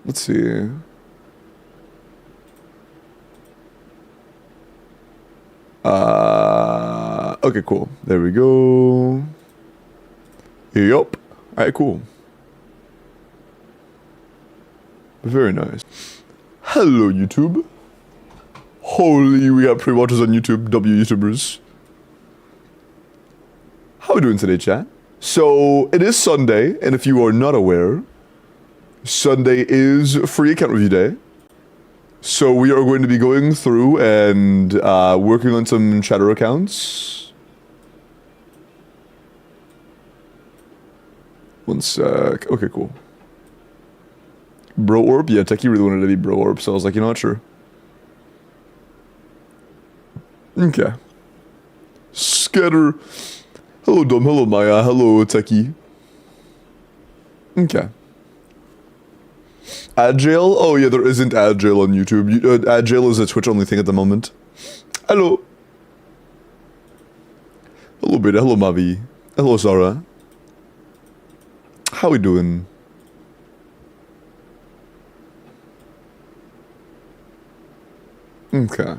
Let's see. Okay, cool. There we go. Yup. Alright, cool. Very nice. Hello, YouTube. Holy, we got pre-watchers on YouTube. W YouTubers. How are we doing today, chat? So, it is Sunday, and if you are not aware, Sunday is free account review day. So we are going to be going through and working on some chatter accounts. One sec. Okay, cool. Bro Orb? Yeah, Techie really wanted to be Bro Orb, so I was like, you know what, sure. Okay. Scatter. Hello, Dom. Hello, Maya. Hello, Techie. Okay. Agile? Oh yeah, there isn't Agile on YouTube. Agile is a Twitch-only thing at the moment. Hello. Hello, Beta. Hello, Mavi. Hello, Zara. How we doing? Okay.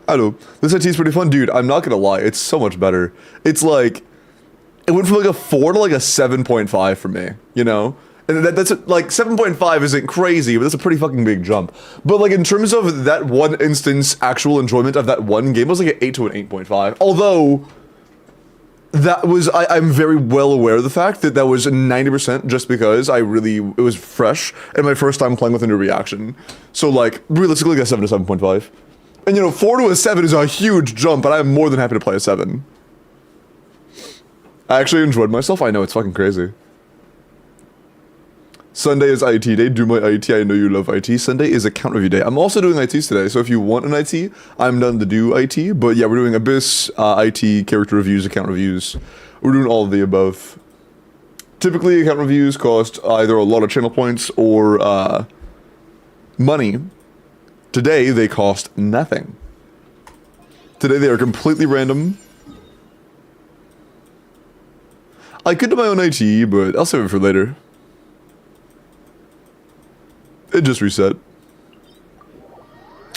Hello. This IT is pretty fun. Dude, I'm not gonna lie. It's so much better. It's like... It went from like a 4 to like a 7.5 for me, you know? And that's like 7.5 isn't crazy, but that's a pretty fucking big jump. But like in terms of that one instance actual enjoyment of that one game, it was like an 8 to an 8.5. Although, that was, I'm very well aware of the fact that that was 90% just because it was fresh and my first time playing with a new reaction. So like, realistically like a 7 to 7.5. And you know, 4 to a 7 is a huge jump, but I'm more than happy to play a 7. I actually enjoyed myself. I know, it's fucking crazy. Sunday is IT day. Do my IT. I know you love IT. Sunday is account review day. I'm also doing ITs today, so if you want an IT, I'm done to do IT. But yeah, we're doing Abyss, IT, character reviews, account reviews. We're doing all of the above. Typically, account reviews cost either a lot of channel points or money. Today, they cost nothing. Today, they are completely random. I could do my own IT, but I'll save it for later. It just reset.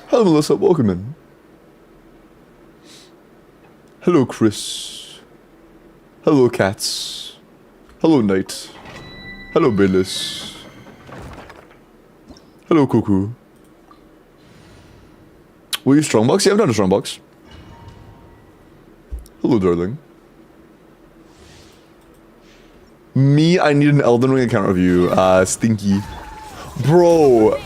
Hello, Melissa. Welcome in. Hello, Chris. Hello, Cats. Hello, Knight. Hello, Bayless. Hello, Cuckoo. Will you strongbox? Yeah, I've done a strongbox. Hello, darling. Me, I need an Elden Ring account review. Stinky. Bro.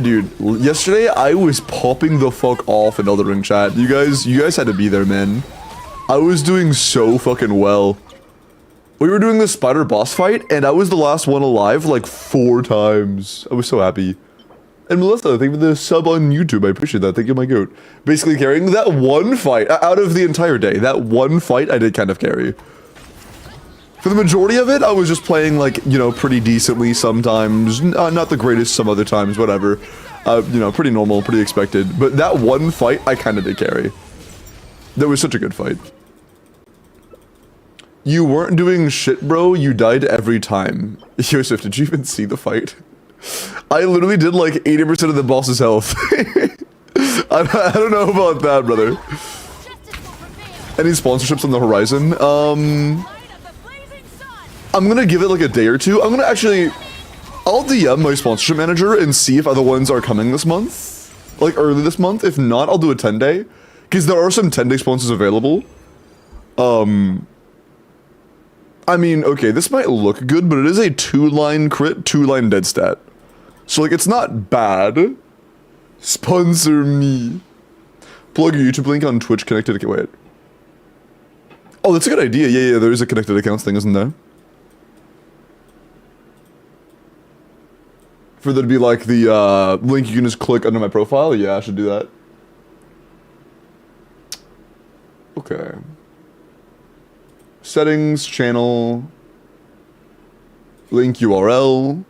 Dude, yesterday I was popping the fuck off in Elden Ring chat. You guys had to be there, man. I was doing so fucking well. We were doing the spider boss fight, and I was the last one alive like 4 times. I was so happy. And Melissa, thank you for the sub on YouTube. I appreciate that. Thank you, my goat. Basically carrying that one fight out of the entire day. That one fight I did kind of carry. For the majority of it, I was just playing, like, you know, pretty decently sometimes. Not the greatest some other times, whatever. You know, pretty normal, pretty expected. But that one fight, I kind of did carry. That was such a good fight. You weren't doing shit, bro. You died every time. Yosef, did you even see the fight? I literally did, like, 80% of the boss's health. I don't know about that, brother. Any sponsorships on the horizon? I'm gonna give it like a day or two. I'm gonna actually... I'll DM my sponsorship manager and see if other ones are coming this month. Like, early this month. If not, I'll do a 10-day. Because there are some 10-day sponsors available. I mean, okay, this might look good, but it is a 2-line crit, 2-line dead stat. So, like, it's not bad. Sponsor me. Plug your YouTube link on Twitch connected... Okay, wait. Oh, that's a good idea. Yeah, there is a connected accounts thing, isn't there? For there to be like the link you can just click under my profile? Yeah, I should do that. Okay. Settings, channel, link URL.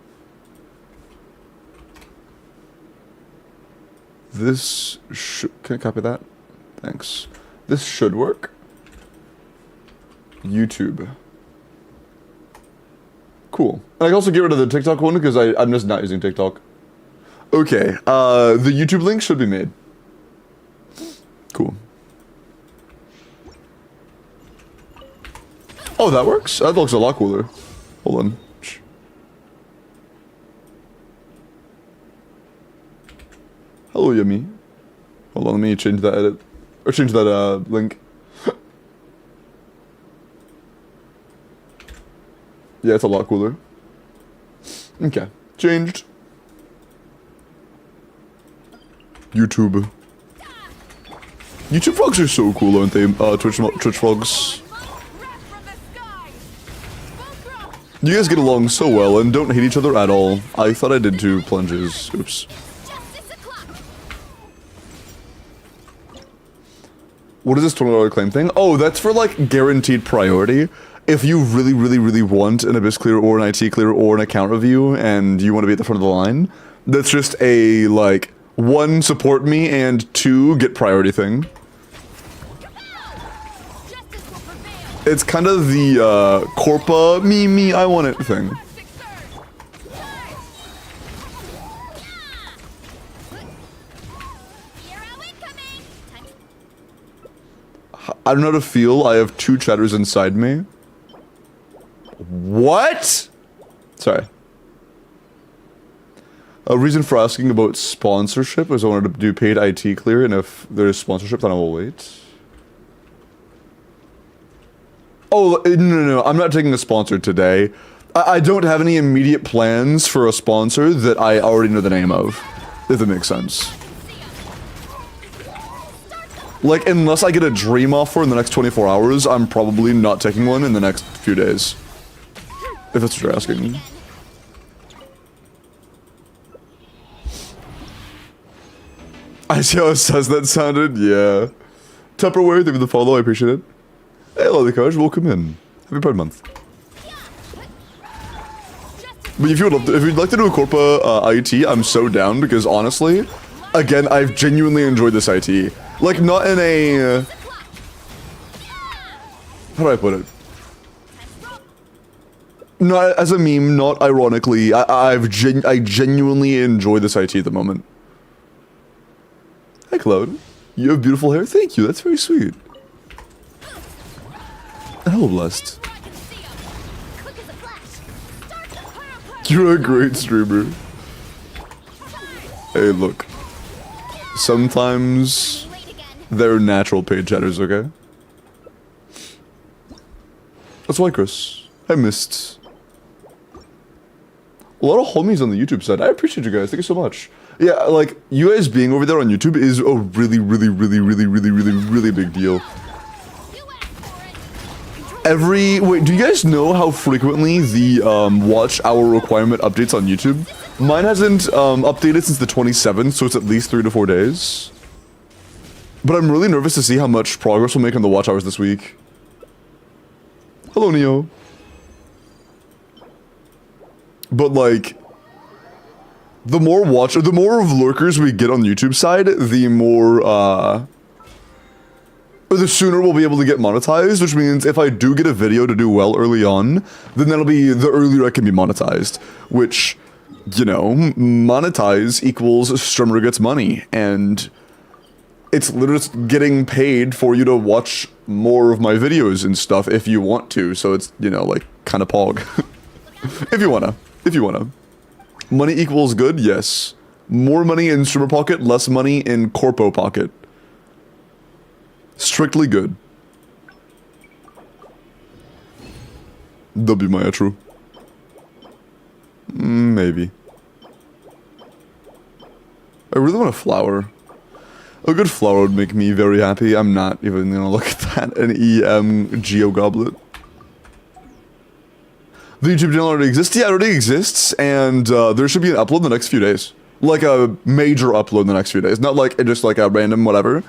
This should, can I copy that? Thanks. This should work. YouTube. Cool. And I can also get rid of the TikTok one because I'm just not using TikTok. Okay, the YouTube link should be made. Cool. Oh, that works? That looks a lot cooler. Hold on. Hello, Yummy. Hold on, let me change that edit. Or change that, link. Yeah, it's a lot cooler. Okay. Changed. YouTube. YouTube vlogs are so cool, aren't they? Twitch vlogs. You guys get along so well and don't hate each other at all. I thought I did two plunges. Oops. What is this $20 claim thing? Oh, that's for like guaranteed priority. If you really, really, really want an Abyss clear or an IT clear or an account review and you want to be at the front of the line, that's just a like 1, support me, and 2, get priority thing. It's kind of the Corpa, me, I want it thing. I don't know how to feel. I have 2 chatters inside me. What? Sorry. A reason for asking about sponsorship is I wanted to do paid IT clear, and if there's sponsorship, then I will wait. Oh, no, I'm not taking a sponsor today. I don't have any immediate plans for a sponsor that I already know the name of, if that makes sense. Like, unless I get a dream offer in the next 24 hours, I'm probably not taking one in the next few days. If that's what you're asking. I see how it says that sounded, yeah. Tupperware, thank you for the follow, I appreciate it. Hey, hello, the coach, welcome in. Happy Pride Month. But if you'd like to do a Corpa IT, I'm so down because honestly, again, I've genuinely enjoyed this IT. Like, not in a... how do I put it? Not as a meme, not ironically. I genuinely enjoy this IT at the moment. Hi, Cloud. You have beautiful hair? Thank you, that's very sweet. Hello, Blessed. You're a great streamer. Hey, look. Sometimes they're natural paid chatters, okay? That's why, Chris. I missed. A lot of homies on the YouTube side. I appreciate you guys. Thank you so much. Yeah, like, you guys being over there on YouTube is a really, really, really, really, really, really, really big deal. Wait, do you guys know how frequently the watch hour requirement updates on YouTube? Mine hasn't updated since the 27th, so it's at least 3 to 4 days. But I'm really nervous to see how much progress we'll make on the watch hours this week. Hello, Neo. But like, the more of lurkers we get on the YouTube side, the more, the sooner we'll be able to get monetized, which means if I do get a video to do well early on, then that'll be the earlier I can be monetized, which, you know, monetize equals streamer gets money, and it's literally just getting paid for you to watch more of my videos and stuff if you want to, so it's, you know, like, kind of pog. If you wanna. Money equals good, yes. More money in streamer pocket, less money in corpo pocket. Strictly good. W Maya true. Maybe. I really want a flower. A good flower would make me very happy. I'm not even gonna look at that. An EM Geo Goblet. The YouTube channel already exists? Yeah, it already exists, and there should be an upload in the next few days. Like a major upload in the next few days. Not like just like a random whatever.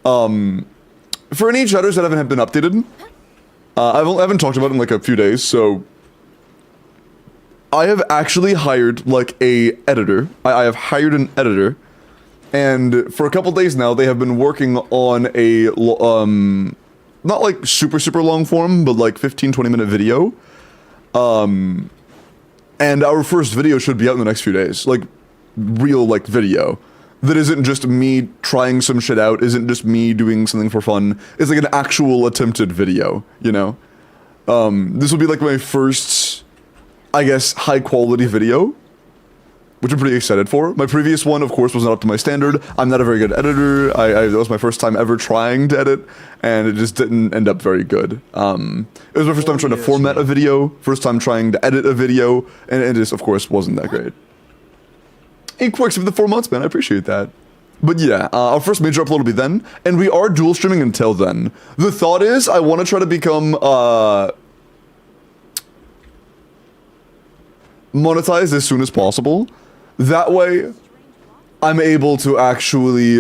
For any chatters that haven't been updated, I haven't talked about it in like a few days, so I have actually hired like a editor. I have hired an editor, and for a couple days now they have been working on a not like super long form, but like 15-20 minute video. And our first video should be out in the next few days. Like, real, like, video. That isn't just me trying some shit out, isn't just me doing something for fun. It's like an actual attempted video, you know? This will be like my first, I guess, high-quality video, which I'm pretty excited for. My previous one, of course, was not up to my standard. I'm not a very good editor. That was my first time ever trying to edit, and it just didn't end up very good. It was my first time trying to format a video, first time trying to edit a video, and it just, of course, wasn't that great. It works for the 4 months, man. I appreciate that. But yeah, our first major upload will be then, and we are dual streaming until then. The thought is, I want to try to become, monetized as soon as possible. That way, I'm able to actually,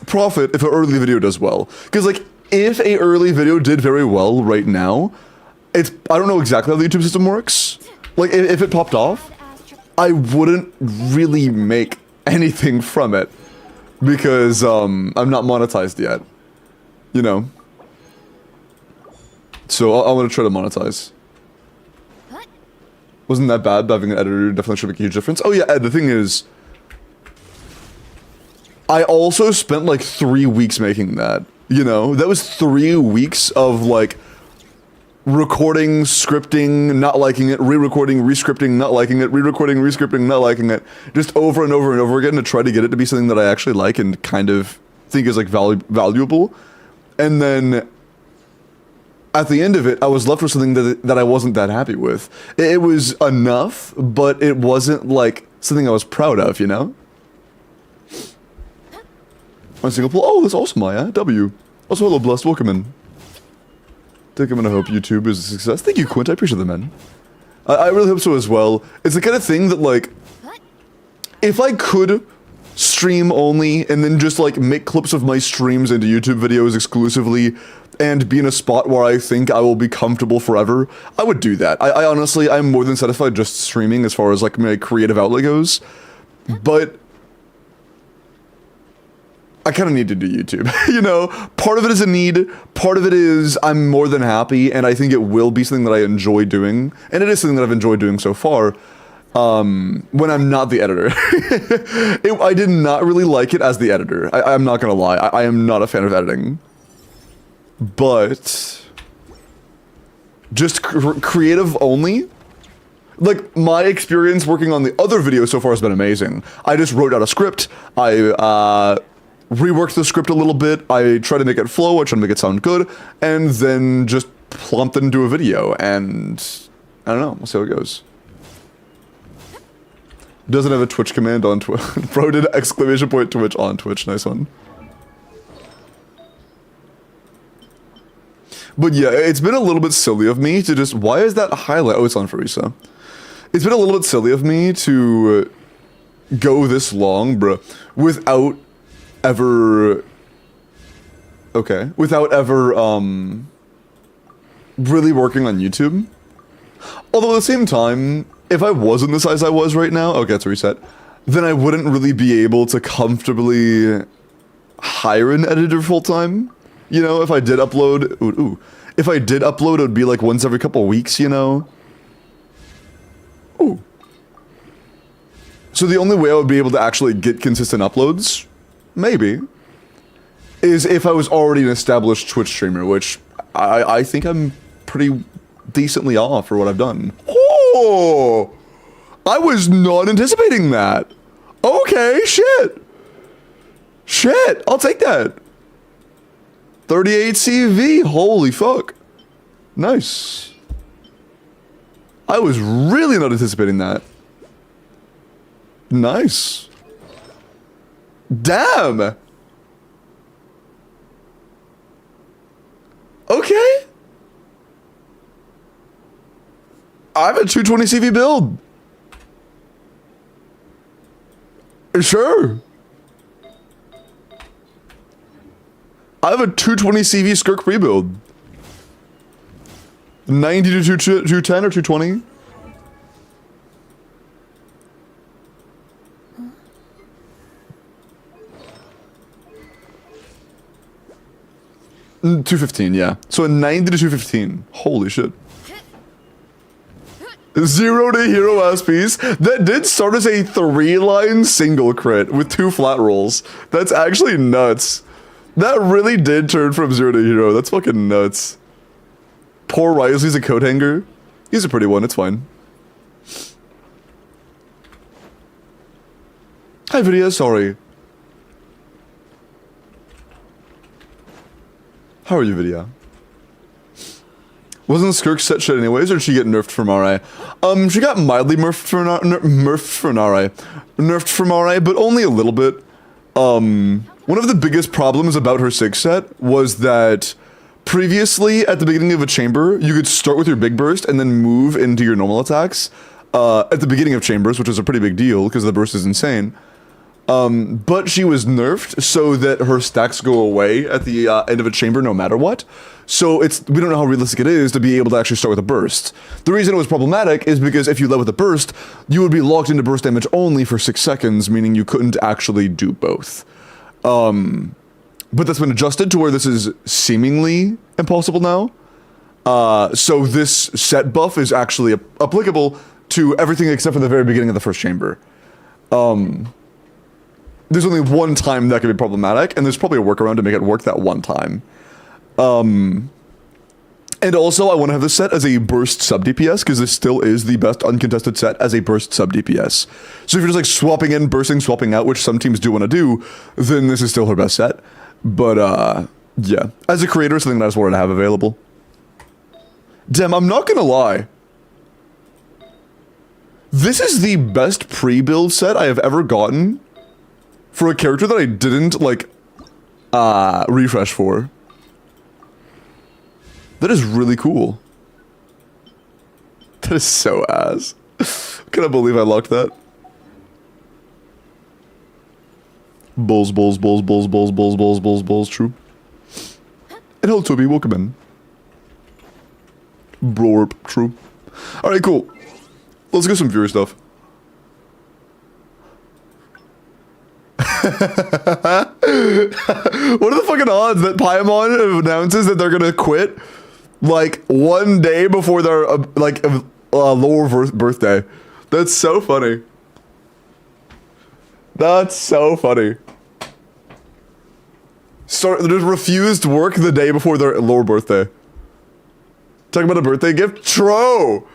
profit if an early video does well. Because, like, if a early video did very well right now, I don't know exactly how the YouTube system works. Like, if it popped off, I wouldn't really make anything from it. Because, I'm not monetized yet. You know? So, I want to try to monetize. Wasn't that bad, but having an editor definitely should make a huge difference. Oh yeah, Ed, the thing is, I also spent like 3 weeks making that, you know? That was 3 weeks of like, recording, scripting, not liking it, re-recording, re-scripting, not liking it, re-recording, re-scripting, not liking it, just over and over and over again to try to get it to be something that I actually like and kind of think is like valuable. And then at the end of it, I was left with something that I wasn't that happy with. It was enough, but it wasn't like something I was proud of, you know? On single pool. Oh, that's awesome, Maya. W. Also, hello, Blessed. Welcome in. I'm gonna hope YouTube is a success. Thank you, Quint. I appreciate that, man. I really hope so as well. It's the kind of thing that, like, if I could stream only and then just, like, make clips of my streams into YouTube videos exclusively and be in a spot where I think I will be comfortable forever, I would do that. I honestly, I'm more than satisfied just streaming as far as, like, my creative outlet goes. But I kind of need to do YouTube, you know? Part of it is a need, part of it is I'm more than happy, and I think it will be something that I enjoy doing, and it is something that I've enjoyed doing so far, when I'm not the editor. I did not really like it as the editor. I'm not gonna lie, I am not a fan of editing. But just creative only? Like, my experience working on the other videos so far has been amazing. I just wrote out a script, I, reworked the script a little bit, I tried to make it flow, I tried to make it sound good, and then just plumped it into a video, and I don't know, we'll see how it goes. Doesn't have a Twitch command on Twitch. Bro did exclamation point Twitch on Twitch, nice one. But yeah, it's been a little bit silly of me to just, why is that highlight? Oh, it's on Farisa. It's been a little bit silly of me to go this long, bruh, without ever, without ever, really working on YouTube. Although at the same time, if I wasn't the size I was right now, okay, it's a reset, then I wouldn't really be able to comfortably hire an editor full-time. You know, if I did upload, if I did upload, it would be like once every couple weeks, you know? Ooh. So the only way I would be able to actually get consistent uploads, maybe, is if I was already an established Twitch streamer, which I think I'm pretty decently off for what I've done. Oh! I was not anticipating that. Okay, shit. Shit, I'll take that. 38 CV, holy fuck. Nice. I was really not anticipating that. Nice. Damn. Okay. I have a 220 CV build. Sure. I have a 220 CV Skirk pre-build. 90 to 210 or 220? Mm, 215, yeah. So a 90 to 215. Holy shit. 0 to hero SPs. That did start as a 3-line single crit with 2 flat rolls. That's actually nuts. That really did turn from 0 to hero. That's fucking nuts. Poor Risley's a coat hanger. He's a pretty one, it's fine. Hi Vidya, sorry. How are you, Vidya? Wasn't Skirk set shit anyways, or did she get nerfed from RA? She got mildly nerfed from RA, but only a little bit. One of the biggest problems about her 6 set was that previously, at the beginning of a chamber, you could start with your big burst and then move into your normal attacks at the beginning of chambers, which is a pretty big deal because the burst is insane. But she was nerfed so that her stacks go away at the end of a chamber no matter what. So we don't know how realistic it is to be able to actually start with a burst. The reason it was problematic is because if you led with a burst, you would be locked into burst damage only for 6 seconds, meaning you couldn't actually do both. But that's been adjusted to where this is seemingly impossible now. So this set buff is actually applicable to everything except for the very beginning of the first chamber. There's only one time that could be problematic, and there's probably a workaround to make it work that one time. And also, I want to have this set as a burst sub-DPS, because this still is the best uncontested set as a burst sub-DPS. So if you're just like swapping in, bursting, swapping out, which some teams do want to do, then this is still her best set. But, yeah. As a creator, something that I just wanted to have available. Damn, I'm not gonna lie. This is the best pre-build set I have ever gotten for a character that I didn't, like, refresh for. That is really cool. That is so ass. I cannot believe I locked that. Bulls, bulls, bulls, bulls, bulls, bulls, bulls, bulls, bulls, true. And hello, Toby, welcome in. Brorp, true. Alright, cool. Let's get some viewer stuff. What are the fucking odds that Paimon announces that they're gonna quit like one day before their lower birthday? That's so funny. That's so funny. They just refused work the day before their lower birthday. Talking about a birthday gift? True!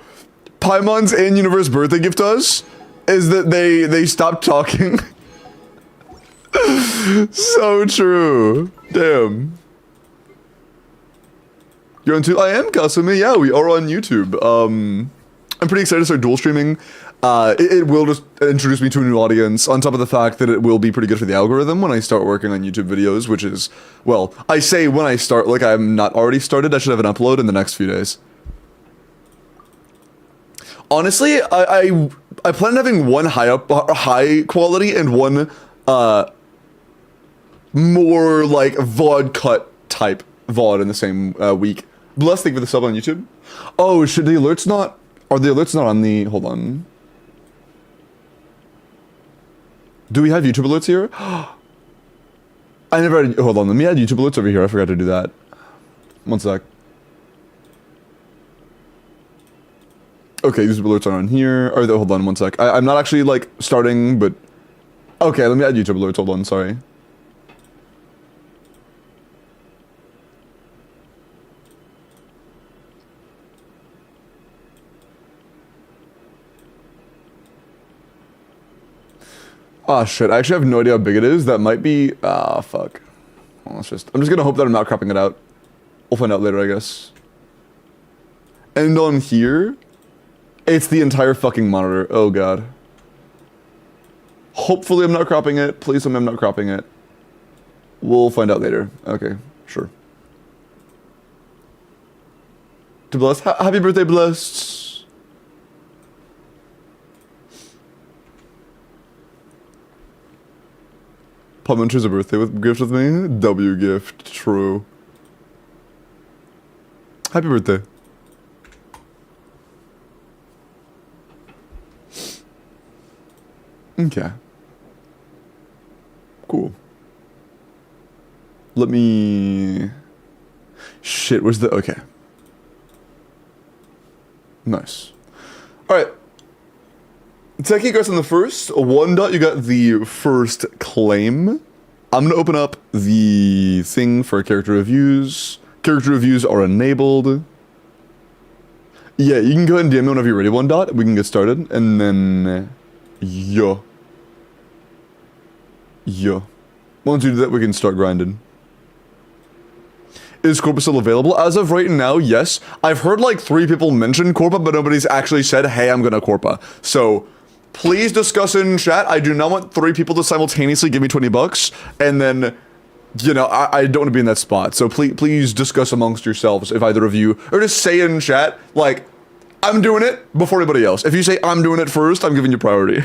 Paimon's in-universe birthday gift to us is that they stopped talking. So true. Damn. You're on YouTube? I am, Kasumi. Yeah, we are on YouTube. I'm pretty excited to start dual streaming. It will just introduce me to a new audience, on top of the fact that it will be pretty good for the algorithm when I start working on YouTube videos, which is, well, I say when I start, like I'm not already started. I should have an upload in the next few days. Honestly, I plan on having one high quality and one more like VOD cut type VOD in the same week. Bless, thank you for the sub on YouTube. Oh, should the alerts not? Are the alerts not on the? Hold on. Do we have YouTube alerts here? I never had, hold on, let me add YouTube alerts over here. I forgot to do that. One sec. Okay, these alerts are on here. Or hold on one sec. I'm not actually like starting, but okay, let me add YouTube alerts. Hold on, sorry. Ah, shit. I actually have no idea how big it is. That might be... Ah, fuck. Well, I'm just gonna hope that I'm not cropping it out. We'll find out later, I guess. And on here, it's the entire fucking monitor. Oh, God. Hopefully I'm not cropping it. Please tell me I'm not cropping it. We'll find out later. Okay, sure. To Bless. Happy birthday, Blessed. Pump shares a birthday gift with me. W gift, true. Happy birthday. Okay. Cool. Let me... Shit, where's the... Okay. Nice. Alright. Techie congrats on the first. 1 dot, you got the first claim. I'm gonna open up the thing for character reviews. Character reviews are enabled. Yeah, you can go ahead and DM me whenever you're ready, 1 dot. We can get started. And then... yeah. Once you do that, we can start grinding. Is Corpa still available? As of right now, yes. I've heard like 3 people mention Corpa, but nobody's actually said, hey, I'm gonna Corpa. So, please discuss in chat. I do not want 3 people to simultaneously give me 20 bucks, and then, you know, I don't want to be in that spot. So please discuss amongst yourselves if either of you, or just say in chat, like, I'm doing it before anybody else. If you say I'm doing it first, I'm giving you priority.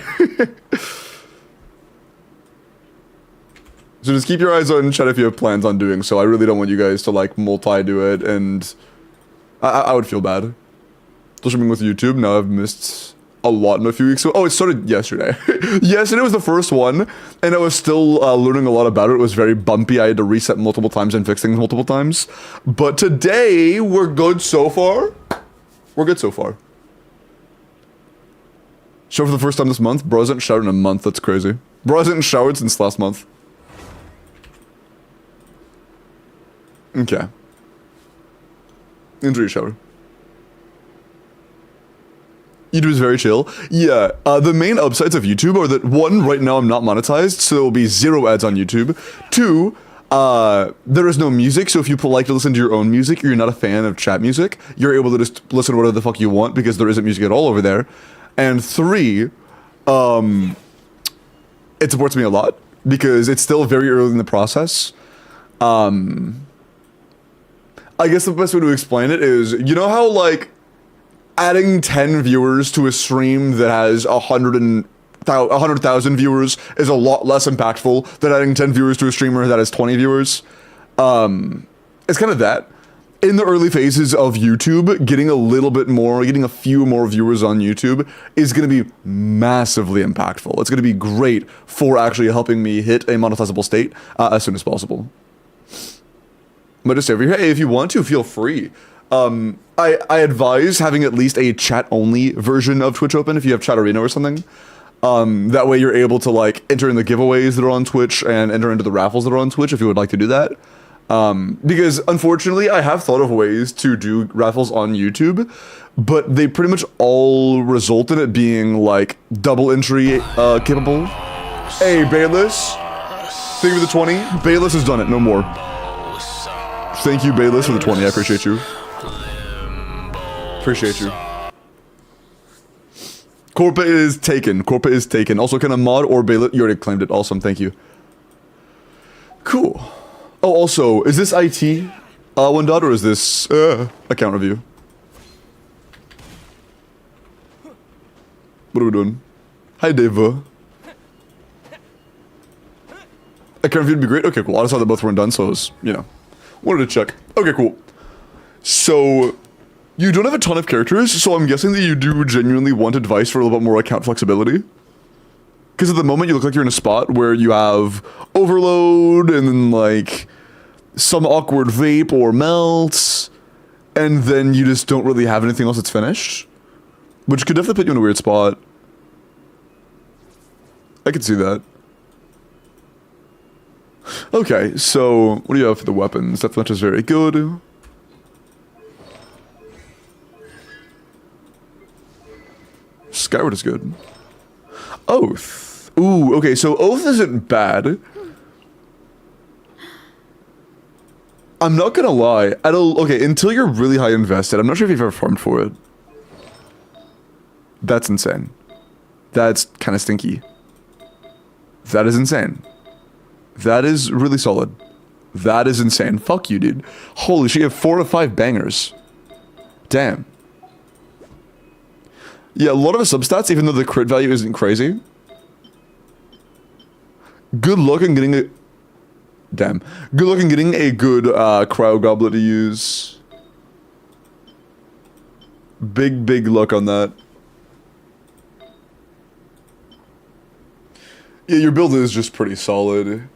So just keep your eyes on chat if you have plans on doing so. I really don't want you guys to like multi-do it, and I would feel bad. Especially being with YouTube, now I've missed a lot in a few weeks. So, oh, it started yesterday. Yesterday was the first one, and I was still learning a lot about it. It was very bumpy. I had to reset multiple times and fix things multiple times. But today, we're good so far. We're good so far. Show for the first time this month. Bro hasn't showered in a month. That's crazy. Bro hasn't showered since last month. Okay. Enjoy your shower. YouTube is very chill. Yeah, the main upsides of YouTube are that 1, right now I'm not monetized, so there will be 0 ads on YouTube. 2, there is no music, so if you like to listen to your own music, or you're not a fan of chat music, you're able to just listen to whatever the fuck you want because there isn't music at all over there. And 3, it supports me a lot because it's still very early in the process. I guess the best way to explain it is, you know how, like, adding 10 viewers to a stream that has 100,000 viewers is a lot less impactful than adding 10 viewers to a streamer that has 20 viewers? It's kind of that. In the early phases of YouTube, getting a few more viewers on YouTube is going to be massively impactful. It's going to be great for actually helping me hit a monetizable state as soon as possible. But just over here, hey, if you want to, feel free. I advise having at least a chat-only version of Twitch open if you have Chat Arena or something. That way you're able to, like, enter in the giveaways that are on Twitch and enter into the raffles that are on Twitch if you would like to do that. Because, unfortunately, I have thought of ways to do raffles on YouTube, but they pretty much all result in it being, like, double entry capable. Hey, Bayless. Thank you for the 20. Bayless has done it, no more. Thank you, Bayless, for the 20. I appreciate you. Appreciate you. Corpa is taken. Corpa is taken. Also, can a mod or Bayless? You already claimed it. Awesome. Thank you. Cool. Oh, also, is this IT 1 dot or is this account review? What are we doing? Hi, Dave. Account review would be great. Okay, cool. I just thought they both weren't done, so it was, you know. Wanted to check. Okay, cool. So, you don't have a ton of characters, so I'm guessing that you do genuinely want advice for a little bit more account flexibility. Because at the moment, you look like you're in a spot where you have overload, and then, like, some awkward vape or melts, and then you just don't really have anything else that's finished. Which could definitely put you in a weird spot. I could see that. Okay, so what do you have for the weapons? Deathmatch is very good. Skyward is good. Oath. Ooh, okay, so Oath isn't bad. I'm not gonna lie. Okay, until you're really high invested, I'm not sure if you've ever farmed for it. That's insane. That's kind of stinky. That is insane. That is really solid. That is insane. Fuck you, dude. Holy shit, you have 4 to 5 bangers. Damn. Yeah, a lot of the substats, even though the crit value isn't crazy. Good luck in getting a... Damn. Good luck in getting a good cryo goblet to use. Big luck on that. Yeah, your build is just pretty solid.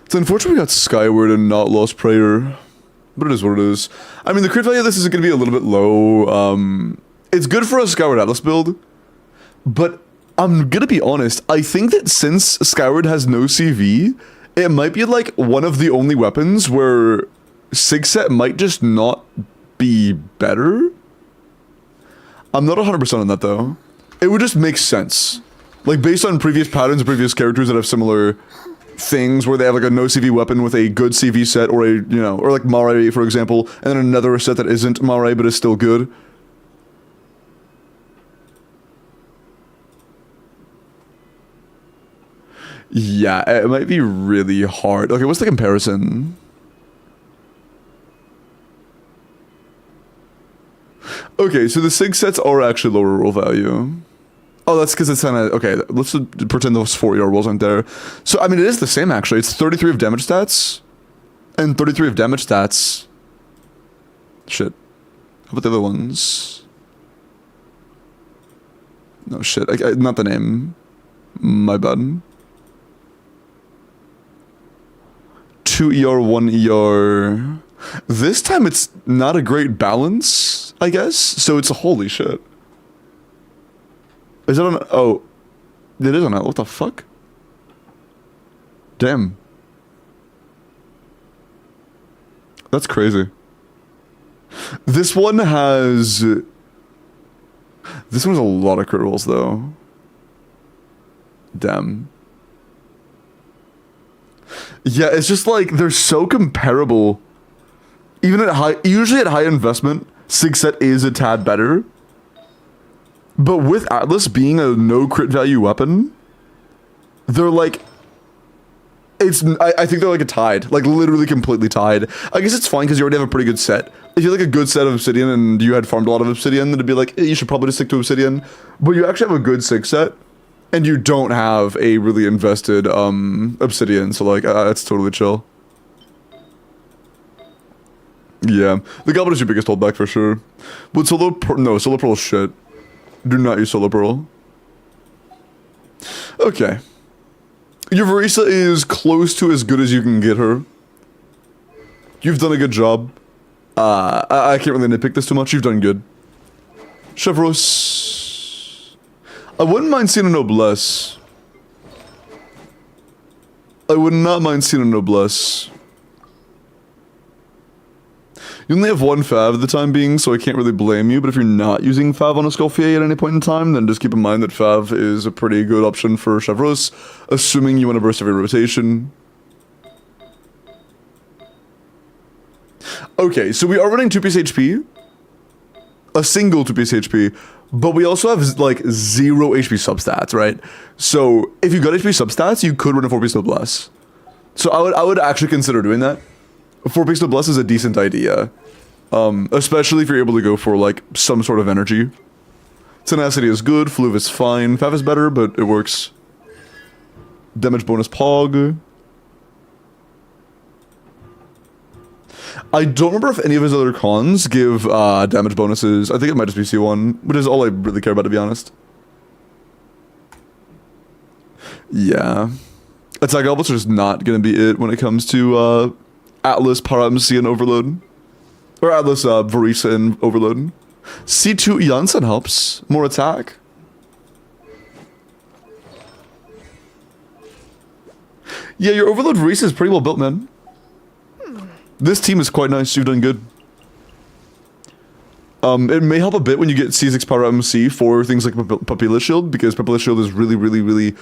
It's unfortunate we got Skyward and not Lost Prayer, but it is what it is. I mean, the crit value of this is going to be a little bit low. It's good for a Skyward Atlas build, but I'm gonna be honest, I think that since Skyward has no CV, it might be like one of the only weapons where Sig set might just not be better. I'm not 100% on that though. It would just make sense. Like based on previous patterns of previous characters that have similar things where they have like a no CV weapon with a good CV set or a, you know, or like Mare for example, and then another set that isn't Mare but is still good. Yeah, it might be really hard. Okay, what's the comparison? Okay, so the Sig sets are actually lower roll value. Oh, that's because it's kind of... Okay, let's pretend those 4 ER rolls aren't there. So, I mean, it is the same, actually. It's 33 of damage stats. And 33 of damage stats. Shit. How about the other ones? No, shit. Not the name. My bad. 2 ER, 1 ER... This time it's not a great balance, I guess. So it's a holy shit. Is it on... Oh. It is on that. What the fuck? Damn. That's crazy. This one has... This one has a lot of crit rolls, though. Damn. Yeah, it's just like, they're so comparable. Even at high... Usually at high investment, Sig set is a tad better. But with Atlas being a no crit value weapon, they're like... I think they're like a tied. Like literally completely tied. I guess it's fine because you already have a pretty good set. If you had like a good set of Obsidian and you had farmed a lot of Obsidian, then it'd be like, you should probably just stick to Obsidian. But you actually have a good Sig set, and you don't have a really invested Obsidian, so like, it's totally chill. Yeah, the Goblin is your biggest holdback for sure. But Solar Pearl is shit. Do not use Solar Pearl. Okay. Your Verisa is close to as good as you can get her. You've done a good job. I can't really nitpick this too much. You've done good. Chevros. I wouldn't mind seeing a Noblesse. I would not mind seeing a Noblesse. You only have one Fav at the time being, so I can't really blame you, but if you're not using Fav on a Skullfier at any point in time, then just keep in mind that Fav is a pretty good option for Chevros, assuming you want to burst every rotation. Okay, so we are running 2-piece HP. A single 2-piece HP, but we also have, like, 0 HP substats, right? So, if you got HP substats, you could run a 4-piece Noblesse. So I would actually consider doing that. 4-piece Noblesse is a decent idea. Especially if you're able to go for, like, some sort of energy. Tenacity is good, Fluve is fine, Fav is better, but it works. Damage bonus Pog. I don't remember if any of his other cons give damage bonuses. I think it might just be C1, which is all I really care about, to be honest. Yeah. Attack Elbows are just not gonna be it when it comes to Atlas, Para MC, and Overload. Or Atlas, Verisa, and Overload. C2 Janssen helps. More attack. Yeah, your Overload Verisa is pretty well built, man. This team is quite nice. You've done good. It may help a bit when you get C6 Para MC for things like Papilla Shield, because Papilla Shield is really, really, really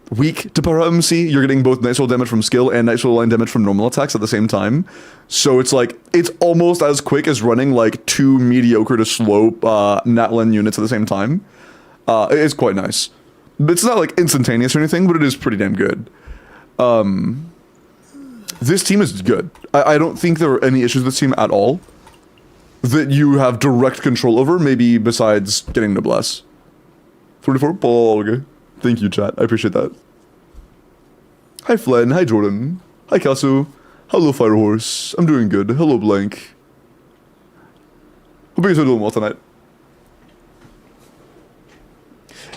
weak to Para MC. You're getting both Night Soul damage from skill and Night Soul line damage from normal attacks at the same time. So it's like, it's almost as quick as running like 2 mediocre to slow Natlan units at the same time. It's quite nice. It's not like instantaneous or anything, but it is pretty damn good. This team is good. I don't think there are any issues with this team at all that you have direct control over, maybe besides getting Noblesse. 44 Pog. Thank you, chat. I appreciate that. Hi, Flen. Hi, Jordan. Hi, Kasu. Hello, Firehorse. I'm doing good. Hello, Blank. Hope you guys are doing well tonight.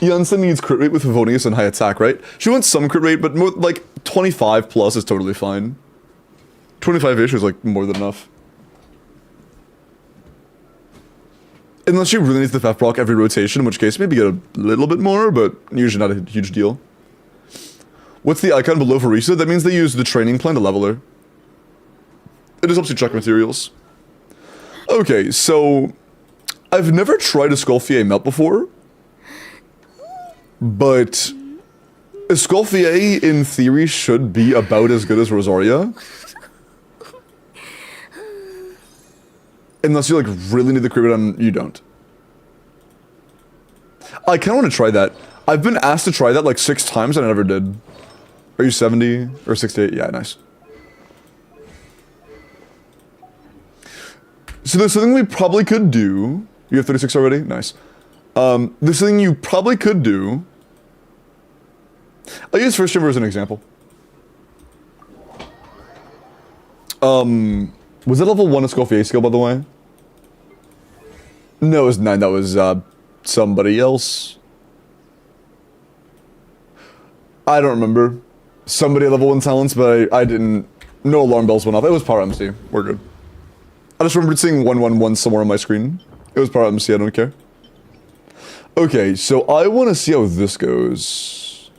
Janssen needs crit rate with Favonius and high attack, right? She wants some crit rate, but more like 25 plus is totally fine. 25-ish is like more than enough. Unless you really need the FF proc every rotation, in which case maybe get a little bit more, but usually not a huge deal. What's the icon below for Risa? That means they use the training plan to level her. It just helps you check materials. Okay, so I've never tried a Skullfier melt before, but a Skullfier in theory should be about as good as Rosaria. Unless you like really need the crit on, you don't. I kind of want to try that. I've been asked to try that like 6 times and I never did. Are you 70 or 68? Yeah, nice. So there's something we probably could do. You have 36 already? Nice. There's something you probably could do. I'll use first chamber as an example. Was that level 1 of Skullfier skill, by the way? No, it was 9. That was, somebody else. I don't remember. Somebody at level 1 talents, but I didn't... No alarm bells went off. It was Power MC. We're good. I just remembered seeing 111 somewhere on my screen. It was Power MC, I don't care. Okay, so I want to see how this goes.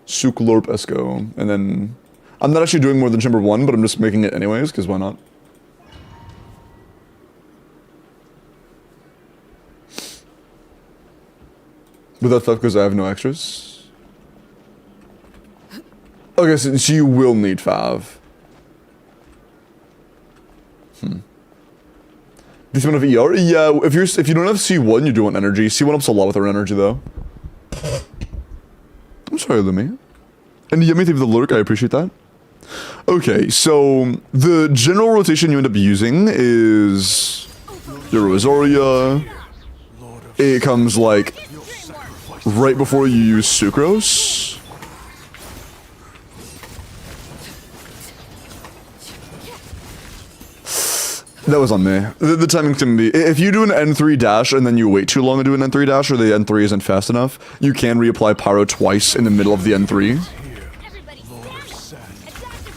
Suklorp Esco. And then... I'm not actually doing more than chamber 1, but I'm just making it anyways, because why not? Without FF, because I have no extras. Okay, so you will need Fav. Decent amount of ER? Yeah, if you don't have C1, you do want energy. C1 ups a lot with our energy, though. I'm sorry, Lumi. And Yummy, thank you for the lurk, I appreciate that. Okay, so the general rotation you end up using is your Rosaria. It comes like right before you use Sucrose. That was on me. The timing can be... If you do an N3 dash and then you wait too long to do an N3 dash, or the N3 isn't fast enough, you can reapply Pyro twice in the middle of the N3.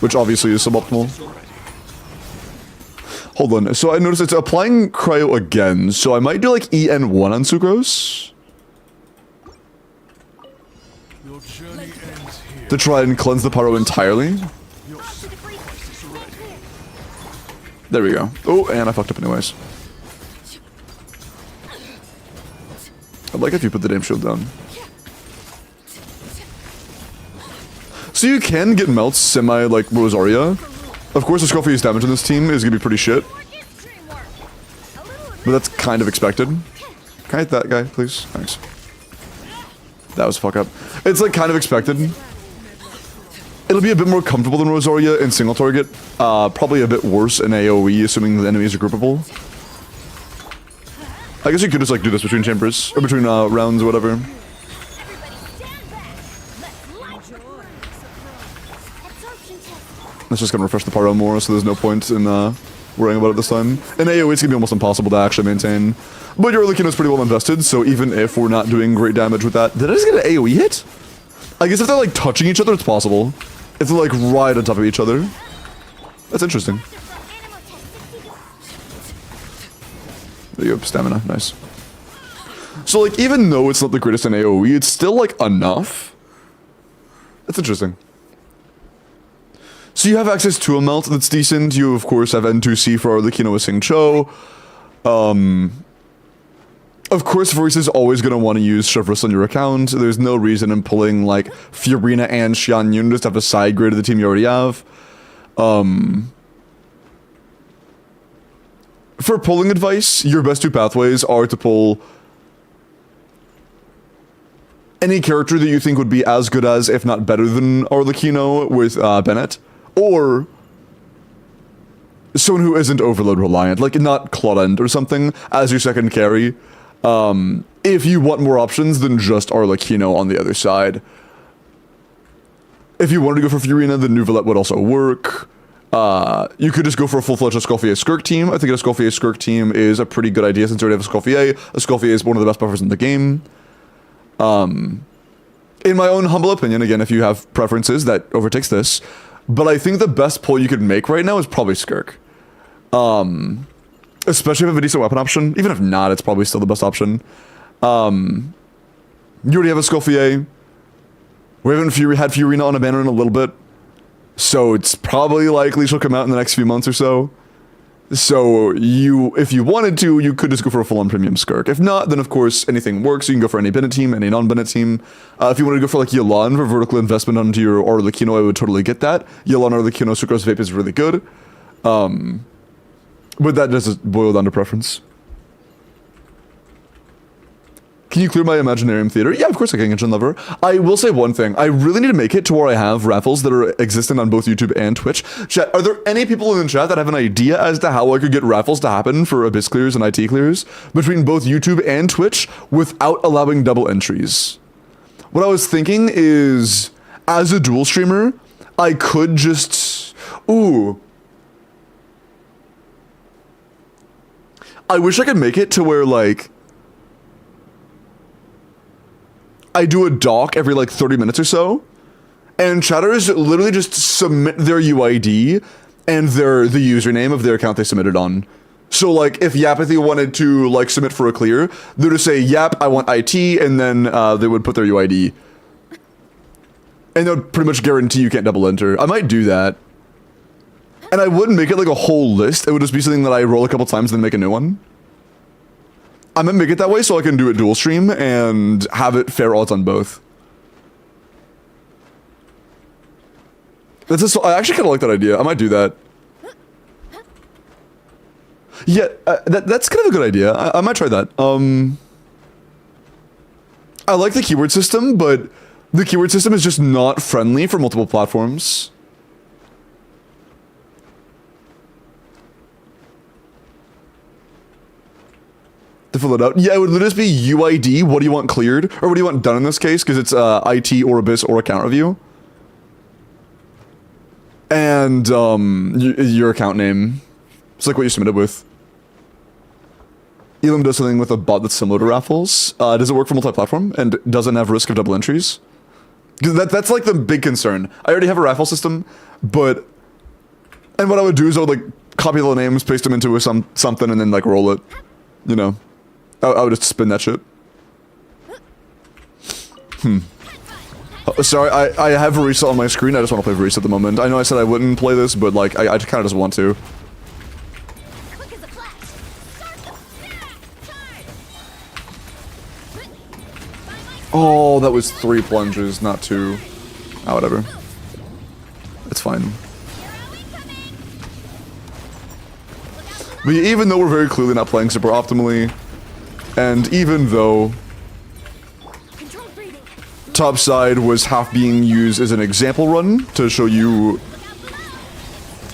Which obviously is suboptimal. Hold on, so I noticed it's applying Cryo again, so I might do like EN1 on Sucrose. To try and cleanse the Pyro entirely. There we go. Oh, and I fucked up anyways. I'd like if you put the damn shield down. So you can get melts semi like Rosaria. Of course, the Skullfier's damage on this team is gonna be pretty shit. But that's kind of expected. Can I hit that guy, please? Thanks. That was a fuck up. It's like kind of expected. It'll be a bit more comfortable than Rosaria in single target. Probably a bit worse in AoE, assuming the enemies are groupable. I guess you could just like do this between chambers, or between rounds or whatever. Let's just gonna refresh the Pyro more, so there's no point in worrying about it this time. In AoE, it's gonna be almost impossible to actually maintain. But your Arlecchino is pretty well invested, so even if we're not doing great damage with that... Did I just get an AoE hit? I guess if they're like touching each other, it's possible. If they're like right on top of each other. That's interesting. There you go, stamina, nice. So like, even though it's not the greatest in AoE, it's still like enough. That's interesting. So you have access to a melt that's decent. You of course have N2C for Arlecchino with Sing Cho. Of course, Varese is always going to want to use Chevreuse on your account. There's no reason in pulling, like, Fiorina and Xian Yun just to have a side grade of the team you already have. For pulling advice, your best 2 pathways are to pull any character that you think would be as good as, if not better than, Arlecchino with Bennett, or someone who isn't overload reliant, like not Claudent or something, as your second carry. If you want more options than just Arlecchino on the other side. If you wanted to go for Fiorina, then Nuvolette would also work. You could just go for a full-fledged Skullfier Skirk team. I think a Skullfier Skirk team is a pretty good idea since you already have a Skullfier. A Skullfier is one of the best buffers in the game. In my own humble opinion, again, if you have preferences, that overtakes this. But I think the best pull you could make right now is probably Skirk. Especially if it's a decent weapon option. Even if not, it's probably still the best option. You already have a Scoffier. We haven't had Fiorina on a banner in a little bit. So it's probably likely she'll come out in the next few months or so. So if you wanted to, you could just go for a full-on premium Skirk. If not, then of course anything works. You can go for any Bennett team, any non-Bennett team. If you wanted to go for like Yelan for vertical investment onto your Arlecchino, I would totally get that. Yelan Arlecchino Sucrose Vape is really good. But that does boil down to preference. Can you clear my Imaginarium Theater? Yeah, of course I can, Genshin Lover. I will say one thing. I really need to make it to where I have raffles that are existent on both YouTube and Twitch. Chat, are there any people in the chat that have an idea as to how I could get raffles to happen for Abyss clears and IT clears between both YouTube and Twitch without allowing double entries? What I was thinking is, as a dual streamer, I could just... Ooh. I wish I could make it to where, like... I do a doc every like 30 minutes or so, and chatters literally just submit their UID and the username of their account they submitted on. So like if Yapathy wanted to like submit for a clear, they would just say, Yap, I want IT, and then they would put their UID. And they would pretty much guarantee you can't double enter. I might do that. And I wouldn't make it like a whole list, it would just be something that I roll a couple times and then make a new one. I might make it that way so I can do it dual stream and have it fair odds on both. I actually kind of like that idea. I might do that. Yeah, that's kind of a good idea. I might try that. I like the keyword system, but the keyword system is just not friendly for multiple platforms. To fill it out. Yeah, it would literally just be UID, what do you want cleared? Or what do you want done in this case, because it's IT or Abyss or account review. And your account name. It's like what you submitted with. Elam does something with a bot that's similar to raffles. Does it work for multi-platform? And doesn't have risk of double entries? Because that's like the big concern. I already have a raffle system, but... And what I would do is I would like copy the names, paste them into something, and then like roll it. You know. I would just spin that shit. Oh, sorry, I have Verisa on my screen. I just want to play Verisa at the moment. I know I said I wouldn't play this, but like, I kind of just want to. Oh, that was 3 plunges, not 2. Ah, whatever. It's fine. But even though we're very clearly not playing super optimally, and even though topside was half being used as an example run to show you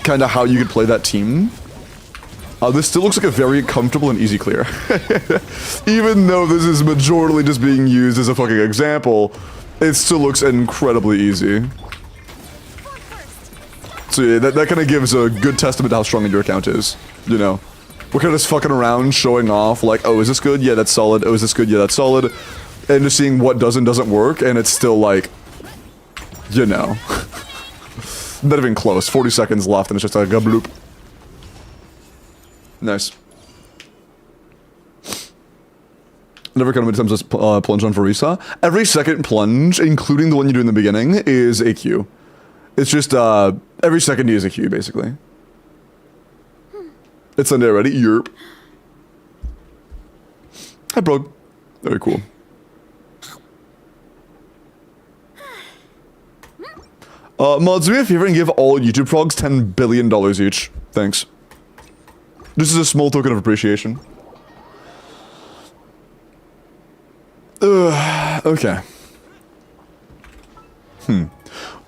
kind of how you could play that team, this still looks like a very comfortable and easy clear. Even though this is majorly just being used as a fucking example, it still looks incredibly easy. So yeah, that kind of gives a good testament to how strong your account is, you know? We're kind of just fucking around, showing off, like, oh, is this good? Yeah, that's solid. Oh, is this good? Yeah, that's solid. And just seeing what does and doesn't work, and it's still like, you know. Not even close. 40 seconds left, and it's just like a bloop. Nice. Never kind of many times just plunge on Verisa. Every second plunge, including the one you do in the beginning, is a Q. It's just, every second is a Q, basically. It's Sunday already. Yerp. Hi, bro. Very cool. Mods, do me a favor and give all YouTube frogs $10 billion each. Thanks. This is a small token of appreciation. Okay.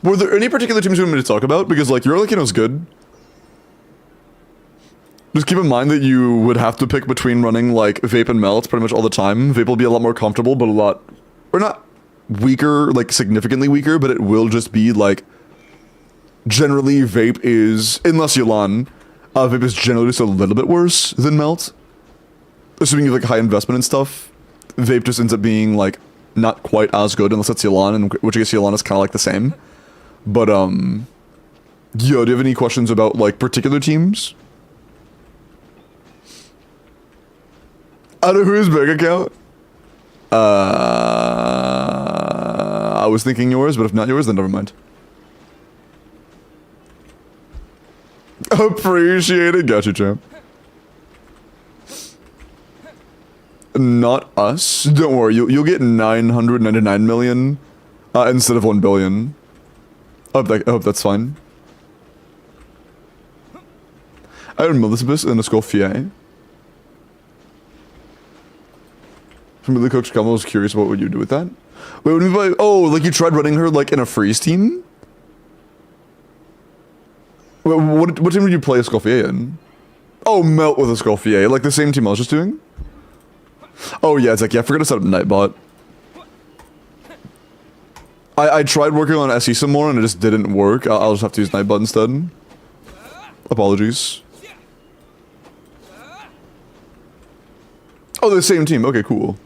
Were there any particular teams you want me to talk about? Because, like, your Arlecchino's good. Just keep in mind that you would have to pick between running, like, Vape and Melt pretty much all the time. Vape will be a lot more comfortable, but a lot... Or not weaker, like, significantly weaker, but it will just be, like... Generally, Vape is... Unless Yelan, Vape is generally just a little bit worse than Melt. Assuming you have, like, high investment and stuff. Vape just ends up being, like, not quite as good unless it's Yelan, and which I guess Yelan is kind of, like, the same. But, yo, do you have any questions about, like, particular teams? Out of whose bank account? I was thinking yours, but if not yours, then never mind. Appreciate it. Got you, champ. Not us. Don't worry. You'll get 999 million instead of 1 billion. I hope that's fine. I own Elizabeth and a Scorpier. From the coach Kamal was curious about what you do with that. Wait, what do you mean by, oh, like you tried running her like in a freeze team? Wait, what team did you play a Scorpier in? Oh, melt with a Scorpier, like the same team I was just doing? Oh yeah, it's like, yeah, I forgot to set up Nightbot. I tried working on SE some more and it just didn't work. I'll just have to use Nightbot instead. Apologies. Oh, the same team. Okay, cool.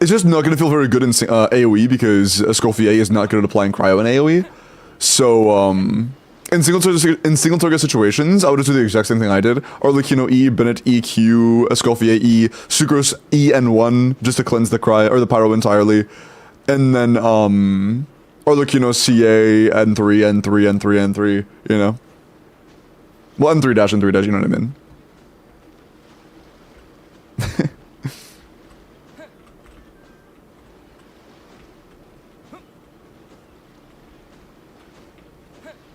It's just not going to feel very good in AoE because Scorpier is not good at applying cryo in AoE. So, in single target situations, I would just do the exact same thing I did. Arlecchino E, Bennett E, Q, Scorpier E, Sucrose E and 1 just to cleanse the cryo or the pyro entirely. And then, Arlecchino CA, N3, N3, N3, N3, you know? Well, N3 dash, N3 dash, you know what I mean?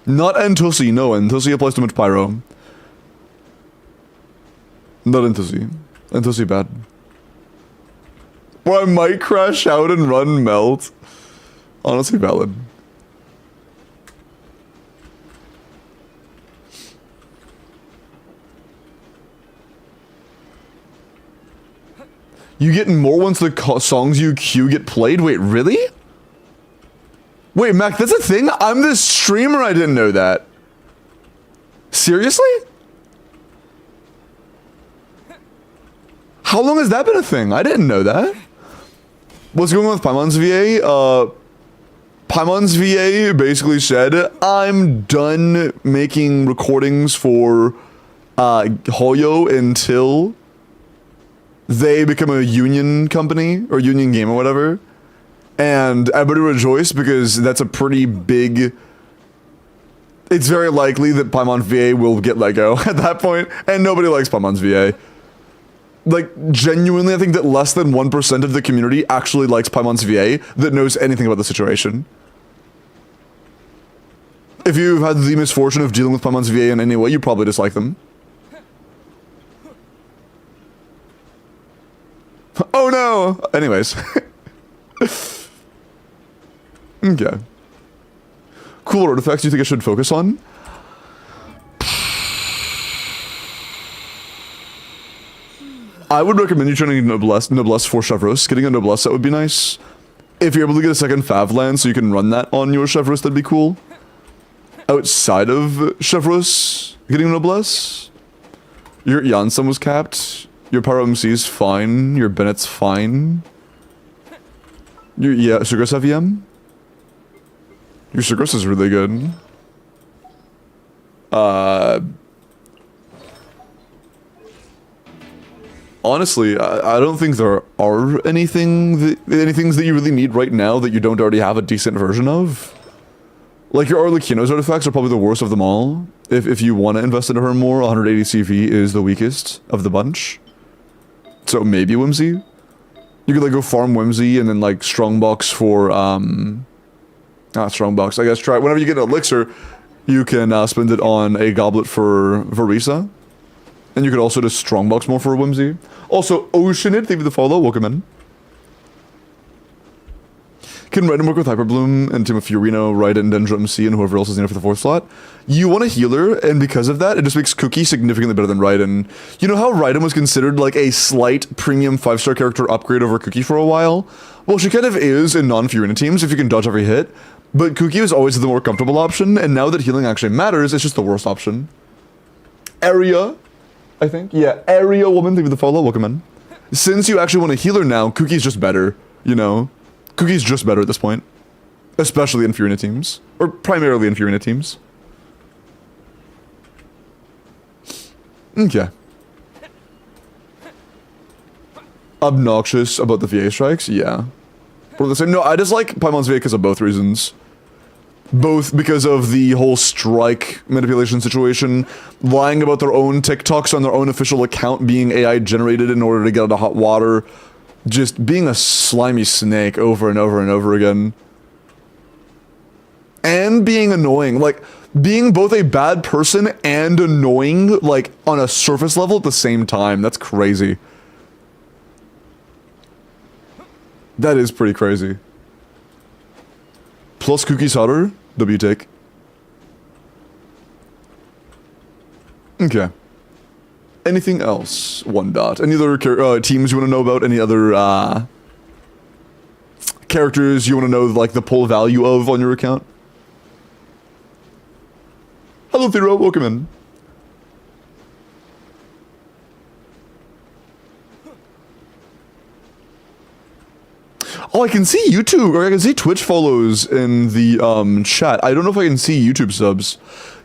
Not Entussi, no, Entussi applies too much pyro. Not Entussi. Entussi bad. Or I might crash out and run melt. Honestly valid. You get more once the songs you queue get played? Wait, really? Wait, Mac, that's a thing? I'm this streamer, I didn't know that. Seriously? How long has that been a thing? I didn't know that. What's going on with Paimon's VA? Paimon's VA basically said, I'm done making recordings for Hoyo until they become a union company, or union game or whatever. And everybody rejoice because that's a pretty big... It's very likely that Paimon VA will get let go at that point, and nobody likes Paimon's VA. Like, genuinely, I think that less than 1% of the community actually likes Paimon's VA that knows anything about the situation. If you've had the misfortune of dealing with Paimon's VA in any way, you probably dislike them. Oh no! Anyways. Okay. Cool artifacts you think I should focus on? I would recommend you trying to get Noblesse for Chevreuse. Getting a Noblesse that would be nice. If you're able to get a second Fav land so you can run that on your Chevreuse, that'd be cool. Outside of Chevreuse, getting Noblesse. Your Jansson was capped. Your Pyro MC is fine. Your Bennett's fine. Yeah, Sucrose FEM? Your Sucrose is really good. Honestly, I don't think there are any things that you really need right now that you don't already have a decent version of. Like your Arlecchino's artifacts are probably the worst of them all. If you want to invest into her more, 180 CV is the weakest of the bunch. So maybe Whimsy. You could like go farm Whimsy and then like Strongbox for Strongbox. I guess try whenever you get an elixir, you can spend it on a goblet for Verisa. And you could also just Strongbox more for Whimsy. Also, Oceanid, thank you for the follow, welcome in. Can Raiden work with Hyperbloom and Team of Fiorino, Raiden, Dendro MC, and whoever else is in it for the 4th slot? You want a healer, and because of that, it just makes Cookie significantly better than Raiden. You know how Raiden was considered like a slight premium 5-star character upgrade over Cookie for a while? Well, she kind of is in non-Fiorino teams if you can dodge every hit, but Cookie was always the more comfortable option, and now that healing actually matters, it's just the worst option. Area, I think? Yeah, Area Woman, thank you for the follow, welcome in. Since you actually want a healer now, Cookie's just better, you know? Cookie's just better at this point. Especially in Fiorina teams. Or primarily in Fiorina teams. Okay. obnoxious about the VA strikes, yeah. But the same, no, I dislike Paimon's VA because of both reasons. Both because of the whole strike manipulation situation, lying about their own TikToks on their own official account being AI generated in order to get out of hot water, just being a slimy snake over and over and over again. And being annoying, like, being both a bad person and annoying, like, on a surface level at the same time. That's crazy. That is pretty crazy. Plus Cookie Solder, W take. Okay. Anything else? One dot. Any other teams you want to know about? Any other characters you want to know, like, the pull value of on your account? Hello, Thero. Welcome in. Oh, I can see YouTube, or I can see Twitch follows in the chat. I don't know if I can see YouTube subs.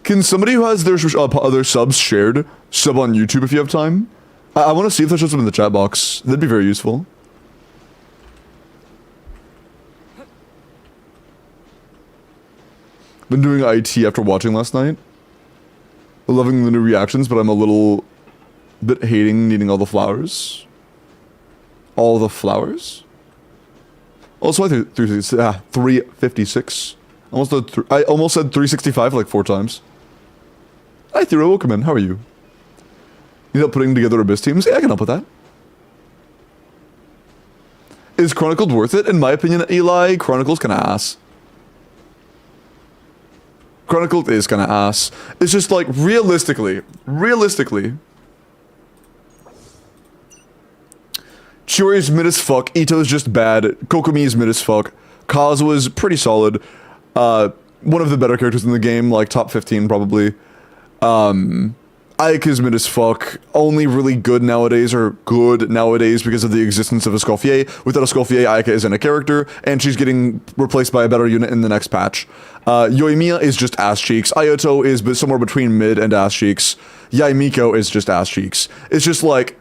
Can somebody who has their other subs shared sub on YouTube if you have time? I want to see if that shows up in the chat box. That'd be very useful. Been doing IT after watching last night. Loving the new reactions, but I'm a little bit hating needing all the flowers. All the flowers? Also, I 356. I almost said 365 like 4 times. Hi, Thero. Welcome in. How are you? Need help putting together Abyss teams? Yeah, I can help with that. Is Chronicled worth it? In my opinion, Eli, Chronicle's kinda ass. Chronicled is kinda ass. It's just like, realistically. Chiori's mid as fuck, Ito's just bad, Kokomi is mid as fuck, Kazuha's pretty solid, one of the better characters in the game, like top 15 probably. Ayaka's mid as fuck, only really good nowadays because of the existence of a Escoffier. Without a Escoffier, Ayaka isn't a character, and she's getting replaced by a better unit in the next patch. Yoimiya is just ass cheeks, Ayato is somewhere between mid and ass cheeks, Yaimiko is just ass cheeks. It's just like,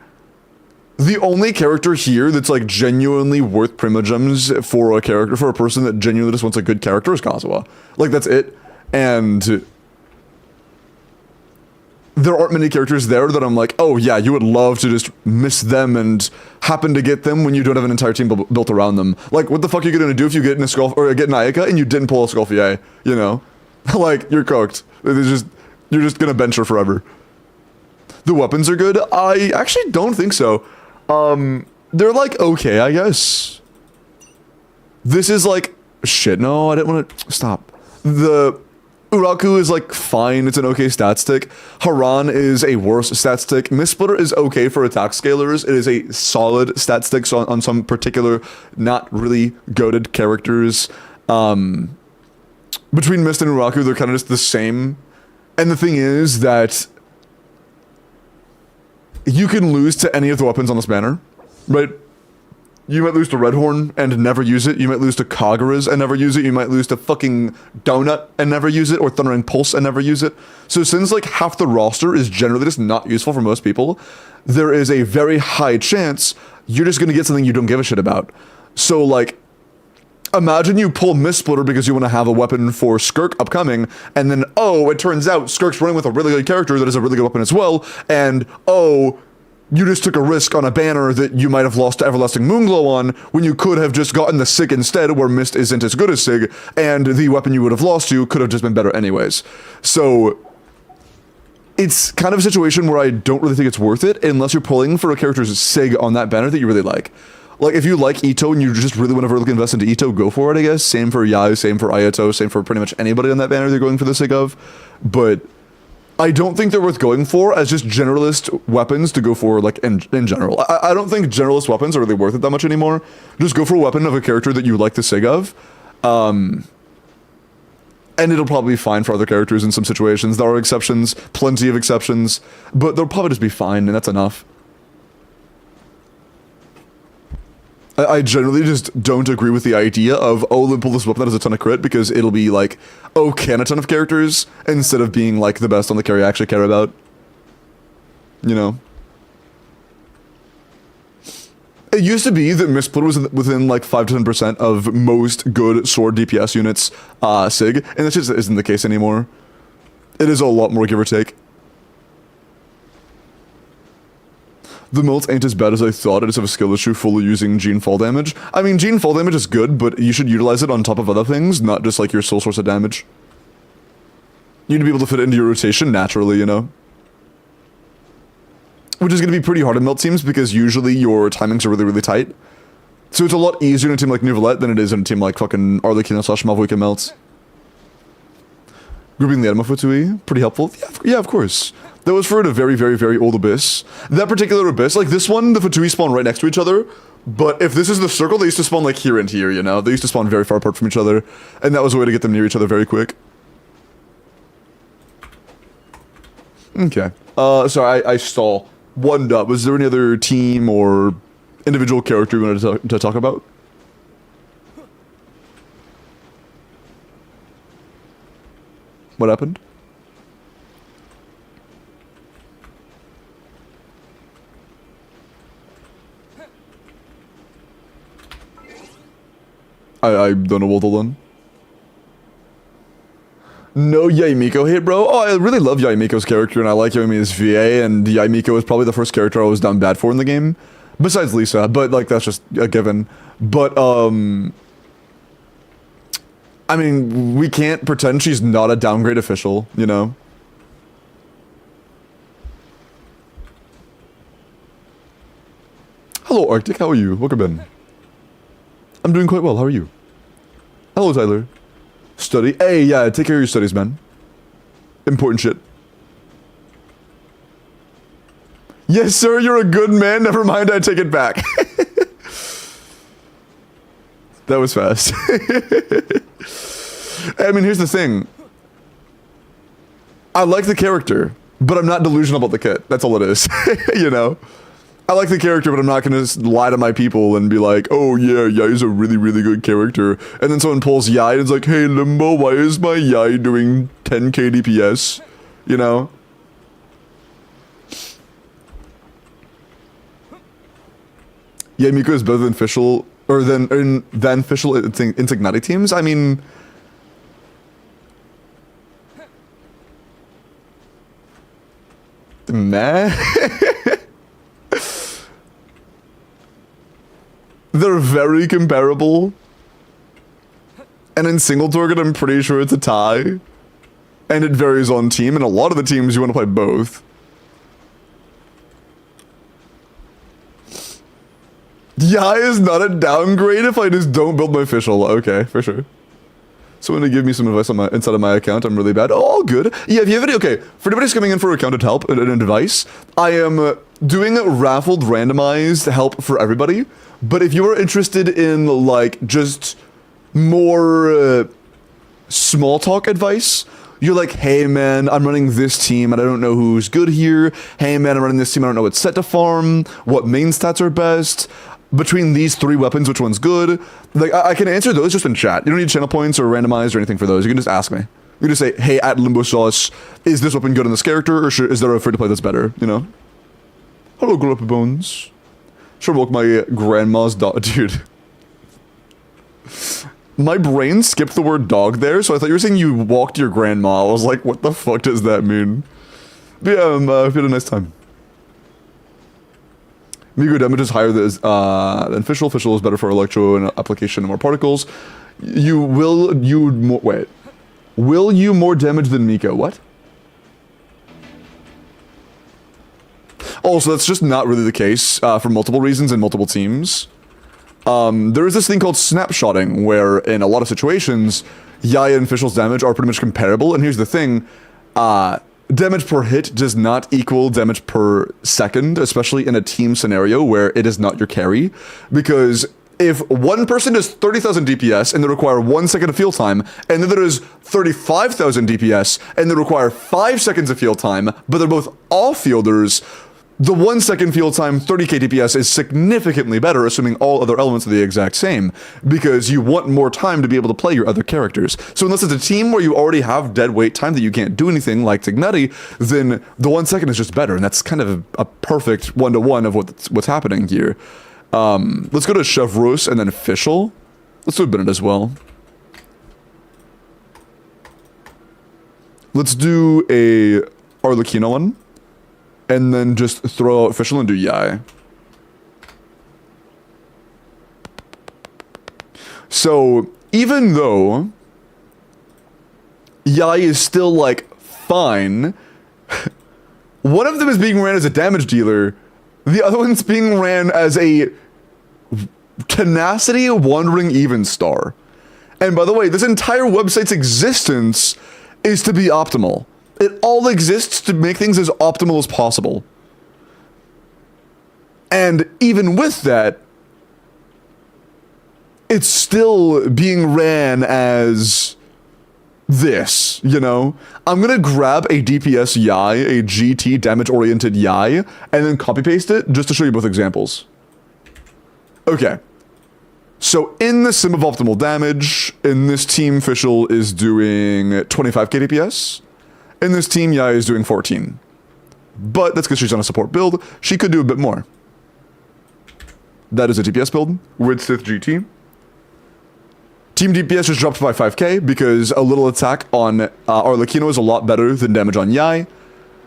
the only character here that's like genuinely worth Primogems for a person that genuinely just wants a good character is Kazuha. Like, that's it. And there aren't many characters there that I'm like, oh yeah, you would love to just miss them and happen to get them when you don't have an entire team built around them. Like, what the fuck are you gonna do if you get in a get an Ayaka and you didn't pull a Escoffier, you know? Like, you're cooked. You're just gonna bench her forever. The weapons are good? I actually don't think so. They're like, okay, I guess. This is like, shit, no, I didn't want to, stop. The Uraku is like, fine, it's an okay stat stick. Haran is a worse stat stick. Mistsplitter is okay for attack scalers. It is a solid stat stick on some particular, not really goated characters. Between Mist and Uraku, they're kind of just the same. And the thing is that you can lose to any of the weapons on this banner, right? You might lose to Redhorn and never use it. You might lose to Kagura's and never use it. You might lose to fucking Donut and never use it, or Thundering Pulse and never use it. So since like half the roster is generally just not useful for most people, there is a very high chance you're just gonna get something you don't give a shit about. So like, imagine you pull Mistsplitter because you want to have a weapon for Skirk upcoming, and then, oh, it turns out Skirk's running with a really good character that is a really good weapon as well, and, oh, you just took a risk on a banner that you might have lost to Everlasting Moonglow on, when you could have just gotten the Sig instead, where Mist isn't as good as Sig, and the weapon you would have lost to could have just been better anyways. So it's kind of a situation where I don't really think it's worth it, unless you're pulling for a character's Sig on that banner that you really like. Like, if you like Ito and you just really want to vertically invest into Ito, go for it, I guess. Same for Yai, same for Ayato, same for pretty much anybody on that banner they're going for the sake of. But I don't think they're worth going for as just generalist weapons to go for, like, in general. I don't think generalist weapons are really worth it that much anymore. Just go for a weapon of a character that you like the sig of. And it'll probably be fine for other characters in some situations. There are exceptions, plenty of exceptions, but they'll probably just be fine, and that's enough. I generally just don't agree with the idea of, oh, let me pull this weapon that has a ton of crit, because it'll be like, oh, can a ton of characters, instead of being like the best on the carry I actually care about. You know? It used to be that missplit was within like 5 to 10% of most good sword DPS units, SIG, and that just isn't the case anymore. It is a lot more give or take. The mult ain't as bad as I thought. I just have a skill issue fully using Gene fall damage. I mean, Gene fall damage is good, but you should utilize it on top of other things, not just like your sole source of damage. You need to be able to fit it into your rotation naturally, you know? Which is going to be pretty hard in melt teams because usually your timings are really, really tight. So it's a lot easier in a team like Neuvillette than it is in a team like fucking Arlecchino / Malvoisin melts. Grouping the Anima Futui, pretty helpful. Yeah, of course. That was for a very, very, very old abyss. That particular abyss, like this one, the Futui spawn right next to each other. But if this is the circle, they used to spawn like here and here, you know? They used to spawn very far apart from each other. And that was a way to get them near each other very quick. Okay. Sorry, I stall. One up. Was there any other team or individual character you wanted to talk about? What happened? I don't know what to learn. No Yaimiko hate, bro. Oh, I really love Yaimiko's character, and I like Yoimi's VA, and Yaimiko is probably the first character I was down bad for in the game. Besides Lisa, but, like, that's just a given. But, I mean, we can't pretend she's not a downgrade official, you know? Hello, Arctic, how are you? Welcome in. I'm doing quite well, how are you? Hello, Tyler. Study. Hey, yeah, take care of your studies, man. Important shit. Yes, sir, you're a good man. Never mind, I take it back. That was fast. I mean, here's the thing. I like the character, but I'm not delusional about the kit. That's all it is. You know? I like the character, but I'm not gonna lie to my people and be like, oh yeah, Yai's a really, really good character. And then someone pulls Yai and it's like, hey Limbo, why is my Yai doing 10k DPS? You know? Yeah, Miko is better than Fischl, or than Fischl in Insignati teams? I mean... Meh? They're very comparable. And in single target, I'm pretty sure it's a tie. And it varies on team, and a lot of the teams you want to play both. Yai is not a downgrade if I just don't build my official. Okay, for sure. Someone to give me some advice on my inside of my account. I'm really bad. Oh, all good. Yeah, if you have any, okay. For anybody who's coming in for accounted help and advice, I am doing raffled randomized help for everybody. But if you are interested in like just more small talk advice, you're like, hey man, I'm running this team and I don't know who's good here. Hey man, I'm running this team, I don't know what set to farm, what main stats are best. Between these 3 weapons, which one's good? Like, I can answer those just in chat. You don't need channel points or randomized or anything for those. You can just ask me. You can just say, hey, at Limbo Sauce, is this weapon good in this character, or is there a free-to-play that's better, you know? Hello, Grumpy Bones. Sure woke my grandma's dog. Dude. My brain skipped the word dog there, so I thought you were saying you walked your grandma. I was like, what the fuck does that mean? But yeah, I've had a nice time. Migo damage is higher than Fischl. Fischl is better for electro and application and more particles. Will you more damage than Miko? What? Oh, so that's just not really the case for multiple reasons and multiple teams. There is this thing called snapshotting, where in a lot of situations, Yaya and Fischl's damage are pretty much comparable. And here's the thing. Damage per hit does not equal damage per second, especially in a team scenario where it is not your carry. Because if one person does 30,000 DPS and they require 1 second of field time, and then there is 35,000 DPS and they require 5 seconds of field time, but they're both all-fielders, the 1 second field time, 30k DPS is significantly better, assuming all other elements are the exact same, because you want more time to be able to play your other characters. So unless it's a team where you already have dead weight time that you can't do anything, like Tignati, then the 1 second is just better, and that's kind of a perfect one-to-one of what's happening here. Let's go to Chevreuse and then Official. Let's do Bennett as well. Let's do a Arlecchino one. And then just throw out Official and do Yai. So, even though Yai is still, like, fine, one of them is being ran as a damage dealer, the other one's being ran as a Tenacity Wandering Even Star. And by the way, this entire website's existence is to be optimal. It all exists to make things as optimal as possible. And even with that, it's still being ran as this, you know? I'm gonna grab a DPS Yai, a GT damage-oriented Yai, and then copy-paste it just to show you both examples. Okay. So in the sim of optimal damage, in this team, Official is doing 25k DPS. In this team, Yai is doing 14. But that's because she's on a support build. She could do a bit more. That is a DPS build with Sith GT. Team DPS just dropped by 5k because a little attack on Arlecchino is a lot better than damage on Yai.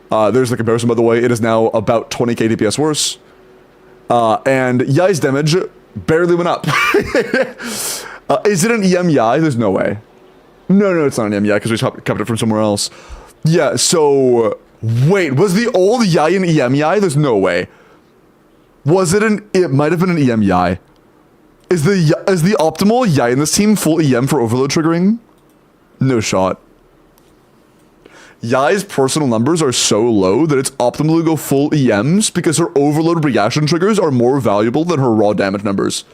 There's the comparison, by the way. It is now about 20k DPS worse. And Yai's damage barely went up. Is it an EM Yai? There's no way. No, it's not an EM Yai because we copied it from somewhere else. Yeah, so... Wait, was the old Yai an EM Yai? There's no way. Was it an... It might have been an EM Yai. Is the optimal Yai in this team full EM for overload triggering? No shot. Yai's personal numbers are so low that it's optimal to go full EMs because her overload reaction triggers are more valuable than her raw damage numbers.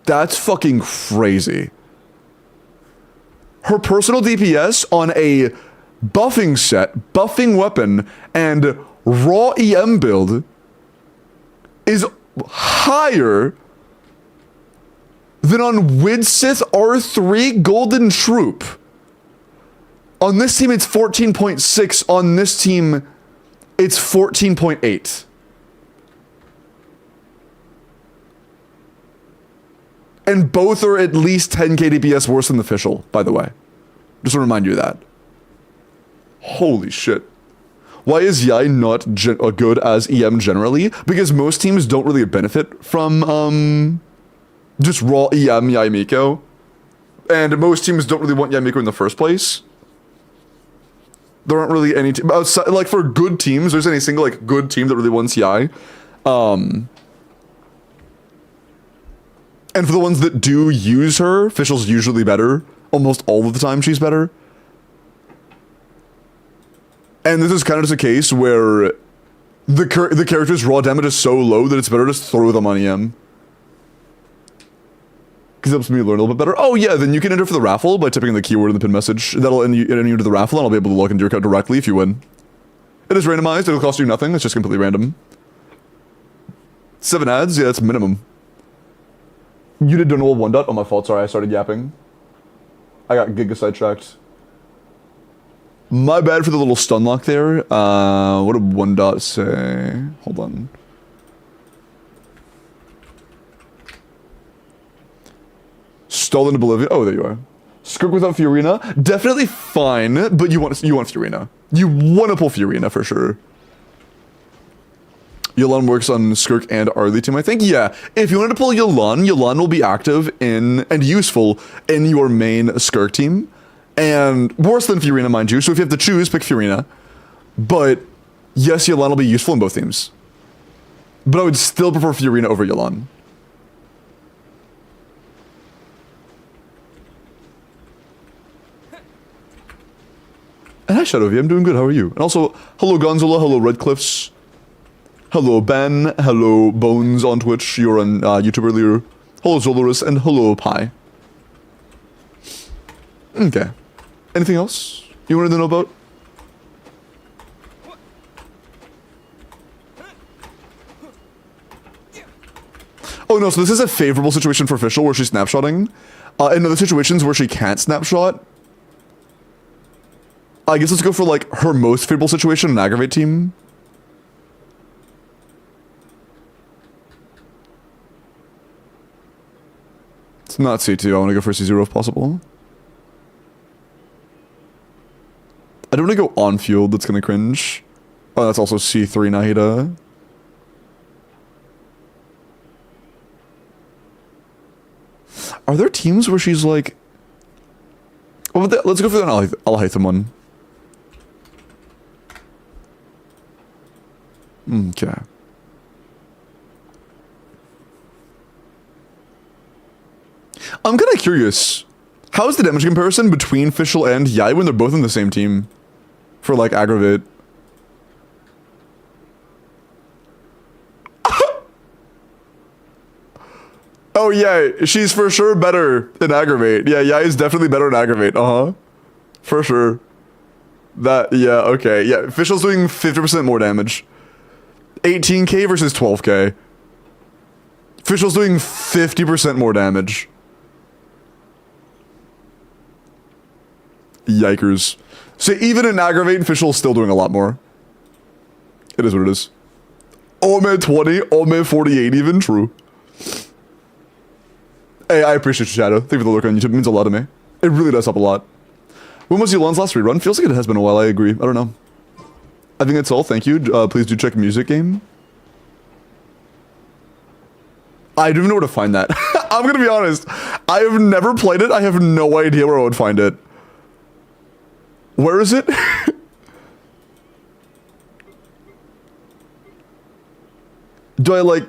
That's fucking crazy. Her personal DPS on a buffing set, buffing weapon, and raw EM build is higher than on Widsith R3 Golden Troop. On this team, it's 14.6. On this team, it's 14.8. And both are at least 10k DPS worse than the Official, by the way. Just to remind you of that. Holy shit. Why is Yai not good as EM generally? Because most teams don't really benefit from, just raw EM Yai Miko. And most teams don't really want Yai Miko in the first place. There aren't really any outside, like for good teams, there's any single like good team that really wants Yai. And for the ones that do use her, Official's usually better. Almost all of the time she's better. And this is kind of just a case where the character's raw damage is so low that it's better to just throw them on EM. Because it helps me learn a little bit better. Oh yeah, then you can enter for the raffle by typing in the keyword in the pin message. That'll enter you to the raffle, and I'll be able to log into your account directly if you win. It is randomized, it'll cost you nothing, it's just completely random. 7 ads? Yeah, that's minimum. You did Donald 1 dot? Oh, my fault, sorry, I started yapping. I got giga sidetracked. My bad for the little stun lock there. What did 1 dot say? Hold on. Stolen to Bolivia. Oh, there you are. Skirk without Fiorina. Definitely fine, but you want Fiorina. You want to pull Fiorina for sure. Yolan works on Skirk and Arlie team, I think. Yeah, if you wanted to pull Yolan, Yolan will be active in and useful in your main Skirk team. And worse than Fiorina, mind you. So if you have to choose, pick Fiorina. But yes, Yolan will be useful in both teams. But I would still prefer Fiorina over Yolan. And hi Shadowv, I'm doing good, how are you? And also, hello Gonzola, hello Redcliffs. Hello Ben, hello Bones on Twitch, you were on YouTube earlier. Hello Zolorus, and hello Pi. Okay. Anything else you wanted to know about? Oh no, so this is a favorable situation for Official where she's snapshotting. In other situations where she can't snapshot, I guess let's go for like her most favorable situation, an aggravate team. It's not C2. I want to go for C0 if possible. I don't want to go on field. That's going to cringe. Oh, that's also C3 Nahida. Are there teams where she's like... Oh, let's go for the Al-Haytham one. Okay. I'm kind of curious. How's the damage comparison between Fischl and Yai when they're both in the same team? For, like, aggravate. Oh, yeah, she's for sure better in aggravate. Yeah, Yai is definitely better in aggravate. Uh-huh. For sure. That, yeah, okay. Yeah, Fischl's doing 50% more damage. 18k versus 12k. Fischl's doing 50% more damage. Yikers. So even in aggravate, Fischl's still doing a lot more. It is what it is. Old man 20, old man 48 even, true. Hey, I appreciate your shadow. Thank you for the look on YouTube, it means a lot to me. It really does help a lot. When was Yolan's last rerun? Feels like it has been a while, I agree. I don't know. I think that's all, thank you. Please do check music game. I don't even know where to find that. I'm gonna be honest. I have never played it, I have no idea where I would find it. Where is it? Do I like...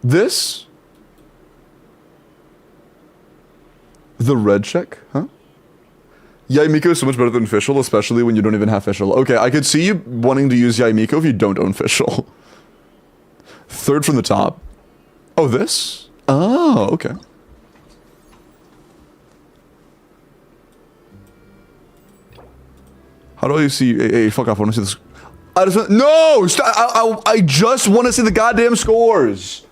This? The red check? Huh? Yai Miko is so much better than Fischl, especially when you don't even have Fischl. Okay, I could see you wanting to use Yai Miko if you don't own Fischl. Third from the top. Oh, this? Oh, okay. How do I see? Hey, fuck off! I want to see this. I just no! Stop! I just want to see the goddamn scores.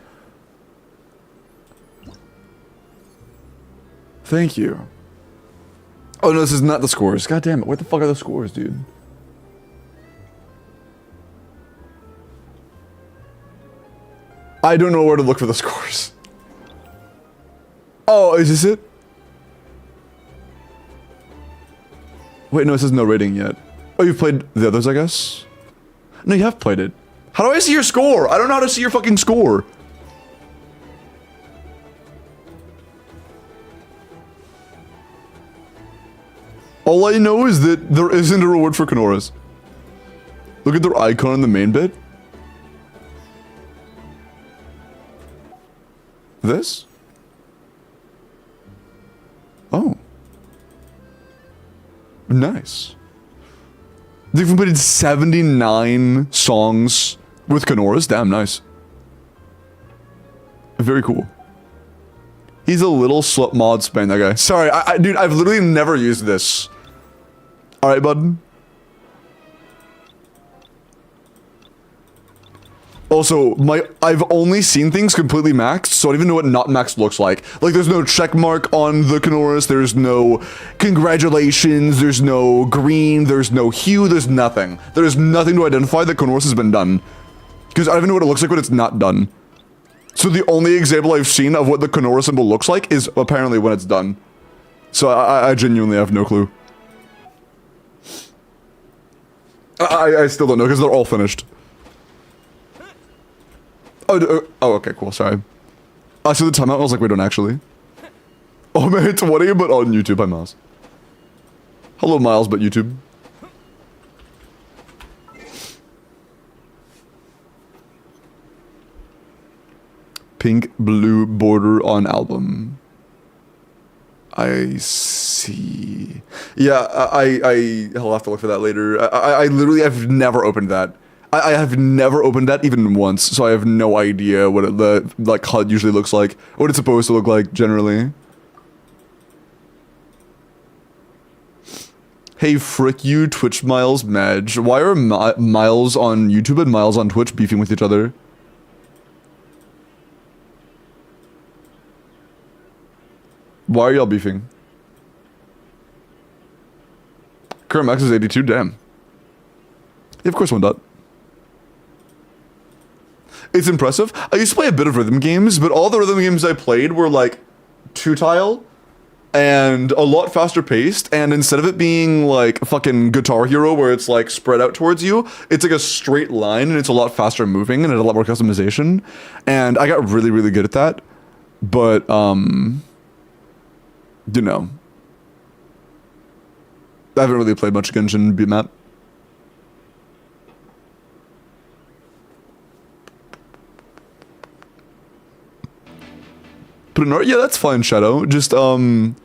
Thank you. Oh no, this is not the scores. God damn it! What the fuck are the scores, dude? I don't know where to look for the scores. Oh, is this it? Wait, no, it says no rating yet. Oh, you've played the others, I guess? No, you have played it. How do I see your score? I don't know how to see your fucking score. All I know is that there isn't a reward for Kanoras. Look at their icon in the main bit. This? Oh. Nice. They've completed 79 songs with Kanoras. Damn, nice. Very cool. He's a little slut mod Spain, that guy. Sorry, dude, I've literally never used this. Alright, bud. Also, I've only seen things completely maxed, so I don't even know what not maxed looks like. Like, there's no check mark on the Kanoras, there's no congratulations, there's no green, there's no hue, there's nothing. There's nothing to identify that Kanoras has been done. Because I don't even know what it looks like when it's not done. So the only example I've seen of what the Kanora symbol looks like is apparently when it's done. So I genuinely have no clue. I still don't know, because they're all finished. Oh, okay, cool, sorry. I saw the timeout, I was like, wait, don't actually. Oh man, 20, but on YouTube, hi Miles. Hello Miles, but YouTube. Pink, blue border on album. I see. Yeah, I'll have to look for that later. I literally have never opened that. I have never opened that even once, so I have no idea what like HUD usually looks like, what it's supposed to look like generally. Hey, frick you, Twitch Miles Madge. Why are Miles on YouTube and Miles on Twitch beefing with each other? Why are y'all beefing? Current max is 82, damn. Yeah, of course one dot. It's impressive. I used to play a bit of rhythm games, but all the rhythm games I played were like two-tile and a lot faster paced, and instead of it being like fucking Guitar Hero where it's like spread out towards you, it's like a straight line and it's a lot faster moving and it had a lot more customization, and I got really, really good at that. But you know, I haven't really played much Genshin beatmap. Put an art? Yeah, that's fine, Shadow. Just, the only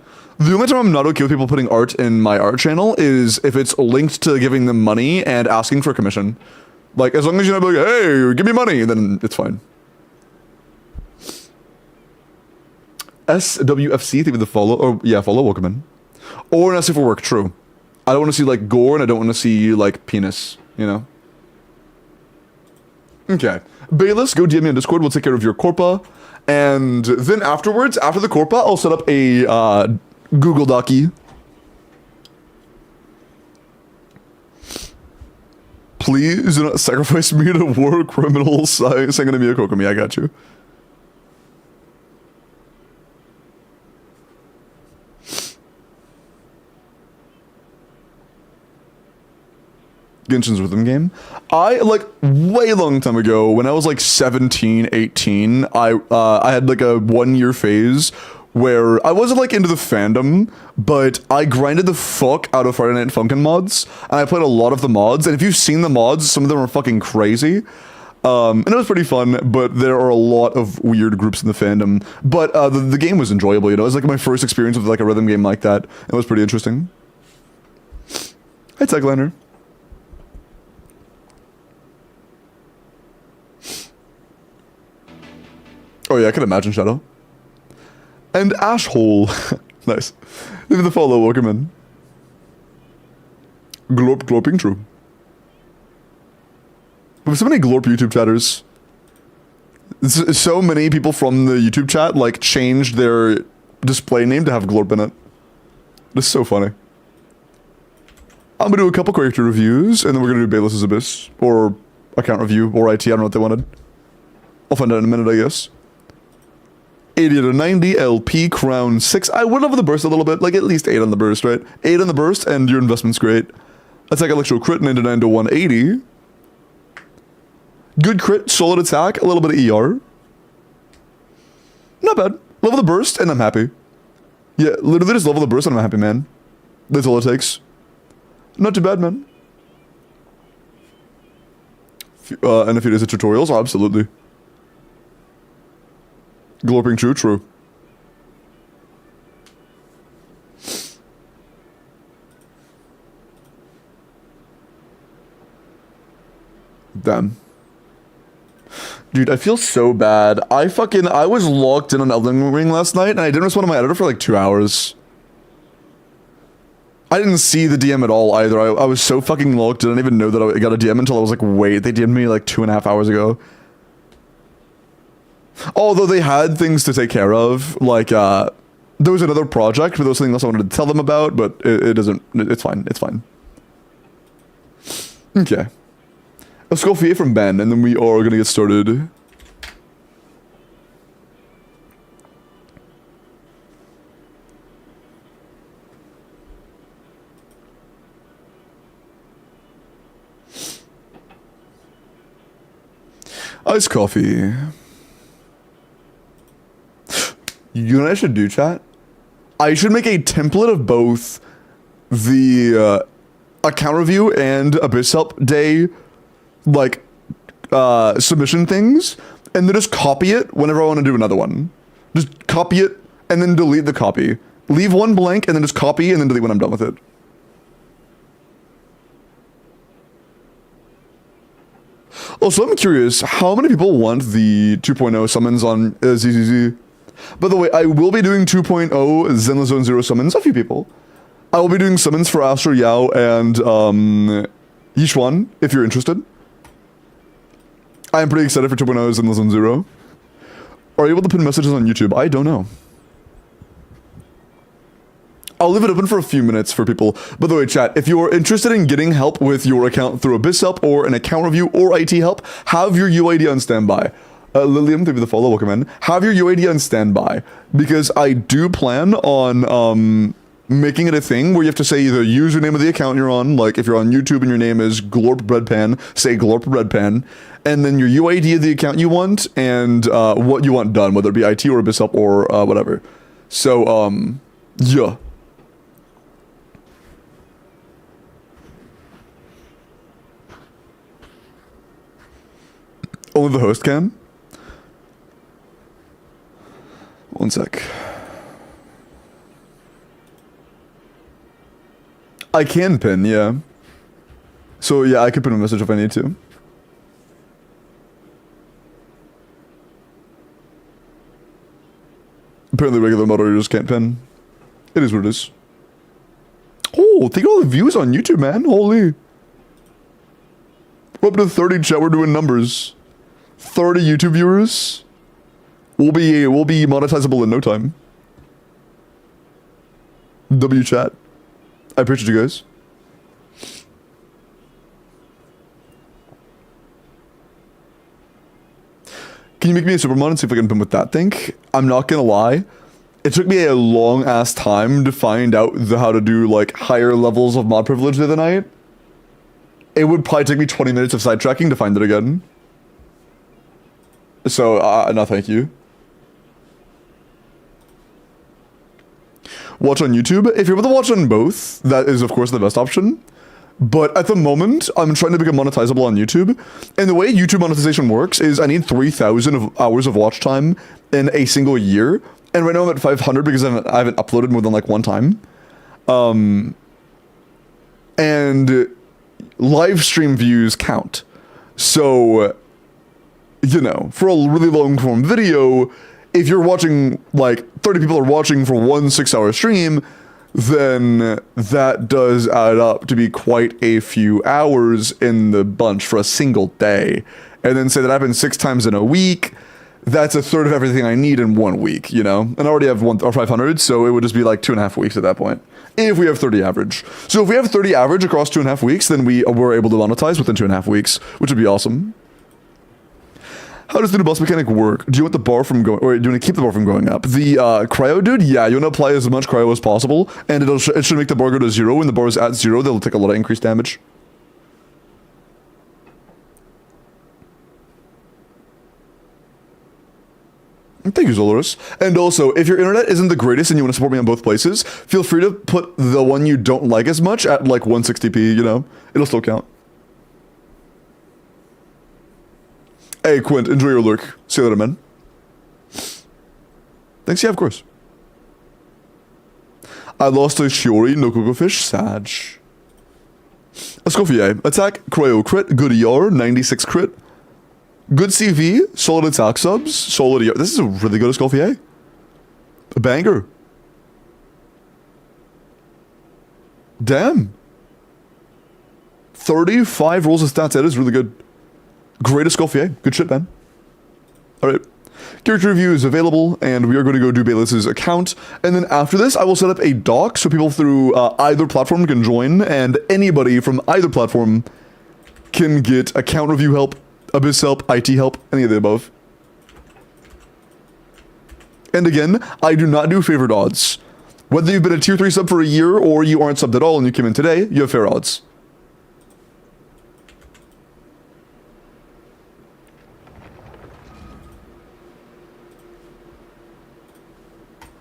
time I'm not okay with people putting art in my art channel is if it's linked to giving them money and asking for a commission. Like, as long as you're not like, hey, give me money, then it's fine. SWFC, thank you for the follow. Or, yeah, follow, welcome in. Or an essay for work, true. I don't want to see, like, gore, and I don't want to see, like, penis, you know? Okay. Bayless, go DM me on Discord, we'll take care of your Corpa. And then afterwards, after the Corpa, I'll set up a Google Docy. Please do not sacrifice me to war criminals. Singing to me a Kokomi, I got you. Genshin's rhythm game. I, like, way long time ago, when I was, like, 17, 18, I had, like, a 1-year phase where I wasn't, like, into the fandom, but I grinded the fuck out of Friday Night Funkin' mods, and I played a lot of the mods, and if you've seen the mods, some of them are fucking crazy. And it was pretty fun, but there are a lot of weird groups in the fandom. But the game was enjoyable, you know? It was, like, my first experience with, like, a rhythm game like that. It was pretty interesting. Hi, Techliner. Oh yeah, I can imagine, Shadow. And Ashhole. Nice. Leave the follow, welcome in. Glorping true. We have so many Glorp YouTube chatters. So many people from the YouTube chat, like, changed their display name to have Glorp in it. It's so funny. I'm gonna do a couple character reviews, and then we're gonna do Bayless's Abyss, or account review, or IT, I don't know what they wanted. I'll find out in a minute, I guess. 80 to 90, LP, Crown 6. I went over the burst a little bit, like at least 8 on the burst, right? 8 on the burst, and your investment's great. That's like electro crit, 99 to 180. Good crit, solid attack, a little bit of ER. Not bad. Level the burst, and I'm happy. Yeah, literally just level the burst, and I'm happy, man. That's all it takes. Not too bad, man. And if it is a tutorials, oh, absolutely. Glorping true. Damn. Dude, I feel so bad. I was locked in on Elden Ring last night, and I didn't respond to my editor for like 2 hours. I didn't see the DM at all either. I was so fucking locked, I didn't even know that I got a DM until I was like, wait, they DM'd me like 2.5 hours ago. Although they had things to take care of, like, there was another project, but there was something else I wanted to tell them about, but it doesn't, it's fine, it's fine. Okay. A Scofier from Ben, and then we are gonna get started. Iced coffee. You know what I should do, chat? I should make a template of both the account review and Abyss Help Day, like, submission things, and then just copy it whenever I want to do another one. Just copy it, and then delete the copy. Leave one blank, and then just copy, and then delete when I'm done with it. Also, I'm curious, how many people want the 2.0 summons on ZZZ? By the way, I will be doing 2.0 Zenless Zone 0 summons, a few people. I will be doing summons for Astro Yao and Yishuan, if you're interested. I am pretty excited for 2.0 Zenless Zone 0. Are you able to pin messages on YouTube? I don't know. I'll leave it open for a few minutes for people. By the way, chat, if you're interested in getting help with your account through Abyss help or an account review or IT help, have your UID on standby. Lilium, thank you for the follow, welcome in. Have your UID on standby, because I do plan on making it a thing where you have to say either username of the account you're on, like if you're on YouTube and your name is Glorp Breadpan, say Glorp Breadpan, and then your UID of the account you want, and what you want done, whether it be IT or Abyss help or whatever. So, yeah. Only the host can? One sec. I can pin, yeah. So yeah, I could pin a message if I need to. Apparently regular moderators can't pin. It is what it is. Oh, think of all the views on YouTube, man. Holy. We're up to 30, chat. We're doing numbers. 30 YouTube viewers. We'll be monetizable in no time. W chat. I appreciate you guys. Can you make me a Supermon and see if I can pin with that thing? I'm not gonna lie. It took me a long ass time to find out how to do like higher levels of mod privilege the other night. It would probably take me 20 minutes of sidetracking to find it again. So, no thank you. Watch on YouTube. If you're able to watch on both, that is of course the best option. But at the moment, I'm trying to become monetizable on YouTube. And the way YouTube monetization works is I need 3,000 hours of watch time in a single year. And right now I'm at 500 because I haven't uploaded more than like one time. And live stream views count. So, you know, for a really long form video, if you're watching, like 30 people are watching for one 6-hour stream, then that does add up to be quite a few hours in the bunch for a single day. And then say that happens 6 times in a week, that's a third of everything I need in 1 week, you know? And I already have 500, so it would just be like 2.5 weeks at that point. If we have 30 average. So if we have 30 average across 2.5 weeks, then we were able to monetize within 2.5 weeks, which would be awesome. How does the new boss mechanic work? Do you want the bar from going, or do you want to keep the bar from going up? The cryo dude, yeah, you want to apply as much cryo as possible, and it should make the bar go to 0. When the bar is at 0, they'll take a lot of increased damage. Thank you, Zolorus. And also, if your internet isn't the greatest and you want to support me on both places, feel free to put the one you don't like as much at like 160p, you know? It'll still count. Hey, Quint, enjoy your lurk. See you later, man. Thanks, yeah, of course. I lost a Shiori, no Coco Fish, Sag. Escoffier, attack, cryo crit, good ER, 96 crit. Good CV, solid attack subs, solid ER. This is a really good Escoffier. A banger. Damn. 35 rolls of stats, that is really good. Great Escoffier. Good shit, man. Alright. Character review is available, and we are going to go do Bayless's account. And then after this, I will set up a doc so people through either platform can join, and anybody from either platform can get account review help, Abyss help, IT help, any of the above. And again, I do not do favored odds. Whether you've been a tier 3 sub for a year, or you aren't subbed at all and you came in today, you have fair odds.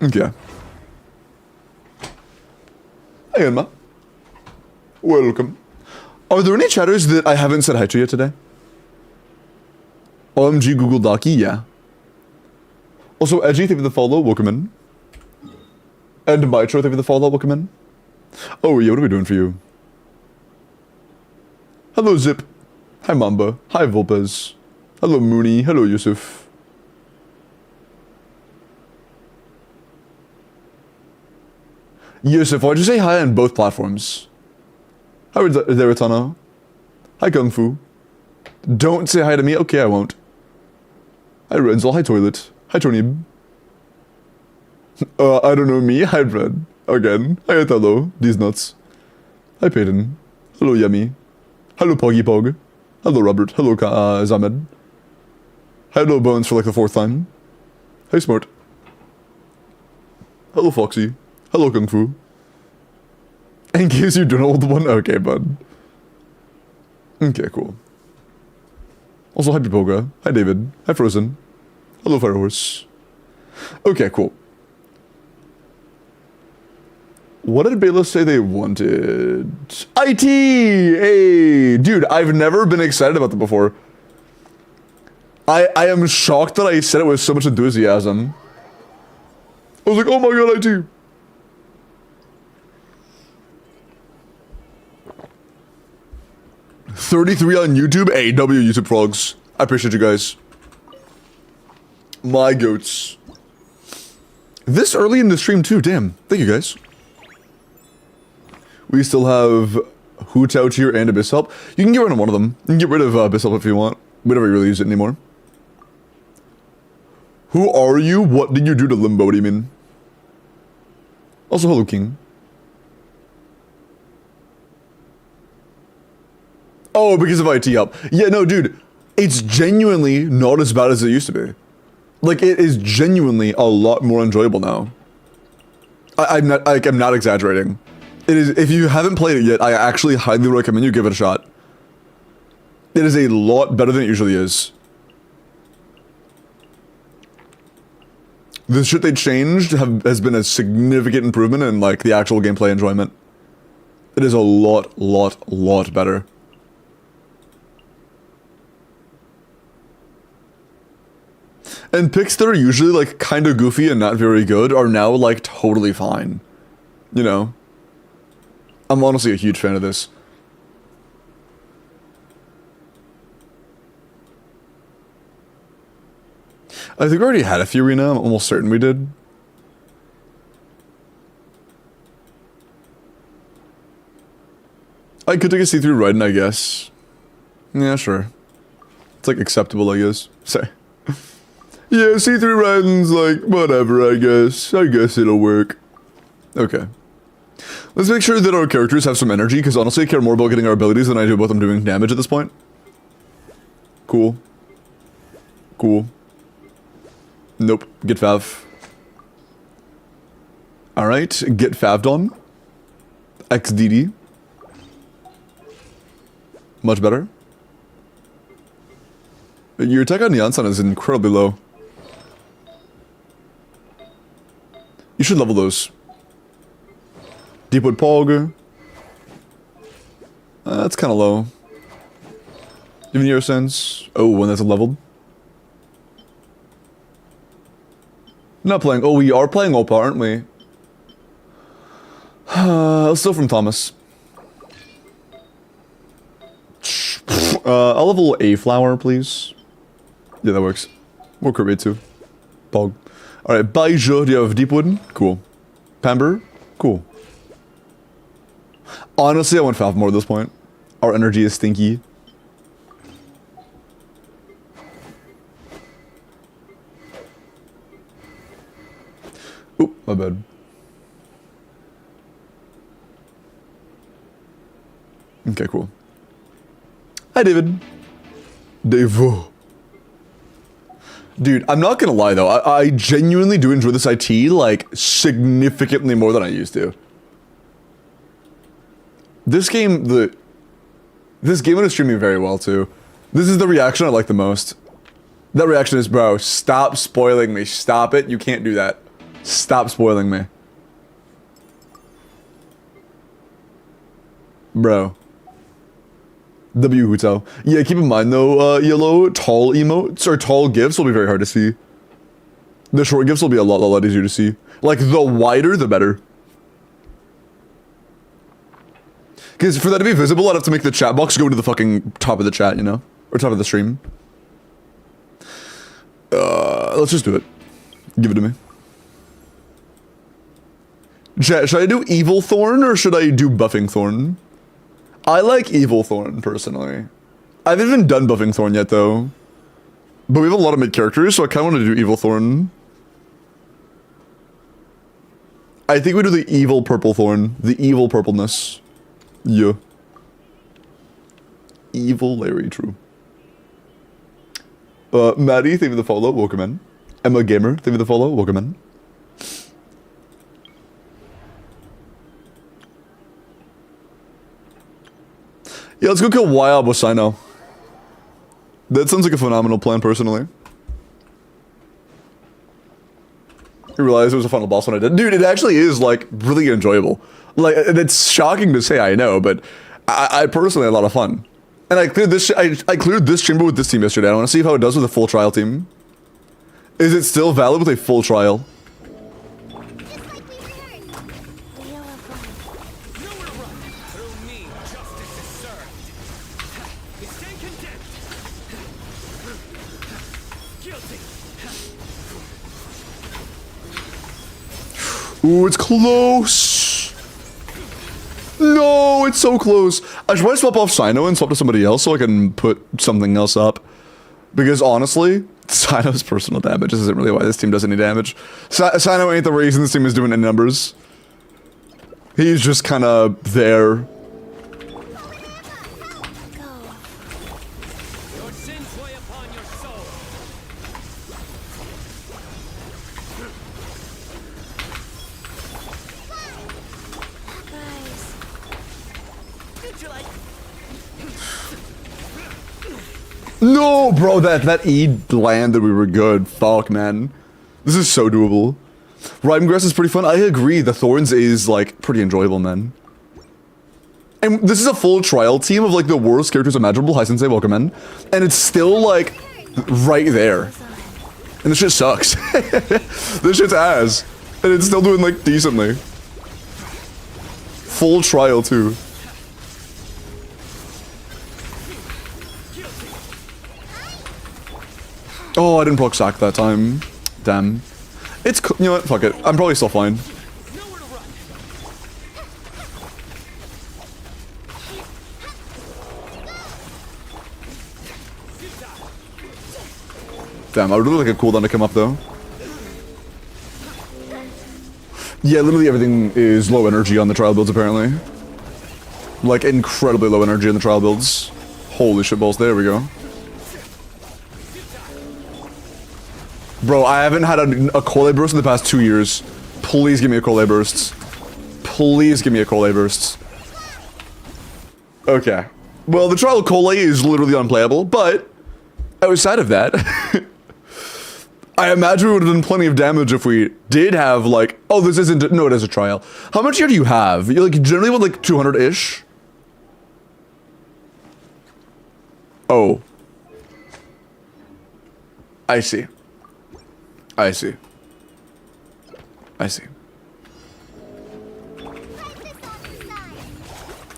Okay. Hey, Emma. Welcome. Are there any chatters that I haven't said hi to yet today? OMG Google Docky, yeah. Also, Edgy, thank you for the follow, welcome in. And Mitro, thank you for the follow, welcome in. Oh, yeah, what are we doing for you? Hello, Zip. Hi, Mamba. Hi, Volpez. Hello, Mooney. Hello, Yusuf. Yusuf, why'd you say hi on both platforms? Hi, Deritano. Hi, Kung Fu. Don't say hi to me? Okay, I won't. Hi, Renzel. Hi, Toilet. Hi, Tony. I don't know me. Hi, Red. Again. Hi, Othello. These nuts. Hi, Peyton. Hello, Yummy. Hello, Poggy Pog. Hello, Robert. Hello, Zamed. Hello, Bones for like the fourth time. Hey, Smart. Hello, Foxy. Hello, Kung Fu. In case you don't know the one, okay, bud. Okay, cool. Also, hi, Pipoga. Hi, David. Hi, Frozen. Hello, Firehorse. Okay, cool. What did Bayless say they wanted? IT! Hey! Dude, I've never been excited about that before. I am shocked that I said it with so much enthusiasm. I was like, oh my god, IT! $33 on YouTube? AW YouTube frogs. I appreciate you guys. My goats. This early in the stream too, damn. Thank you guys. We still have Hoot Out here and Abyss Help. You can get rid of one of them. You can get rid of Abyss Help if you want. We never really use it anymore. Who are you? What did you do to Limbo? What do you mean? Also, hello, King. Oh, because of IT help. Yeah, no, dude. It's genuinely not as bad as it used to be. Like, it is genuinely a lot more enjoyable now. I'm not exaggerating. It is, if you haven't played it yet, I actually highly recommend you give it a shot. It is a lot better than it usually is. The shit they changed has been a significant improvement in, like, the actual gameplay enjoyment. It is a lot better. And picks that are usually, like, kind of goofy and not very good are now, like, totally fine. You know? I'm honestly a huge fan of this. I think we already had a Fiorina. I'm almost certain we did. I could take a see-through Raiden, I guess. Yeah, sure. It's, like, acceptable, I guess. Sorry. Yeah, see-through Raiden's, like, whatever, I guess. I guess it'll work. Okay. Let's make sure that our characters have some energy, because honestly I care more about getting our abilities than I do about them doing damage at this point. Cool. Cool. Nope. Get fav. Alright, get faved on. XDD. Much better. Your attack on Yansan is incredibly low. You should level those. Deepwood Pog. That's kind of low. Even your sense. Oh, when that's leveled. Not playing. Oh, we are playing Opa, aren't we? Still from Thomas. I'll level a flower, please. Yeah, that works. More Kirby too. Pog. Alright, Baija, do you have Deepwood? Cool. Pamber? Cool. Honestly, I want Falv more at this point. Our energy is stinky. Oop, my bad. Okay, cool. Hi, David. Devo. Dude, I'm not gonna lie though, I genuinely do enjoy this IT, like, significantly more than I used to. This game, this game is streaming very well too. This is the reaction I like the most. That reaction is, bro, stop spoiling me. Stop it, you can't do that. Stop spoiling me. Bro. W Huto. Yeah, keep in mind though, Yellow, tall emotes or tall gifs will be very hard to see. The short gifs will be a lot easier to see. Like, the wider, the better. Because for that to be visible, I'd have to make the chat box go to the fucking top of the chat, you know? Or top of the stream. Let's just do it. Give it to me. Chat, should I do Evil Thorn or should I do Buffing Thorn? I like Evil Thorn, personally. I haven't even done Buffing Thorn yet, though. But we have a lot of mid characters, so I kind of want to do Evil Thorn. I think we do the evil purple thorn. The evil purpleness. Yeah. Evil Larry, true. Maddie, thank you for the follow, welcome in. Emma Gamer, thank you for the follow, welcome in. Yeah, let's go kill Wyab with Sino. That sounds like a phenomenal plan, personally. I realized it was a final boss when I did. Dude, it actually is, like, really enjoyable. Like, it's shocking to say, I know, but I personally had a lot of fun. And I cleared this I cleared this chamber with this team yesterday. I want to see how it does with a full trial team. Is it still valid with a full trial? Ooh, it's close. No, it's so close. I should probably swap off Sino and swap to somebody else so I can put something else up. Because honestly, Sino's personal damage isn't really why this team does any damage. Sino ain't the reason this team is doing any numbers. He's just kind of there. No, bro, that E landed, we were good. Fuck, man. This is so doable. Rhyme Grass is pretty fun. I agree, the Thorns is, like, pretty enjoyable, man. And this is a full trial team of, like, the worst characters imaginable. Hi, Sensei, welcome in. And it's still, like, right there. And this shit sucks. This shit's ass. And it's still doing, like, decently. Full trial, too. Oh, I didn't proc sack that time. Damn. It's you know what? Fuck it. I'm probably still fine. Damn, I would really like a cooldown to come up though. Yeah, literally everything is low energy on the trial builds apparently. Like incredibly low energy on the trial builds. Holy shit balls, there we go. Bro, I haven't had a Kole burst in the past 2 years. Please give me a Kole burst. Please give me a Kole burst. Okay. Well, the trial Kole is literally unplayable, but outside of that, I imagine we would have done plenty of damage if we did have like, oh, this isn't, no, it is a trial. How much here do you have? You like generally want like 200-ish? Oh. I see. I see. I see.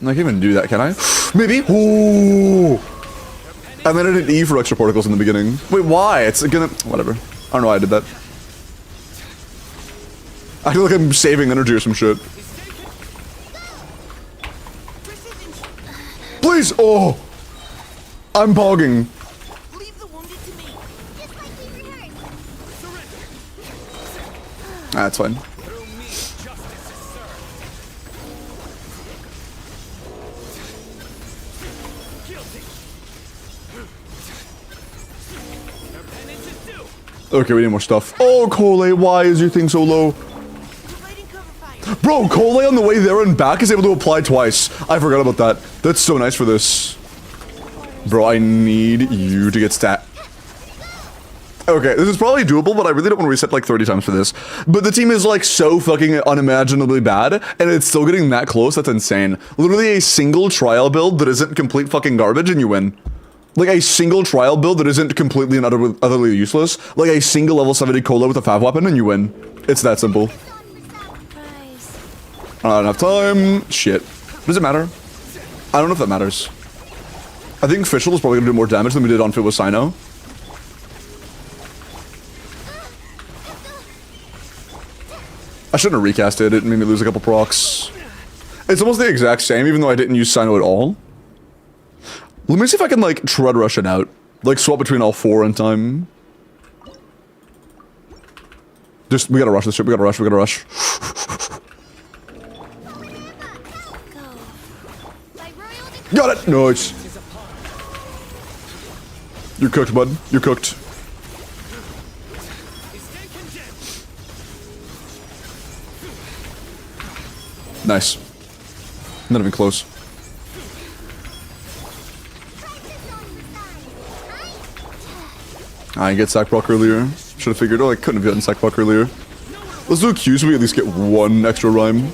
I can't even do that, can I? Maybe? Ooh! And then I did E for extra particles in the beginning. Wait, why? It's gonna... Whatever. I don't know why I did that. I feel like I'm saving energy or some shit. Please! Oh! I'm bogging. That's fine. Okay, we need more stuff. Oh, Kole, why is your thing so low? Bro, Kole on the way there and back is able to apply twice. I forgot about that. That's so nice for this. Bro, I need you to get stat. Okay, this is probably doable, but I really don't want to reset like 30 times for this. But the team is like so fucking unimaginably bad, and it's still getting that close, that's insane. Literally a single trial build that isn't complete fucking garbage and you win. Like a single trial build that isn't completely and utterly useless. Like a single level 70 Cola with a Fav weapon and you win. It's that simple. I don't have time. Shit. Does it matter? I don't know if that matters. I think Fischl is probably gonna do more damage than we did on Fit with Sino. I shouldn't have recast it. It made me lose a couple procs. It's almost the exact same, even though I didn't use Sino at all. Let me see if I can, like, tread rush it out. Like, swap between all four in time. Just, we gotta rush this shit. We gotta rush. We gotta rush. Got it! Nice. You're cooked, bud. You're cooked. Nice. Not even close. I didn't get sack block earlier. Should have figured, oh, I couldn't have gotten sack block earlier. Let's do a Q so we at least get one extra rhyme.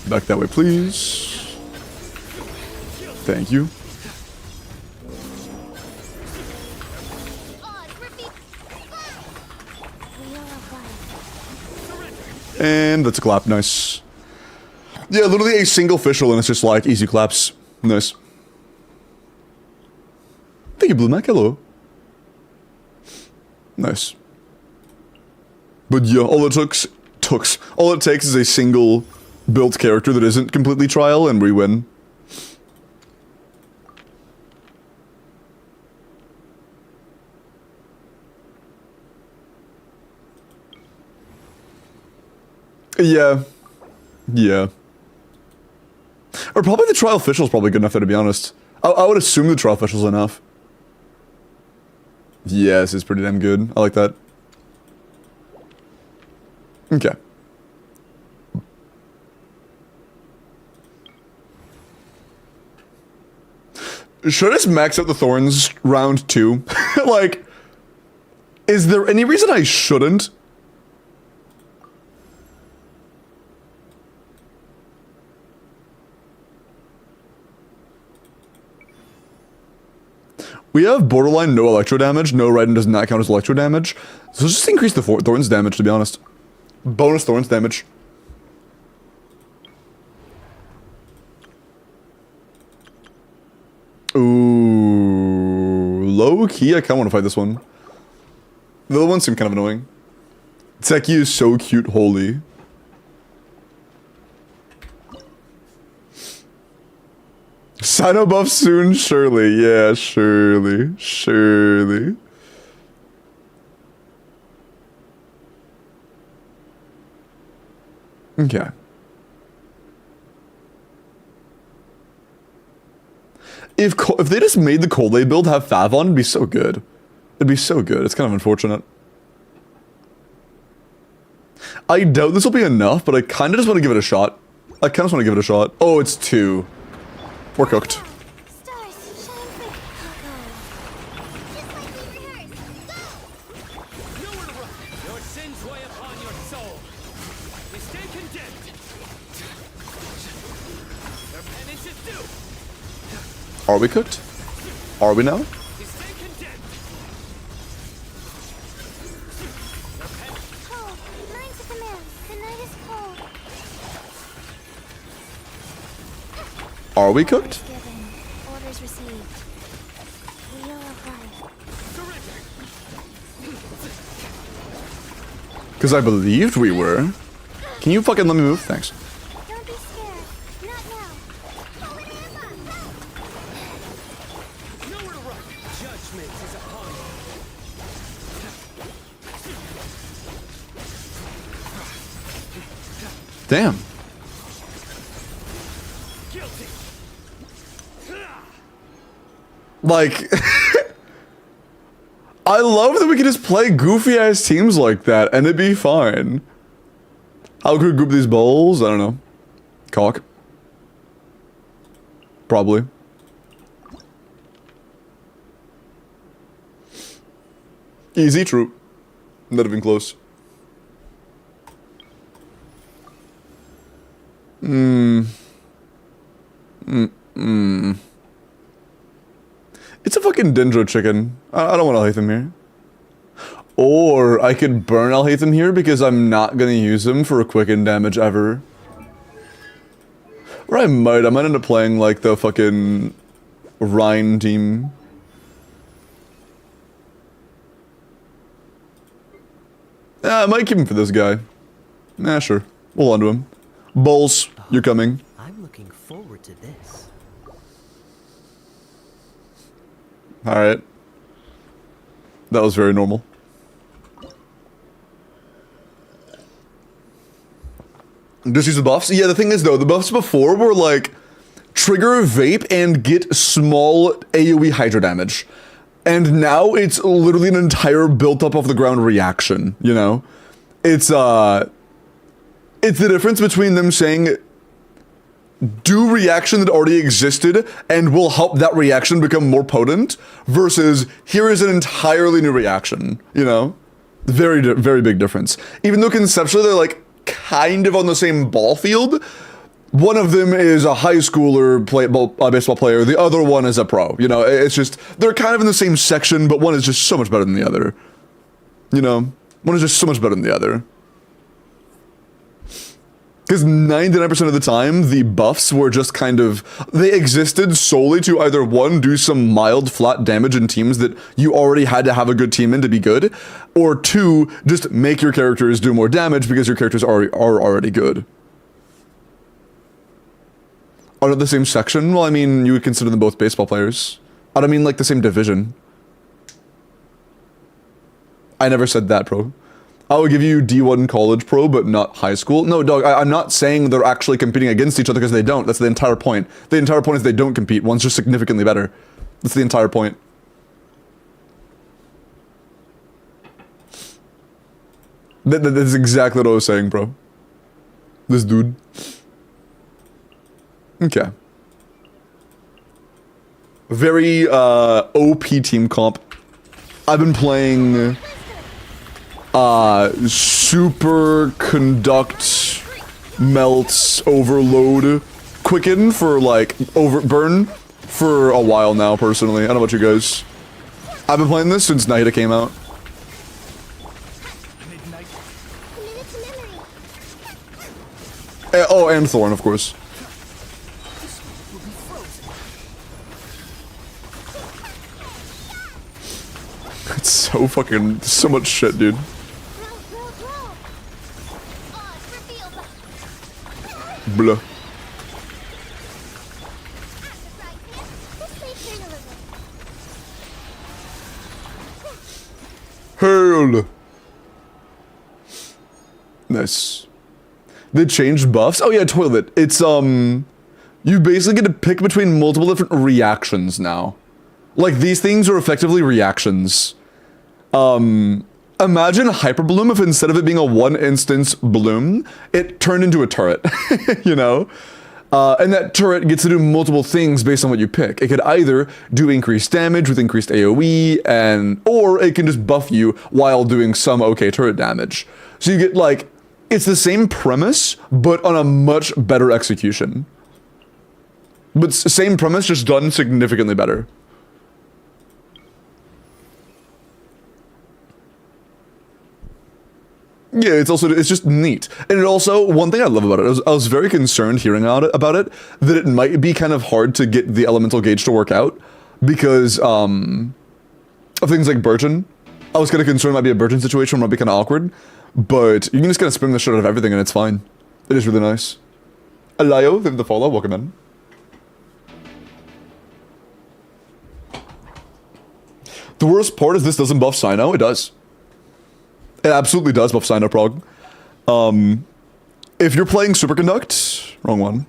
Back that way, please. Thank you. And that's a clap, nice. Yeah, literally a single fischl and it's just like easy claps. Nice. Thank you, Blue Mac, hello. Nice. But yeah, all it takes is a single built character that isn't completely trial and we win. Yeah. Yeah. Or probably the trial official's probably good enough there, to be honest. I would assume the trial official's enough. Yes, it's pretty damn good. I like that. Okay. Should I just max out the thorns round 2? Like, is there any reason I shouldn't? We have borderline no electro damage. No Raiden does not count as electro damage. So let's just increase the thorns damage, to be honest. Bonus thorns damage. Ooh. Low key, I kind of want to fight this one. The other ones seem kind of annoying. Teki is so cute, holy. Sino buff soon, surely. Yeah, surely. Surely. Okay. If they just made the Coldplay build have Favon, it'd be so good. It'd be so good. It's kind of unfortunate. I doubt this will be enough, but I kind of just want to give it a shot. I kind of just want to give it a shot. Oh, it's 2. We're cooked. Are we cooked? Are we now? Are we cooked? Because I believed we were. Can you fucking let me move? Thanks. Don't be scared. Not now. Nowhere to run. Judgment is upon you. Damn. Like, I love that we can just play goofy ass teams like that and it'd be fine. How could we group these bowls? I don't know. Cock. Probably. Easy, true. Not even close. It's a fucking Dendro chicken. I don't want Alhaitham here. Or I could burn Alhaitham here because I'm not gonna use him for a quicken damage ever. Or I might end up playing like the fucking Rhine team. I might keep him for this guy. Nah, sure. We'll on to him. Bulls, you're coming. I'm looking forward to this. Alright. That was very normal. Just use the buffs? Yeah, the thing is though, the buffs before were like trigger vape and get small AoE hydro damage. And now it's literally an entire built up off the ground reaction, you know? It's the difference between them saying do reaction that already existed and will help that reaction become more potent versus here is an entirely new reaction, you know? Very big difference. Even though conceptually they're like kind of on the same ball field, one of them is a high schooler baseball player, the other one is a pro, you know? It's just, they're kind of in the same section, but one is just so much better than the other. You know? One is just so much better than the other. Because 99% of the time, the buffs were just kind of, they existed solely to either one, do some mild flat damage in teams that you already had to have a good team in to be good, or two, just make your characters do more damage because your characters are already good. Are they the same section? Well, I mean, you would consider them both baseball players. I don't mean like the same division. I never said that, bro. I would give you D1 college pro, but not high school. No, dog, I'm not saying they're actually competing against each other because they don't. That's the entire point. The entire point is they don't compete. One's just significantly better. That's the entire point. That's exactly what I was saying, bro. This dude. Okay. Very, OP team comp. I've been playing... super conduct melts overload quicken for like overburn for a while now personally. I don't know about you guys. I've been playing this since Nahida came out. Oh, and Thorn, of course. It's so fucking, so much shit, dude. Blah. Hurl. Nice. They changed buffs? Oh yeah, toilet. It's, you basically get to pick between multiple different reactions now. Like, these things are effectively reactions. Imagine Hyper Bloom if instead of it being a one instance bloom, it turned into a turret, you know? And that turret gets to do multiple things based on what you pick. It could either do increased damage with increased AoE, or it can just buff you while doing some okay turret damage. So you get like, it's the same premise, but on a much better execution. But same premise, just done significantly better. Yeah, it's just neat. And it also, one thing I love about it, I was very concerned hearing about it, that it might be kind of hard to get the elemental gauge to work out, because, of things like Burgeon. I was kind of concerned it might be a Burgeon situation, might be kind of awkward, but you can just kind of spam the shit out of everything and it's fine. It is really nice. Alayo, thank you for the follow, welcome in. The worst part is this doesn't buff Sino, it does. It absolutely does buff Sino Prog. If you're playing Superconduct, wrong one.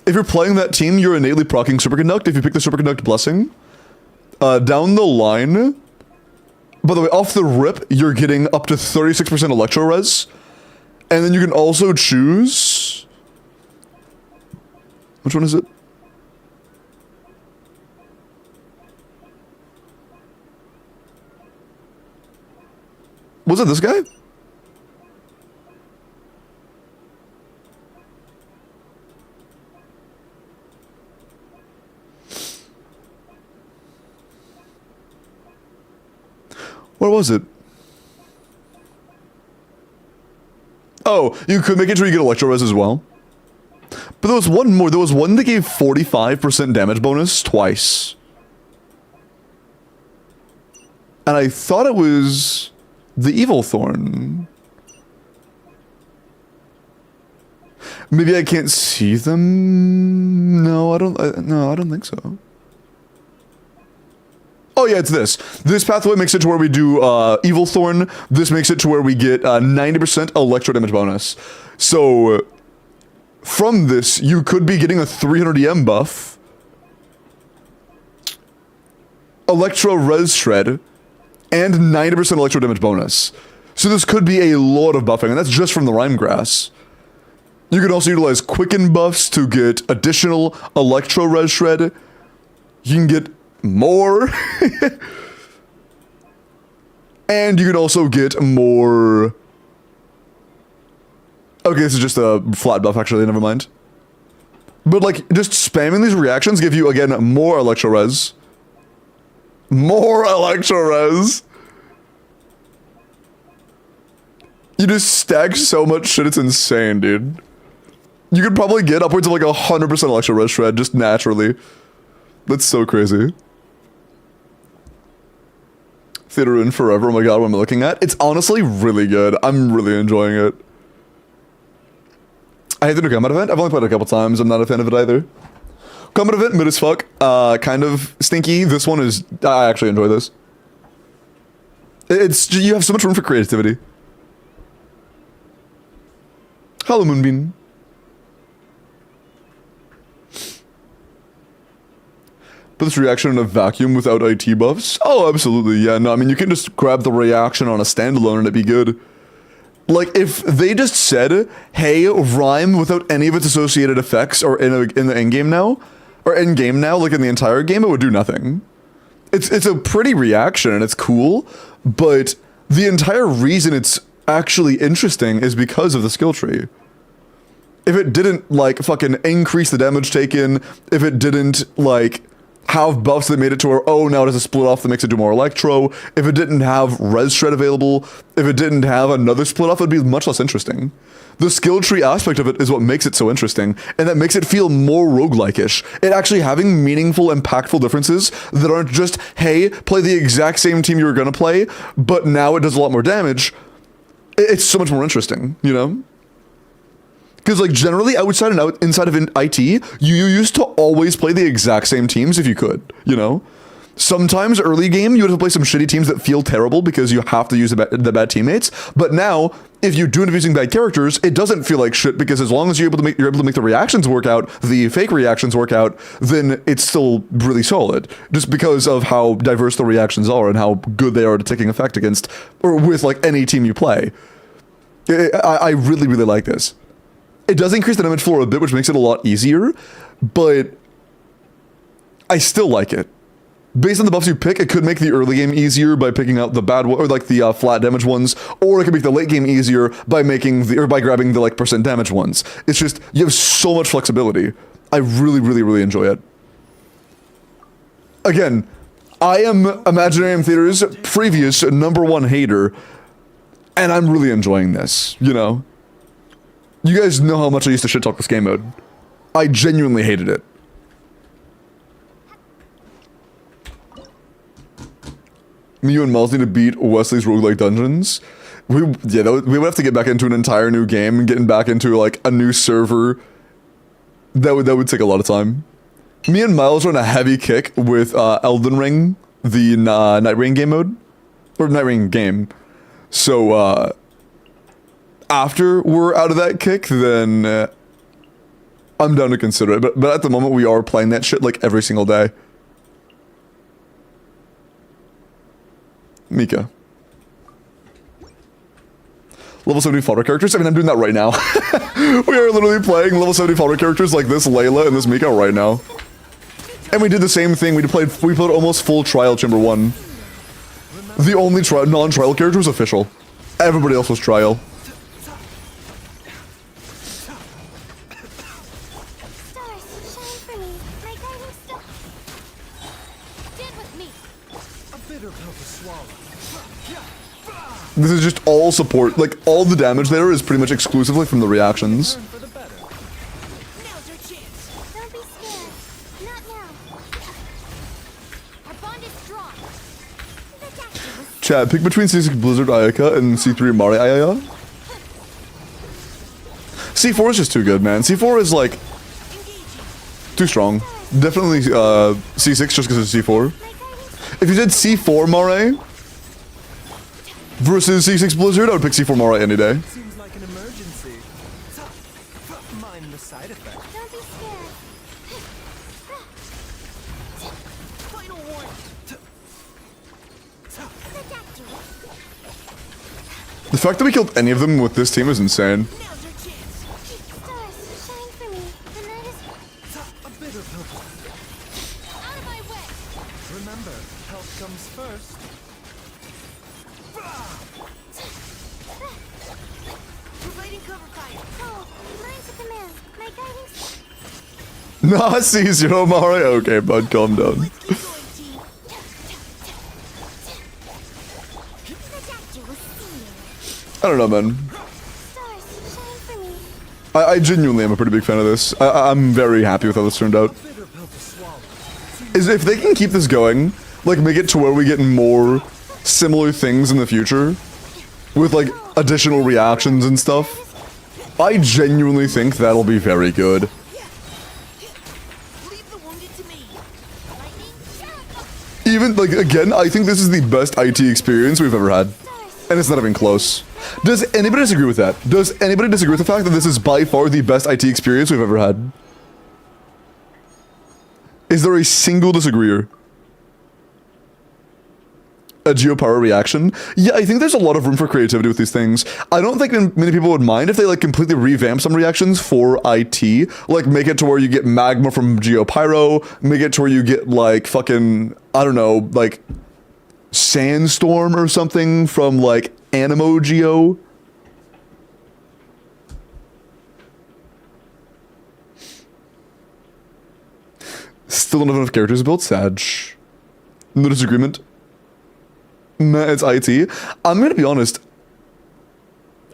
If you're playing that team, you're innately proccing Superconduct. If you pick the Superconduct Blessing, down the line, by the way, off the rip, you're getting up to 36% Electro Res. And then you can also choose... Which one is it? Was it this guy? Where was it? Oh, you could make it sure you get Electro Res as well. But there was one more. There was one that gave 45% damage bonus twice. And I thought it was... the Evil Thorn. Maybe I can't see them? No, I don't think so. Oh yeah, it's this. This pathway makes it to where we do Evil Thorn. This makes it to where we get 90% electro damage bonus. So from this, you could be getting a 300 EM buff, electro res shred, and 90% electro damage bonus. So this could be a lot of buffing, and that's just from the Rime Grass. You can also utilize quicken buffs to get additional electro res shred. You can get more. And you can also get more. Okay, this is just a flat buff, actually, never mind. But, like, just spamming these reactions give you, again, more electro res. More electro res. You just stack so much shit, it's insane, dude. You could probably get upwards of, like, 100% electro res shred, just naturally. That's so crazy. Theater in Forever, oh my god, what am I looking at? It's honestly really good. I'm really enjoying it. I hate the new combat event. I've only played it a couple times. I'm not a fan of it either. Combat event, mid as fuck. Kind of stinky. This one is... I actually enjoy this. It's... You have so much room for creativity. Hello, Moonbeam. Put this reaction in a vacuum without IT buffs? Oh, absolutely. Yeah, no, I mean, you can just grab the reaction on a standalone and it'd be good. Like, if they just said, hey, Rime without any of its associated effects or in the in-game now, or in-game now, like in the entire game, it would do nothing. It's a pretty reaction and it's cool, but the entire reason it's actually interesting is because of the skill tree. If it didn't, like, fucking increase the damage taken, if it didn't, like, have buffs that made it to where, oh, now it has a split off that makes it do more electro. If it didn't have res shred available, if it didn't have another split off, it'd be much less interesting. The skill tree aspect of it is what makes it so interesting, and that makes it feel more roguelike-ish. It actually having meaningful, impactful differences that aren't just, hey, play the exact same team you were gonna play, but now it does a lot more damage. It's so much more interesting, you know? Because, like, generally, outside and inside of IT, you used to always play the exact same teams if you could, you know? Sometimes early game, you would have to play some shitty teams that feel terrible because you have to use the bad teammates. But now, if you do end up using bad characters, it doesn't feel like shit because as long as you're able to make the reactions work out, the fake reactions work out, then it's still really solid. Just because of how diverse the reactions are and how good they are at taking effect against, or with, like, any team you play. I really, really like this. It does increase the damage floor a bit, which makes it a lot easier, but I still like it. Based on the buffs you pick, it could make the early game easier by picking out the bad one, or like the flat damage ones, or it could make the late game easier by by grabbing the like percent damage ones. It's just, you have so much flexibility. I really, really, really enjoy it. Again, I am Imaginarium Theater's previous #1 hater, and I'm really enjoying this, you know? You guys know how much I used to shit talk this game mode. I genuinely hated it. Me and Miles need to beat Wesley's roguelike dungeons. We would have to get back into an entire new game and getting back into like a new server. That would take a lot of time. Me and Miles are on a heavy kick with Elden Ring, the Night Rain game mode, or Night Rain game. So after we're out of that kick, then I'm down to consider it. But at the moment, we are playing that shit like every single day. Mika. Level 70 fodder characters? I mean, I'm doing that right now. We are literally playing level 70 fodder characters like this Layla and this Mika right now. And we did the same thing. We played almost full Trial Chamber 1. The only non-trial character was official. Everybody else was trial. This is just all support, like all the damage there is pretty much exclusively from the reactions. Chad, pick between C6 Blizzard Ayaka and C3 Mari Ayaya. C4 is just too good, man. C4 is like too strong. Definitely C6 just because it's C4. If you did C4 Mare versus C6 Blizzard, I would pick C4 Mare any day. Seems like an emergency. Mind the side effect. Don't be scared. Final one. Protect you. The fact that we killed any of them with this team is insane. Now's your chance. Stars, shine for me. The night is A bitter purple. out of my way. Remember, health comes first. Providing cover fire. Oh, mine's a command. My guiding. Nah, C0 Mare. Okay, bud, calm down. Let's keep going, team. Protect you with steel. I don't know, man. Stars, shine for me. I genuinely am a pretty big fan of this. I'm very happy with how this turned out. Bitter pill to swallow. Is if they can keep this going, like make it to where we get more similar things in the future, with like additional reactions and stuff, I genuinely think that'll be very good. Leave the wounded to me. Lightning. Even, like, again, I think this is the best IT experience we've ever had. And it's not even close. Does anybody disagree with that? Does anybody disagree with the fact that this is by far the best IT experience we've ever had? Is there a single disagreeer? A geopower reaction? Yeah, I think there's a lot of room for creativity with these things. I don't think many people would mind if they like completely revamp some reactions for IT. Like make it to where you get magma from geopyro, make it to where you get like fucking, I don't know, like sandstorm or something from like Animo Geo. Still don't have enough characters built, Sag. No disagreement. Nah, it's IT. I'm gonna be honest.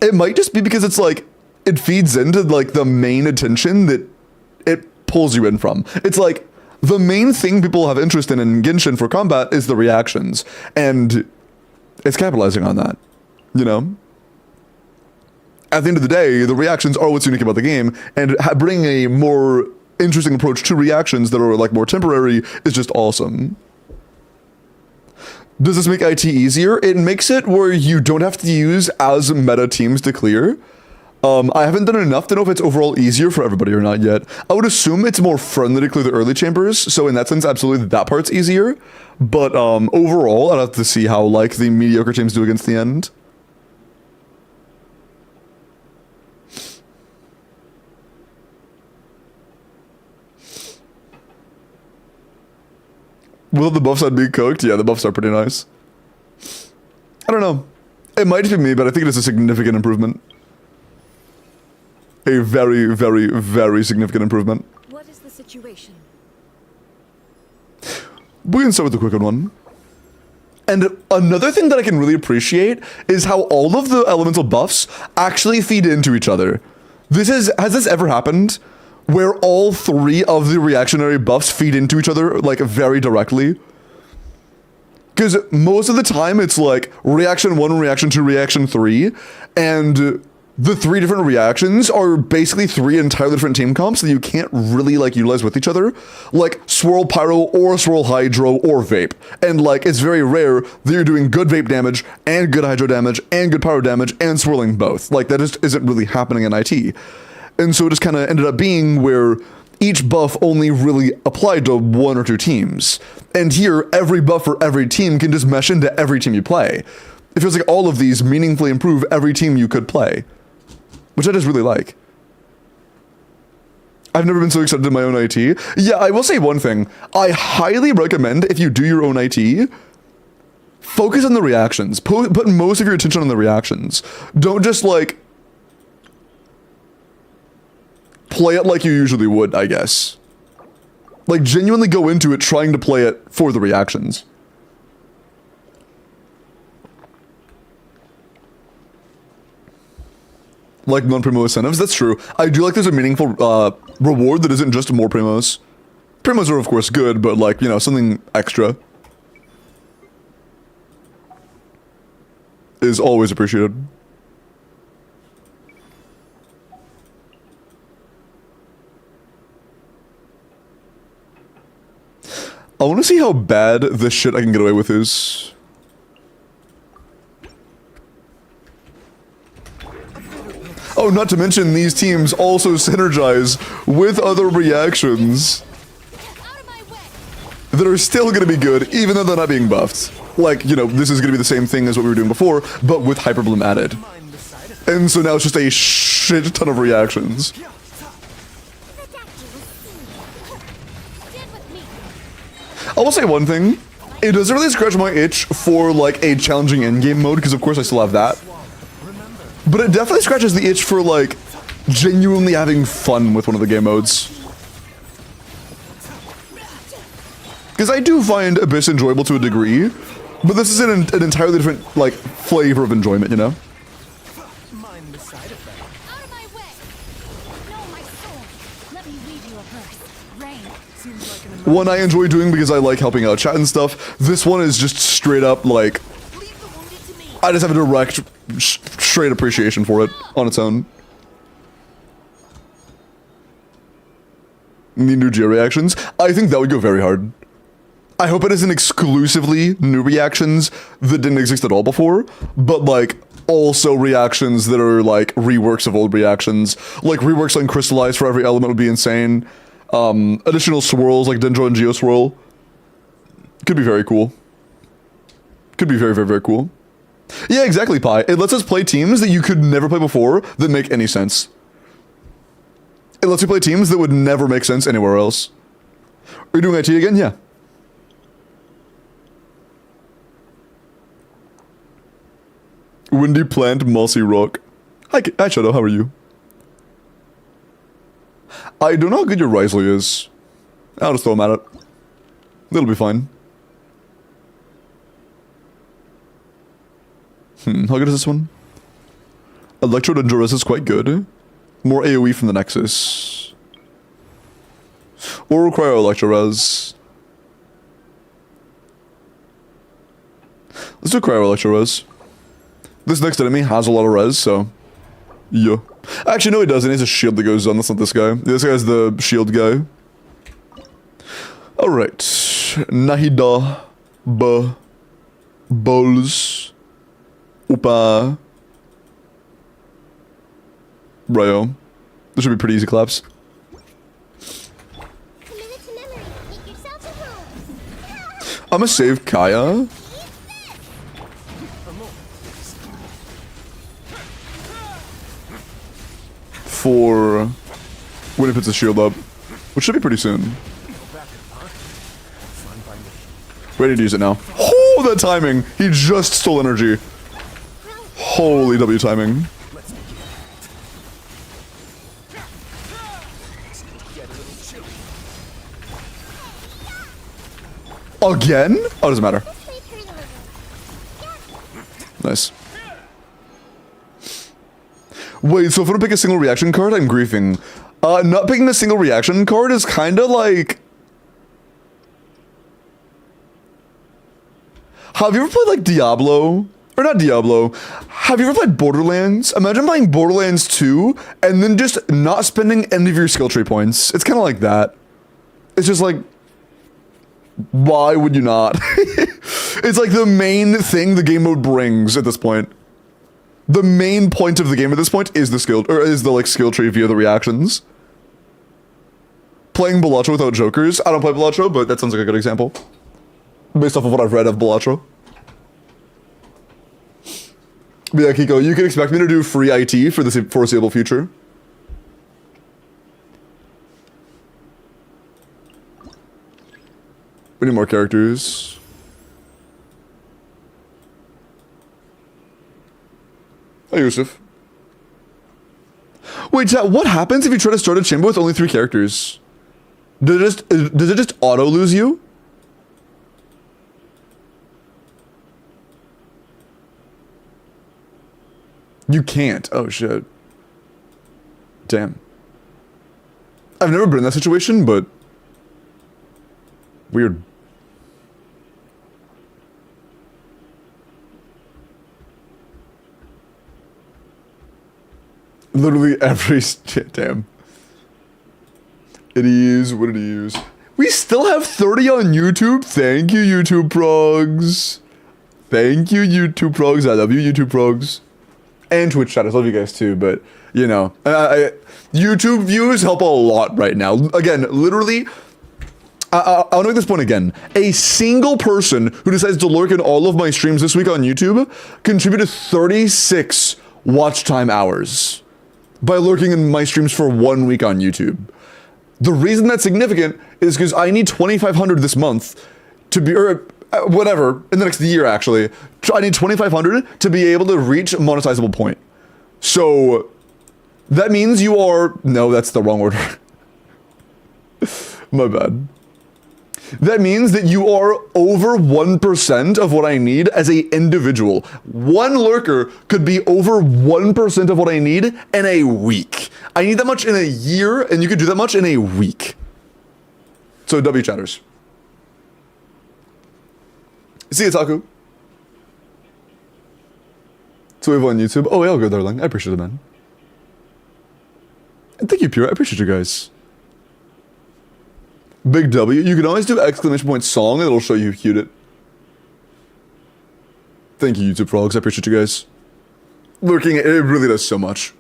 It might just be because it's like, it feeds into like the main attention that it pulls you in from. It's like, the main thing people have interest in Genshin for combat is the reactions. And it's capitalizing on that, you know? At the end of the day, the reactions are what's unique about the game, and bringing a more interesting approach to reactions that are like more temporary is just awesome. Does this make IT easier? It makes it where you don't have to use as meta teams to clear. I haven't done enough to know if it's overall easier for everybody or not yet. I would assume it's more friendly to clear the early chambers, so in that sense, absolutely that part's easier. But overall, I'd have to see how like the mediocre teams do against the end. Will the buffs on being cooked? Yeah, the buffs are pretty nice. I don't know. It might just be me, but I think it is a significant improvement. A very, very, very significant improvement. What is the situation? We can start with the quick one. And another thing that I can really appreciate is how all of the elemental buffs actually feed into each other. Has this ever happened? Where all three of the reactionary buffs feed into each other, like, very directly? Because most of the time, it's like, reaction 1, reaction 2, reaction 3, and the 3 different reactions are basically 3 entirely different team comps that you can't really, like, utilize with each other. Like, Swirl Pyro, or Swirl Hydro, or Vape. And, like, it's very rare that you're doing good Vape damage, and good Hydro damage, and good Pyro damage, and swirling both. Like, that just isn't really happening in IT. And so it just kind of ended up being where each buff only really applied to 1 or 2 teams. And here, every buff for every team can just mesh into every team you play. It feels like all of these meaningfully improve every team you could play. Which I just really like. I've never been so excited in my own IT. Yeah, I will say one thing. I highly recommend, if you do your own IT, focus on the reactions. Put most of your attention on the reactions. Don't just, like, play it like you usually would, I guess. Like, genuinely go into it trying to play it for the reactions. Like non-primo incentives, that's true. I do like there's a meaningful reward that isn't just more primos. Primos are of course good, but like, you know, something extra is always appreciated. I want to see how bad this shit I can get away with is. Oh, not to mention these teams also synergize with other reactions Out of my way. that are still gonna be good, even though they're not being buffed. Like, you know, this is gonna be the same thing as what we were doing before, but with Hyperbloom added. Mind the side effects. And so now it's just a shit ton of reactions. Protect you will see. Stand with me. I will say one thing. It doesn't really scratch my itch for, like, a challenging endgame mode, because of course I still have that. But it definitely scratches the itch for, like, genuinely having fun with one of the game modes. Because I do find Abyss enjoyable to a degree, but this is an entirely different, like, flavor of enjoyment, you know? Mind the side effects. Out of my way. No, my soul. Let me read you a verse. Rain. Seems like an emergency. One I enjoy doing because I like helping out chat and stuff. This one is just straight up, like, Leave the wounded to me. I just have a direct, straight appreciation for it on its own. Need new Geo reactions? I think that would go very hard. I hope it isn't exclusively new reactions that didn't exist at all before, but like also reactions that are like reworks of old reactions. Like reworks on Crystallize for every element would be insane. Additional swirls like Dendro and Geo Swirl. Could be very cool. Could be very, very, very cool. Yeah, exactly, Pi. It lets us play teams that you could never play before that make any sense. It lets you play teams that would never make sense anywhere else. Are you doing IT again? Yeah. Windy Plant, Mossy Rock. Hi, Shadow, how are you? I don't know how good your Risley is. I'll just throw him at it. It'll be fine. How good is this one? Electro Dangerous is quite good. More AoE from the Nexus. Or Cryo Electro Res. Let's do Cryo Electro Res. This next enemy has a lot of res, so... yeah. Actually, no he doesn't. He has a shield that goes on. That's not this guy. This guy's the shield guy. Alright. Nahida. Bowls. Upa. Ryo. This should be pretty easy claps. Committed to memory. Make yourself at home. I'm gonna save Kaya. For when he puts his shield up, which should be pretty soon. Ready to use it now. Oh, that timing! He just stole energy. Holy W timing. Again? Oh, it doesn't matter. Nice. Wait, so if I don't pick a single reaction card, I'm griefing. Not picking a single reaction card is kinda like... Have you ever played like Diablo? Or not Diablo. Have you ever played Borderlands? Imagine playing Borderlands 2 and then just not spending any of your skill tree points. It's kinda like that. It's just like... Why would you not? It's like the main thing the game mode brings at this point. The main point of the game at this point is the skill, or is the like skill tree via the reactions. Playing Balatro without jokers. I don't play Balatro, but that sounds like a good example. Based off of what I've read of Balatro. But yeah, Kiko, you can expect me to do free IT for the foreseeable future. We need more characters. Hi, Yusuf. Wait, chat, what happens if you try to start a chamber with only 3 characters? Does it just auto lose you? You can't. Oh, shit. Damn. I've never been in that situation, but... Weird. Literally every... Damn. It is what it is. We still have 30 on YouTube. Thank you, YouTube progs. Thank you, YouTube progs. I love you, YouTube progs. And Twitch chat. I love you guys too, but you know, YouTube views help a lot right now. Again, literally, I want to make this point again. A single person who decides to lurk in all of my streams this week on YouTube contributed 36 watch time hours by lurking in my streams for 1 week on YouTube. The reason that's significant is because I need 2,500 this month to be, or whatever, in the next year actually. I need 2,500 to be able to reach a monetizable point. So that means you are, no, that's the wrong order. My bad. That means that you are over 1% of what I need as a individual. One lurker could be over 1% of what I need in a week. I need that much in a year, and you could do that much in a week. So W chatters. See you, Taku. So we have on YouTube. Oh, yeah, I'll go, darling. I appreciate it, man. And thank you, Pure. I appreciate you guys. Big W. You can always do exclamation point song and it'll show you who queued it. Thank you, YouTube frogs. I appreciate you guys. Lurking, it really does so much.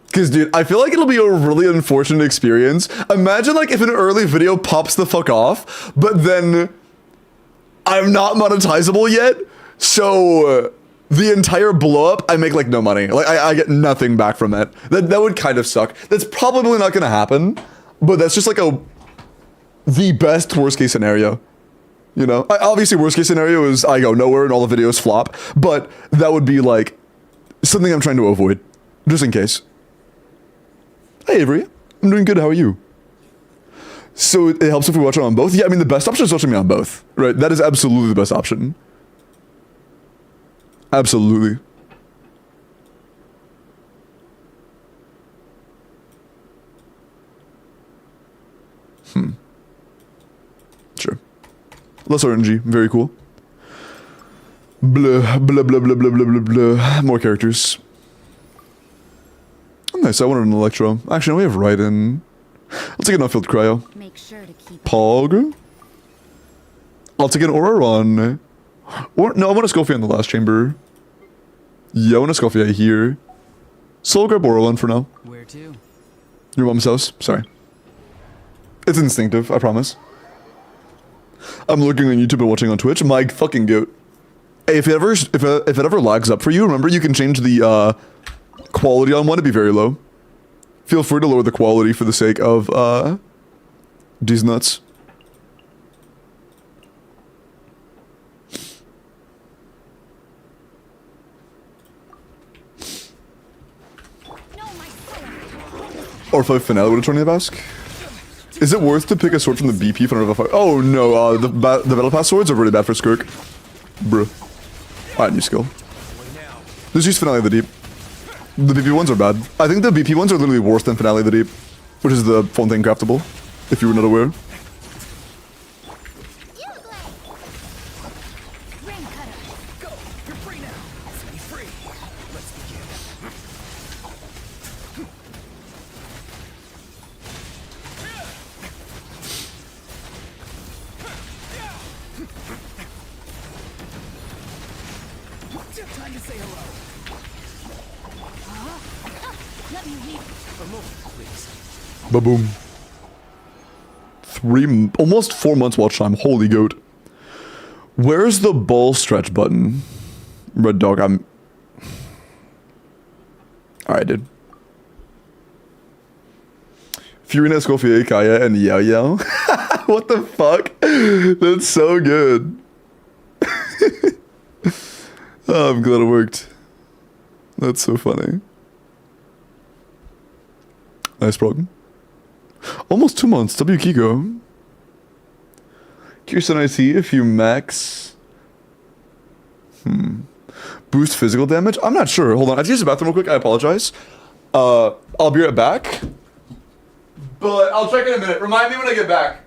Because, dude, I feel like it'll be a really unfortunate experience. Imagine, like, if an early video pops the fuck off, but then I'm not monetizable yet, so the entire blow up, I make, like, no money. Like, I get nothing back from it. That would kind of suck. That's probably not gonna happen, but that's just, like, the best worst case scenario. You know? Obviously, worst case scenario is I go nowhere and all the videos flop, but that would be, like, something I'm trying to avoid, just in case. Hey Avery, I'm doing good, how are you? So it helps if we watch it on both? Yeah, I mean the best option is watching me on both, right? That is absolutely the best option. Absolutely. Sure. Less RNG, very cool. Blah, blah, blah, blah, blah, blah, blah, blah. More characters. Nice, I wanted an Electro. Actually, no, we have Raiden. I'll take an off-field Cryo. Make sure to keep Pog. I'll take an Auron. Or, no, I want a Scoffy in the last chamber. Yeah, I want a Scoffy here. So I'll grab Auron for now. Where to? Your mom's house? Sorry. It's instinctive, I promise. I'm looking on YouTube and watching on Twitch. My fucking goat. Hey, if it ever lags up for you, remember you can change the quality on one to be very low. Feel free to lower the quality for the sake of these nuts. Or 5 finale would attorney ask. Is it worth to pick a sword from the BP for another 5? Oh no, the battle pass swords are really bad for Skirk. Bruh. Alright, new skill. Just use finale of the deep. The BP ones are bad. I think the BP ones are literally worse than Finale of the Deep, which is the Fontaine craftable, if you were not aware. Go! You're free now! Be free! Let's begin. Time to say hello. Let me leave. A moment, please. Ba-boom. Almost 4 months watch time. Holy goat. Where's the ball stretch button? Red Dog, I'm... Alright, dude. Furina, Scofier, Kaya, and Yao Yao. What the fuck? That's so good. Oh, I'm glad it worked. That's so funny. Nice problem. Almost 2 months. W Kiko. Curious on IT if you max. Boost physical damage? I'm not sure. Hold on. I have to use the bathroom real quick. I apologize. I'll be right back. But I'll check in a minute. Remind me when I get back.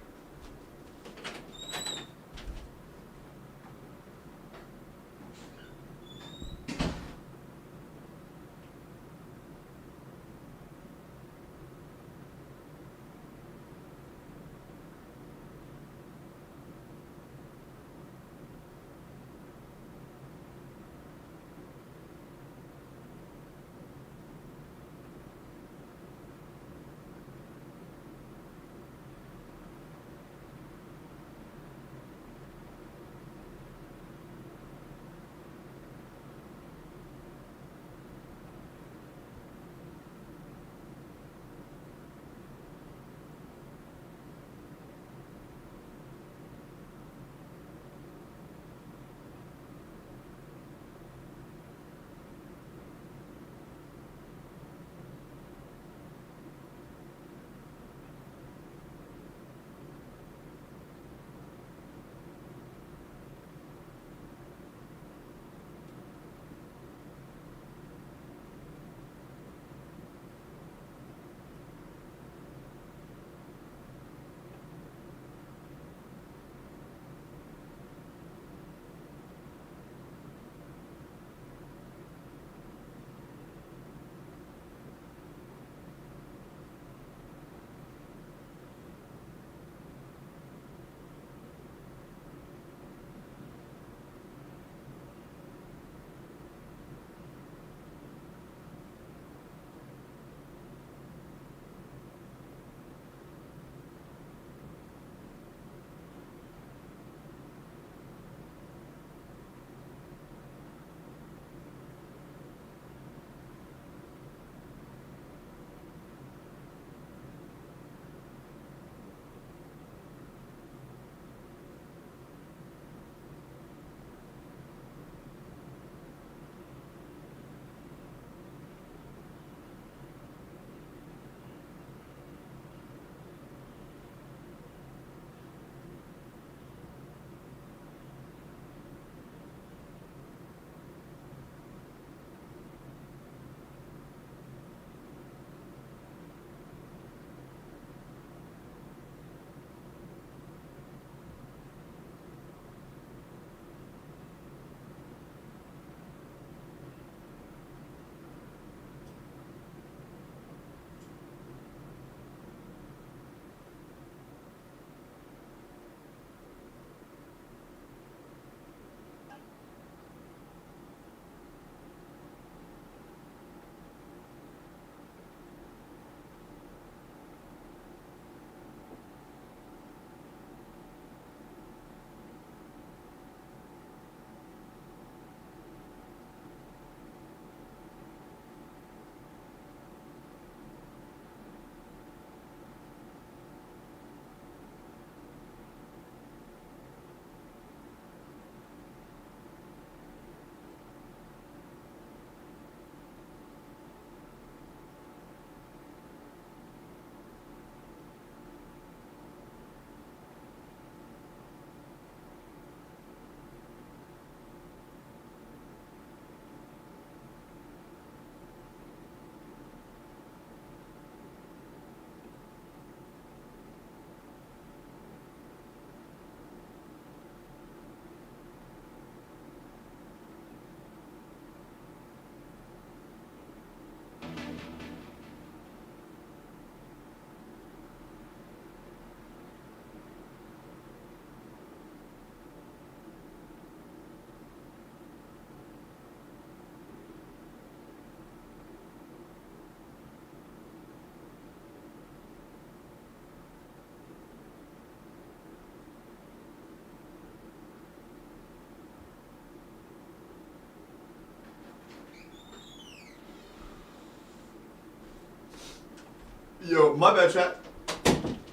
my bad, chat.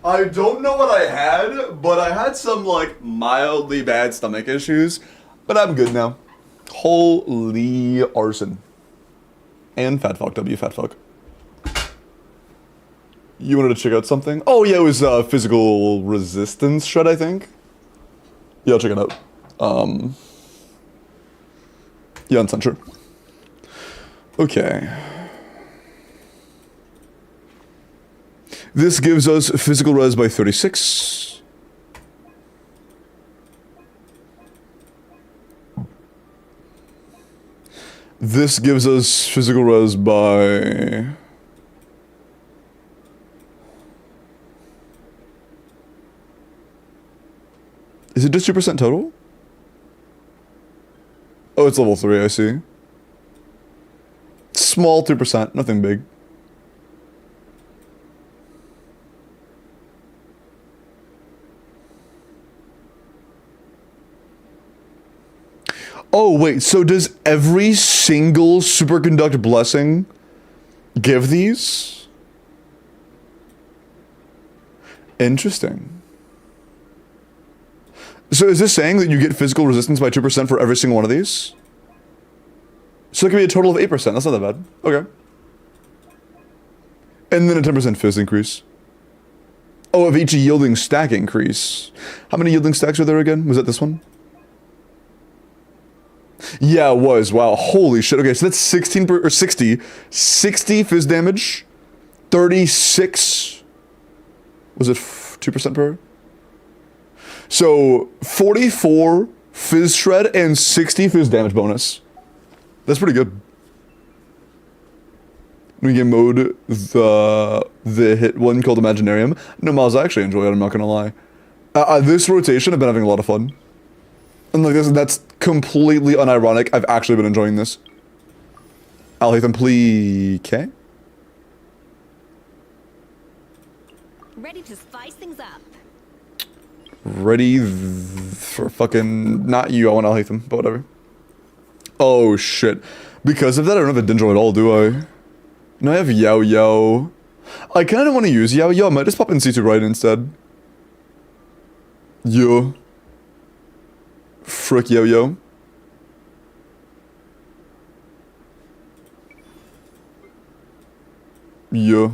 I don't know what I had, but I had some, like, mildly bad stomach issues. But I'm good now. Holy arson. And fat fuck, W, fat fuck. You wanted to check out something? Oh, yeah, it was physical resistance shred, I think. Yeah, I'll check it out. Yeah, uncensure. Okay. This gives us physical res by 36. This gives us physical res by... Is it just 2% total? Oh, it's level 3, I see. Small 2%, nothing big. Oh, wait, so does every single superconduct blessing give these? Interesting. So is this saying that you get physical resistance by 2% for every single one of these? So it could be a total of 8%, that's not that bad. Okay. And then a 10% fizz increase. Oh, of each yielding stack increase. How many yielding stacks are there again? Was that this one? Yeah, it was. Wow, holy shit. Okay, so that's 16 or 60. 60 fizz damage. 36. Was it 2% per? So 44 fizz shred and 60 fizz damage bonus. That's pretty good. We can mode the hit one called Imaginarium. No, Miles, I actually enjoy it, I'm not gonna lie. This rotation, I've been having a lot of fun. And like this, that's completely unironic. I've actually been enjoying this. Alhaitham, please. Okay. Ready to spice things up. Ready for fucking... Not you, I want Alhaitham, but whatever. Oh, shit. Because of that, I don't have a Dendro at all, do I? No, I have Yao Yao. I kinda don't want to use Yao Yao. I might just pop in C2 right instead. Yeah. Frick Yo Yo. Yeah.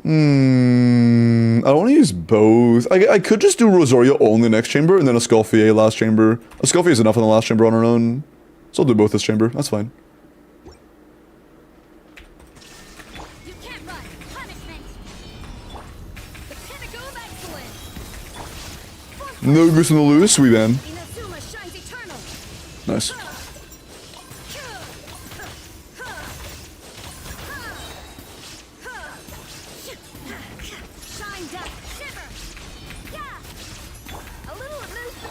I don't want to use both. I could just do Rosaria only next chamber and then a Skullfie last chamber. A Skullfie is enough in the last chamber on her own. So I'll do both this chamber. That's fine. You can't run. Punishment. The pinnacle of excellence. No goose in the loose, sweet man. Inazuma shines eternal. Nice. Shine down. Shiver. Yeah. A little loose.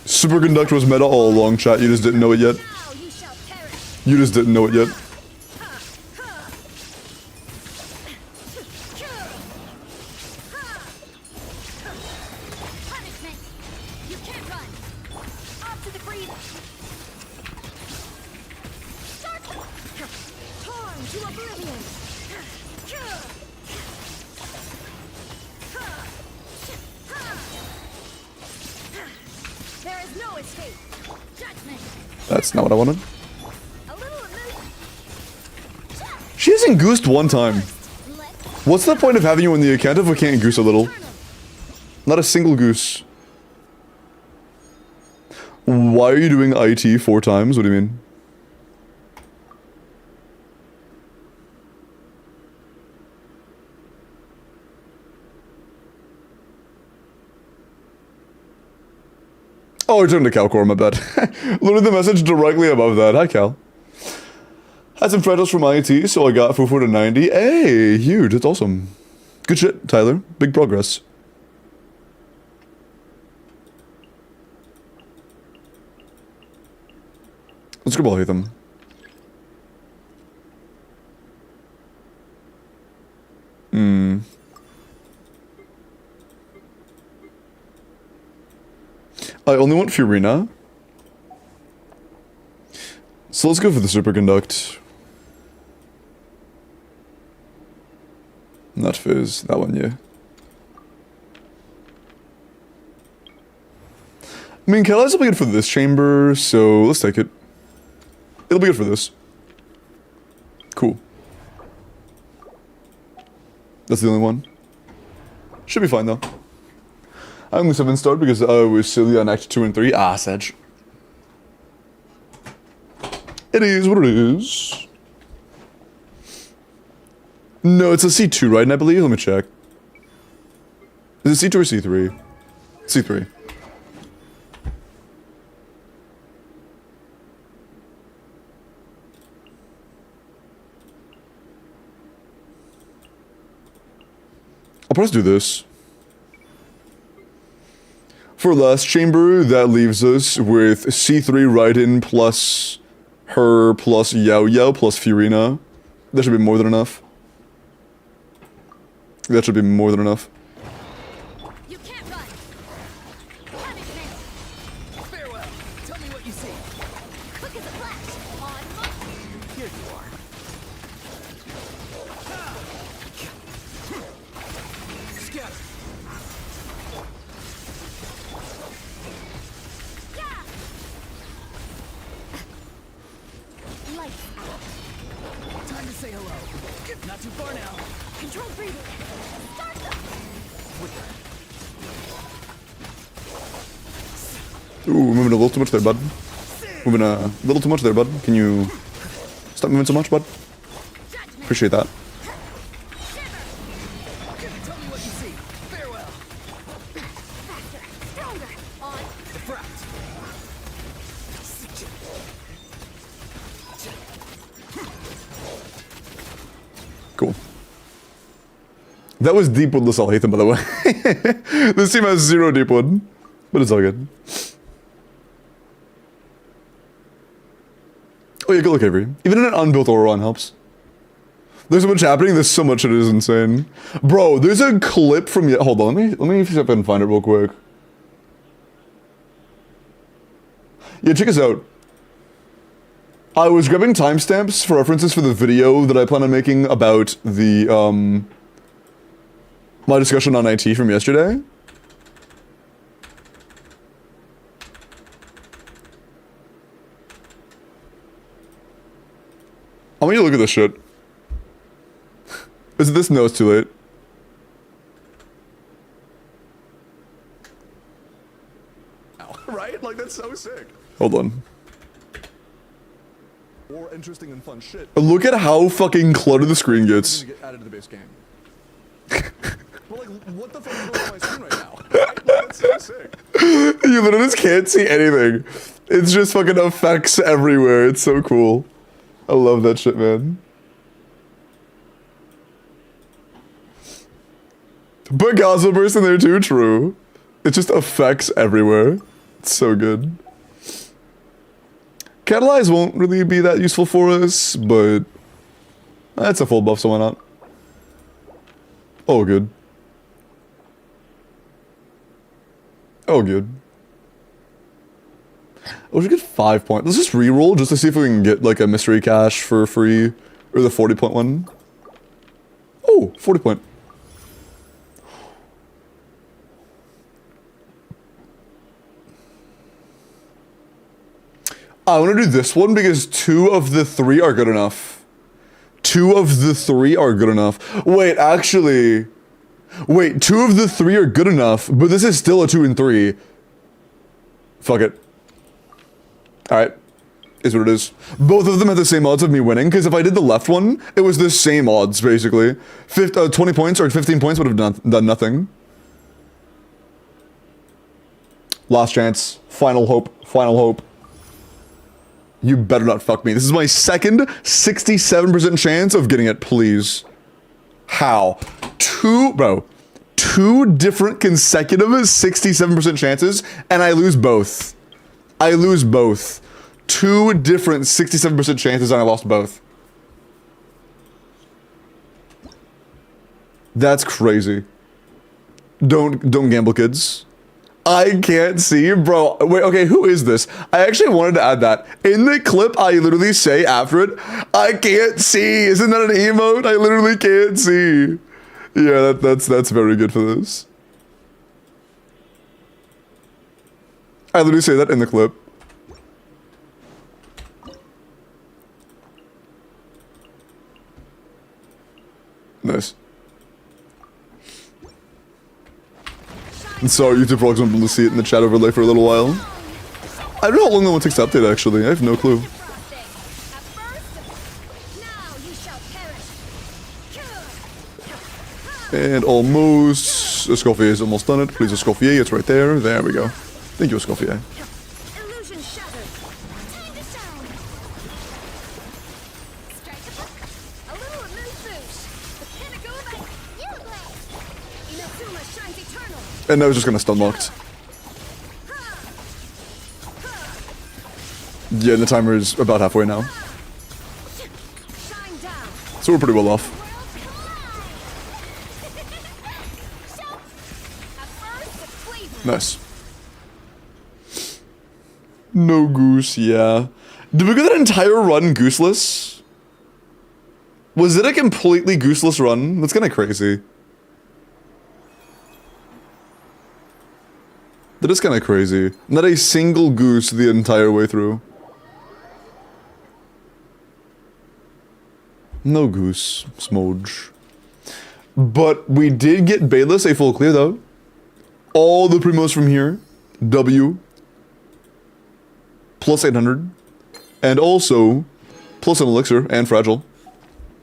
Superconduct was meta all along, chat. You just didn't know it yet. Now you shall perish. You just didn't know it yet. Punishment. You can't run. Off to the breather. Torn to oblivion. There is no escape. Judgment. That's not what I wanted. A little loose. She hasn't goosed one time. What's the point of having you in the account if we can't goose a little? Not a single goose. Why are you doing IT 4 times? What do you mean? Oh, I turned to Calcor, my bad. Literally the message directly above that. Hi, Cal. Had some freckles from IT, so I got Fufu to 90. Hey, huge. That's awesome. Good shit, Tyler. Big progress. Let's go ball them. I only want Furina. So let's go for the superconduct. Not fizz, that one, yeah. I mean, Catalyze will be good for this chamber, so let's take it. It'll be good for this. Cool. That's the only one. Should be fine though. I only 7-starred because I was silly on Act 2 and 3. Ah, Sedge. It is what it is. No, it's a C2, right? And I believe, let me check. Is it C2 or C3? C3. I'll press do this. For last chamber, that leaves us with C3 Raiden plus her plus Yao Yao plus Furina. That should be more than enough. That should be more than enough. You can't run. Punishment. Farewell. Tell me what you see. Quick as a flash. On mark. Here you are. Scatter. Yeah. Lights out. Time to say hello. Not too far now. Control breathing. Start them. Ooh, moving a little too much there, bud. Moving a little too much there, bud. Can you stop moving so much, bud? Appreciate that. Tell me what you see. Farewell. Faster. Stronger. On. Diffract. Cool. That was deep woodless Alhaitham, by the way. This team has 0 deep wood, but it's all good. Oh yeah, good luck, Avery. Even in an unbuilt Auron helps. There's so much happening, there's so much it is insane. Bro, there's a clip from hold on, let me see if I can find it real quick. Yeah, check us out. I was grabbing timestamps for references for the video that I plan on making about the, my discussion on IT from yesterday. I want you to look at this shit. Is it this? No, it's too late. Right? Like, that's so sick. Hold on. More interesting and fun shit. Look at how fucking cluttered the screen gets. Get added to the base game. But like, what the fuck is going on my screen right now? Right? Like, that's so sick. You literally just can't see anything. It's just fucking effects everywhere. It's so cool. I love that shit, man. But Gospel Burst in there too, true. It's just effects everywhere. It's so good. Catalyze won't really be that useful for us, but that's a full buff, so why not? Oh, good. Oh, good. Oh, we should get 5 points. Let's just reroll just to see if we can get like a mystery cache for free, or the 40-point one. Oh, 40 point. I want to do this one because 2 of the 3 are good enough. 2 of the 3 are good enough. Wait, actually... Wait, 2 of the 3 are good enough, but this is still a 2 and 3. Fuck it. Alright. Is what it is. Both of them have the same odds of me winning, because if I did the left one, it was the same odds, basically. 20 points or 15 points would have done nothing. Last chance. Final hope. Final hope. You better not fuck me. This is my second 67% chance of getting it, please. How? 2 different consecutive 67% chances, and I lose both. I lose both. 2 different 67% chances, and I lost both. That's crazy. Don't gamble, kids. I can't see, bro. Wait, okay, who is this? I actually wanted to add that. In the clip, I literally say after it, I can't see. Isn't that an emote? I literally can't see. Yeah, that's very good for this. I literally say that in the clip. Nice. And sorry, YouTube vlogs won't be able to see it in the chat overlay for a little while. I don't know how long that one takes to update, actually. I have no clue. And almost... Escoffier is almost done it. Please, Escoffier, it's right there. There we go. Thank you, Escoffier. Illusion shattered. Time to shine. Strike a little boost. The pinnacle of you blast. Inazuma shines eternal. And now it's just gonna stun locked. Yeah, the timer is about halfway now. Shine down. So we're pretty well off. Nice. No goose, yeah. Did we go that entire run gooseless? Was it a completely gooseless run? That's kind of crazy. That is kind of crazy. Not a single goose the entire way through. No goose, Smudge. But we did get Bayless a full clear though. All the primos from here. W. Plus 800. And also plus an elixir and fragile.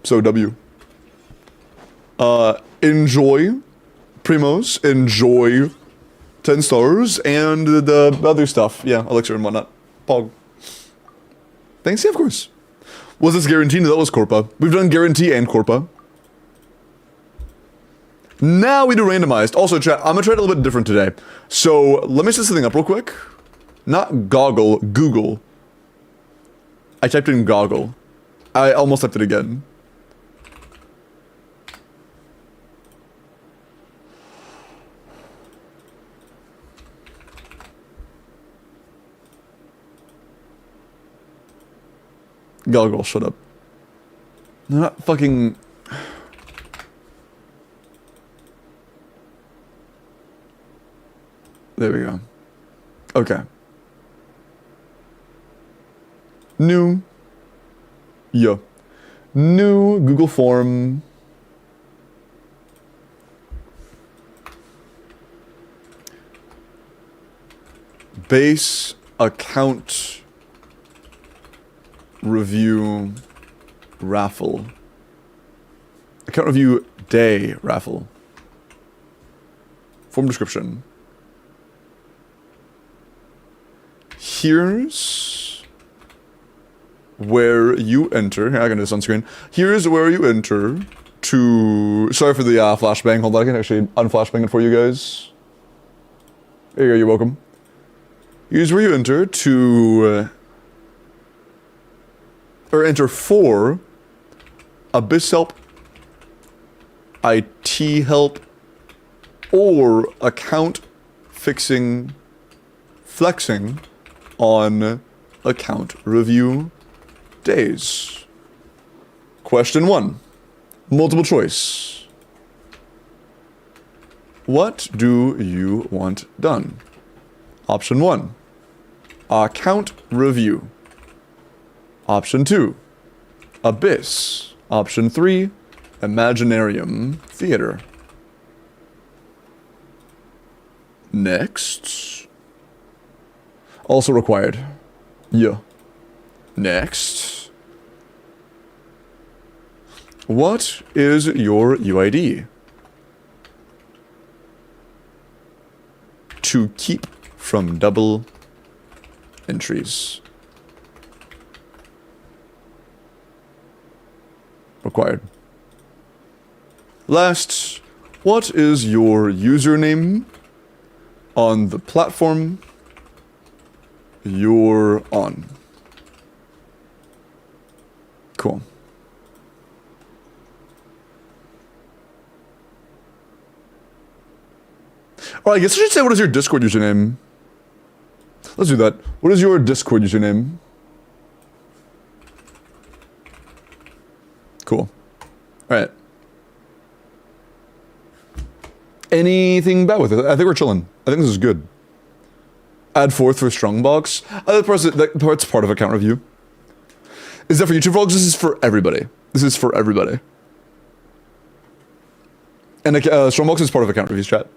So W. Enjoy primos. Enjoy 10 stars and the other stuff. Yeah, elixir and whatnot. Pog. Thanks, yeah, of course. Was this guaranteed? No, that was Corpa. We've done guarantee and Corpa. Now we do randomized. Also, chat, I'm gonna try it a little bit different today. So, let me set something up real quick. Not goggle, Google. I typed in goggle. I almost typed it again. Goggle, shut up. They're not fucking... There we go. Okay. New. Yeah. New Google form. Base account review raffle. Account review day raffle. Form description. Here's where you enter. Here, I can do this on screen. Here's where you enter to... Sorry for the flashbang. Hold on, I can actually unflashbang it for you guys. There you go, you're welcome. Here's where you enter to... or enter for Abyss Help, IT Help, or account fixing, flexing on account review days. Question 1. Multiple choice. What do you want done? Option 1. Account review. Option 2. Abyss. Option 3. Imaginarium Theater. Next. Also required. Yeah. Next. What is your UID? To keep from double entries. Required. Last, what is your username on the platform you're on? Cool. Or I guess I should say, what is your Discord username? Let's do that. What is your Discord username? Cool. Alright. Anything bad with it? I think we're chilling. I think this is good. Add fourth for Strongbox. That part's part of account review. Is that for YouTube vlogs? This is for everybody. This is for everybody. And Strongbox is part of account reviews, chat.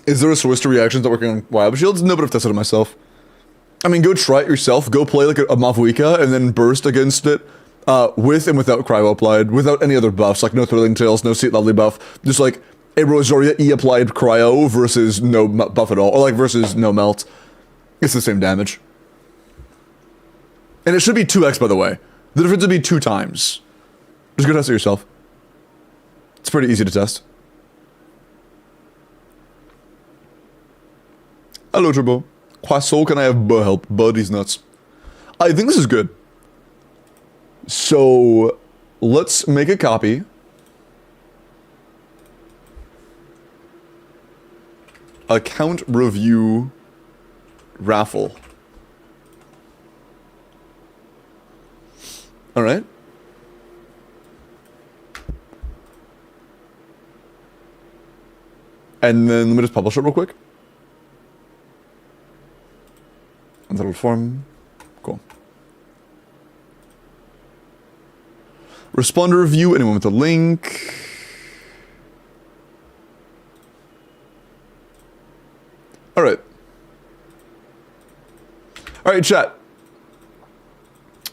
Is there a source to reactions that working on Wild Shields? No, but I've tested it myself. I mean, go try it yourself. Go play like a Mavuika and then burst against it with and without cryo applied, without any other buffs, like no Thrilling Tales, no Seat Lovely buff. Just like a Rosaria E applied cryo versus no buff at all, or like versus no melt. It's the same damage. And it should be 2x, by the way. The difference would be 2 times. Just go test it yourself. It's pretty easy to test. Hello, Turbo. Quasso, can I have help? Buddy's nuts. I think this is good. So, let's make a copy. Account review raffle. Alright. And then let me just publish it real quick. Untitled form. Cool. Responder review, anyone with a link. Alright. Alright, chat.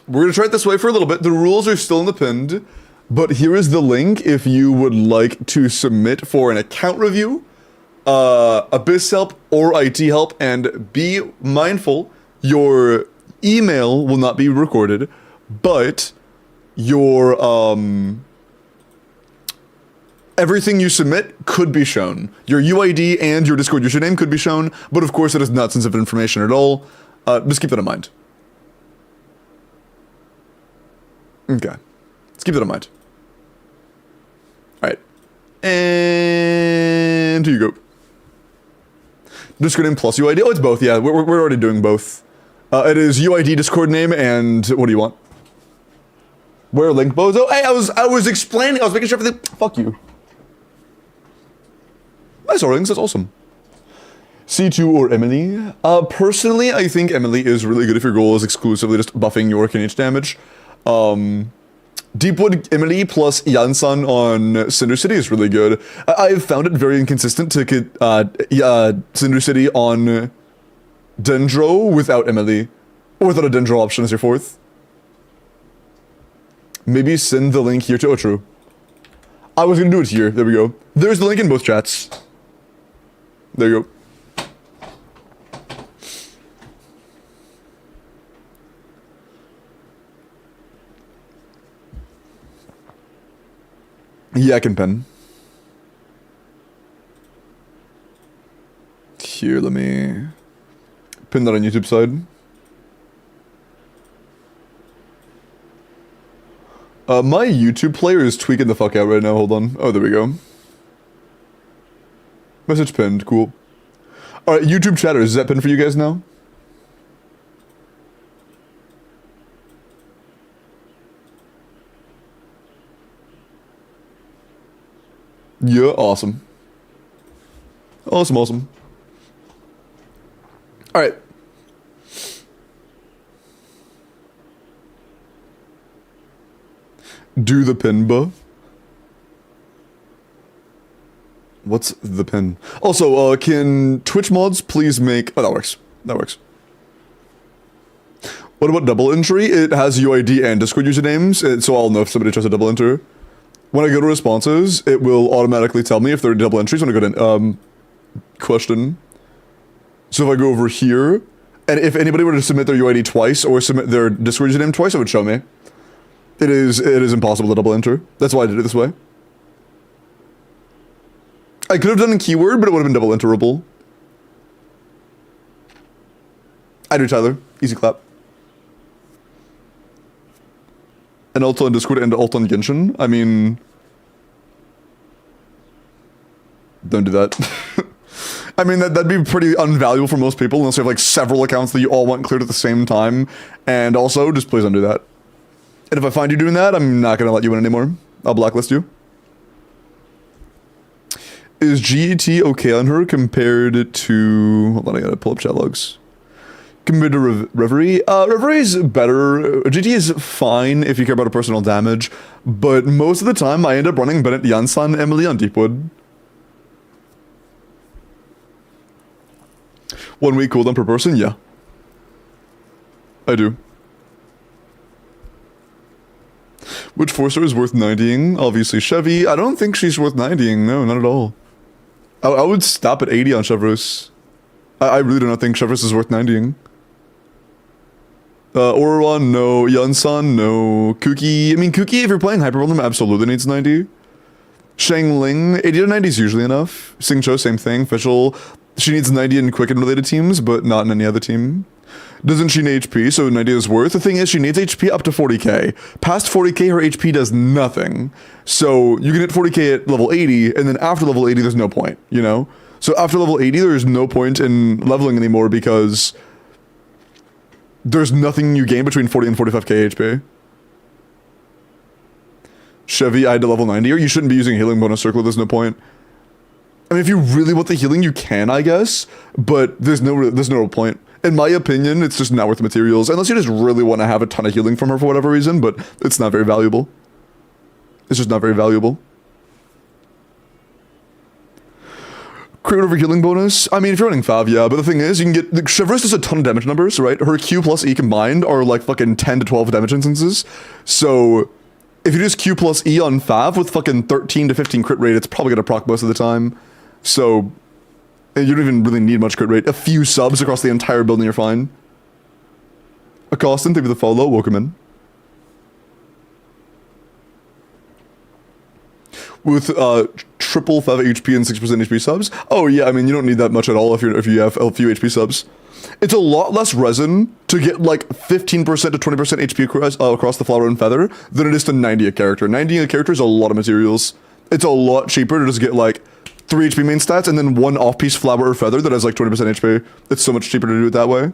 We're gonna try it this way for a little bit. The rules are still in the pinned, but here is the link if you would like to submit for an account review, Abyss help, or IT help, and be mindful, your email will not be recorded, but your, everything you submit could be shown. Your UID and your Discord username could be shown, but of course it is not sensitive information at all. Just keep that in mind. Okay. Let's keep that in mind. Alright. And here you go. Discord name plus UID. Oh, it's both, yeah. We're already doing both. It is UID Discord name and what do you want? Where link bozo? Hey, I was explaining, I was making sure everything. Fuck you. Nice Orlings, that's awesome. C2 or Emily? Personally, I think Emily is really good if your goal is exclusively just buffing your KNH damage. Deepwood Emily plus Yansan on Cinder City is really good. I've found it very inconsistent to get Cinder City on Dendro without Emily. Or without a Dendro option as your fourth. Maybe send the link here to Otru. I was gonna do it here. There we go. There's the link in both chats. There you go. Yeah, I can pen. Here, let me pin that on YouTube side. My YouTube player is tweaking the fuck out right now. Hold on. Oh, there we go. Message pinned. Cool. Alright, YouTube chatter. Is that pinned for you guys now? Yeah, awesome. Awesome, awesome. Alright. Do the pin buff. What's the pin? Also, can Twitch mods please make... Oh, that works. That works. What about double entry? It has UID and Discord usernames, so I'll know if somebody tries to double enter. When I go to responses, it will automatically tell me if there are double entries when I go to, question. So if I go over here, and if anybody were to submit their UID twice, or submit their Discord username twice, it would show me. It is impossible to double enter. That's why I did it this way. I could have done a keyword, but it would have been double enterable. I do, Tyler. Easy clap. An ult on Discord and an ult on Genshin. I mean, don't do that. I mean, that'd be pretty unvaluable for most people unless you have like several accounts that you all want cleared at the same time. And also, just please don't do that. And if I find you doing that, I'm not gonna let you in anymore. I'll blacklist you. Is GET okay on her compared to... Hold on, I gotta pull up chat logs. Compared to Reverie? Reverie's better. GT is fine if you care about a personal damage, but most of the time I end up running Bennett, Jansan, Emily on Deepwood. 1 week cooldown per person? Yeah. I do. Which 4-star is worth 90ing? Obviously Chevy. I don't think she's worth 90ing. No, not at all. I would stop at 80 on Chevrolet. I really do not think Chevrolet is worth 90ing. Oruan, no. Yunsan, no. Kuki. I mean, Kuki, if you're playing Hyper Realm, absolutely needs 90. Shang Ling, 80 to 90 is usually enough. Sing Cho, same thing. Fischl, she needs 90 in Quicken related teams, but not in any other team. Doesn't she need HP, so 90 is worth. The thing is, she needs HP up to 40k. Past 40k, her HP does nothing. So you can hit 40k at level 80, and then after level 80, there's no point, you know? So after level 80, there's no point in leveling anymore because there's nothing you gain between 40 and 45k HP. Chevy, I had to level 90, or you shouldn't be using a healing bonus circle, there's no point. I mean, if you really want the healing, you can, I guess, but there's no real point. In my opinion, it's just not worth the materials, unless you just really want to have a ton of healing from her for whatever reason, but it's not very valuable. It's just not very valuable. Create over healing bonus? I mean, if you're running Fav, yeah, but the thing is, you can get... Chevrolet does a ton of damage numbers, right? Her Q plus E combined are like fucking 10 to 12 damage instances, so if you just Q plus E on Fav with fucking 13 to 15 crit rate, it's probably gonna proc most of the time, so... You don't even really need much crit rate. A few subs across the entire building, you're fine. Acostin, thank you for the follow. Welcome in. With triple 5 HP and 6% HP subs? Oh yeah, I mean, you don't need that much at all if you have a few HP subs. It's a lot less resin to get like 15% to 20% HP across the flower and feather than it is to 90 a character. 90 a character is a lot of materials. It's a lot cheaper to just get like 3 HP main stats, and then 1 off-piece flower or feather that has like 20% HP. It's so much cheaper to do it that way.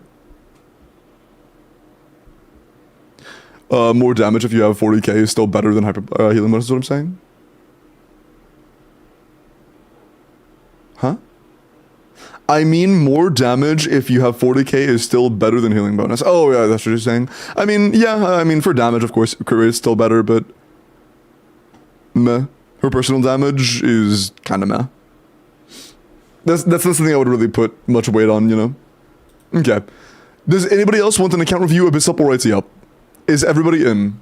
More damage if you have 40k is still better than hyper healing bonus, is what I'm saying. Huh? I mean, more damage if you have 40k is still better than healing bonus. Oh yeah, that's what you're saying. I mean, yeah, I mean, for damage, of course, crit rate is still better, but... Meh. Her personal damage is kinda meh. That's not something I would really put much weight on, you know? Okay. Does anybody else want an account review of Abyssal Rightsy up? Is everybody in?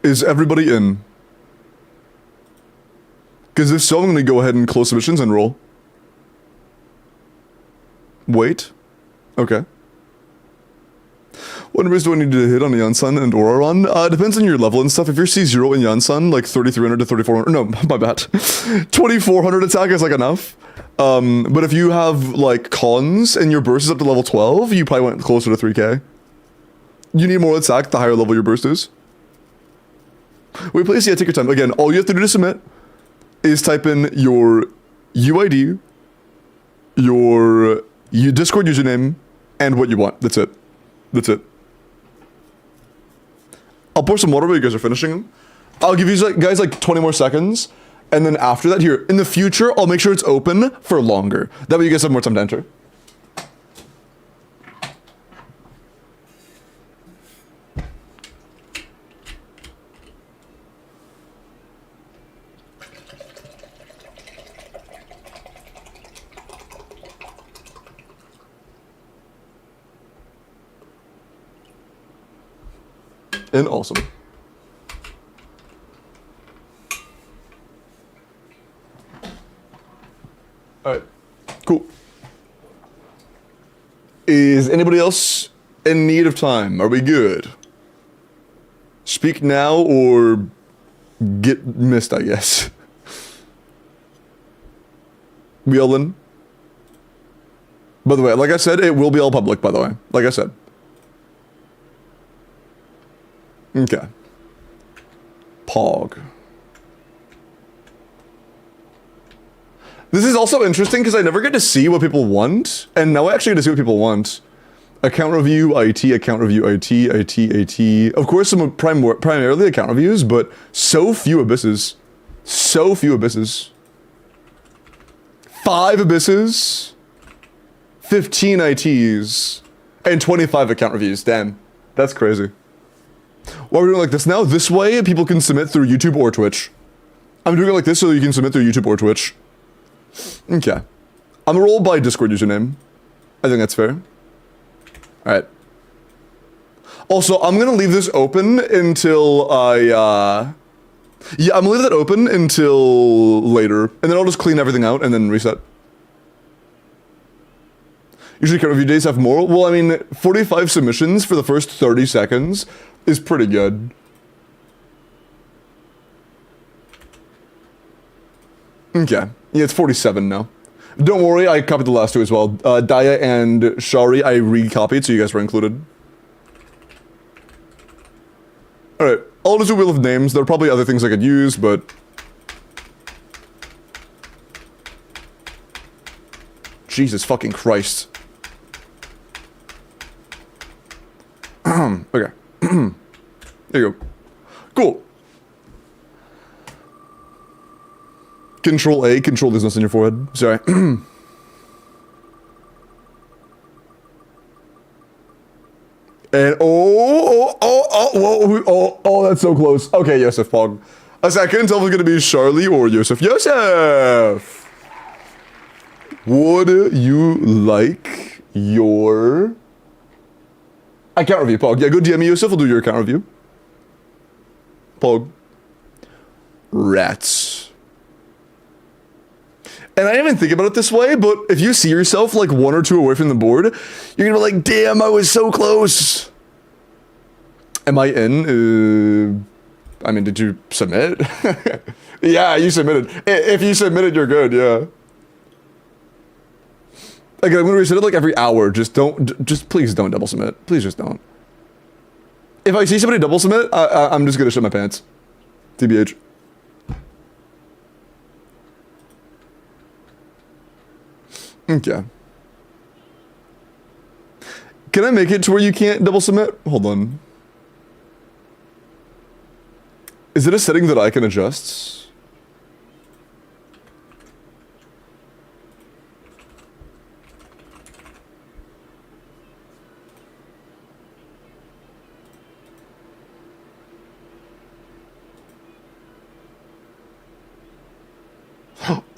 Is everybody in? Because if so, I'm gonna go ahead and close submissions and roll. Wait. Okay. What numbers do I need to hit on Yansan and Aura run? It depends on your level and stuff. If you're C0 in Yansan, like 3300 to 3400, no, my bad. 2400 attack is like enough. But if you have like cons and your burst is up to level 12, you probably went closer to 3k. You need more attack the higher level your burst is. Wait, please, yeah, take your time. Again, all you have to do to submit is type in your UID, your Discord username, and what you want. That's it. That's it. I'll pour some water while you guys are finishing them. I'll give you guys like 20 more seconds, and then after that, here, in the future, I'll make sure it's open for longer. That way you guys have more time to enter. And awesome. Alright, cool. Is anybody else in need of time? Are we good? Speak now or get missed, I guess. We all in? By the way, like I said, it will be all public, by the way. Like I said. Okay. Pog. This is also interesting because I never get to see what people want, and now I actually get to see what people want. Account review, IT, account review, IT, IT, IT. Of course, some primarily account reviews, but so few abysses. So few abysses. 5 abysses, 15 ITs, and 25 account reviews. Damn, that's crazy. Why are we doing it like this now? This way, people can submit through YouTube or Twitch. I'm doing it like this so you can submit through YouTube or Twitch. Okay. I'm gonna roll by Discord username. I think that's fair. Alright. Also, I'm gonna leave this open until I, yeah, I'm gonna leave that open until later. And then I'll just clean everything out and then reset. Usually account review days have more. Well, I mean, 45 submissions for the first 30 seconds is pretty good. Okay. Yeah, it's 47 now. Don't worry, I copied the last 2 as well. Daya and Shari, I recopied, so you guys were included. Alright, I'll just do Wheel of Names. There are probably other things I could use, but... Jesus fucking Christ. Okay. There you go. Cool. Control A, control business in your forehead. Sorry. And oh, that's so close. Okay, Yosef Pog. I couldn't tell if it was gonna be Charlie or Yosef. Yosef! Would you like your account review, Pog? Yeah, go DM me, Yosef. We'll do your account review. Pog. Rats. And I didn't even think about it this way, but if you see yourself like 1 or 2 away from the board, you're gonna be like, damn, I was so close. Am I in? I mean, did you submit? Yeah, you submitted. If you submitted, you're good, yeah. Again, I'm gonna reset it like every hour. Just please don't double submit. Please just don't. If I see somebody double submit, I'm just gonna shit my pants. TBH. Okay. Can I make it to where you can't double submit? Hold on. Is it a setting that I can adjust?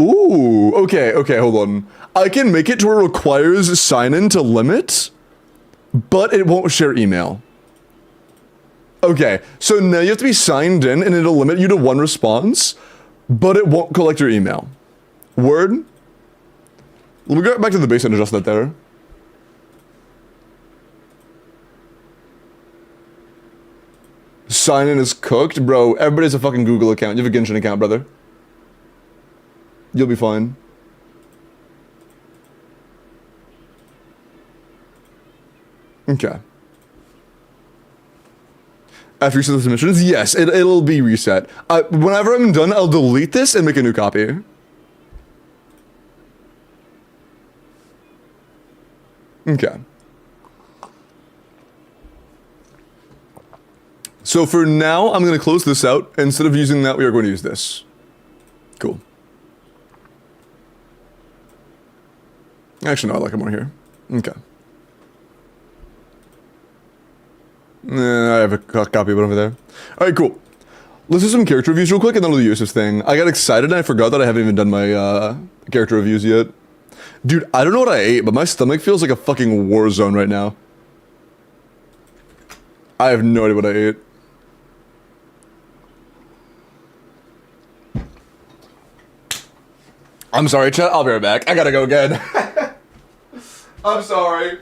Ooh, okay, hold on. I can make it to where it requires sign-in to limit, but it won't share email. Okay, so now you have to be signed in and it'll limit you to 1 response, but it won't collect your email. Word? Let me go back to the base and adjust that there. Sign-in is cooked? Bro, everybody has a fucking Google account. You have a Genshin account, brother. You'll be fine. Okay. After you set the submissions? Yes, it'll be reset. Whenever I'm done, I'll delete this and make a new copy. Okay. So for now, I'm going to close this out. Instead of using that, we are going to use this. Cool. Actually, no, I like it more here. Okay. I have a copy of it over there. Alright, cool. Let's do some character reviews real quick and then we'll do Yusuf's thing. I got excited and I forgot that I haven't even done my character reviews yet. Dude, I don't know what I ate, but my stomach feels like a fucking war zone right now. I have no idea what I ate. I'm sorry, chat. I'll be right back. I gotta go again. I'm sorry.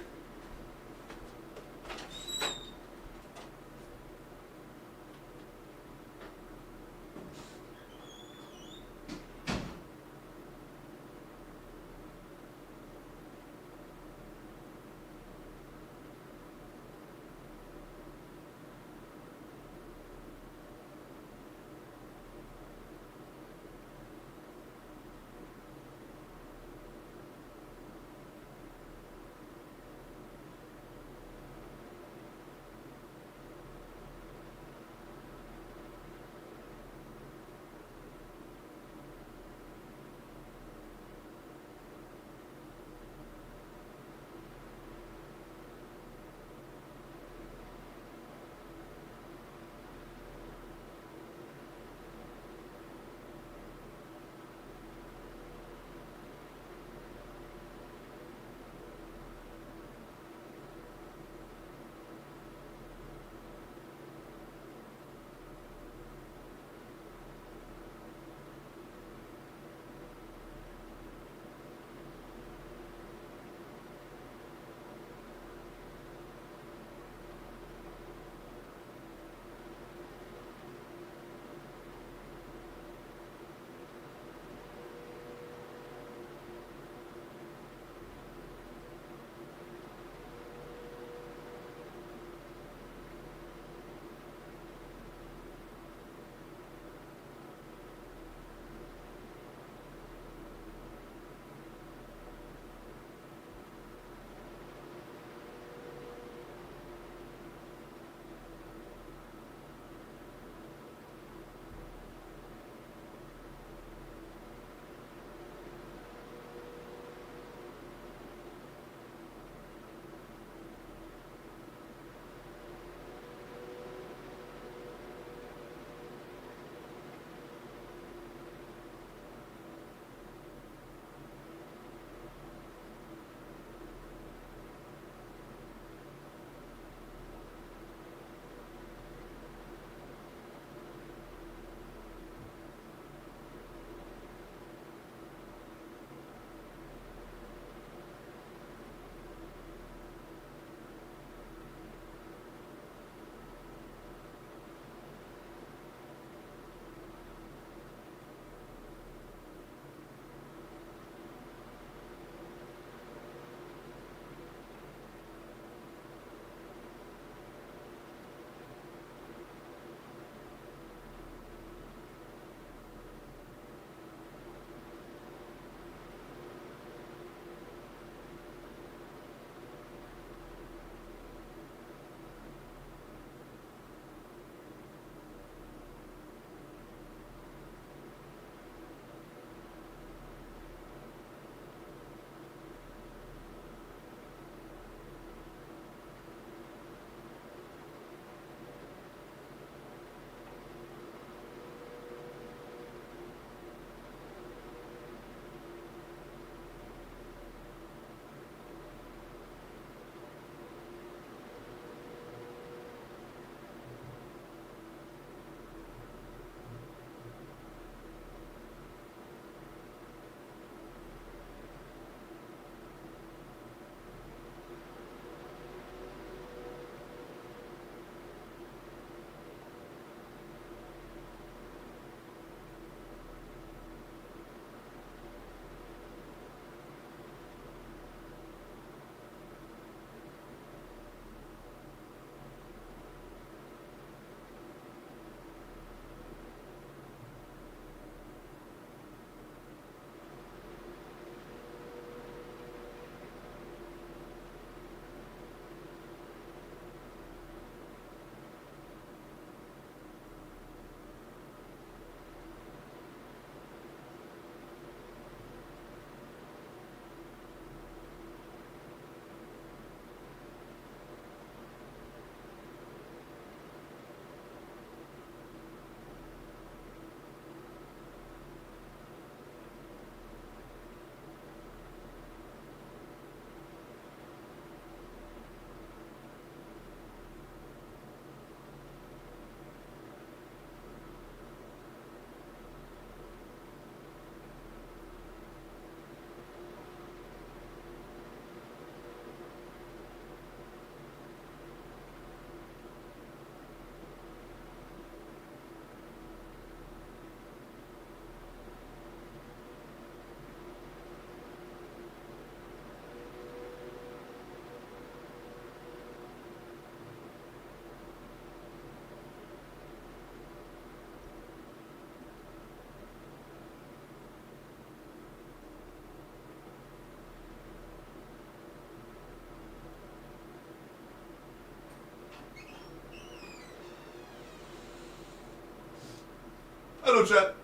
Hello, chat.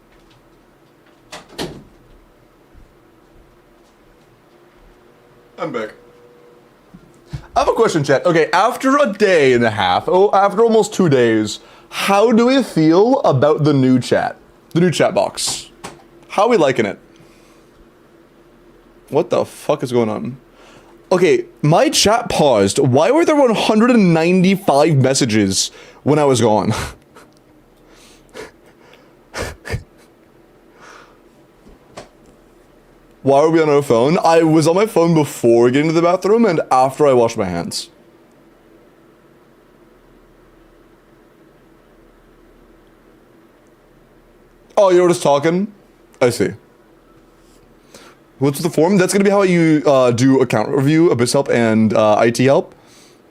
I'm back. I have a question, chat. Okay, after a day and a half, after almost 2 days, how do we feel about the new chat? The new chat box. How are we liking it? What the fuck is going on? Okay, my chat paused. Why were there 195 messages when I was gone? Why were we on our phone? I was on my phone before getting to the bathroom and after I washed my hands. Oh, you were just talking? I see. What's the form? That's gonna be how you do account review, Abyss Help, and IT Help.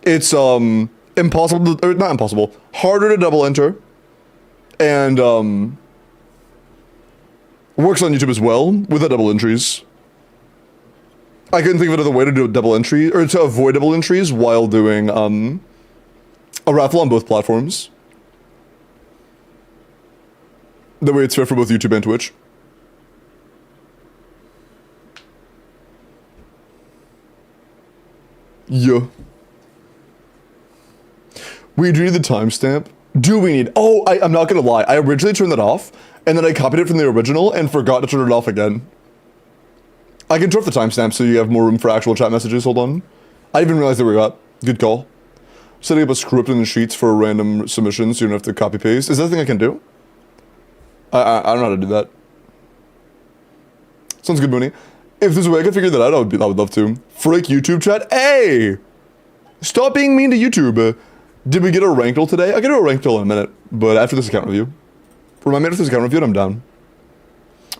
It's impossible, or not impossible, harder to double enter, and works on YouTube as well with the double entries. I couldn't think of another way to do a double entry, or to avoid double entries while doing a raffle on both platforms. That way it's fair for both YouTube and Twitch. Yeah. We do need the timestamp. Do we need? Oh, I'm not gonna lie. I originally turned that off, and then I copied it from the original and forgot to turn it off again. I can turn off the timestamp so you have more room for actual chat messages. Hold on. I didn't even realize that we got. Good call. Setting up a script in the sheets for random submissions so you don't have to copy paste. Is that a thing I can do? I don't know how to do that. Sounds good, Mooney. If there's a way I could figure that out, I would love to. Frick YouTube chat. Hey! Stop being mean to YouTube. Did we get a rank roll today? I'll get a rank roll in a minute, but after this account review. Remind me after this account review and I'm down.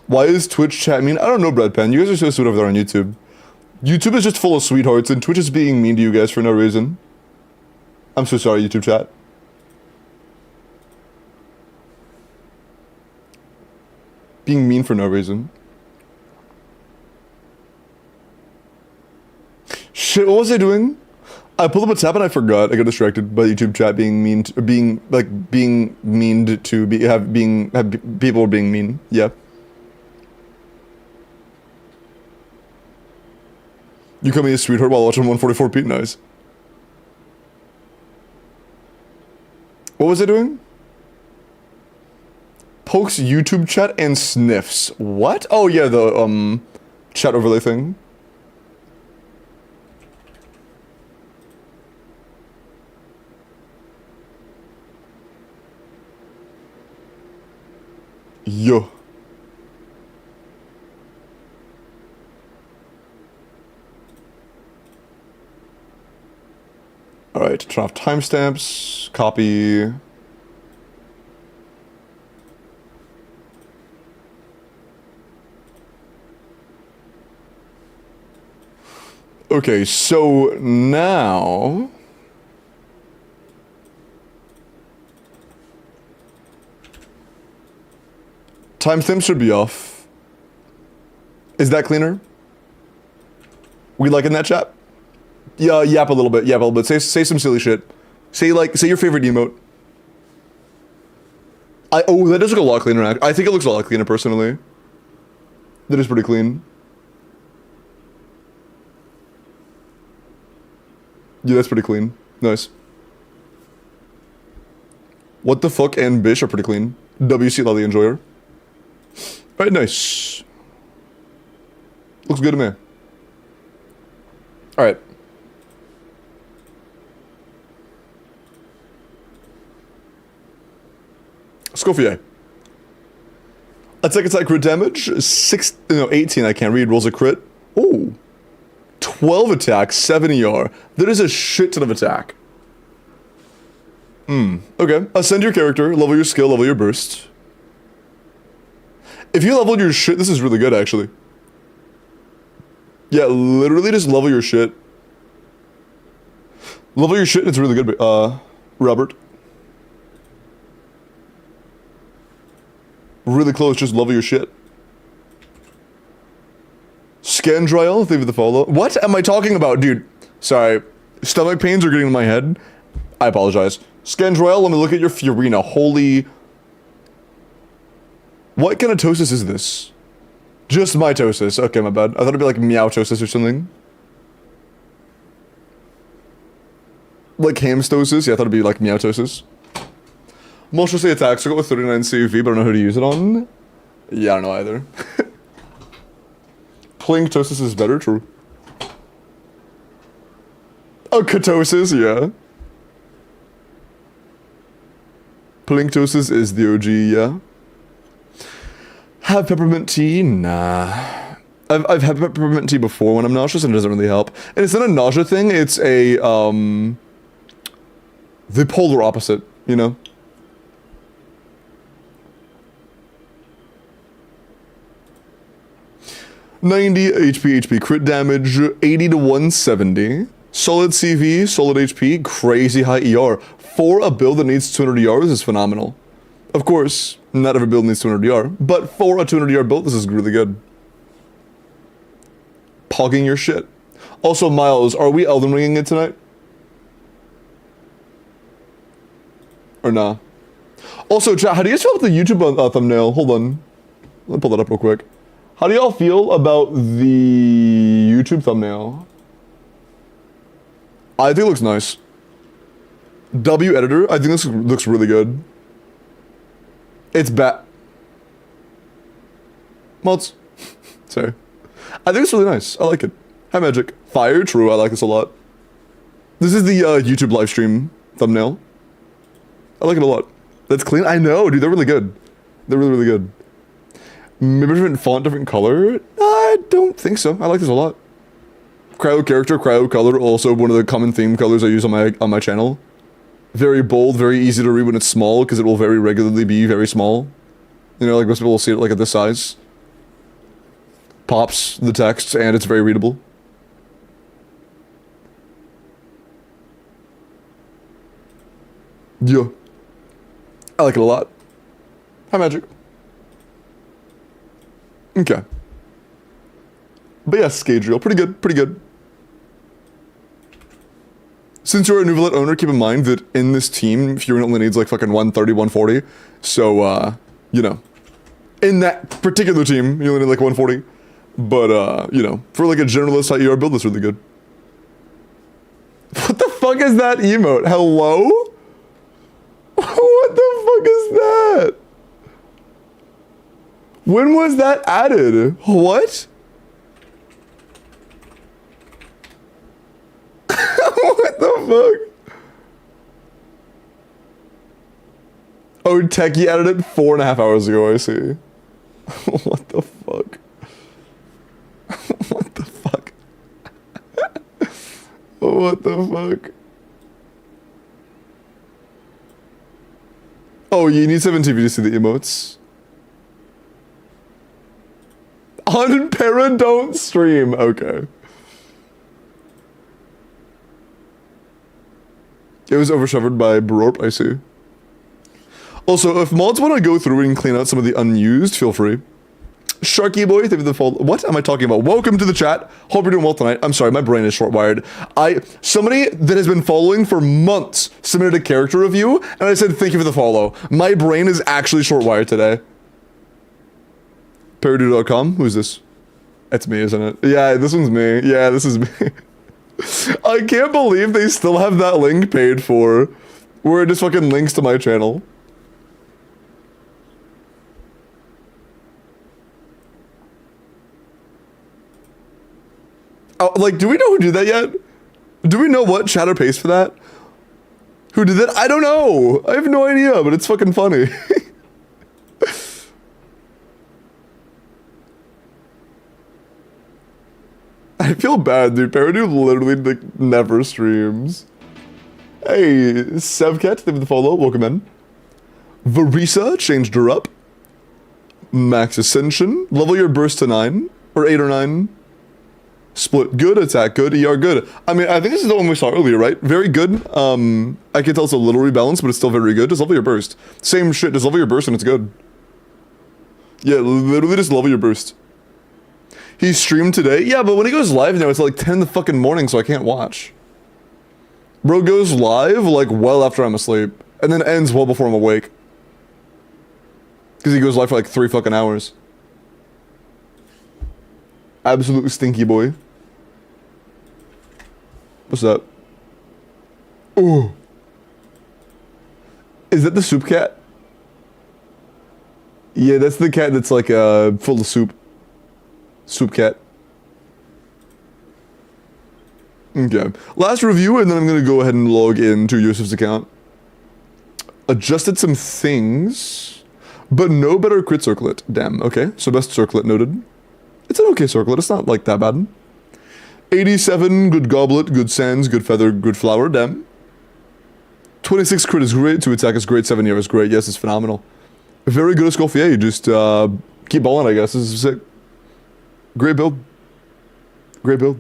Why is Twitch chat mean? I don't know, Brad Pen. You guys are so sweet over there on YouTube. YouTube is just full of sweethearts and Twitch is being mean to you guys for no reason. I'm so sorry, YouTube chat. Being mean for no reason. Shit, what was I doing? I pulled up a tab and I forgot. I got distracted by YouTube chat being mean, people being mean. Yeah. You call me a sweetheart while watching 144p. Nice. What was I doing? Pokes YouTube chat and sniffs. What? Oh yeah, the chat overlay thing. Yo. Alright, turn off timestamps, copy. Okay, so now... timestamp should be off. Is that cleaner? We liking that chat? Yeah, yap a little bit, yap a little bit. Say some silly shit. Say your favorite emote. Oh, that does look a lot cleaner. I think it looks a lot cleaner personally. That is pretty clean. Yeah, that's pretty clean. Nice. What the fuck and Bish are pretty clean. WC Lolly Enjoyer. Alright, nice. Looks good to me. Alright. Scofier. Attack crit damage. 18 I can't read. Rolls a crit. Ooh. 12 attack, 7 ER. That is a shit ton of attack. Okay. Ascend your character, level your skill, level your burst. If you leveled your shit, this is really good, actually. Yeah, literally just level your shit. Level your shit, it's really good, Robert. Really close, just level your shit. Scandriel, thank you for the follow. What am I talking about, dude? Sorry, stomach pains are getting in my head. I apologize. Scandriel, let me look at your Fiorina. Holy... What kind of tosis is this? Just mitosis. Okay, my bad. I thought it'd be like meowtosis or something. Like hamstosis? Yeah, I thought it'd be like meowtosis. Monstrosity attacks. I got with 39 CUV, but I don't know who to use it on. Yeah, I don't know either. Plinktosis is better, true. Oh, ketosis, yeah. Plinktosis is the OG, yeah. Have peppermint tea? Nah. I've had peppermint tea before when I'm nauseous and it doesn't really help. And it's not a nausea thing, it's a, the polar opposite, you know? HP crit damage, 80 to 170. Solid CV, solid HP, crazy high ER. For a build that needs 200 ER, this is phenomenal. Of course, not every build needs 200 ER, but for a 200 ER build, this is really good. Pogging your shit. Also, Miles, are we Elden Ringing it tonight? Or nah? Also, chat, how do you guys feel about the YouTube thumbnail? Hold on. Let me pull that up real quick. How do y'all feel about the YouTube thumbnail? I think it looks nice. W editor, I think this looks really good. It's mods. Sorry. I think it's really nice. I like it. Hi Magic. Fire, true, I like this a lot. This is the YouTube live stream thumbnail. I like it a lot. That's clean. I know, dude, they're really good. They're really, really good. Maybe different font, different color? I don't think so. I like this a lot. Cryo character, cryo color, also one of the common theme colors I use on my channel. Very bold, very easy to read when it's small, because it will very regularly be very small. You know, like most people will see it like at this size. Pops the text, and it's very readable. Yeah. I like it a lot. Hi, Magic. Okay. But yeah, Scadriel, pretty good, pretty good. Since you're a Nuvalet owner, keep in mind that in this team, Fury only needs like fucking 130, 140. So, you know, in that particular team, you only need like 140. But, you know, for like a generalist ER build, that's really good. What the fuck is that emote? Hello? What the fuck is that? When was that added? What? What the fuck? Oh, Techie added it 4.5 hours ago, I see. What the fuck? What the fuck? What the fuck? Oh, you need 7 TV to see the emotes. On Para don't stream. Okay. It was overshadowed by Brorp, I see. Also, if mods want to go through and clean out some of the unused, feel free. Sharky boy, thank you for the follow. What am I talking about? Welcome to the chat. Hope you're doing well tonight. I'm sorry, my brain is short-wired. Somebody that has been following for months submitted a character review, and I said thank you for the follow. My brain is actually short-wired today. Paradu.com? Who's this? It's me, isn't it? Yeah, this one's me. Yeah, this is me. I can't believe they still have that link paid for, where it just fucking links to my channel. Oh, like, do we know who did that yet? Do we know what chatter pays for that? Who did that? I don't know. I have no idea, but it's fucking funny. I feel bad, dude. Paradu literally like never streams. Hey, Sevcat, thank you for the follow. Welcome in. Varisa changed her up. Max Ascension. Level your burst to 9. Or 8 or 9. Split good, attack good, ER good. I mean, I think this is the one we saw earlier, right? Very good. I can tell it's a little rebalanced, but it's still very good. Just level your burst. Same shit, just level your burst and it's good. Yeah, literally just level your burst. He streamed today? Yeah, but when he goes live now, it's like 10 in the fucking morning, so I can't watch. Bro goes live, like, well after I'm asleep. And then ends well before I'm awake. Because he goes live for like 3 fucking hours. Absolutely stinky boy. What's that? Ooh. Is that the soup cat? Yeah, that's the cat that's like full of soup. Soup cat. Okay. Last review, and then I'm gonna go ahead and log into Yusuf's account. Adjusted some things, but no better crit circlet. Damn, okay. So best circlet noted. It's an okay circlet, it's not like that bad. 87, good goblet, good sands, good feather, good flower, damn. 26 crit is great, 2 attack is great, 7 year is great, yes, it's phenomenal. Very good Escoffier, just keep balling, I guess, this is sick. Great build. Great build.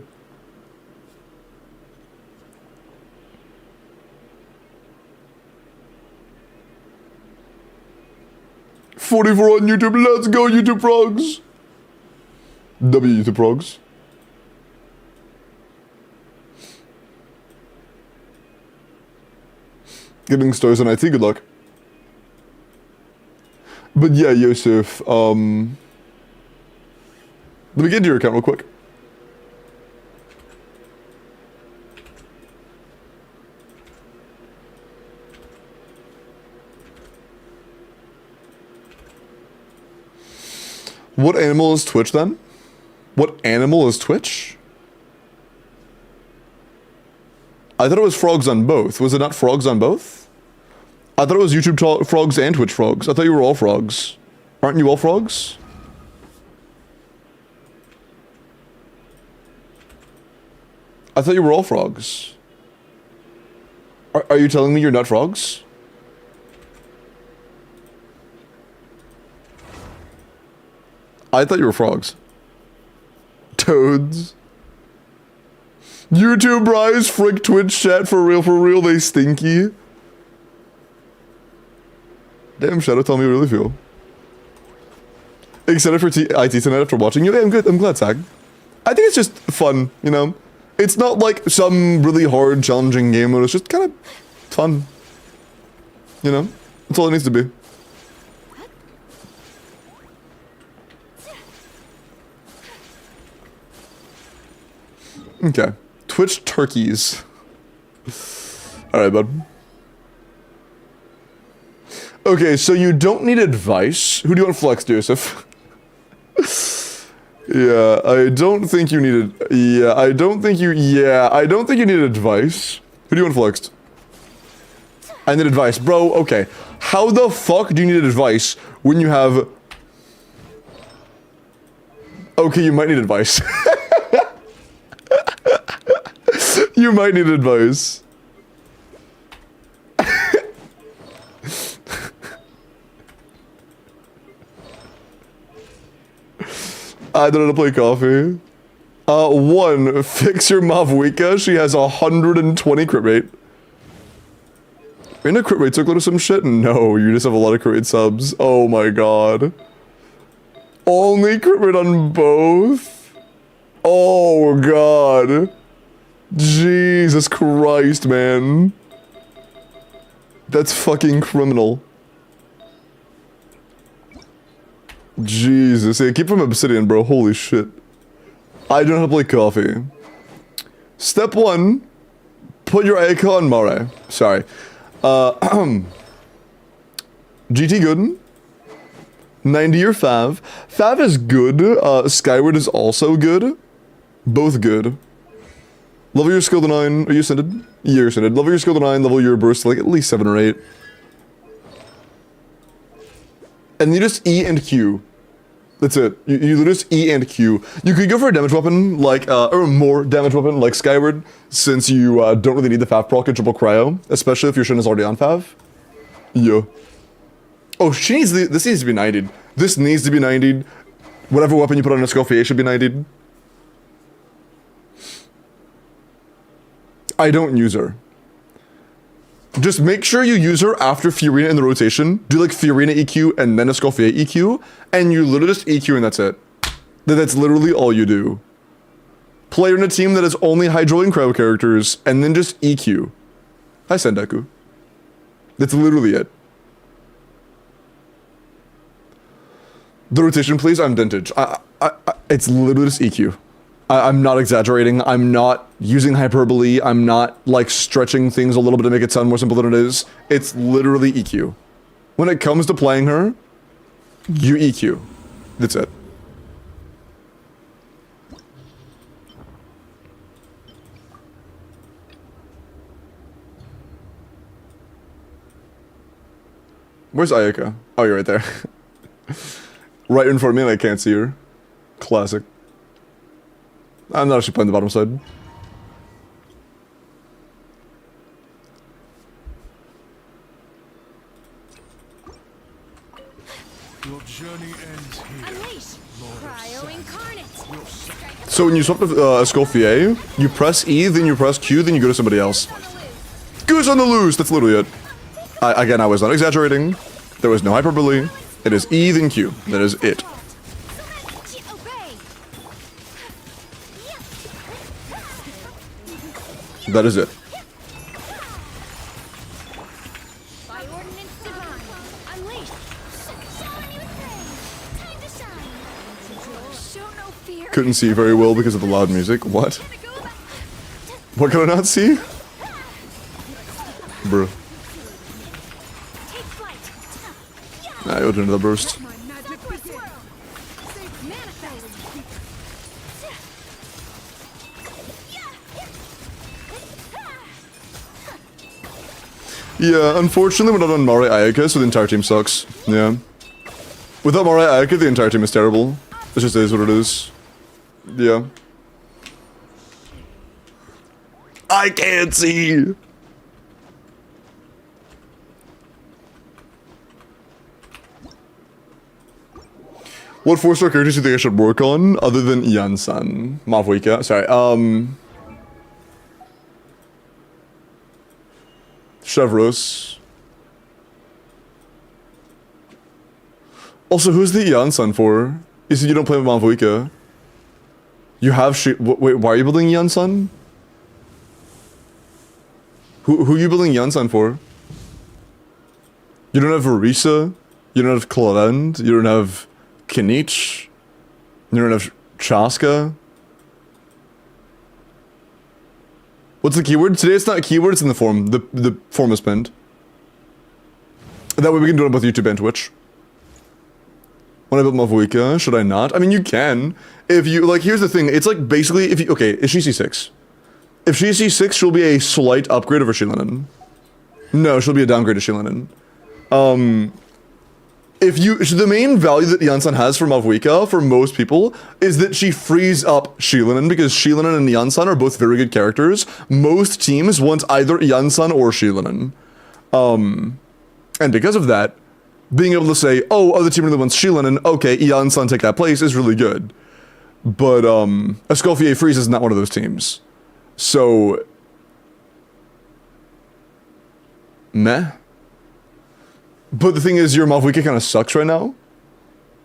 $44 on YouTube, let's go YouTube frogs! W YouTube frogs. Getting stars on IT, good luck. But yeah, Yosef, let me get into your account real quick. What animal is Twitch then? What animal is Twitch? I thought it was frogs on both. Was it not frogs on both? I thought it was YouTube frogs and Twitch frogs. I thought you were all frogs. Aren't you all frogs? I thought you were all frogs. Are you telling me you're not frogs? I thought you were frogs. Toads. YouTube rise, frick Twitch chat, for real, they stinky. Damn, Shadow, tell me how you really feel. Excited for IT tonight after watching you? Yeah, I'm good, I'm glad, Sag. I think it's just fun, you know? It's not like some really hard, challenging game, but it's just kind of fun. You know? That's all it needs to be. Okay. Twitch turkeys. Alright, bud. Okay, so you don't need advice. Who do you want flexed, Joseph? Yeah, I don't think you needed... Yeah, I don't think you need advice. Who do you want flexed? I need advice. Bro, okay. How the fuck do you need advice when you have... Okay, you might need advice. You might need advice. I don't know how to play coffee. 1, fix your Mavwika. She has 120 crit rate. Are you in a crit rate circle or some shit? No, you just have a lot of crit rate subs. Oh my god. Only crit rate on both? Oh god. Jesus Christ, man. That's fucking criminal. Jesus, yeah, keep from Obsidian, bro. Holy shit. I don't know how to play coffee. Step 1, put your icon on Mare. Sorry. GT good. 90 your Fav. Fav is good. Skyward is also good. Both good. Level your skill to 9. Are you ascended? Yeah, you're ascended. Level your skill to 9. Level your burst to like at least 7 or 8. And you just E and Q. That's it. You just E and Q. You could go for a damage weapon, like, or more damage weapon, like Skyward, since you don't really need the Fav proc and triple cryo, especially if your Shin is already on Fav. Yeah. Oh, this needs to be 90'd. This needs to be 90'd. Whatever weapon you put on a Escoffier should be 90'd. I don't use her. Just make sure you use her after Fiorina in the rotation. Do like Fiorina EQ and then Escoffier EQ, and you literally just EQ and that's it. That's literally all you do. Play in a team that has only Hydro and Cryo characters, and then just EQ. Hi, Sendaku. That's literally it. The rotation, please. I'm vintage. It's literally just EQ. I'm not exaggerating. I'm not using hyperbole. I'm not like stretching things a little bit to make it sound more simple than it is. It's literally EQ. When it comes to playing her, you EQ. That's it. Where's Ayaka? Oh, you're right there. Right in front of me and I can't see her. Classic. I'm not actually playing the bottom side. Your journey ends here. Unleash! Cryo incarnate! So when you swap to Escoffier, you press E, then you press Q, then you go to somebody else. Goose on the loose! That's literally it. Again, I was not exaggerating. There was no hyperbole. It is E, then Q. That is it. Obey! That is it. By ordinance divine, unleash! Show a new thing! Time to shine! Show no fear! Couldn't see very well because of the loud music. What? What could I not see? Bruh. Take flight! Nah, you'll do another burst. My magic swirl! Manifest! Yeah, unfortunately we're not on Mari Ayaka, so the entire team sucks. Yeah. Without Mari Ayaka, the entire team is terrible. It just is what it is. Yeah. I can't see! What 4-star characters do you think I should work on, other than Ian-san? Mavuika, sorry, Chevros. Also, who's the Ian-san for? You said you don't play with Mavuika. You have wait, why are you building Ian-san? Who are you building Ian-san for? You don't have Orisa? You don't have Clorend? You don't have Kinich? You don't have Chaska? What's the keyword? Today it's not a keyword, it's in the form. The form is pinned. That way we can do it on both YouTube and Twitch. When I build Mavuika, should I not? I mean, you can. If you, like, here's the thing. It's like, basically, if you, okay, is she C6? If she's C6, she'll be a slight upgrade over Shilinen. No, she'll be a downgrade to Shilinen. If you, so the main value that Yansan has for Mavuika, for most people, is that she frees up Shilinen, because Shilinen and Yansan are both very good characters. Most teams want either Yansan or Shilinen. And because of that, being able to say, oh, other team really wants Shilinen, okay, Yansan take that place is really good. But, Escoffier Freeze is not one of those teams. So... meh. But the thing is, your Mavuika kind of sucks right now.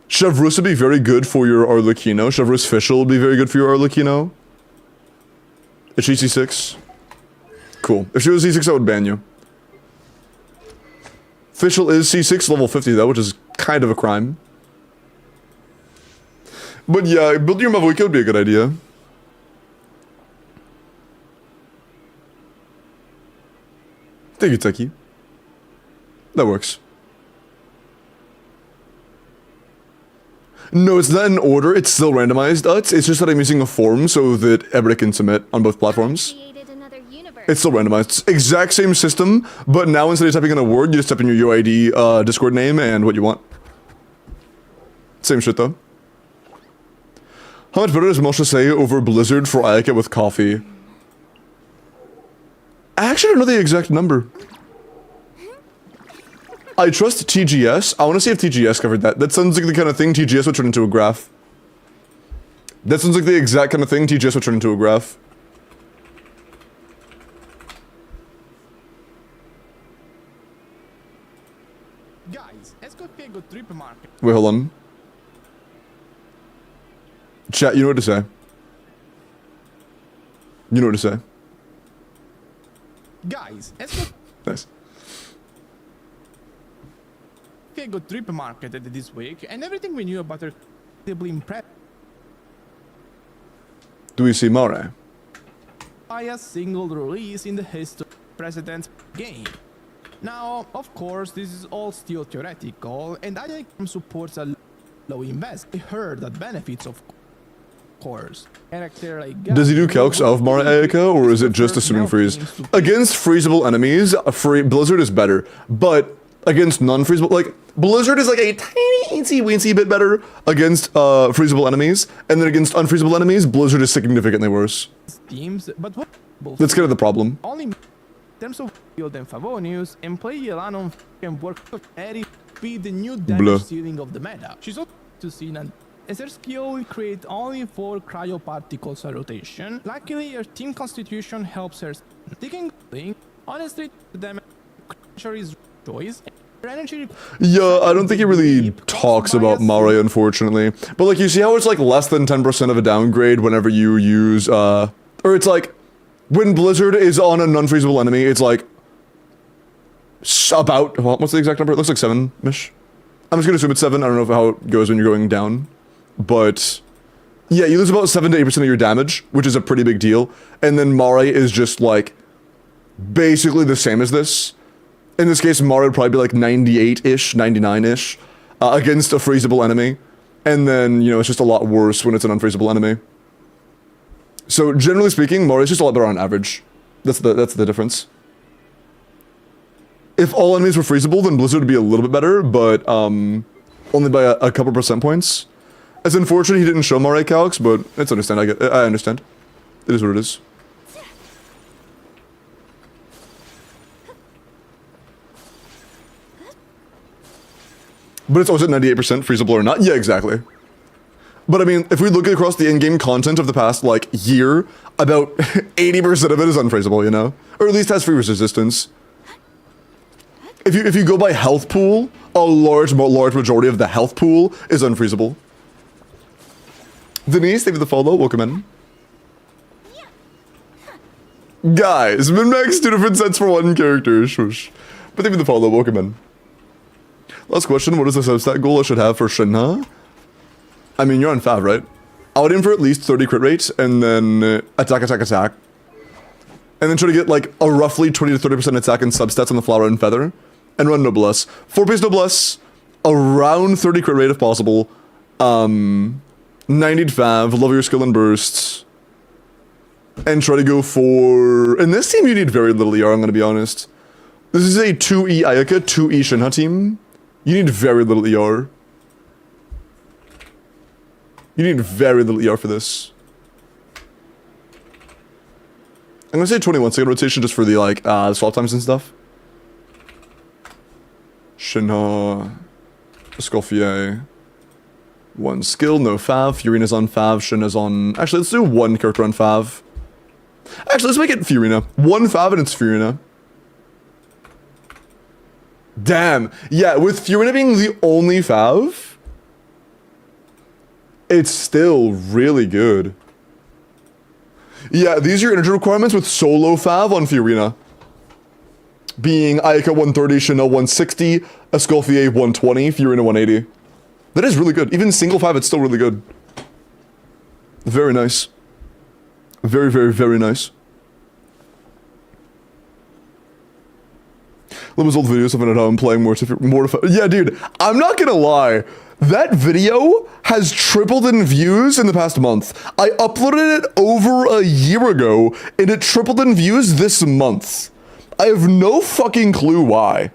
Chevrus would be very good for your Arlecchino. Chevrus Fischl would be very good for your Arlecchino. Is she C6? Cool. If she was C6, I would ban you. Fischl is C6, level 50 though, which is kind of a crime. But yeah, building your Mavuika would be a good idea. Thank you, Techie. That works. No, it's not in order, it's still randomized. It's just that I'm using a form so that everybody can submit on both platforms. Created another universe. It's still randomized. It's exact same system, but now instead of typing in a word, you just type in your UID Discord name and what you want. Same shit though. How much better does Moshe say over Blizzard for Ayaka with coffee? I actually don't know the exact number. I trust TGS. I want to see if TGS covered that. That sounds like the kind of thing TGS would turn into a graph. That sounds like the exact kind of thing TGS would turn into a graph. Guys, let's go pick a trip market. Wait, hold on. Chat, you know what to say. You know what to say. Guys, let's go Nice. pick Maria got trip marketed this week, and everything we knew about her incredibly impressed Do we see Mare? by a single release in the history of President's game. Now, of course, this is all still theoretical, and IIM supports a low invest. I heard that benefits, of course. Character like Does he do calcs of Mara Ayaka, or is it just assuming freeze? Against freezable enemies, Blizzard is better, but against non-freezable, like, Blizzard is like a tiny, teensy-weensy bit better against freezable enemies, and then against unfreezable enemies, Blizzard is significantly worse. teams, but what That's kind of the problem. only in terms of field and Favonius, and play Yelanon can work very be the new damage Blah. ceiling of the meta. She's also to see that as her skill will create only 4 cryoparticles a rotation. Luckily, her team constitution helps her taking link. Honestly, the damage is choice. Her energy Yeah, I don't think he really talks about Mare, unfortunately. But like, you see how it's like less than 10% of a downgrade whenever you use, or it's like, when Blizzard is on a non-freezable enemy, it's like, about, well, what's the exact number? It looks like 7-ish. I'm just gonna assume it's 7, I don't know how it goes when you're going down. But, yeah, you lose about 7 to 8% of your damage, which is a pretty big deal. And then Mare is just like, basically the same as this. In this case, Mara would probably be like 98-ish, 99-ish, against a freezable enemy. And then, you know, it's just a lot worse when it's an unfreezable enemy. So, generally speaking, Mara is just a lot better on average. That's the difference. If all enemies were freezable, then Blizzard would be a little bit better, but only by a couple percent points. It's unfortunate he didn't show Mara calcs, but it's understand. I understand. It is what it is. But it's also 98% freezable or not. Yeah, exactly. But I mean, if we look across the in-game content of the past, like, year, about 80% of it is unfreezable, you know? Or at least has free resistance. If you go by health pool, a large majority of the health pool is unfreezable. Denise, thank you for the follow. Welcome in. Guys, min-max 2 different sets for 1 character. Shush. But thank you for the follow. Welcome in. Last question, what is the substat goal I should have for Shinha? I mean, you're on Fav, right? I would aim for at least 30 crit rate, and then attack. And then try to get like a roughly 20 to 30% attack and substats on the Flower and Feather. And run Noblesse. 4-piece Noblesse, around 30 crit rate if possible. 90 Fav, love your skill and bursts. And try to go for... In this team, you need very little ER, I'm gonna be honest. This is a 2E Ayaka, 2E Shinha team. You need very little ER. You need very little ER for this. I'm gonna say 21-second rotation just for the, like, swap times and stuff. Shinha. Escoffier. 1 skill, no Fav. Fiorina's on Fav, Shinha's on... Actually, let's do 1 character on Fav. Actually, let's make it Fiorina. 1 Fav and it's Fiorina. Damn. Yeah, with Fiorina being the only Fav, it's still really good. Yeah, these are your energy requirements with solo Fav on Fiorina. Being Ayaka 130, Shinha 160, Escoffier 120, Fiorina 180. That is really good. Even single Fav, it's still really good. Very nice. Very, very, very nice. Lima's old videos of it at home playing Mortify. Yeah, dude, I'm not gonna lie. That video has tripled in views in the past month. I uploaded it over a year ago, and it tripled in views this month. I have no fucking clue why.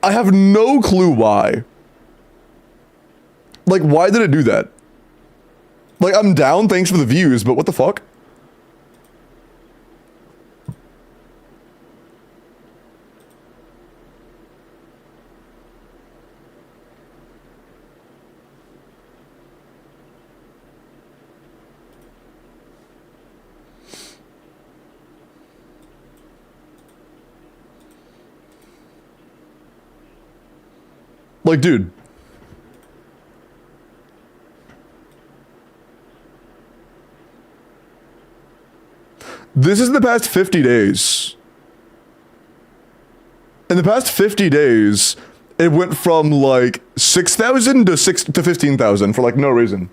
I have no clue why. Like, why did it do that? Like, I'm down, thanks for the views, but what the fuck? Like, dude. This is in the past 50 days. In the past 50 days, It went from like 6,000 to 15,000 for like no reason.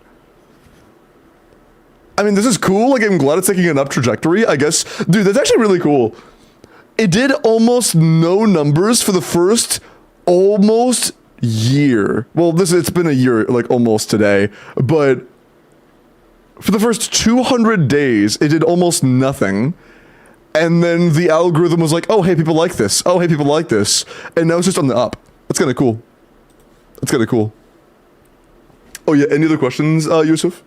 I mean, this is cool. Like, I'm glad it's taking an up trajectory, I guess. Dude, that's actually really cool. It did almost no numbers for the first almost year. Well, it's been a year, like almost today, but for the first 200 days, it did almost nothing. And then the algorithm was like, oh, hey, people like this. Oh, hey, people like this. And now it's just on the up. That's kind of cool. That's kind of cool. Oh, yeah, any other questions, Yusuf?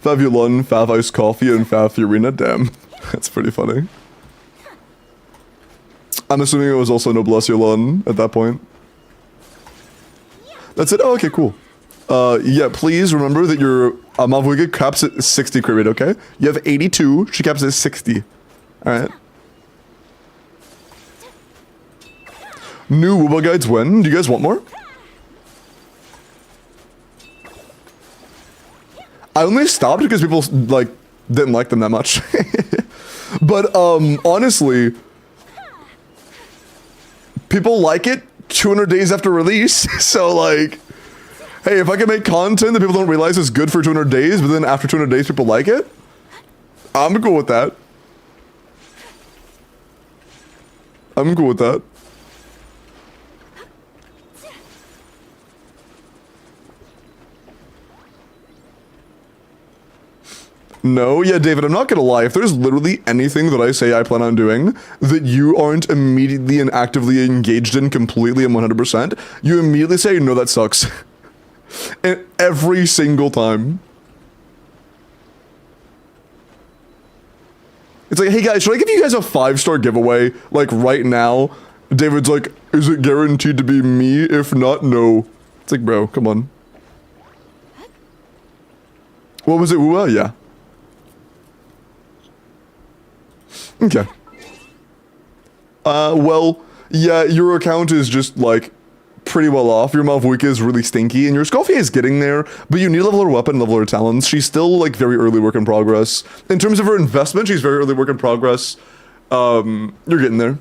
Fav Yulon, Fav Iced Coffee, and Fav Fiorina. Damn. That's pretty funny. I'm assuming it was also Noblesse Yulon at that point. That's it? Oh, okay, cool. Yeah, please remember that your Mavwiga caps at 60 crit rate, okay? You have 82, she caps at 60. Alright. New Wooba guides when? Do you guys want more? I only stopped because people, like, didn't like them that much. But, honestly, people like it 200 days after release, so, like, hey, if I can make content that people don't realize is good for 200 days, but then after 200 days people like it, I'm cool with that. I'm cool with that. No, yeah, David, I'm not gonna lie. If there's literally anything that I say I plan on doing that you aren't immediately and actively engaged in completely and 100%, you immediately say, no, that sucks. And every single time. It's like, hey guys, should I give you guys a 5-star giveaway, like, right now? David's like, is it guaranteed to be me? If not, no. It's like, bro, come on. What was it, Wua? Yeah. Okay. Well, yeah, your account is just, like, pretty well off. Your Malvoika is really stinky, and your Scoffy is getting there, but you need to level her weapon, level her talents. She's still, like, very early work in progress. In terms of her investment, she's very early work in progress. You're getting there.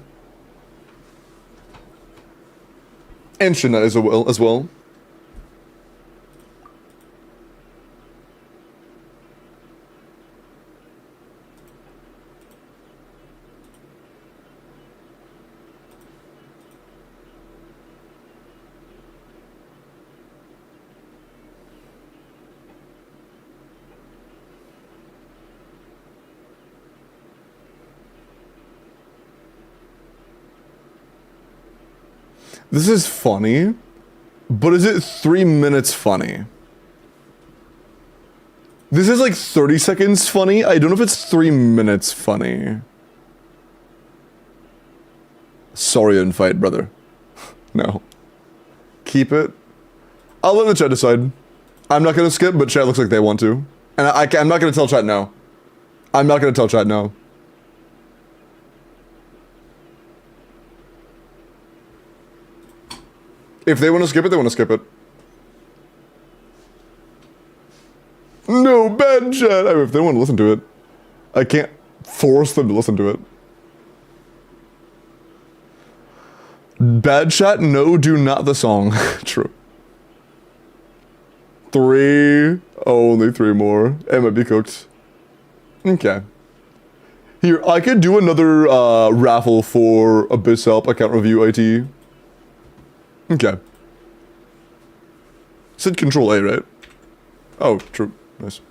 And Shinna as well. This is funny, but is it 3 minutes funny? This is like 30 seconds funny. I don't know if it's 3 minutes funny. Sorry, invite, brother. No. Keep it. I'll let the chat decide. I'm not gonna skip, but chat looks like they want to. And I'm not gonna tell chat no. I'm not gonna tell chat no. If they want to skip it, they want to skip it. No, bad chat. I mean, if they want to listen to it, I can't force them to listen to it. Bad chat, no, do not the song. True. 3. Oh, only 3 more. It might be cooked. Okay. Here, I could do another raffle for Abyss Help account review IT. Okay. Said Control A, right? Oh, true. Nice.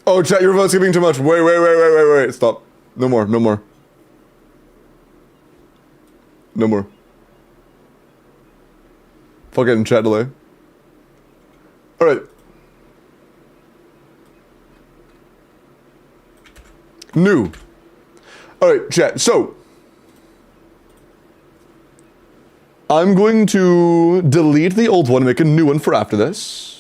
Oh, chat, your vote's skipping too much. Wait. Stop. No more. No more. Fucking chat delay. Alright. New. Alright, chat, so I'm going to delete the old one and make a new one for after this.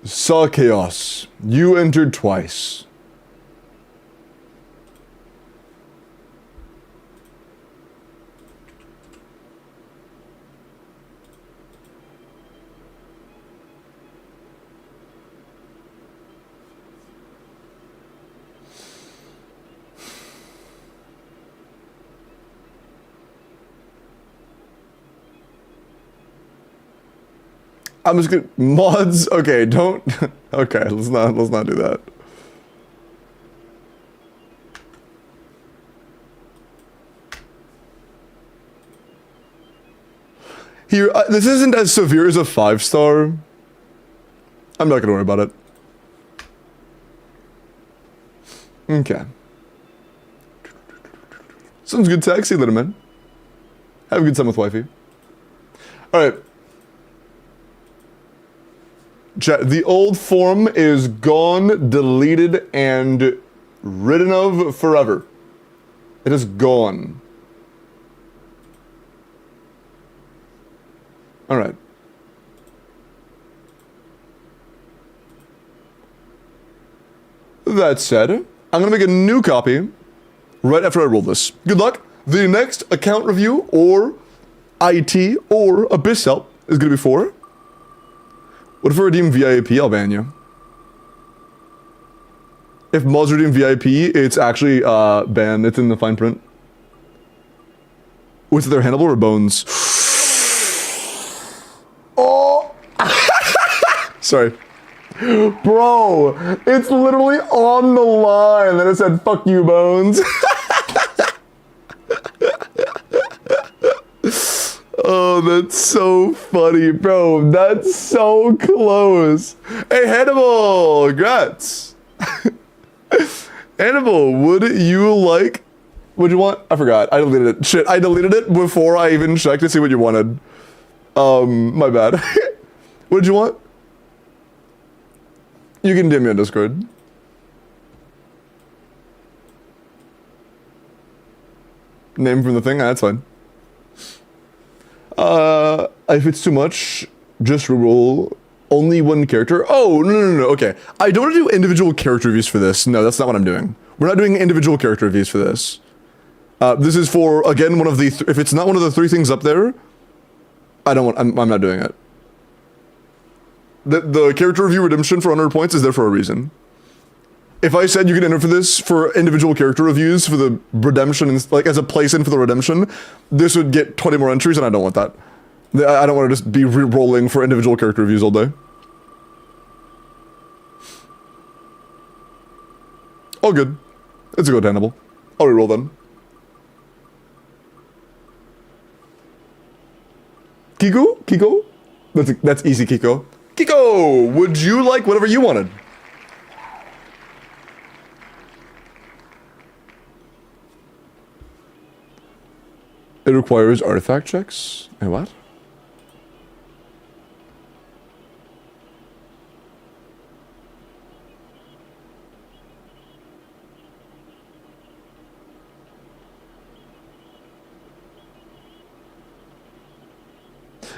Saw chaos. You entered twice. I'm just gonna mods. Okay, don't. Okay, let's not do that. Here, this isn't as severe as a 5-star. I'm not gonna worry about it. Okay. Sounds good, taxi, little man. Have a good time with wifey. All right. Chat, the old form is gone, deleted, and written of forever. It is gone. Alright. That said, I'm gonna make a new copy right after I roll this. Good luck. The next account review, or IT, or Abyss Help is gonna be for... What if I redeem VIP? I'll ban you. If mods redeem VIP, it's actually banned. It's in the fine print. Was it their Hannibal or Bones? Oh! Sorry. Bro, it's literally on the line that it said, fuck you, Bones. Oh, that's so funny, bro. That's so close. Hey, Hannibal, congrats. Hannibal, would you like... Would you want... I forgot. I deleted it. Shit, I deleted it before I even checked to see what you wanted. My bad. What did you want? You can DM me on Discord. Name from the thing? That's fine. If it's too much, just reroll only one character. Oh, no, okay. I don't want to do individual character reviews for this. No, that's not what I'm doing. We're not doing individual character reviews for this. This is for, again, one of the, if it's not one of the 3 things up there, I'm not doing it. The character review redemption for 100 points is there for a reason. If I said you can enter for this for individual character reviews for the redemption, and like as a place in for the redemption, this would get 20 more entries, and I don't want that. I don't want to just be re-rolling for individual character reviews all day. All good. It's a good Hannibal. I'll re-roll then. Kiko? That's easy, Kiko. Kiko, would you like whatever you wanted? It requires artifact checks. Wait, what?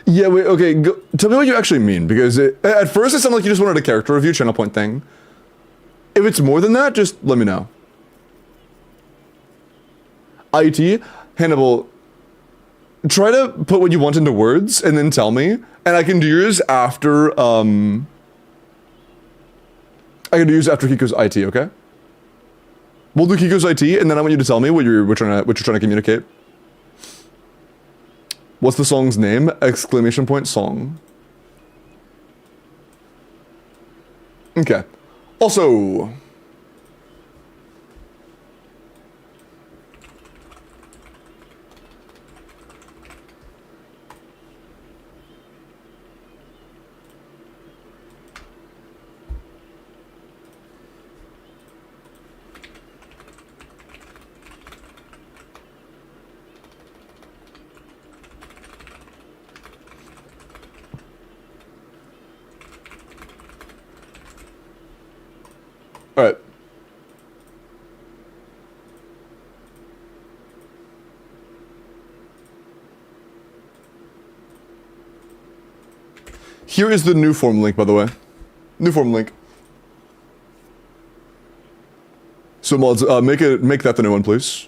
Yeah, wait, okay, tell me what you actually mean, because at first it sounded like you just wanted a character review, channel point thing. If it's more than that, just let me know. IT, Hannibal, try to put what you want into words, and then tell me, and I can do yours after, I can do yours after Kiko's IT, okay? We'll do Kiko's IT, and then I want you to tell me what you're trying to communicate. What's the song's name? Exclamation point song. Okay. Also... Alright. Here is the new form link, by the way. New form link. So mods, make that the new one, please.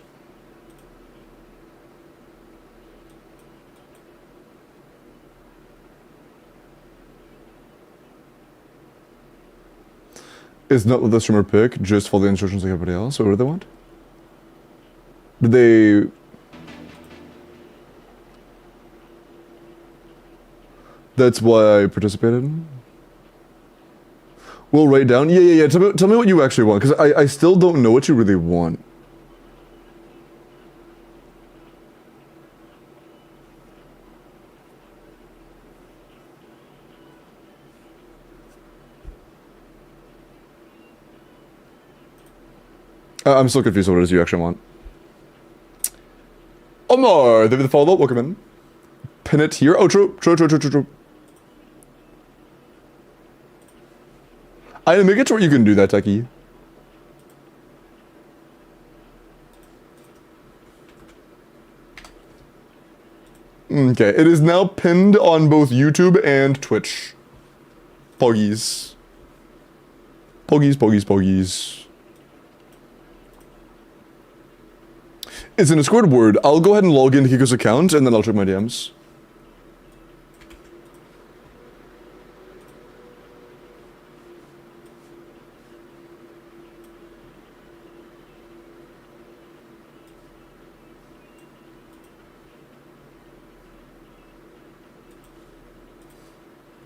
It's not what the streamer pick, just follow the instructions like everybody else. Or what do they want? Did they... That's why I participated? We'll write down? Yeah. Tell me what you actually want, because I still don't know what you really want. I'm still confused on what it is you actually want. Omar, the follow-up, welcome in. Pin it here. Oh, true. I make it to where you can do that, Techie. Okay, it is now pinned on both YouTube and Twitch. Poggies. Poggies. It's in a Discord word. I'll go ahead and log into Kiko's account, and then I'll check my DMs.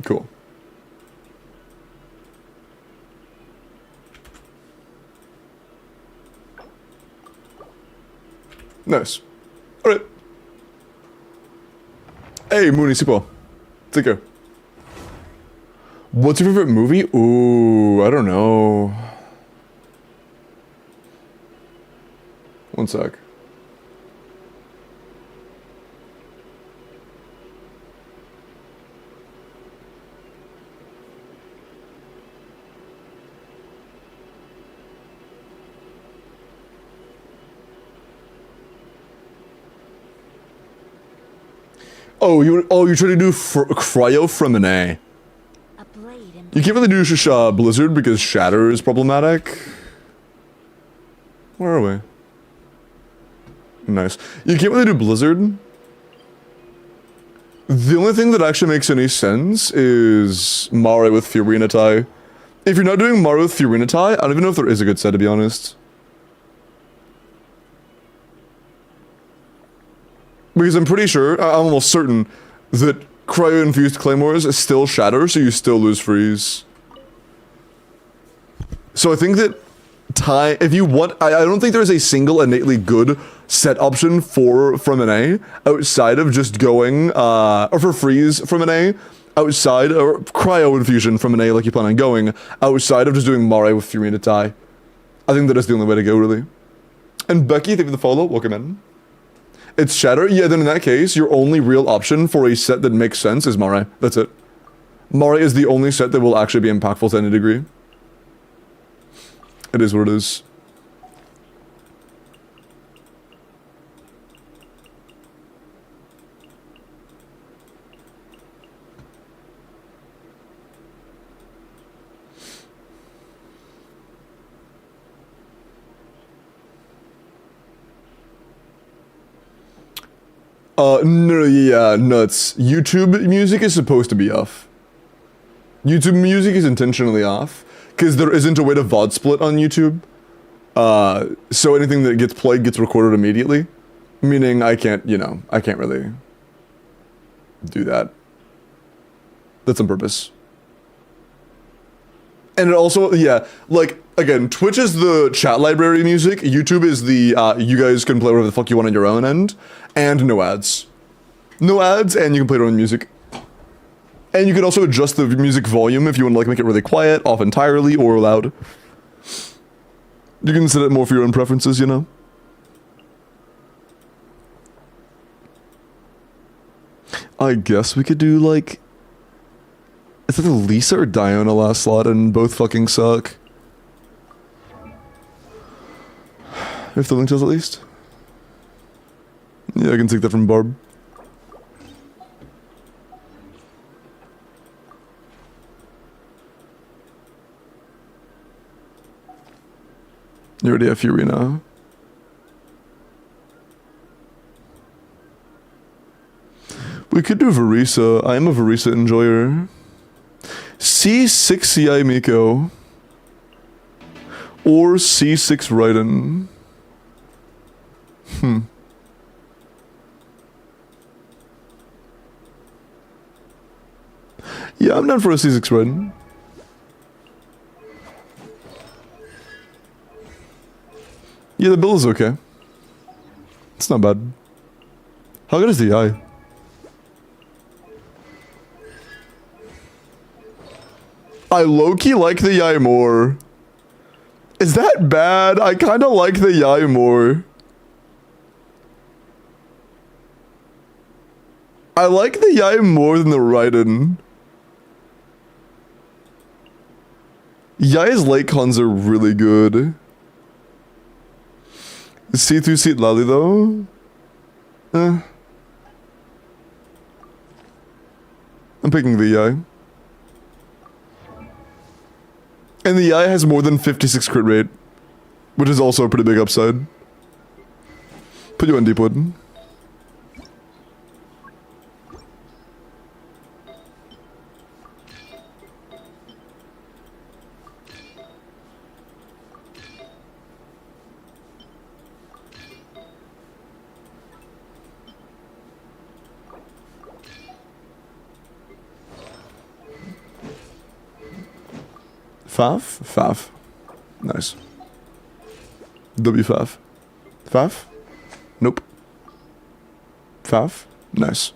Cool. Nice. Alright. Hey, Mooney Sipo. Take care. What's your favorite movie? Ooh, I don't know. One sec. Oh, you're trying to do cryo from an A. A blade and You can't really do Blizzard because Shatter is problematic. Where are we? Nice. You can't really do Blizzard. The only thing that actually makes any sense is Mare with Furinatai. If you're not doing Mare with Furinatai, I don't even know if there is a good set, to be honest. Because I'm pretty sure, I'm almost certain, that cryo-infused claymores still shatter, so you still lose freeze. So I think that if you want, I don't think there's a single innately good set option from an A outside of just going, or for freeze from an A, outside, or cryo infusion from an A like you plan on going, outside of just doing Mare with Furinatai. I think that is the only way to go, really. And Becky, thank you for the follow, welcome in. It's Shatter? Yeah, then in that case, your only real option for a set that makes sense is Mare. That's it. Mare is the only set that will actually be impactful to any degree. It is what it is. No, yeah, nuts. YouTube music is supposed to be off. YouTube music is intentionally off, because there isn't a way to VOD split on YouTube. So anything that gets played gets recorded immediately. Meaning I can't, I can't really do that. That's on purpose. And it also, yeah, like, again, Twitch is the chat library music, YouTube is the, you guys can play whatever the fuck you want on your own end, and no ads. No ads, and you can play your own music. And you can also adjust the music volume if you want to, like, make it really quiet, off entirely, or loud. You can set it more for your own preferences, I guess we could do, like... Is it Lisa or Diona last slot, and both fucking suck? If the link does, at least. Yeah, I can take that from Barb. You already have Fiorina. We could do Verisa. I am a Verisa enjoyer. C6 CI Miko. Or C6 Raiden. Yeah, I'm down for a C6 Raiden. Yeah, the build is okay. It's not bad. How good is the eye? I low-key like the Yai more. Is that bad? I kind of like the Yai more. I like the Yai more than the Raiden. Yai's late cons are really good. C2 seat Lally though? I'm picking the Yai. And the Yai has more than 56 crit rate, which is also a pretty big upside. Put you on Deepwood. Faf? Faf. Nice. W Faf. Faf? Nope. Faf? Nice.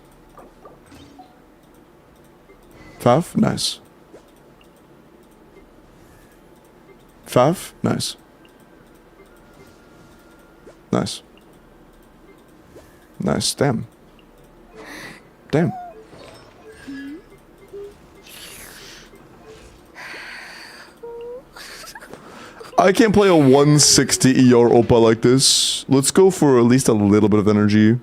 Faf? Nice. Faf? Nice. Nice. Nice. Damn. Damn. I can't play a 160 ER Oppa like this. Let's go for at least a little bit of energy.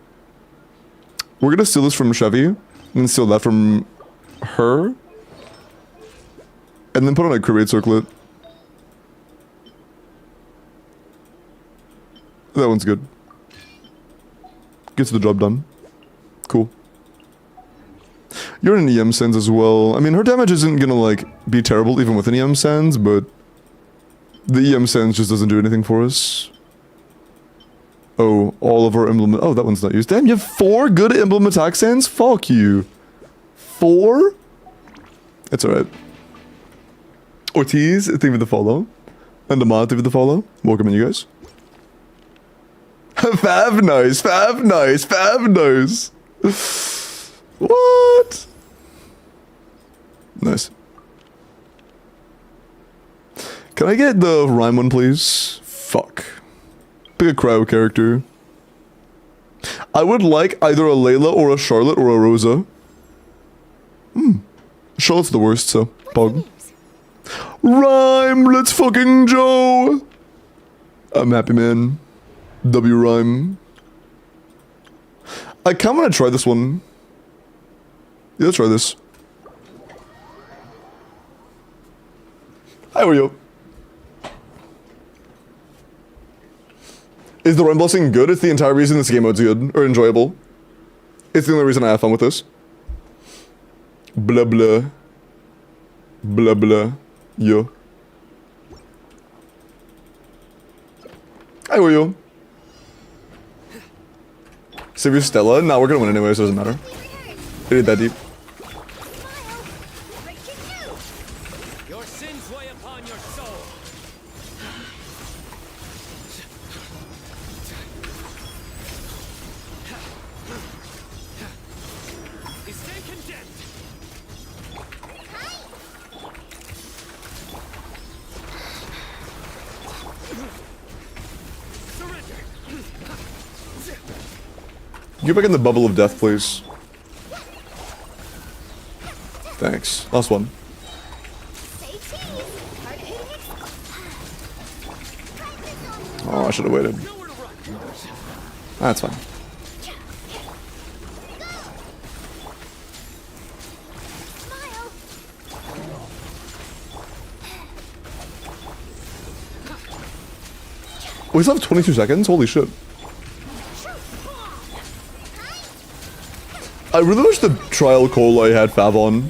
We're gonna steal this from Chevy, and steal that from her. And then put on a crit rate circlet. That one's good. Gets the job done. Cool. You're in EM Sands as well. I mean, her damage isn't gonna, like, be terrible even with an EM Sands, but the EM Sands just doesn't do anything for us. Oh, all of our emblem... Oh, that one's not used. Damn, you have 4 good emblem attack Sands? Fuck you. 4? It's alright. Ortiz, thank you for the follow. And Ahmad, thank you for the follow. Welcome in, you guys. Fab nice, fab nice, fab nice. What? Nice. Can I get the rhyme one, please? Fuck. Pick a cryo character. I would like either a Layla or a Charlotte or a Rosa. Charlotte's the worst, so pog. Rhyme, let's fucking Joe. I'm happy, man. W rhyme. I kinda wanna try this one. Yeah, let's try this. Hi, Oreo. Is the rhyme blessing good? It's the entire reason this game mode's good, or enjoyable. It's the only reason I have fun with this. Blah blah. Blah blah. Yo. Hi, Oreo. Save your Stella? Nah, we're gonna win anyway, so it doesn't matter. It ain't that deep. Your sins weigh upon your soul. Stay condemned. Surrender. Get back in the bubble of death, please. Thanks. Last one. Oh, I should have waited. That's fine. We still have 22 seconds? Holy shit. I really wish the trial call I had Fav on.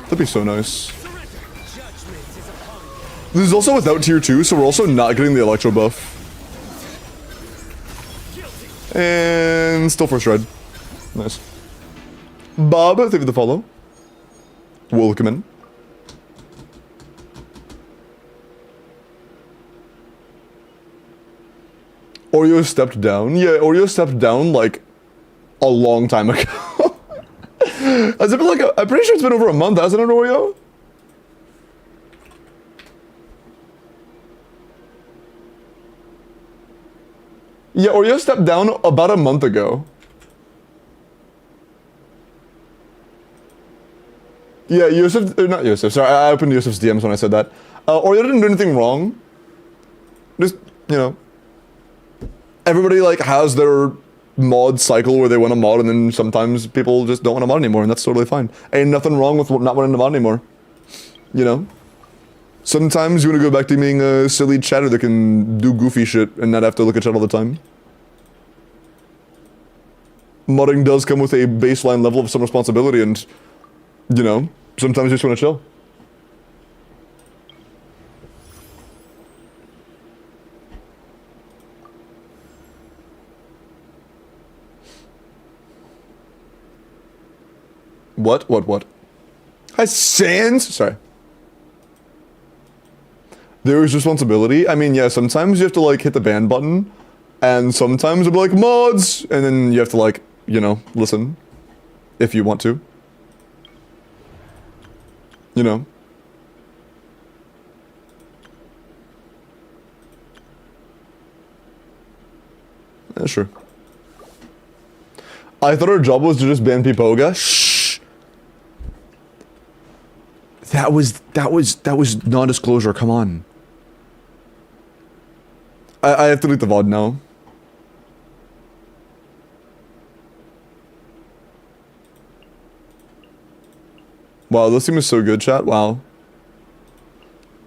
That'd be so nice. This is also without tier 2, so we're also not getting the electro buff. And still first red. Nice. Bob, thank you for the follow. Welcome in. Oreo stepped down. Yeah, Oreo stepped down like a long time ago. Has it been like I'm pretty sure it's been over a month, hasn't it, Oreo? Yeah, Oreo stepped down about a month ago. Yeah, Yusuf, not Yusuf, sorry, I opened Yusuf's DMs when I said that. Oreo didn't do anything wrong. Just, you know. Everybody, like, has their mod cycle where they want to mod, and then sometimes people just don't want to mod anymore, and that's totally fine. Ain't nothing wrong with not wanting to mod anymore. You know? Sometimes you want to go back to being a silly chatter that can do goofy shit and not have to look at chat all the time. Modding does come with a baseline level of some responsibility, and, you know, sometimes you just want to chill. What? Hi, Sans! Sorry. There is responsibility. I mean, yeah, sometimes you have to, like, hit the ban button, and sometimes it'll be like, mods! And then you have to, like, you know, listen. If you want to. You know. Yeah, sure. I thought our job was to just ban Pipoga. Shh! That was non-disclosure, come on. I have to delete the VOD now. Wow, this team is so good, chat. Wow.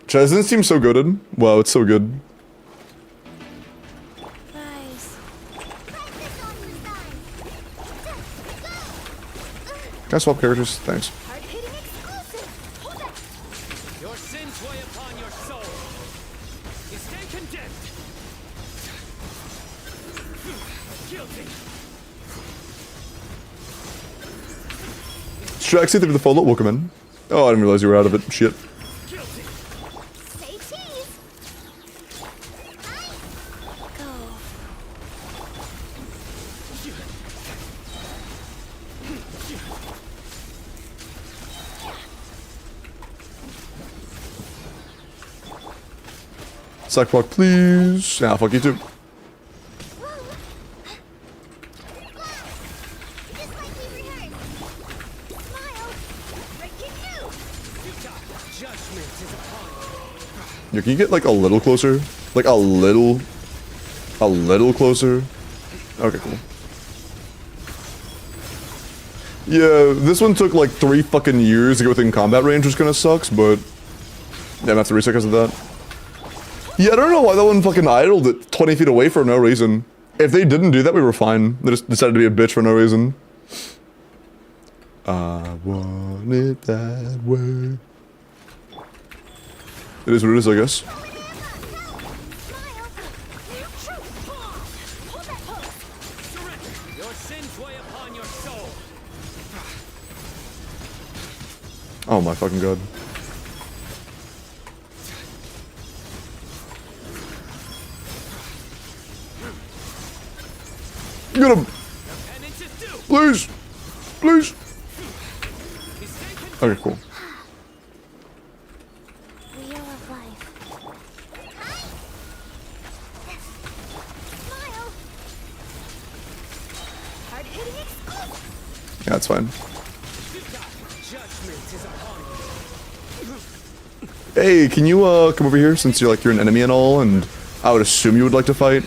Chat, doesn't this team so gooded? Wow, it's so good. Guys. Can I swap characters? Thanks. Hard-hitting exclusive. Hold it. Your sins weigh upon your soul. You stay condemned. Guilty. Straxy, thank you for the follow. Welcome in. Oh, I didn't realize you were out of it. Shit. Guilty. Say cheese. Go. Sack block, please. Yeah, fuck you too. Just like we rehearsed. Smile. Breaking you. Judgment is upon Yeah, can you get like a little closer? Like a little closer? Okay, cool. Yeah, this one took like 3 fucking years to get within combat range, which kinda sucks, but yeah, I'm gonna have to reset because of that. Yeah, I don't know why that one fucking idled at 20 feet away for no reason. If they didn't do that, we were fine. They just decided to be a bitch for no reason. I want it that way. It is what it is, I guess. Smile. Hold that pose. surrender. Your sins weigh upon your soul. Oh my fucking god. Get him! Penance is due. Please! Please! You stay condemned. Okay, cool. Wheel of life. Smile. Hard-hitting exclusive. Yeah, that's fine. Judgment is upon you. Hey, can you come over here since you're an enemy and all, and I would assume you would like to fight?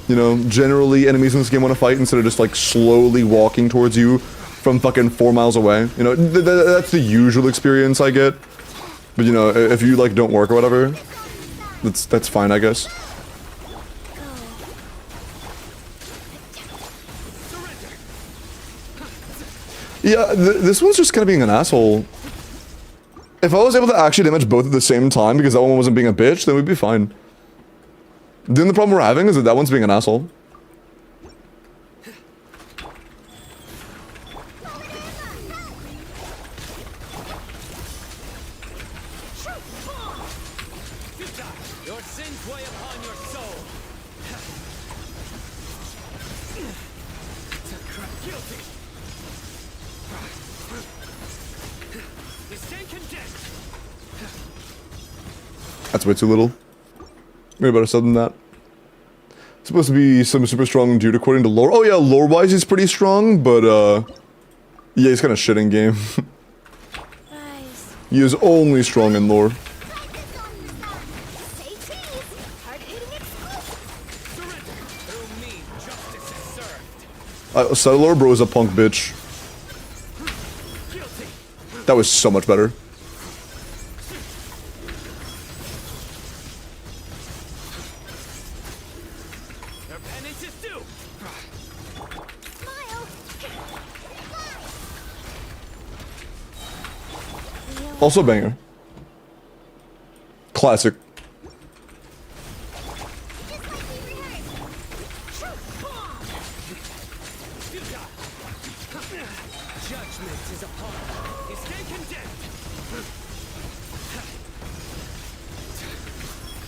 You know, generally enemies in this game want to fight instead of just like slowly walking towards you from fucking 4 miles away. You know, that's the usual experience I get. But you know, if you like don't work or whatever, that's fine, I guess. Go. Yeah, this one's just kind of being an asshole. If I was able to actually damage both at the same time because that one wasn't being a bitch, then we'd be fine. Then the problem we're having is that that one's being an asshole. Your sins weigh upon your soul. Guilty. You stand condemned. That's way too little. Maybe better said than that. It's supposed to be some super strong dude according to lore. Oh yeah, lore-wise he's pretty strong, but yeah, he's kind of shit in game. Guys, He is only strong in lore. say cheese. Hard-hitting exclusive. Surrender. Through me, justice is served. Settler bro is a punk bitch. Guilty. That was so much better. Your penance is due. Smile. Also banger. Classic. Just like we rehearsed. Judgment is upon you. You stand condemned.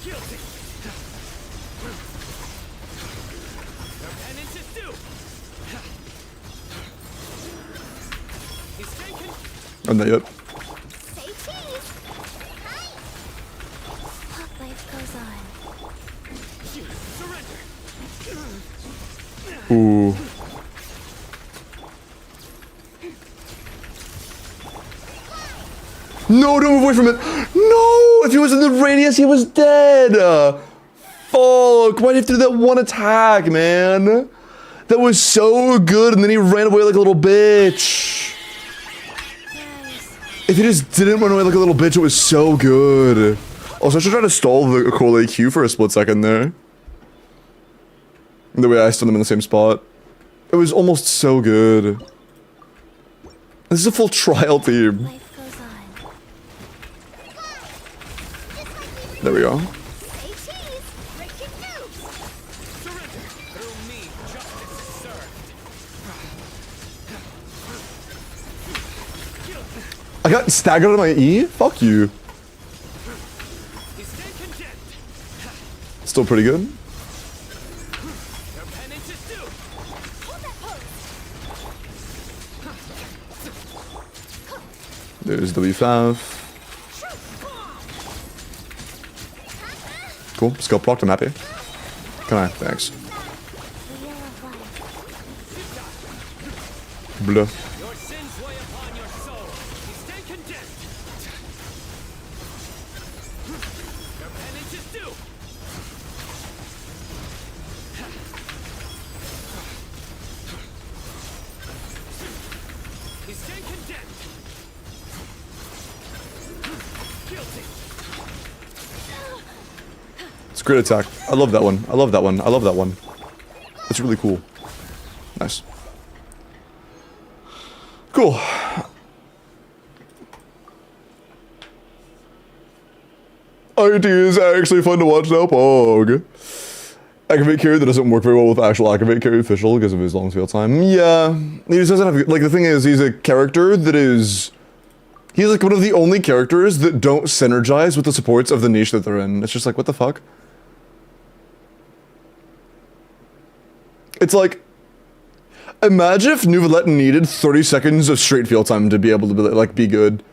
Guilty. Your penance is due. You stand condemned. I'm not yet. Say cheese. Hi. Life goes on. Surrender. Ooh. No, don't move away from it. No, if he was in the radius, he was dead. Fuck, why'd you have to do that one attack, man? That was so good, and then he ran away like a little bitch. Guys, If he just didn't run away like a little bitch, it was so good. Also, I should try to stall the Corley Q for a split second there. The way I stunned him in the same spot. It was almost so good. This is a full trial team. life goes on. There we go. Say cheese. Breaking news. Surrender. Through me, justice is served. Guilty. I got staggered on my E? Fuck you. You stand condemned. Still pretty good. Your penance is due. Hold that pose. There's W5. Cool. Skill proc, I'm happy. Can I? Thanks. Wheel of life. Bleu. Your sins weigh upon your soul. You stand condemned. Your penance is due. You stand condemned. Guilty. It's a great attack. I love that one. I love that one. I love that one. It's really cool. Nice. Cool. IT is actually fun to watch now, Pog. Activate carry that doesn't work very well with actual activate carry official because of his long field time. Yeah. He just doesn't have, like, the thing is, he's a character that is... He's like one of the only characters that don't synergize with the supports of the niche that they're in. It's just like, what the fuck? It's like, imagine if Nuvalette needed 30 seconds of straight field time to be able to be, like, be good.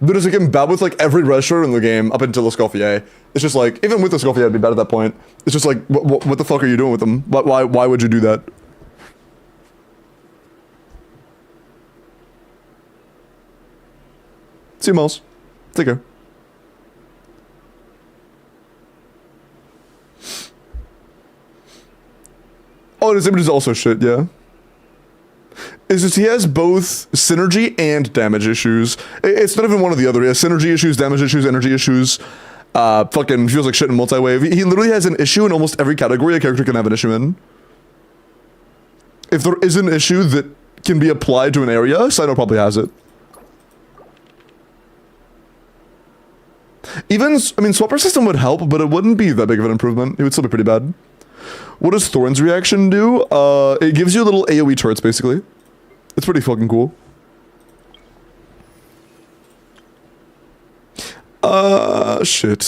But it's like him bad with like every restaurant in the game up until Escoffier. It's just like, even with Escoffier, I'd be bad at that point. It's just like, what the fuck are you doing with them? Why would you do that? See you, Miles. Take care. Oh, and his image is also shit, yeah. It's just he has both synergy and damage issues. It's not even one or the other. He has synergy issues, damage issues, energy issues. Fucking feels like shit in multi-wave. He literally has an issue in almost every category a character can have an issue in. If there is an issue that can be applied to an area. Sino probably has it. Even, I mean, swapper system would help, but it wouldn't be that big of an improvement. It would still be pretty bad. What does Thorn's reaction do? It gives you little AoE turrets, basically. It's pretty fucking cool. Shit.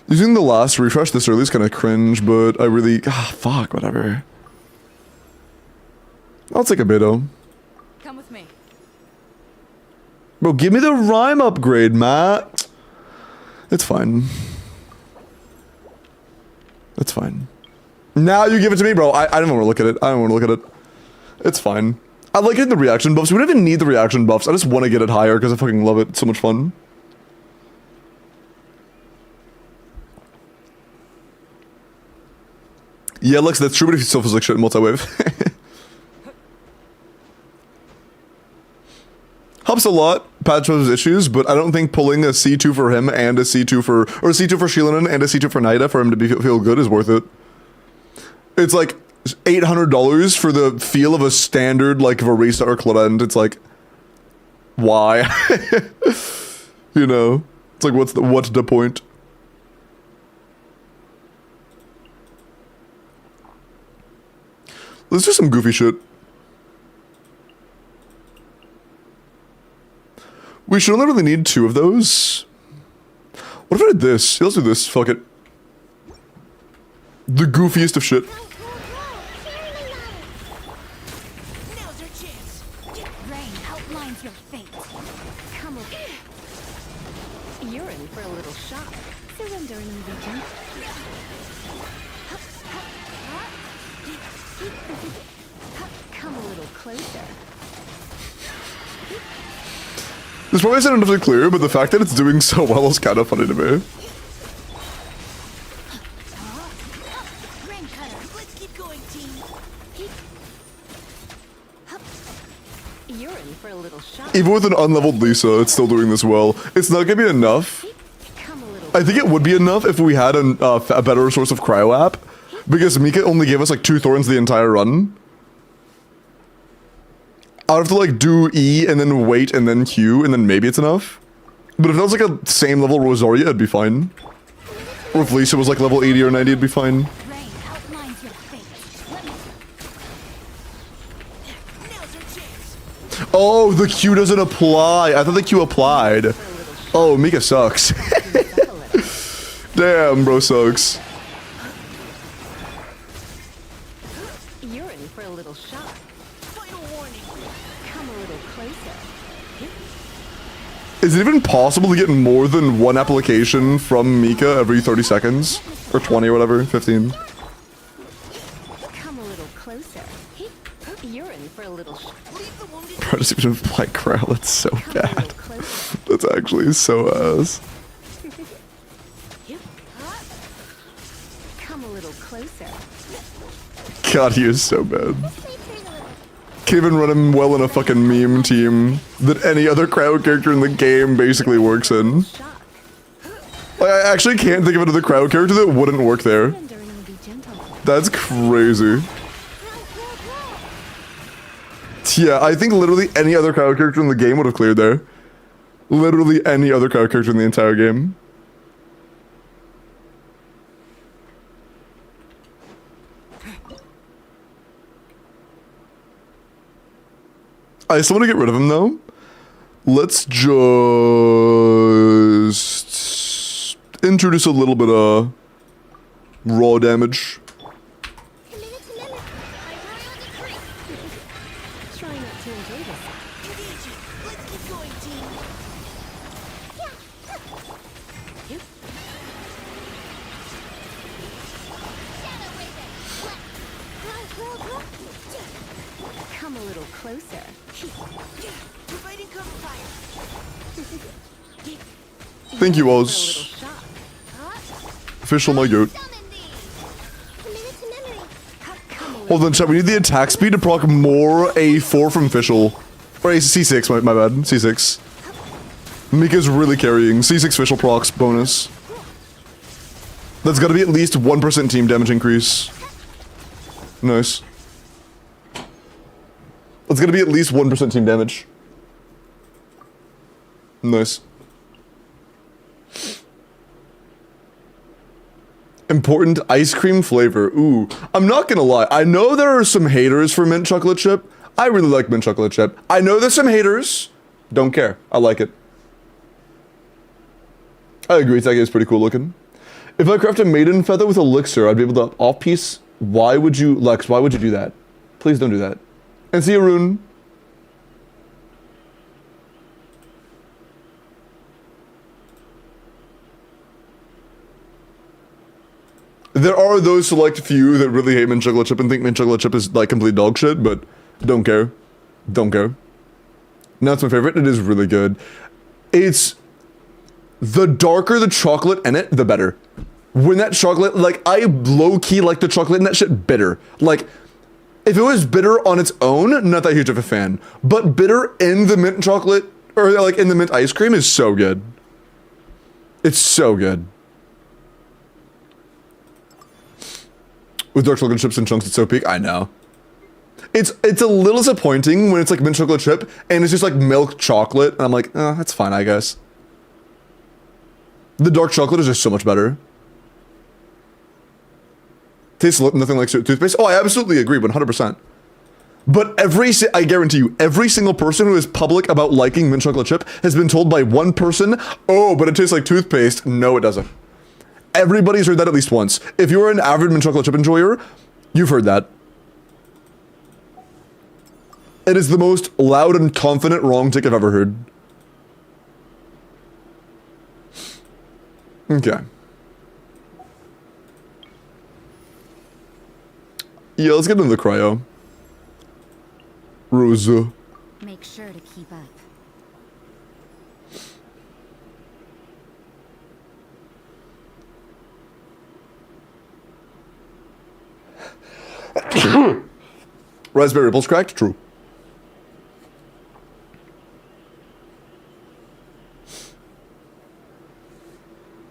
Using the last refresh this early is kind of cringe, but I really... fuck, whatever. I'll take a bit-o. Come with me. Bro, give me the rhyme upgrade, Matt. It's fine. It's fine. Now you give it to me, bro. I don't want to look at it. I don't want to look at it. It's fine. I like getting the reaction buffs. We don't even need the reaction buffs. I just want to get it higher because I fucking love it. It's so much fun. Yeah, Lex, that's true, but if you still feels like shit in multi-wave. Helps a lot, patch those issues, but I don't think pulling a C2 for him and a C2 for, or a C2 for Shieldon and a C2 for Naida for him to feel good is worth it. It's like $800 for the feel of a standard, like, Varisa or Clorend. It's like, why? You know? It's like, what's the point? Let's do some goofy shit. We should only really need 2 of those. What if I did this? Let's do this. Fuck it. The goofiest of shit. Now's your chance. Rain outlines your fate. Come over. You're in for a little shock. Surrender in the region. Come a little closer. This probably isn't enough to clear, but the fact that it's doing so well is kind of funny to me. Rain cutter. Let's keep going, team. You're in for a little shock. Even with an unleveled Lisa, it's still doing this well. It's not gonna be enough. Come a little. I think it would be enough if we had a better source of cryo app, because Mika only gave us like 2 thorns the entire run. I'd have to like do E and then wait and then Q and then maybe it's enough. But if that was like a same level Rosaria, it'd be fine. Or if Lisa was like level 80 or 90, it'd be fine. Rain outlines your fate. Let me. Now's your chance. Oh, the Q doesn't apply. I thought the Q applied. Oh, Mika sucks. Damn, bro sucks. You're in for a little shock. Final warning. Come a little closer. Is it even possible to get more than 1 application from Mika every 30 seconds? Or 20 or whatever, 15? Come a little closer. You're in for a little shock. Bro, just even apply crowd, that's so Come a little bad. closer. That's actually so ass. Come a little closer. God, he is so bad. Can't even run him well in a fucking meme team that any other crowd character in the game basically works in. Shock. Like, I actually can't think of another crowd character that wouldn't work there. Surrendering and be gentle. That's crazy. Yeah, I think literally any other crowd character in the game would have cleared there. Literally any other crowd character in the entire game. I still want to get rid of him though. Let's just introduce a little bit of raw damage. Try not to enjoy this. Engaging. Let's keep going, team. Yeah. Come a little closer. We're fighting cover fire. Thank you, For a Oz. little shock. Official my goat. Come a little. Hold on, chat. We need the attack speed to proc more A4 from Fischl. Or a C6, my bad. C6. Mika's really carrying. C6 Fischl procs bonus. That's gotta be at least 1% team damage increase. Nice. It's gonna be at least 1% team damage. Nice. Important ice cream flavor. Ooh, I'm not gonna lie. I know there are some haters for mint chocolate chip. I really like mint chocolate chip. I know there's some haters. Don't care. I like it. I agree. That is pretty cool looking. If I craft a maiden feather with elixir, I'd be able to off-piece. Why would you, Lex? Why would you do that? Please don't do that. And see you, Rune. There are those select few that really hate mint chocolate chip and think mint chocolate chip is like complete dog shit, but don't care. Don't care. Now it's my favorite. It is really good. It's the darker the chocolate in it, the better. When that chocolate, like, I low-key like the chocolate in that shit bitter. Like, if it was bitter on its own, not that huge of a fan. But bitter in the mint chocolate, or like in the mint ice cream is so good. It's so good. With dark chocolate chips and chunks, it's so peak. I know. It's a little disappointing when it's like mint chocolate chip and it's just like milk chocolate, and I'm like, oh, that's fine, I guess. The dark chocolate is just so much better. Tastes nothing like toothpaste. Oh, I absolutely agree, 100%. But I guarantee you, every single person who is public about liking mint chocolate chip has been told by one person, oh, but it tastes like toothpaste. No, it doesn't. Everybody's heard that at least once. If you're an avid mint chocolate chip enjoyer, you've heard that. It is the most loud and confident wrong take I've ever heard. Okay. Yeah, let's get into the cryo. Rosa. Make sure to keep up. Raspberry Ripple's cracked? True.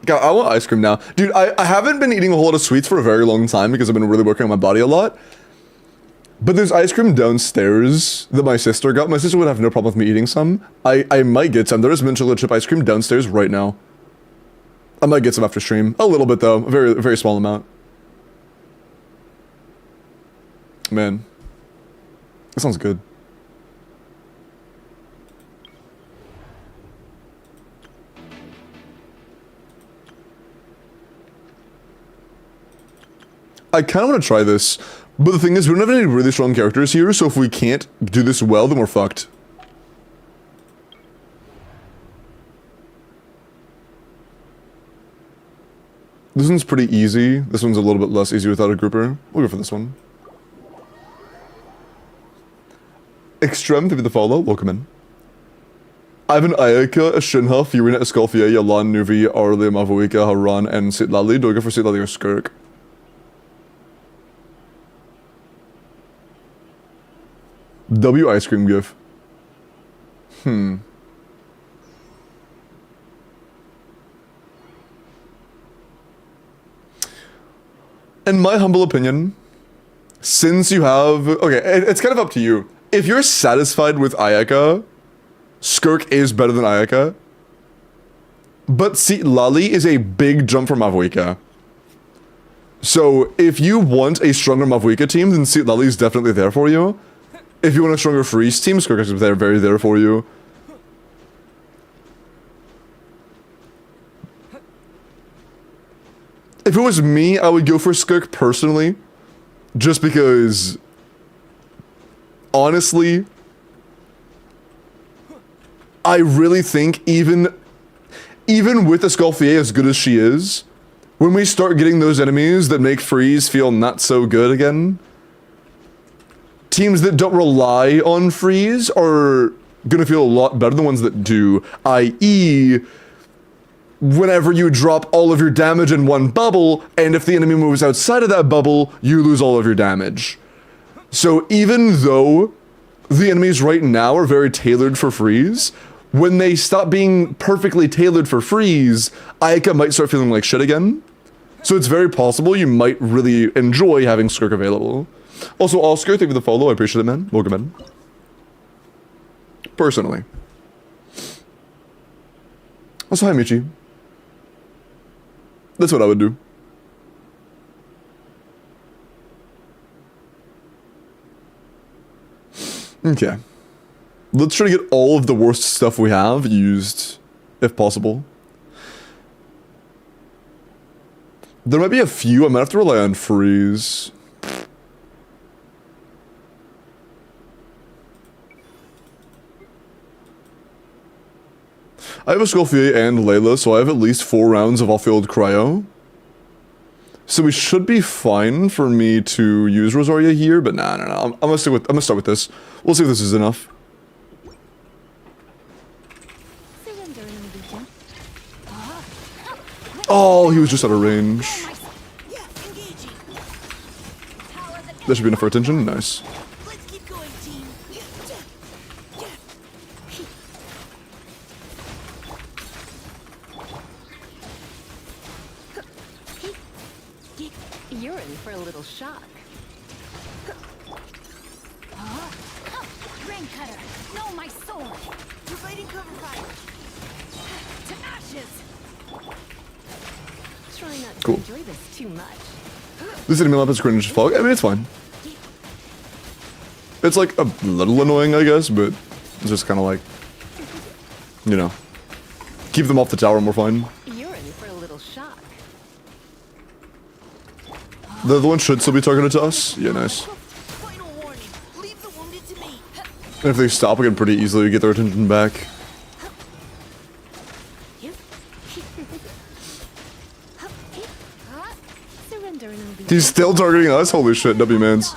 God, I want ice cream now. Dude, I haven't been eating a whole lot of sweets for a very long time because I've been really working on my body a lot. But there's ice cream downstairs that my sister got. My sister would have no problem with me eating some. I might get some. There is mint chocolate chip ice cream downstairs right now. I might get some after stream. A little bit though. A very, very small amount. Man. That sounds good. I kind of want to try this, but the thing is, we don't have any really strong characters here, so if we can't do this well, then we're fucked. This one's pretty easy. This one's a little bit less easy without a grouper. We'll go for this one. Extreme, thank you for the follow. Welcome in. Ivan Ayaka, Shinha, Fiorina, Escalfia, Yalan, Nuvi, Arli, Mavoika, Haran, and Sitlali. Do I go for Sitlali or Skirk? W ice cream gif. In my humble opinion, since you have... Okay, it's kind of up to you. If you're satisfied with Ayaka, Skirk is better than Ayaka. But Sitlali is a big jump from Mavoika. So if you want a stronger Mavoika team, then Sitlali is definitely there for you. If you want a stronger Freeze team, Skirk is very there for you. If it was me, I would go for Skirk personally. Just because... Honestly... I really think even with Escalfie as good as she is, when we start getting those enemies that make Freeze feel not so good again... Teams that don't rely on Freeze are gonna feel a lot better than ones that do, i.e. whenever you drop all of your damage in one bubble, and if the enemy moves outside of that bubble, you lose all of your damage. So even though the enemies right now are very tailored for Freeze, when they stop being perfectly tailored for Freeze, Ayaka might start feeling like shit again. So it's very possible you might really enjoy having Skirk available. Also, Oscar, thank you for the follow. I appreciate it, man. Welcome in. Personally. Also, hi, Michi. That's what I would do. Okay. Let's try to get all of the worst stuff we have used, if possible. There might be a few I might have to rely on freeze. I have a Skullfier and Layla, so I have at least 4 rounds of off-field cryo. So we should be fine for me to use Rosaria here, but nah. I'm gonna start with this. We'll see if this is enough. Surrender in the region. Oh, he was just out of range. Yeah, engaging. Power the That should be enough for attention. Nice. Let's keep going, team. You're in for a little shock. Rain cutter, no, my sword. Providing cover fire. To ashes. Try not to Cool. enjoy this too much. This enemy map is cringe as fuck. I mean, it's fine. It's like a little annoying, I guess, but it's just kind of like, you know, keep them off the tower and we're fine. You're in for a little shock. The other one should still be targeted to us. Yeah, nice. Final warning. Leave the wounded to me. And if they stop again pretty easily, we get their attention back. Surrender and it'll be He's still targeting us? Holy shit, W-mans.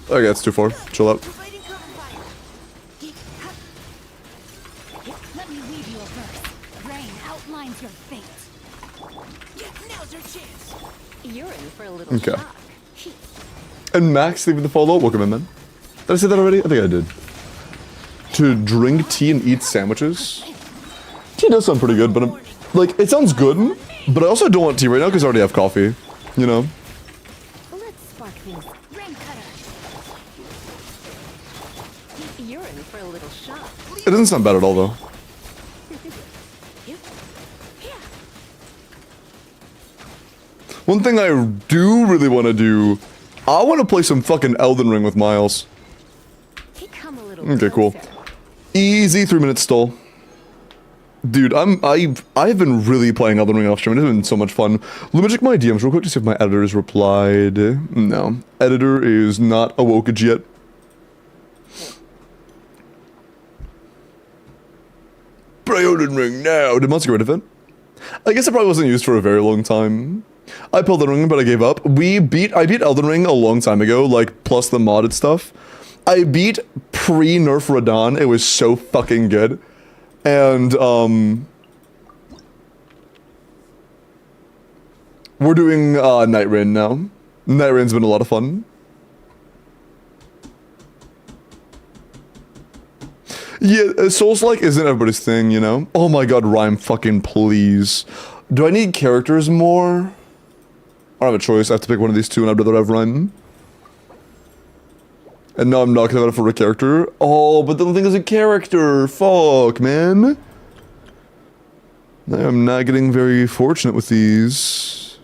Okay, that's too far. Chill out. providing cover fire. Let me leave you a verse. Rain outlines your fate. Now's your chance. You're in for a little Okay. shock. And Max, leaving the follow. Welcome in, man. Did I say that already? I think I did. To drink tea and eat sandwiches. Tea does sound pretty good, but I'm, like, it sounds good, but I also don't want tea right now because I already have coffee. You know? Let's spark things. Rain cutter. You're in for a little shock. It doesn't sound bad at all, though. One thing I do really want to do, I want to play some fucking Elden Ring with Miles. Come a little Okay, cool. closer. Easy 3-minute stall. Dude, I've been really playing Elden Ring off stream. It has been so much fun. Let me check my DMs real quick to see if my editor has replied. No, editor is not awoken yet. Play Elden Ring now. Did Monster Great event? I guess it probably wasn't used for a very long time. I played Elden Ring, but I gave up. I beat Elden Ring a long time ago, like plus the modded stuff. I beat pre-nerf Radahn. It was so fucking good. And we're doing Night Rain now. Night Rain's been a lot of fun. Yeah, Souls-like isn't everybody's thing, you know? Oh my god, Rhyme, fucking please. Do I need characters more? I don't have a choice. I have to pick one of these two, and I'd rather have Rhyme. And no, I'm not gonna have it for a character. Oh, but the thing is a character. Fuck, man. I am not getting very fortunate with these.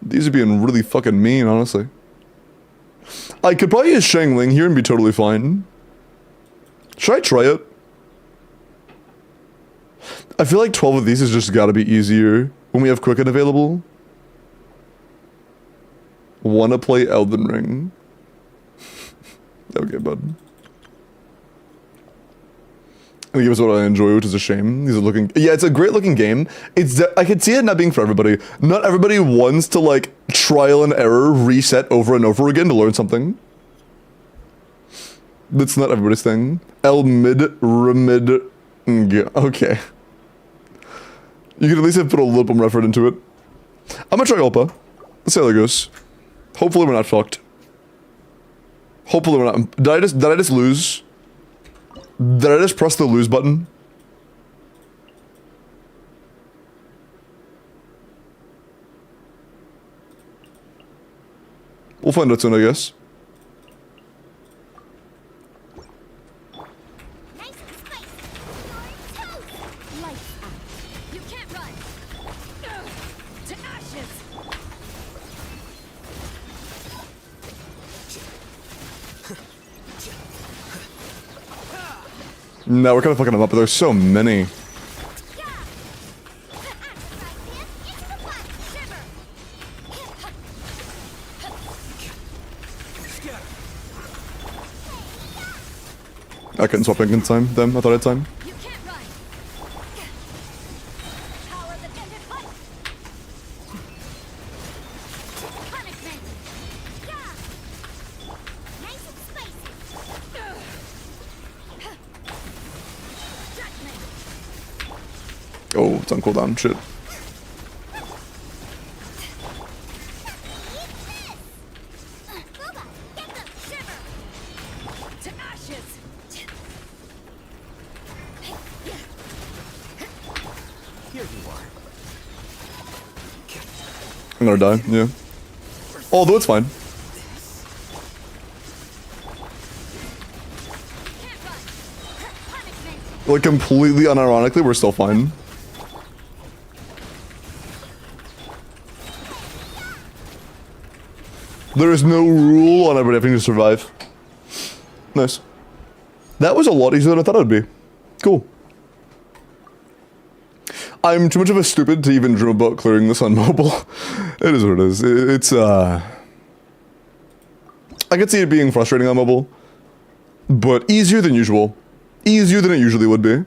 These are being really fucking mean, honestly. I could probably use Shang Ling here and be totally fine. Should I try it? I feel like 12 of these has just gotta be easier when we have Quicken available. Wanna play Elden Ring. Okay, bud. And give us what I enjoy, which is a shame. These are looking... Yeah, it's a great looking game. I could see it not being for everybody. Not everybody wants to, like, trial and error, reset over and over again to learn something. That's not everybody's thing. Remid... Okay. You can at least have put a little bit more effort into it. I'm gonna try Ulpa. Let's see how that goes. Hopefully we're not fucked. Hopefully we're not... Did I just lose? Did I just press the lose button? We'll find out soon, I guess. No, we're kind of fucking them up, but there's so many. I couldn't swap in time. Them, I thought I had time. You can't run. Power the tender foot. Punishment. Yeah. Nice and spicy. Judgment. Oh, it's on cooldown. Shit. Booba, get them. Shiver. To ashes. Here you are. I'm gonna die, yeah. Although it's fine. Can't run. Punishment. Like, completely unironically, we're still fine. There is no rule on everybody having to survive. Nice. That was a lot easier than I thought it would be. Cool. I'm too much of a stupid to even dream about clearing this on mobile. It is what it is. It's, I could see it being frustrating on mobile. But easier than usual. Easier than it usually would be.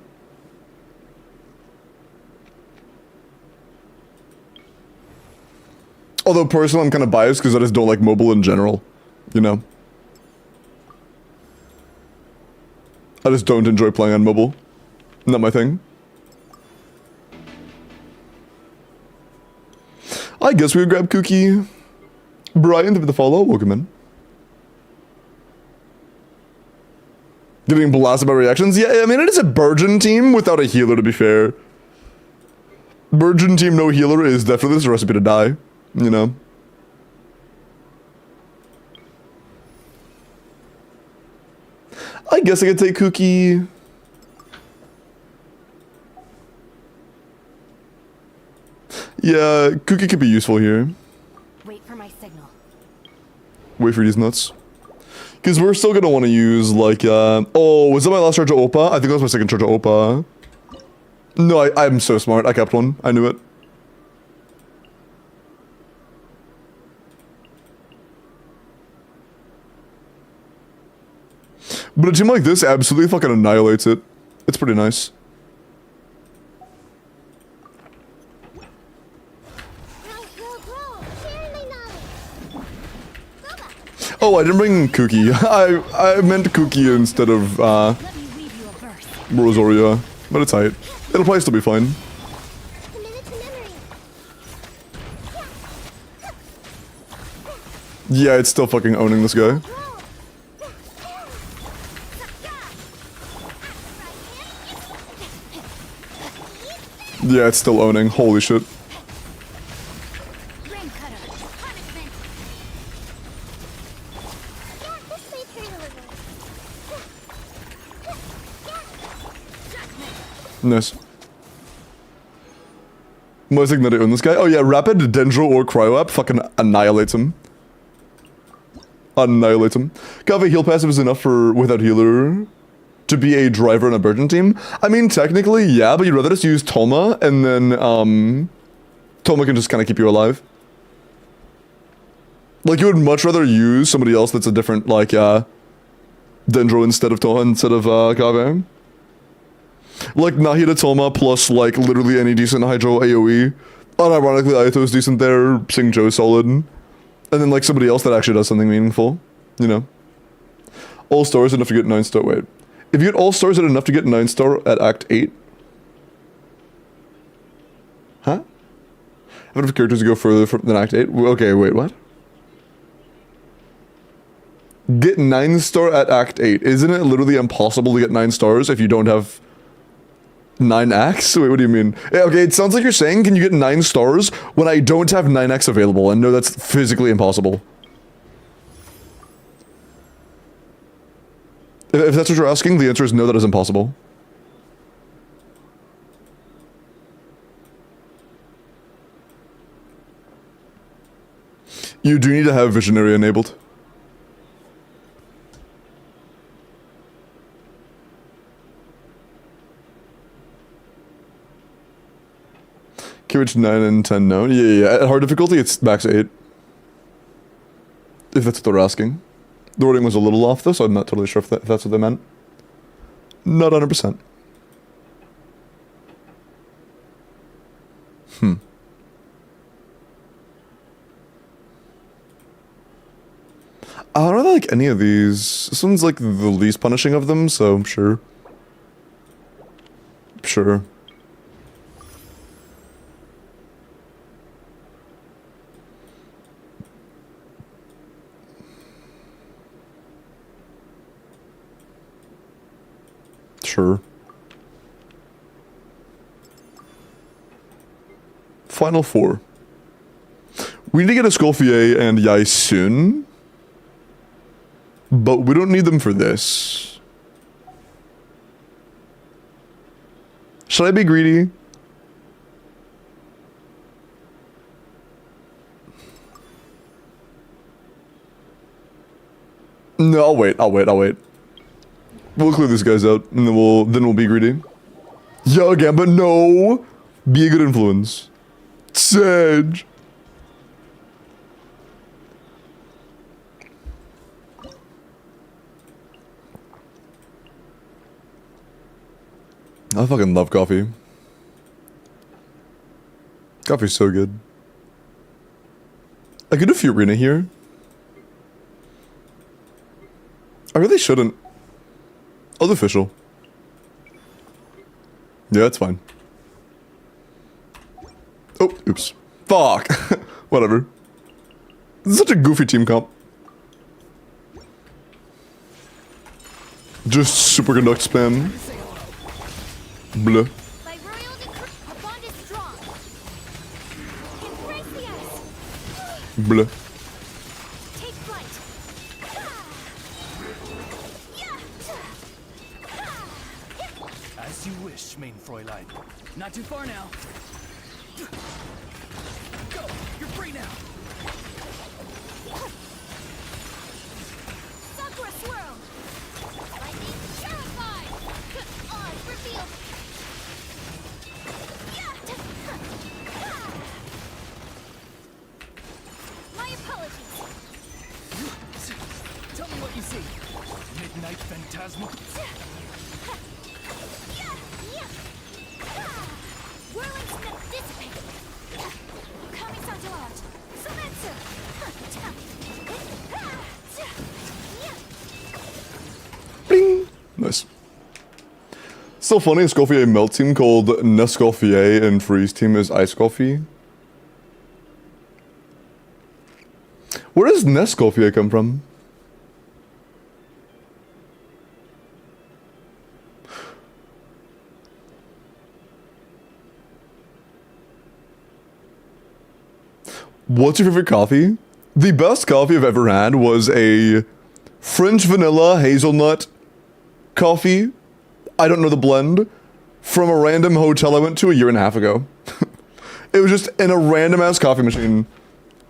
Although personally, I'm kind of biased because I just don't like mobile in general. You know? I just don't enjoy playing on mobile. Not my thing. I guess we would grab Cookie. Brian, with the follow. Welcome in. Getting blasted by reactions? Yeah, I mean, it is a Burgeon team without a healer, to be fair. Burgeon team, no healer is definitely this recipe to die. You know? I guess I could take Cookie. Yeah, Cookie could be useful here. Wait for my signal. Wait for these nuts. Because we're still gonna want to use, like, oh, was that my last charge of Opa? I think that was my second charge of Opa. No, I'm so smart. I kept one. I knew it. But a team like this absolutely fucking annihilates it. It's pretty nice. Oh, I didn't bring Cookie. I meant Cookie instead of, Let me weave you a verse. Rosaria. But it's tight. It'll probably still be fine. Yeah, it's still fucking owning this guy. Yeah, it's still owning. Holy shit. Rain cutter. Punishment. Nice. Most ignited on this guy. Oh yeah, Rapid, Dendro, or Cryo App fucking annihilates him. Annihilates him. Kava heal passive is enough for without healer to be a driver in a Burgeon team. I mean, technically, yeah, but you'd rather just use Toma and then Toma can just kind of keep you alive. Like, you would much rather use somebody else that's a different, like, Dendro instead of Toma, instead of Kava. Like, Nahida Toma plus, like, literally any decent Hydro AoE. Unironically, Aito's decent there, Sing Joe's solid. And then, like, somebody else that actually does something meaningful. You know? All stars enough to get 9-star. Wait. If you get all stars, is it enough to get 9-star at Act 8? Huh? How about if characters to go further than Act 8? Okay, wait, what? Get 9-star at Act 8. Isn't it literally impossible to get 9 stars if you don't have 9 acts? Wait, what do you mean? Yeah, okay, it sounds like you're saying, can you get 9 stars when I don't have 9 acts available? And no, that's physically impossible. If that's what you're asking, the answer is no, that is impossible. You do need to have Visionary enabled. KH 9 and 10 known. Yeah. At hard difficulty, it's max 8. If that's what they're asking. The wording was a little off though, so I'm not totally sure if that's what they meant. Not 100%. I don't really like any of these. This one's like the least punishing of them, so sure. Sure. Sure. Final 4. We need to get a Scolfier and Yai soon. But we don't need them for this. Should I be greedy? No, I'll wait. We'll clear these guys out, and then we'll be greedy. Yeah, again, but no! Be a good influence. Sedge! I fucking love coffee. Coffee's so good. I could do Fiorina here. I really shouldn't. I'll do official. Yeah, that's fine. Oh, oops. Fuck! Whatever. This is such a goofy team comp. Just superconduct spam. Bleh. By royal decree, our bond is strong. Embrace the ice. Bleh. Take flight. As you wish, main Fräulein. Not too far now. Go! You're free now! Sakura swirl. Lightning terrified. Odds revealed. My apologies. Tell me what you see. Midnight Phantasmal. Whirling snip dissipate. Kami-san's art. Sumetsu. Bling! Nice. So funny, a Scolfier melt team called Nescalfier and Freeze team is Ice Coffee. Where does Nescalfier come from? What's your favorite coffee? The best coffee I've ever had was a French vanilla hazelnut coffee. I don't know the blend. From a random hotel I went to a year and a half ago. It was just in a random ass coffee machine.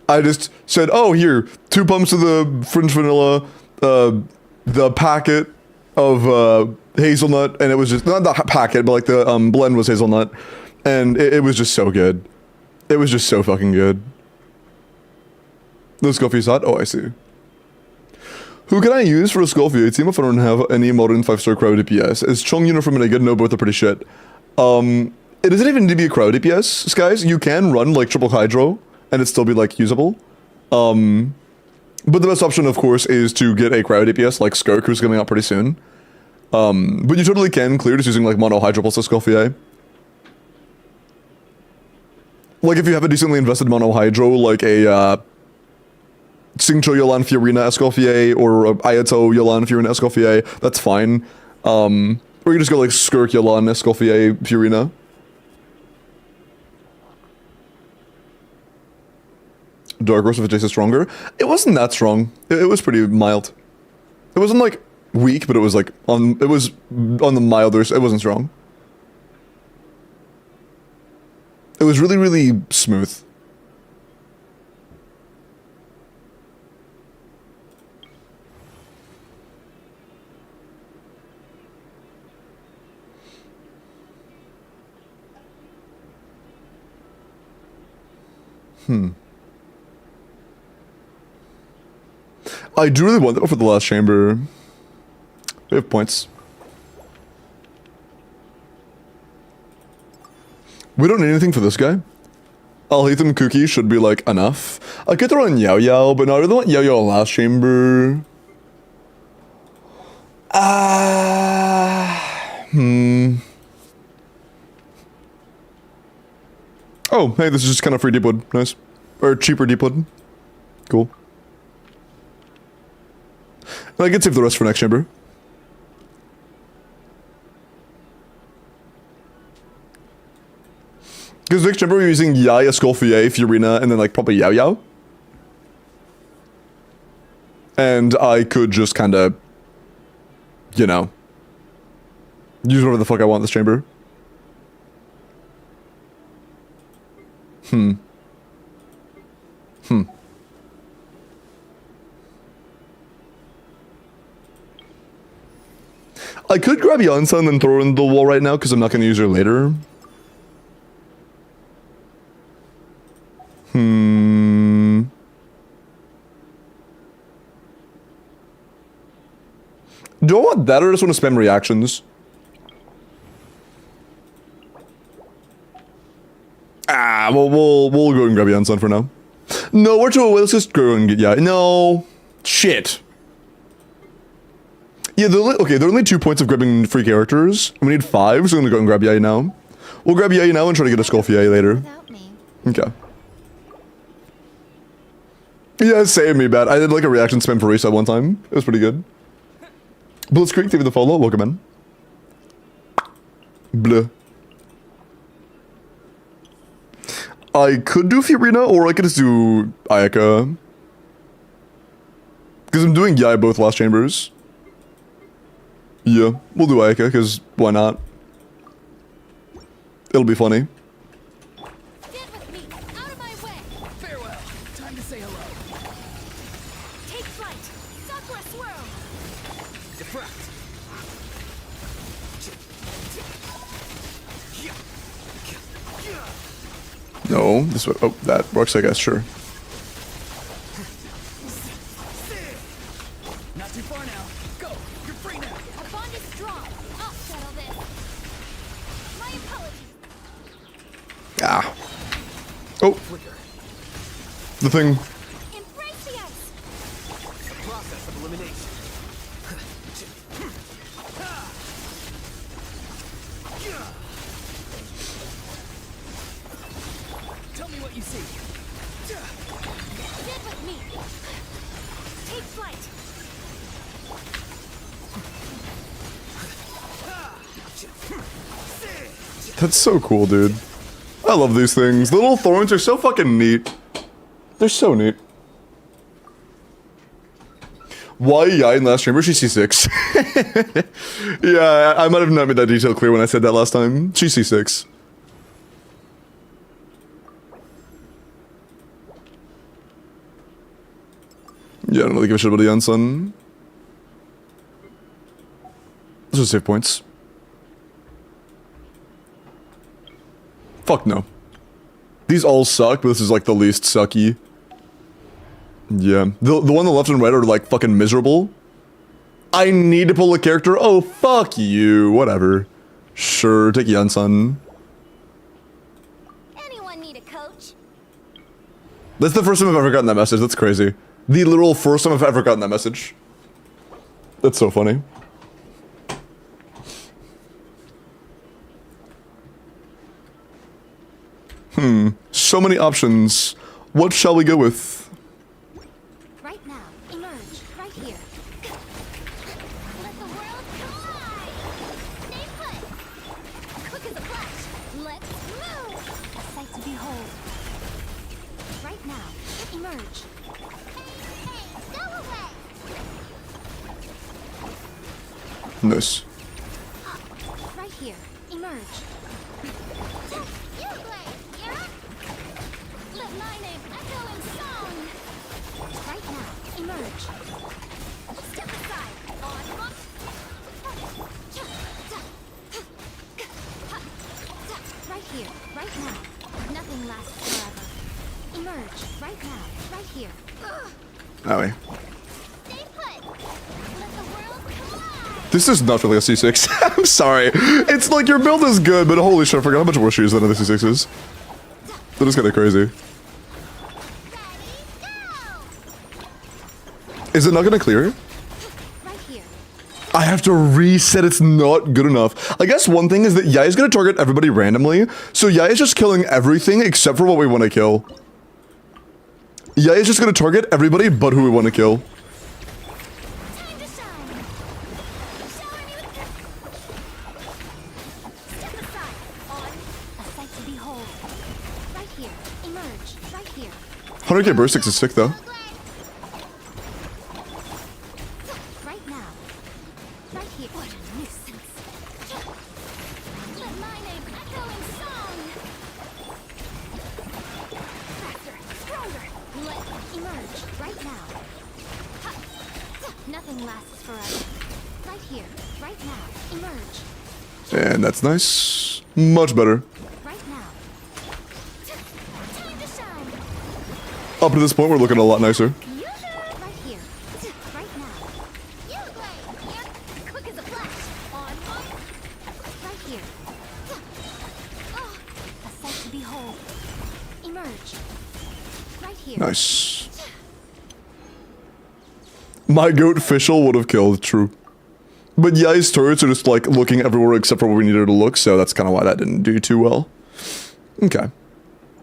I just said, oh, here, 2 pumps of the French vanilla, the packet of hazelnut, and it was just, not the packet, but like the blend was hazelnut. And it was just so good. It was just so fucking good. The Scolfier hot? Oh, I see. Who can I use for a Scolfier team if I don't have any modern 5-star crowd DPS? Is Chung Uniform and good? No, both are pretty shit. It doesn't even need to be a crowd DPS, guys. You can run like triple hydro and it still be like usable. But the best option, of course, is to get a crowd DPS like Skirk, who's coming out pretty soon. But you totally can clear just using like mono hydro plus a Scolfier. Like if you have a decently invested mono hydro, like a Xingqiu Yolan Fiorina Escoffier or Ayato Yolan Fiorina Escoffier, that's fine. Or you just go like Skirk Yolan Escoffier Fiorina. Dark Roast with Jace is stronger. It wasn't that strong. It was pretty mild. It wasn't like weak, but it was like on the milder. It wasn't strong. It was really, really smooth. I do really want that for the last chamber. We have points. We don't need anything for this guy. Alhaitham Cookie should be like enough. I could throw in Yao Yao, but no, I really want Yao Yao last chamber. Oh, hey, this is just kind of free deep wood. Nice. Or cheaper deep wood. Cool. And I can save the rest for next chamber. Because next chamber we're using Yaya, Skolfier, Fiorina, and then like probably Yao Yao. And I could just kind of, you know, use whatever the fuck I want this chamber. I could grab Yansa and then throw her in the wall right now because I'm not going to use her later. Do I want that or just want to spam reactions? We'll go and grab Yansan for now. No, we're too away. Let's just go and get No. Shit. Yeah, okay, there are only 2 points of grabbing free characters. And we need 5, so I'm gonna go and grab Yai now. We'll grab Yai now and try to get a skull for Yai later. Without me. Okay. Yeah, save me, bad. I did like a reaction spam for reset one time. It was pretty good. Blitzkrieg, thank you for the follow. Welcome in. Bleh. I could do Fiorina, or I could just do Ayaka. Because I'm doing Yai both last chambers. Yeah, we'll do Ayaka, because why not? It'll be funny. Get with me. Out of my way. Farewell. Time to say hello. Take flight. Sakura swirl. Defract. No, this way. Oh, that works, I guess, sure. Not too far now. Go. You're free now. A bond is strong. I'll settle this. My apologies. Ah. Oh, Flicker. the thing. Embrace the ice. The process of elimination. Tell me what you see. Get with me. Take flight. That's so cool, dude. I love these things. The little thorns are so fucking neat. They're so neat. Why Yai in last chamber? She's C6. Yeah, I might have not made that detail clear when I said that last time. She's C6. Yeah, I don't really give a shit about the Yansun. Let's just save points. Fuck no. These all suck, but this is like the least sucky. Yeah. The one on the left and right are like fucking miserable. I need to pull a character. Oh, fuck you. Whatever. Sure, take Yansun. Anyone need a coach? That's the first time I've ever gotten that message. That's crazy. The literal first time I've ever gotten that message. That's so funny. So many options. What shall we go with? Right now. Emerge. Right here. Let the world collide. Stay put. Quick as a flash. Let's move. A sight to behold. Right now. Emerge. Hey, go away. Nice. Right here. Emerge. You play, yeah? Let my name echo in song. Right now, emerge. Step aside. On up. Right here, right now. Nothing lasts forever. Emerge. That way. Stay put. Let the world collide. This is not really a C6. I'm sorry. It's like your build is good, but holy shit, I forgot how much worse she is than the C6 is. That is kind of crazy. Ready, go. Is it not gonna clear? Right here. I have to reset. It's not good enough. I guess one thing is that Yai is gonna target everybody randomly. So Yai is just killing everything except for what we want to kill. Yai is just gonna target everybody but who we want to kill. Time to shine. Shower me with step aside. On. A sight to behold. Right here. Emerge. Right here. 100k burst 6 is sick though. Right now. Right here. What a nuisance. Let my name echo in song. Faster. Stronger. Let emerge. Right now. Ha. Nothing lasts forever. Right here. Right now. Emerge. And that's nice. Much better. Right now. Time to shine. Up to this point, we're looking a lot nicer. Right here. Right now. You quick as a flash. On fire. Right here. Oh, a sight to behold. Emerge. Right here. Nice. My goat Fischl would have killed, true. But Yai's turrets are just like looking everywhere except for where we needed to look, so that's kind of why that didn't do too well. Okay.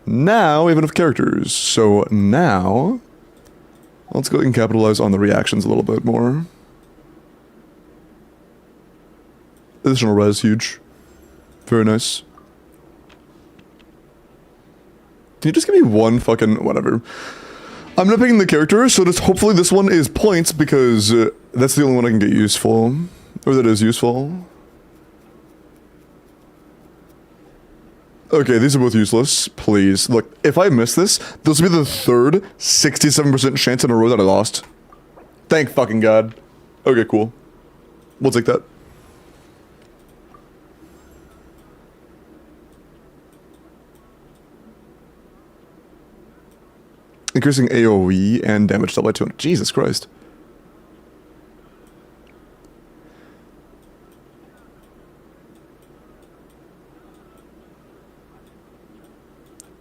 Now we have enough characters. So now let's go ahead and capitalize on the reactions a little bit more. Additional res, huge. Very nice. Can you just give me one fucking whatever? I'm not picking the character, so just hopefully this one is points because that's the only one I can get useful. Or that is useful. Okay, these are both useless. Please. Look, if I miss this will be the third 67% chance in a row that I lost. Thank fucking God. Okay, cool. We'll take that. Increasing AoE and damage dealt by 200. Jesus Christ.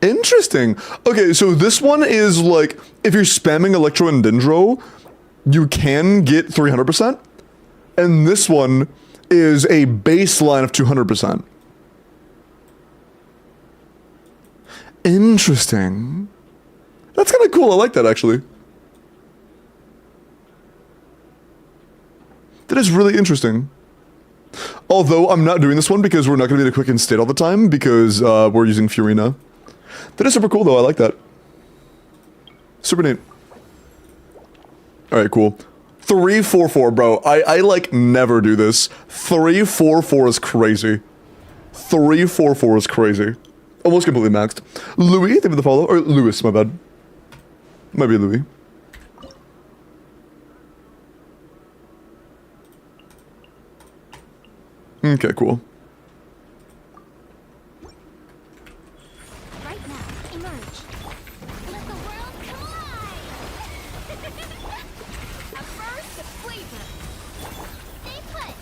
Interesting. Okay, so this one is like, if you're spamming Electro and Dendro, you can get 300%. And this one is a baseline of 200%. Interesting. That's kind of cool. I like that, actually. That is really interesting. Although, I'm not doing this one because we're not going to be in a quick in state all the time because we're using Furina. That is super cool, though. I like that. Super neat. Alright, cool. 344, bro. I like, never do this. 344 is crazy. 344 is crazy. Almost completely maxed. Louis, thank you for the follow. Or Louis, my bad. Might be Louis. Okay, cool. Right now, emerge. Let the world collide. A burst of flavor. Stay put.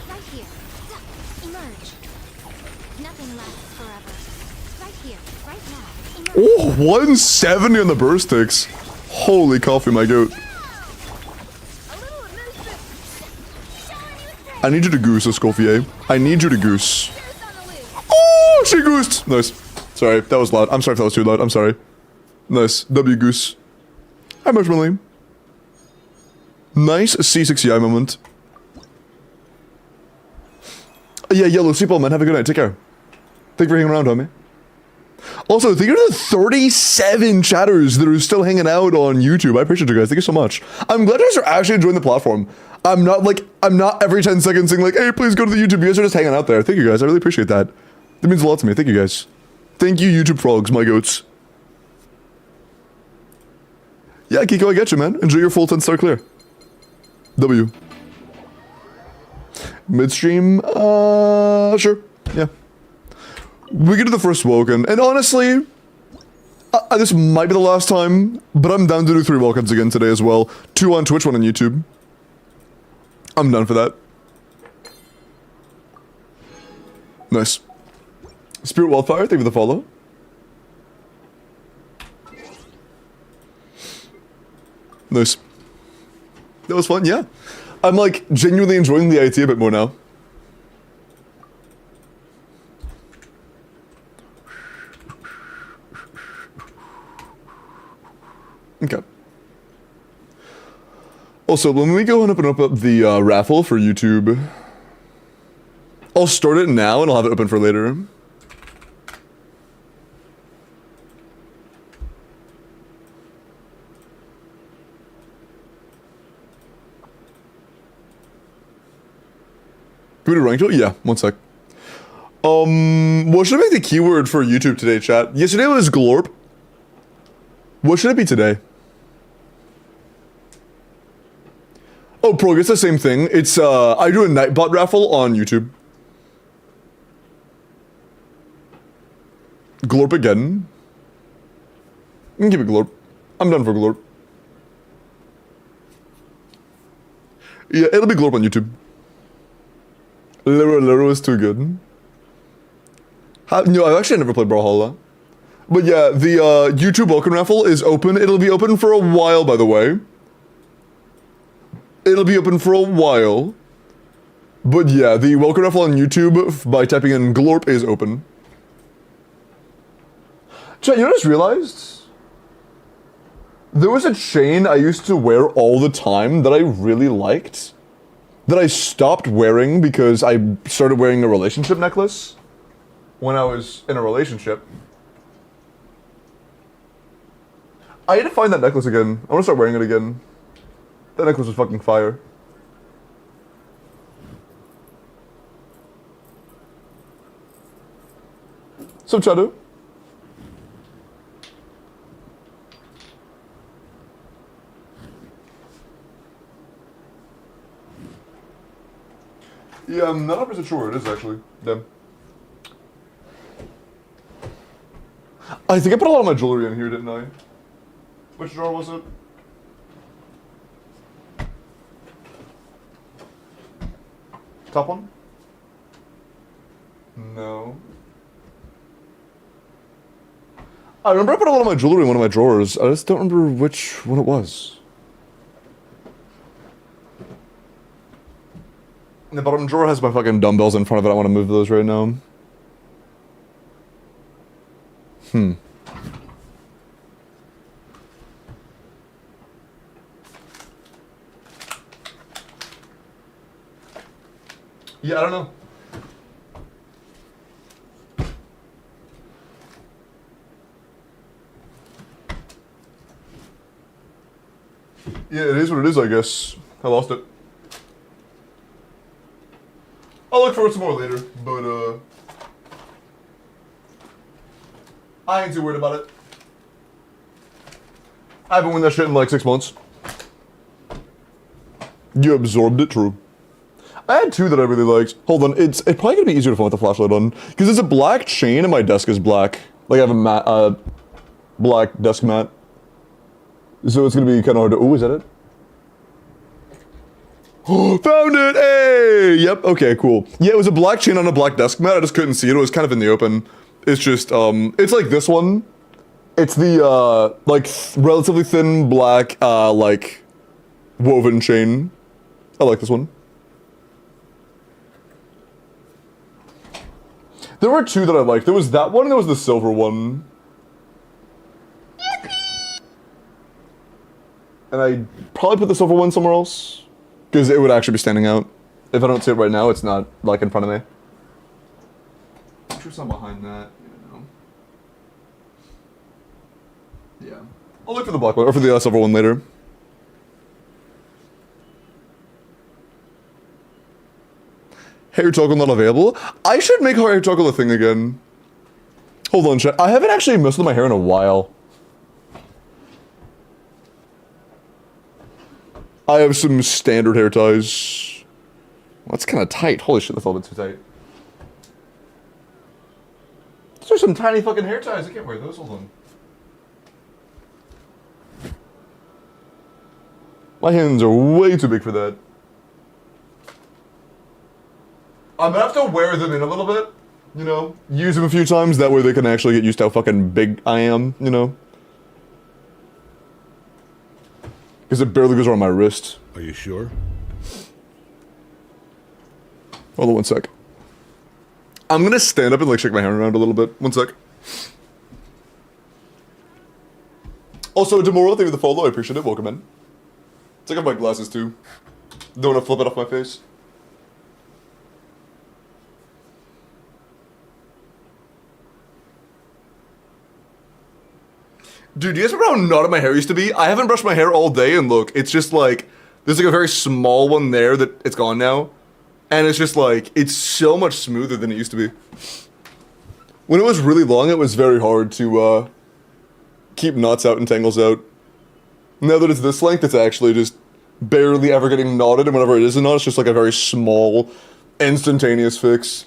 Right here. Emerge. Nothing lasts forever. Right here. Right now. Emerge. Oh, 170 on the burst ticks. Holy coffee, my goat. I need you to goose, Escoffier. I need you to goose. Oh, she goosed. Nice. Sorry, that was loud. I'm sorry if that was too loud. I'm sorry. Nice. W goose. Hi, Marshmallow. Nice C6CI moment. Yeah, Yellow Seatbelt, man. Have a good night. Take care. Thank you for hanging around, homie. Also, thank you to the 37 chatters that are still hanging out on YouTube. I appreciate you guys. Thank you so much. I'm glad you guys are actually enjoying the platform. I'm not every 10 seconds saying like, hey, please go to the YouTube. You guys are just hanging out there. Thank you guys. I really appreciate that. That means a lot to me. Thank you guys. Thank you, YouTube frogs, my goats. Yeah, Kiko, I get you, man. Enjoy your full 10-star clear. W. Midstream? Sure. Yeah. We get to the first Woken, and honestly, This might be the last time, but I'm down to do 3 welcomes again today as well. 2 on Twitch, 1 on YouTube. I'm done for that. Nice. Spirit Wildfire, thank you for the follow. Nice. That was fun, yeah. I'm like genuinely enjoying the IT a bit more now. Okay. Also, when we go and open up the raffle for YouTube, I'll start it now and I'll have it open for later. Can we do rank tool? Yeah, one sec. What should I make the keyword for YouTube today, chat? Yesterday was glorp. What should it be today? Oh, Prog, it's the same thing. It's, I do a Nightbot raffle on YouTube. Glorp again. You can keep it glorp. I'm done for glorp. Yeah, it'll be glorp on YouTube. Lero is too good. No, I've actually never played Brawlhalla. But yeah, the YouTube welcome raffle is open. It'll be open for a while, by the way. It'll be open for a while. But yeah, the welcome raffle on YouTube by typing in glorp is open. Chat, you know what I just realized? There was a chain I used to wear all the time that I really liked. That I stopped wearing because I started wearing a relationship necklace when I was in a relationship. I need to find that necklace again. I want to start wearing it again. That necklace was fucking fire. Sup, Chadu? Yeah, I'm not 100% sure where it is, actually. Damn. I think I put a lot of my jewelry in here, didn't I? Which drawer was it? Top one? No. I remember I put a lot of my jewelry in one of my drawers. I just don't remember which one it was. The bottom drawer has my fucking dumbbells in front of it. I want to move those right now. Yeah, I don't know. Yeah, it is what it is, I guess. I lost it. I'll look for some more later, but I ain't too worried about it. I haven't won that shit in like 6 months. You absorbed it, true. I had 2 that I really liked. Hold on, it's probably gonna be easier to find with the flashlight on, because there's a black chain and my desk is black. Like I have a mat, black desk mat. So it's gonna be kind of hard to. Oh, is that it? Found it! Hey! Yep, okay, cool. Yeah, it was a black chain on a black desk mat. I just couldn't see it. It was kind of in the open. It's just, it's like this one. It's the, like, relatively thin black, like, woven chain. I like this one. There were 2 that I liked. There was that one and there was the silver one. And I probably put the silver one somewhere else. Because it would actually be standing out. If I don't see it right now, it's not, like, in front of me. I'm sure something behind that, you know. Yeah. I'll look for the black one, or for the silver one later. Hair toggle not available? I should make hair toggle a thing again. Hold on, chat. I haven't actually messed with my hair in a while. I have some standard hair ties. Well, that's kind of tight. Holy shit, that's a little bit too tight. Those are some tiny fucking hair ties. I can't wear those. Hold on. My hands are way too big for that. I'm gonna have to wear them in a little bit, you know? Use them a few times, that way they can actually get used to how fucking big I am, you know? Because it barely goes around my wrist. Are you sure? Hold on one sec. I'm gonna stand up and like shake my hand around a little bit. One sec. Also, Demoro, thank you for the follow. I appreciate it. Welcome in. Take off my glasses too. Don't want to flip it off my face. Dude, do you guys remember how knotted my hair used to be? I haven't brushed my hair all day, and look, it's just like, there's like a very small one there that it's gone now. And it's just like, it's so much smoother than it used to be. When it was really long, it was very hard to keep knots out and tangles out. Now that it's this length, it's actually just barely ever getting knotted, and whenever it is a knot, it's just like a very small, instantaneous fix.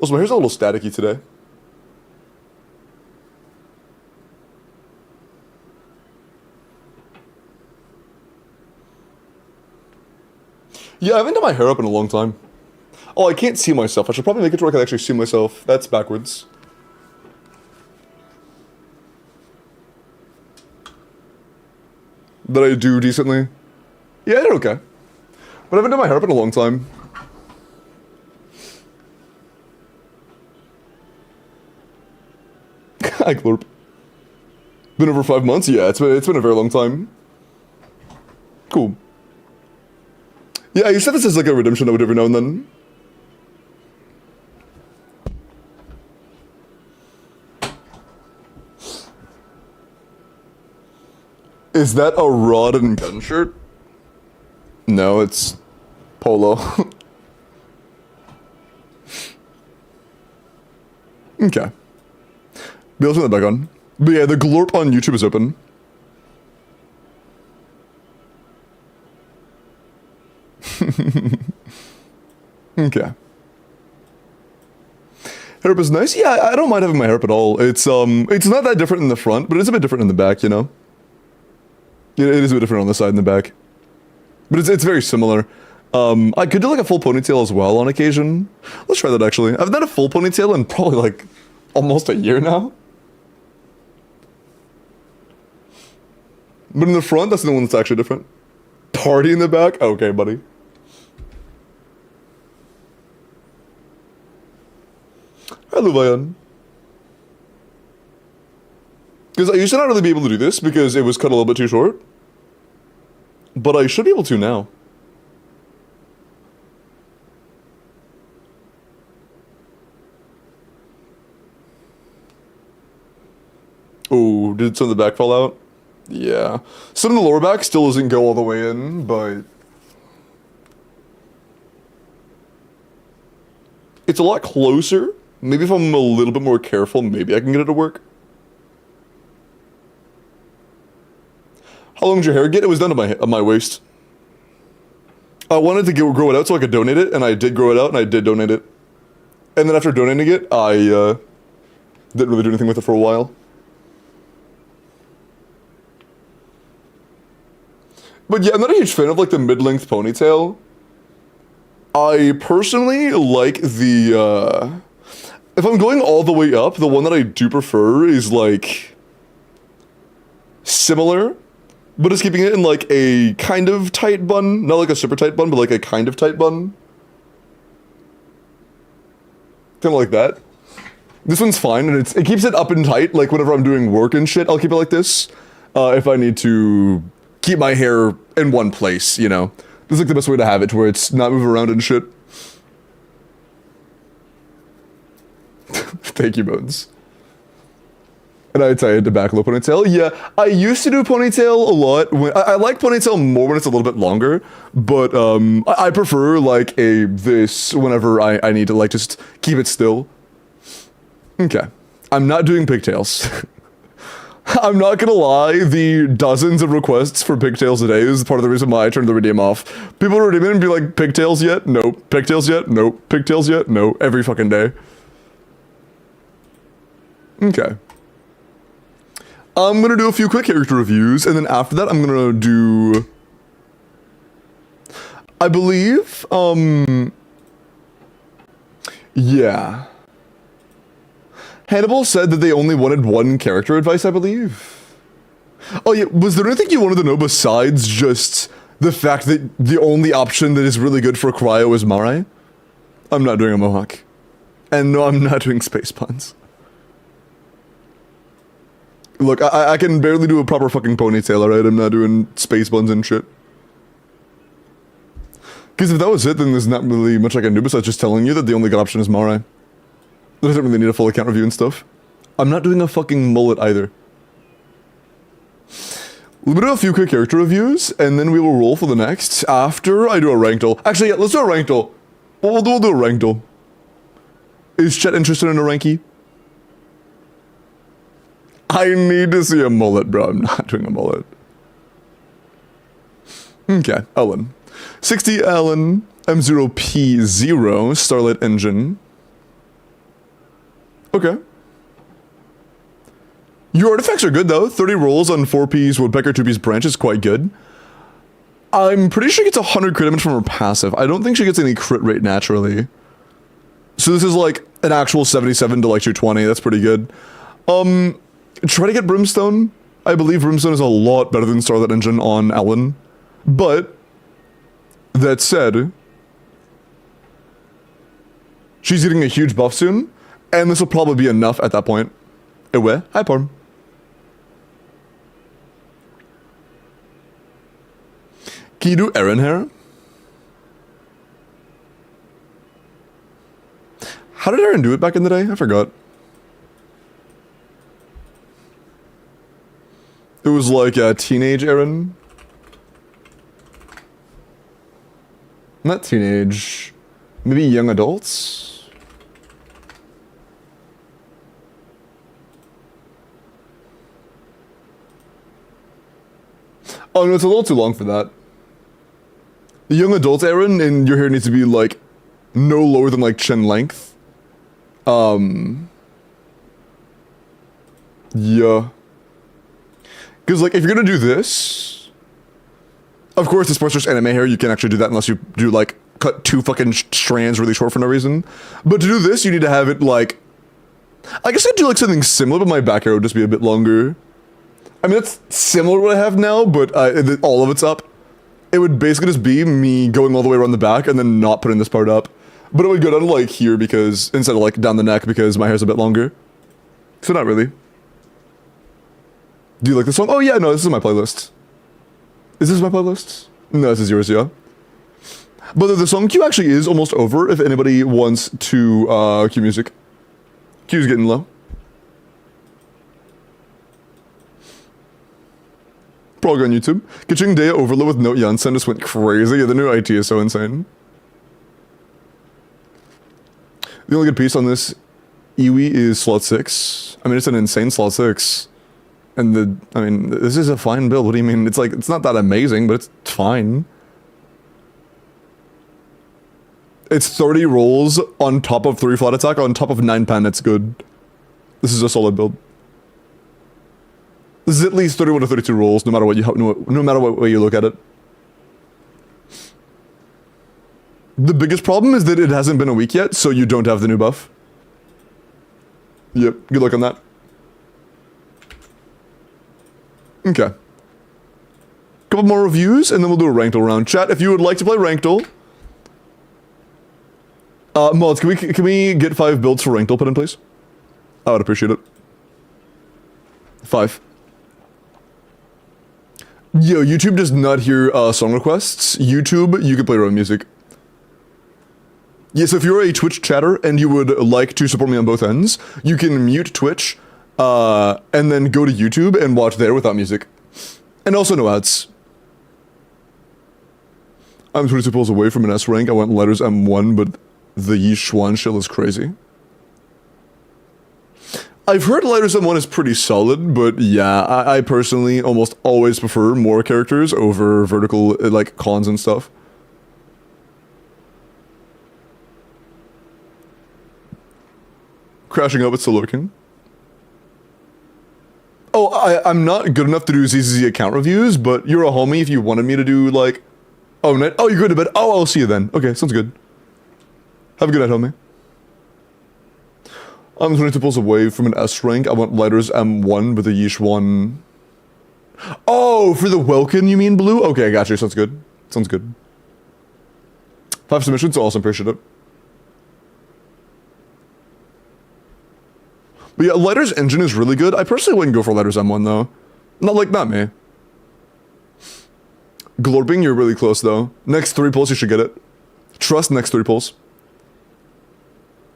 Also, my hair's a little staticky today. Yeah, I haven't done my hair up in a long time. Oh, I can't see myself. I should probably make it to where I can actually see myself. That's backwards. Did I do decently? Yeah, I did okay. But I haven't done my hair up in a long time. Hi, Glorp. Been over 5 months? Yeah, it's been a very long time. Cool. Yeah, I used to have this as like a redemption note every now and then. Is that a rod and gun shirt? No, it's polo. Okay. Be able to turn that back on. But yeah, the glorp on YouTube is open. Okay. Hair up is nice. Yeah, I don't mind having my hair up at all. It's not that different in the front, but it's a bit different in the back, you know? It is a bit different on the side and the back. But it's very similar. I could do like a full ponytail as well on occasion. Let's try that actually. I've done a full ponytail in probably like almost a year now. But in the front, that's the one that's actually different. Party in the back? Okay, buddy. Hello, Vayan. Because I used to not really be able to do this because it was cut a little bit too short. But I should be able to now. Oh, did some of the back fall out? Yeah. Some of the lower back still doesn't go all the way in, but... it's a lot closer. Maybe if I'm a little bit more careful, maybe I can get it to work. How long did your hair get? It was done to my waist. I wanted to grow it out so I could donate it, and I did grow it out, and I did donate it. And then after donating it, I didn't really do anything with it for a while. But yeah, I'm not a huge fan of like the mid-length ponytail. I personally like the, if I'm going all the way up, the one that I do prefer is like similar, but it's keeping it in like a kind of tight bun. Not like a super tight bun, but like a kind of tight bun. Kind of like that. This one's fine, and it keeps it up and tight, like whenever I'm doing work and shit, I'll keep it like this. If I need to keep my hair in one place, you know. This is like the best way to have it, to where it's not moving around and shit. Thank you, Bones. And I tie it to back low ponytail. Yeah, I used to do ponytail a lot. I like ponytail more when it's a little bit longer, but I prefer like this whenever I need to like just keep it still. Okay, I'm not doing pigtails. I'm not gonna lie, the dozens of requests for pigtails a day is part of the reason why I turned the redeem off. People redeem it and be like, pigtails yet? No. Pigtails yet? No. Pigtails yet? No. Every fucking day. Okay. I'm gonna do a few quick character reviews, and then after that, I'm gonna do, I believe, yeah. Hannibal said that they only wanted one character advice, I believe. Oh yeah, was there anything you wanted to know besides just the fact that the only option that is really good for cryo is Mare? I'm not doing a mohawk. And no, I'm not doing space puns. Look, I can barely do a proper fucking ponytail, alright? I'm not doing space buns and shit. Because if that was it, then there's not really much I can do besides just telling you that the only good option is Mare. I don't really need a full account review and stuff. I'm not doing a fucking mullet either. We'll do a few quick character reviews, and then we will roll for the next after I do a rank duel. Actually, yeah, let's do a rank duel. We'll do a rank duel. Is Chet interested in a ranky? I need to see a mullet, bro. I'm not doing a mullet. Okay, Ellen. 60 Ellen, M0P0, Starlight Engine. Okay. Your artifacts are good though. 30 rolls on 4P's Woodpecker, 2P's Branch is quite good. I'm pretty sure she gets 100 crit damage from her passive. I don't think she gets any crit rate naturally. So this is like an actual 77 to like 220. That's pretty good. Try to get Brimstone. I believe Brimstone is a lot better than Starlight Engine on Ellen. But that said, she's getting a huge buff soon, and this will probably be enough at that point. Ewe, hi Parm. Can you do Eren hair? How did Eren do it back in the day? I forgot. It was like a teenage Eren. Not teenage. Maybe young adults? Oh no, it's a little too long for that. The young adult Eren, and your hair needs to be like no lower than like chin length. Yeah. Because like if you're gonna do this, of course the sports just anime hair, you can't actually do that unless you do like cut two fucking strands really short for no reason. But to do this, you need to have it like, I guess I'd do like something similar, but my back hair would just be a bit longer. I mean, that's similar to what I have now, but all of it's up. It would basically just be me going all the way around the back and then not putting this part up. But it would go down to like here because, instead of like down the neck because my hair's a bit longer. So not really. Do you like this song? Oh yeah, no, this is my playlist. Is this my playlist? No, this is yours, yeah. But the song queue actually is almost over if anybody wants to cue music. Queue's getting low. Prog on YouTube. Kitching Day Overload with Note Janssen just went crazy. Yeah, the new IT is so insane. The only good piece on this Iwi is slot 6. I mean, it's an insane slot 6. And I mean, this is a fine build. What do you mean? It's like, it's not that amazing, but it's fine. It's 30 rolls on top of 3 flat attack, on top of 9 pen. It's good. This is a solid build. This is at least 31 to 32 rolls, no matter what no matter what way you look at it. The biggest problem is that it hasn't been a week yet, so you don't have the new buff. Yep, good luck on that. Okay. Couple more reviews, and then we'll do a ranked duel round. Chat, if you would like to play ranked duel, mods, can we get 5 builds for ranked duel put in, please? I would appreciate it. 5. Yo, YouTube does not hear song requests. YouTube, you can play your own music. Yes, if you're a Twitch chatter and you would like to support me on both ends, you can mute Twitch, and then go to YouTube and watch there without music. And also no ads. I'm 22 pulls away from an S rank. I went letters M1, but the Yishuan shell is crazy. I've heard letters M1 is pretty solid, but yeah, I personally almost always prefer more characters over vertical, like, cons and stuff. Crashing up, it's still lurking. Oh, I'm not good enough to do ZZZ account reviews, but you're a homie if you wanted me to do, like... Oh, night. Oh, you're going to bed. Oh, I'll see you then. Okay, sounds good. Have a good night, homie. I'm 22 pulls away from an S rank. I want lighters M1 with a Yeesh 1. Oh, for the Welkin, you mean, Blue? Okay, I got you. Sounds good. Sounds good. 5 submissions. Awesome. Appreciate it. But yeah, Lighter's engine is really good. I personally wouldn't go for Lighter's M1, though. Not me. Glorping, you're really close, though. Next 3 pulls, you should get it. Trust next 3 pulls.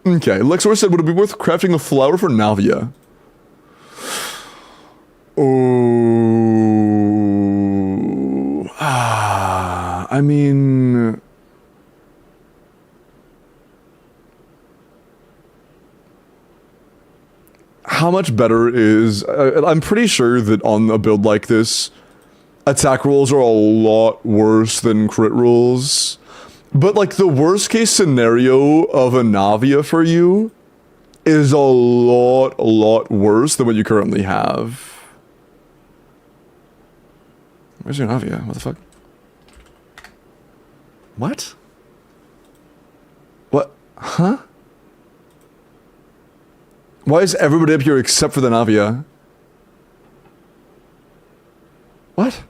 Okay, Lexor said, would it be worth crafting a flower for Navia? Oh... I mean... How much better is... I'm pretty sure that on a build like this, attack rolls are a lot worse than crit rolls. But, like, the worst case scenario of a Navia for you is a lot worse than what you currently have. Where's your Navia? What the fuck? What? What? Huh? Why is everybody up here except for the Navia? What?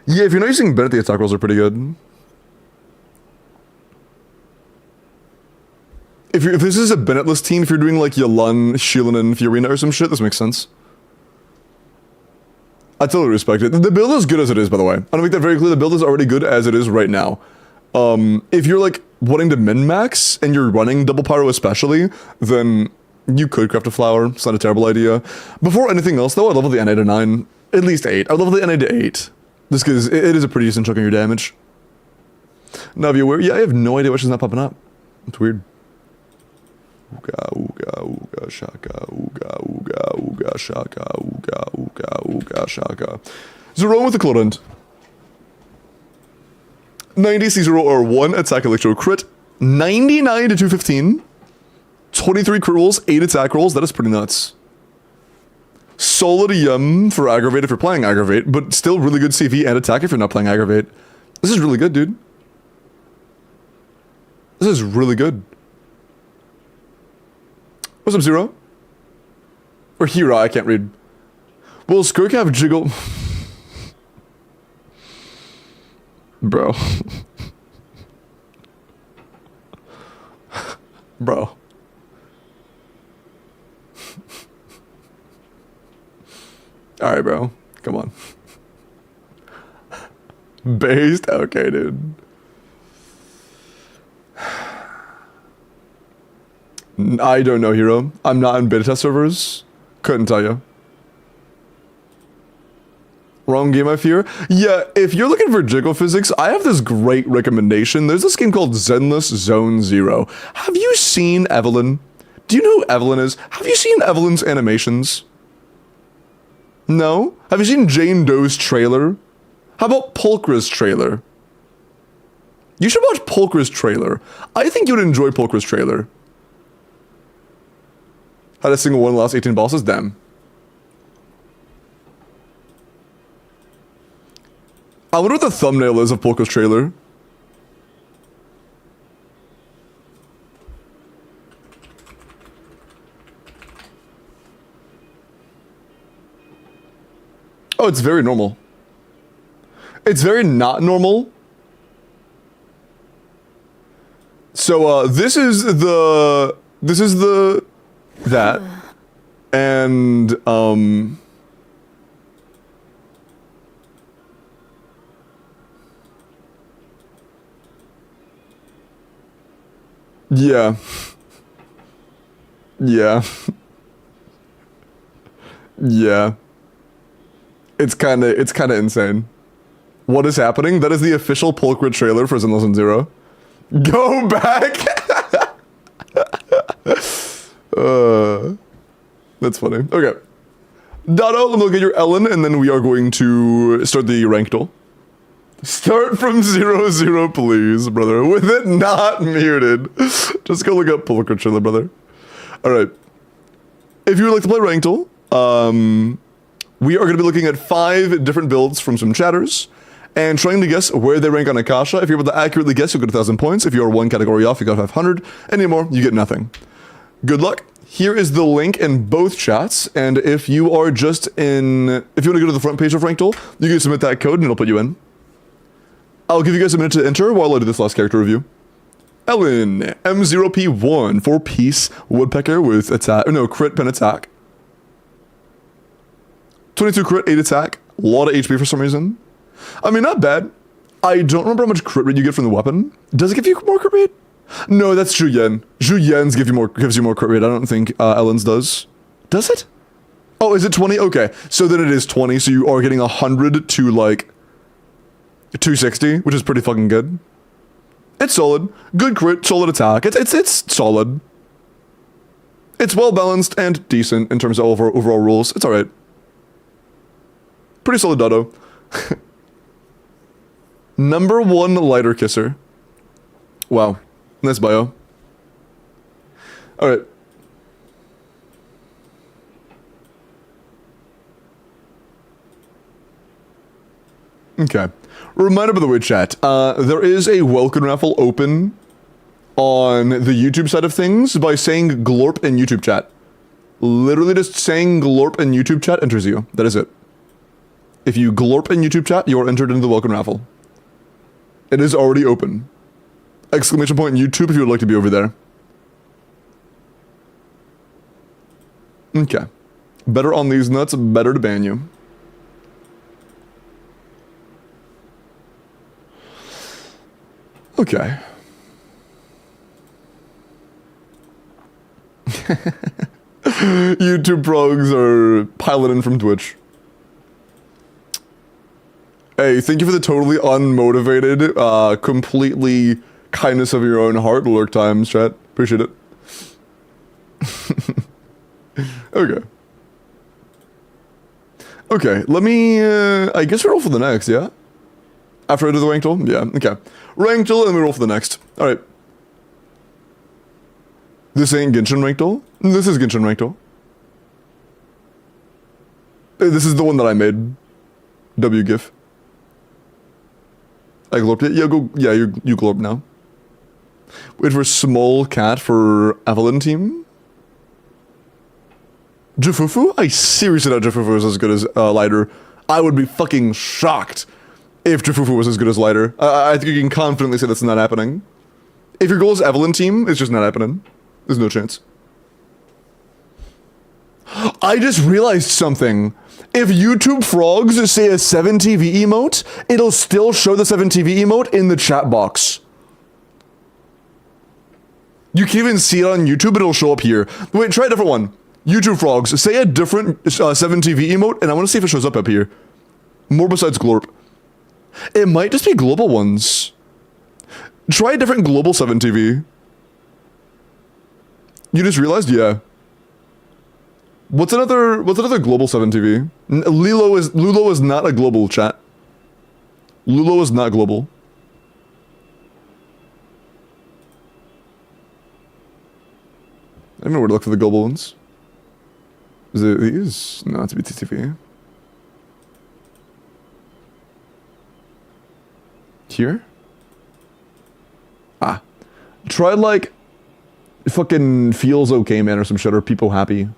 Yeah, if you're not using Bennett, the attack rolls are pretty good. If this is a Bennettless team, if you're doing like Yalan, Shilin, and Fiorina or some shit, this makes sense. I totally respect it. The build is good as it is, by the way. I want to make that very clear. The build is already good as it is right now. If you're like wanting to min-max and you're running double pyro especially, then you could craft a flower. It's not a terrible idea. Before anything else though, I'd level the NA to 9. At least 8. I'd level the NA to 8. Just because it is a pretty decent chunk of your damage. Navia, where? Yeah, I have no idea why she's not popping up. It's weird. Ooga, ooga, ooga, shaka, ooga, ooga, ooga, shaka, ooga, ooga, ooga, shaka. Zero with the Clorent. 90 C0 or 1 attack electro crit. 99 to 215. 23 crit rolls, 8 attack rolls. That is pretty nuts. Solid yum for aggravate if you're playing aggravate, but still really good CV and attack if you're not playing aggravate. This is really good, dude. This is really good. What's up, Zero? Or Hira, I can't read. Will Skirk have jiggle? Bro. Bro. Alright, bro. Come on. Based? Okay, dude. I don't know, Hero. I'm not in beta test servers. Couldn't tell you. Wrong game, I fear. Yeah, if you're looking for jiggle physics, I have this great recommendation. There's this game called Zenless Zone Zero. Have you seen Evelyn? Do you know who Evelyn is? Have you seen Evelyn's animations? No? Have you seen Jane Doe's trailer? How about Pulchra's trailer? You should watch Pulchra's trailer. I think you'd enjoy Pulchra's trailer. Had a single one last 18 bosses? Damn. I wonder what the thumbnail is of Pulchra's trailer. Oh, it's very normal. It's very not normal. So, this is the... That. And, yeah. Yeah. Yeah. It's kinda insane. What is happening? That is the official Pulchra trailer for Zenless Zero. Go back! That's funny. Okay. Dado, let me look at your Ellen, and then we are going to start the rank duel. Start from 0-0, please, brother. With it not muted. Just go look up Pulchra trailer, brother. Alright. if you would like to play Ranked, we are going to be looking at 5 different builds from some chatters and trying to guess where they rank on Akasha. If you're able to accurately guess, you'll get 1,000 points. If you are one category off, you got 500. Any more, you get nothing. Good luck. Here is the link in both chats, and if you are just in, if you want to go to the front page of Ranked, you can submit that code and it'll put you in. I'll give you guys a minute to enter while I do this last character review. Ellen, M0P1, 4-piece woodpecker with attack, no, crit pen attack. 22 crit, 8 attack, a lot of HP for some reason. I mean, not bad. I don't remember how much crit rate you get from the weapon. Does it give you more crit rate? No, that's Zhu Yan. Zhu Yan's gives you more crit rate. I don't think Ellen's does. Does it? Oh, is it 20? Okay, so then it is 20, so you are getting 100 to, like, 260, which is pretty fucking good. It's solid. Good crit, solid attack. It's solid. It's well balanced and decent in terms of overall rules. It's alright. Pretty solid dotto. Number 1 lighter kisser. Wow. Nice bio. Alright. Okay. Reminder, by the way, chat, there is a welcome raffle open on the YouTube side of things by saying glorp in YouTube chat. Literally just saying glorp in YouTube chat enters you. That is it. If you glorp in YouTube chat, you are entered into the welcome raffle. It is already open. Exclamation point YouTube if you would like to be over there. Okay. Better on these nuts, better to ban you. Okay. YouTube progs are piloting from Twitch. Hey, thank you for the totally unmotivated, completely kindness of your own heart lurk times, chat. Appreciate it. Okay. Okay, let me, I guess we roll for the next, yeah? After I do the ranked tool? Yeah, okay. Ranked tool, and we roll for the next. Alright. This ain't Genshin ranked tool? This is Genshin ranked tool. This is the one that I made. WGIF. I glorped it? Yeah, go, yeah, you glorp now. Wait for small cat for Evelyn team? Jufufu? I seriously doubt Jufufu is as good as Lighter. I would be fucking shocked if Jufufu was as good as Lighter. I think you can confidently say that's not happening. If your goal is Evelyn team, it's just not happening. There's no chance. I just realized something. If YouTube frogs say a 7TV emote, it'll still show the 7TV emote in the chat box. You can even see it on YouTube, it'll show up here. Wait, try a different one. YouTube frogs, say a different 7TV emote, and I want to see if it shows up here. More besides Glorp. It might just be global ones. Try a different global 7TV. You just realized? Yeah. What's another global 7TV? Lulo is not a global, chat. Lulo is not global. I don't know where to look for the global ones. Is it these? No, it's BTTV. Here? Ah. Try like fucking feels okay, man, or some shit, or people happy.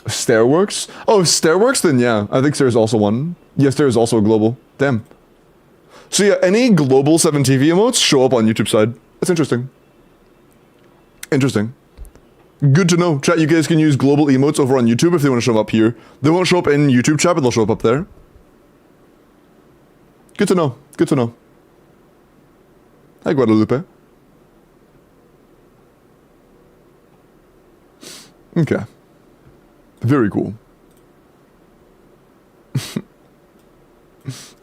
Stairworks? Oh, Stairworks? Then yeah, I think there's also one. Yes, there is also a global. Damn. So yeah, any global 7TV emotes show up on YouTube side. That's interesting. Interesting. Good to know. Chat, you guys can use global emotes over on YouTube if they want to show up here. They won't show up in YouTube chat, but they'll show up there. Good to know. Good to know. Hi, Guadalupe. Okay. Very cool.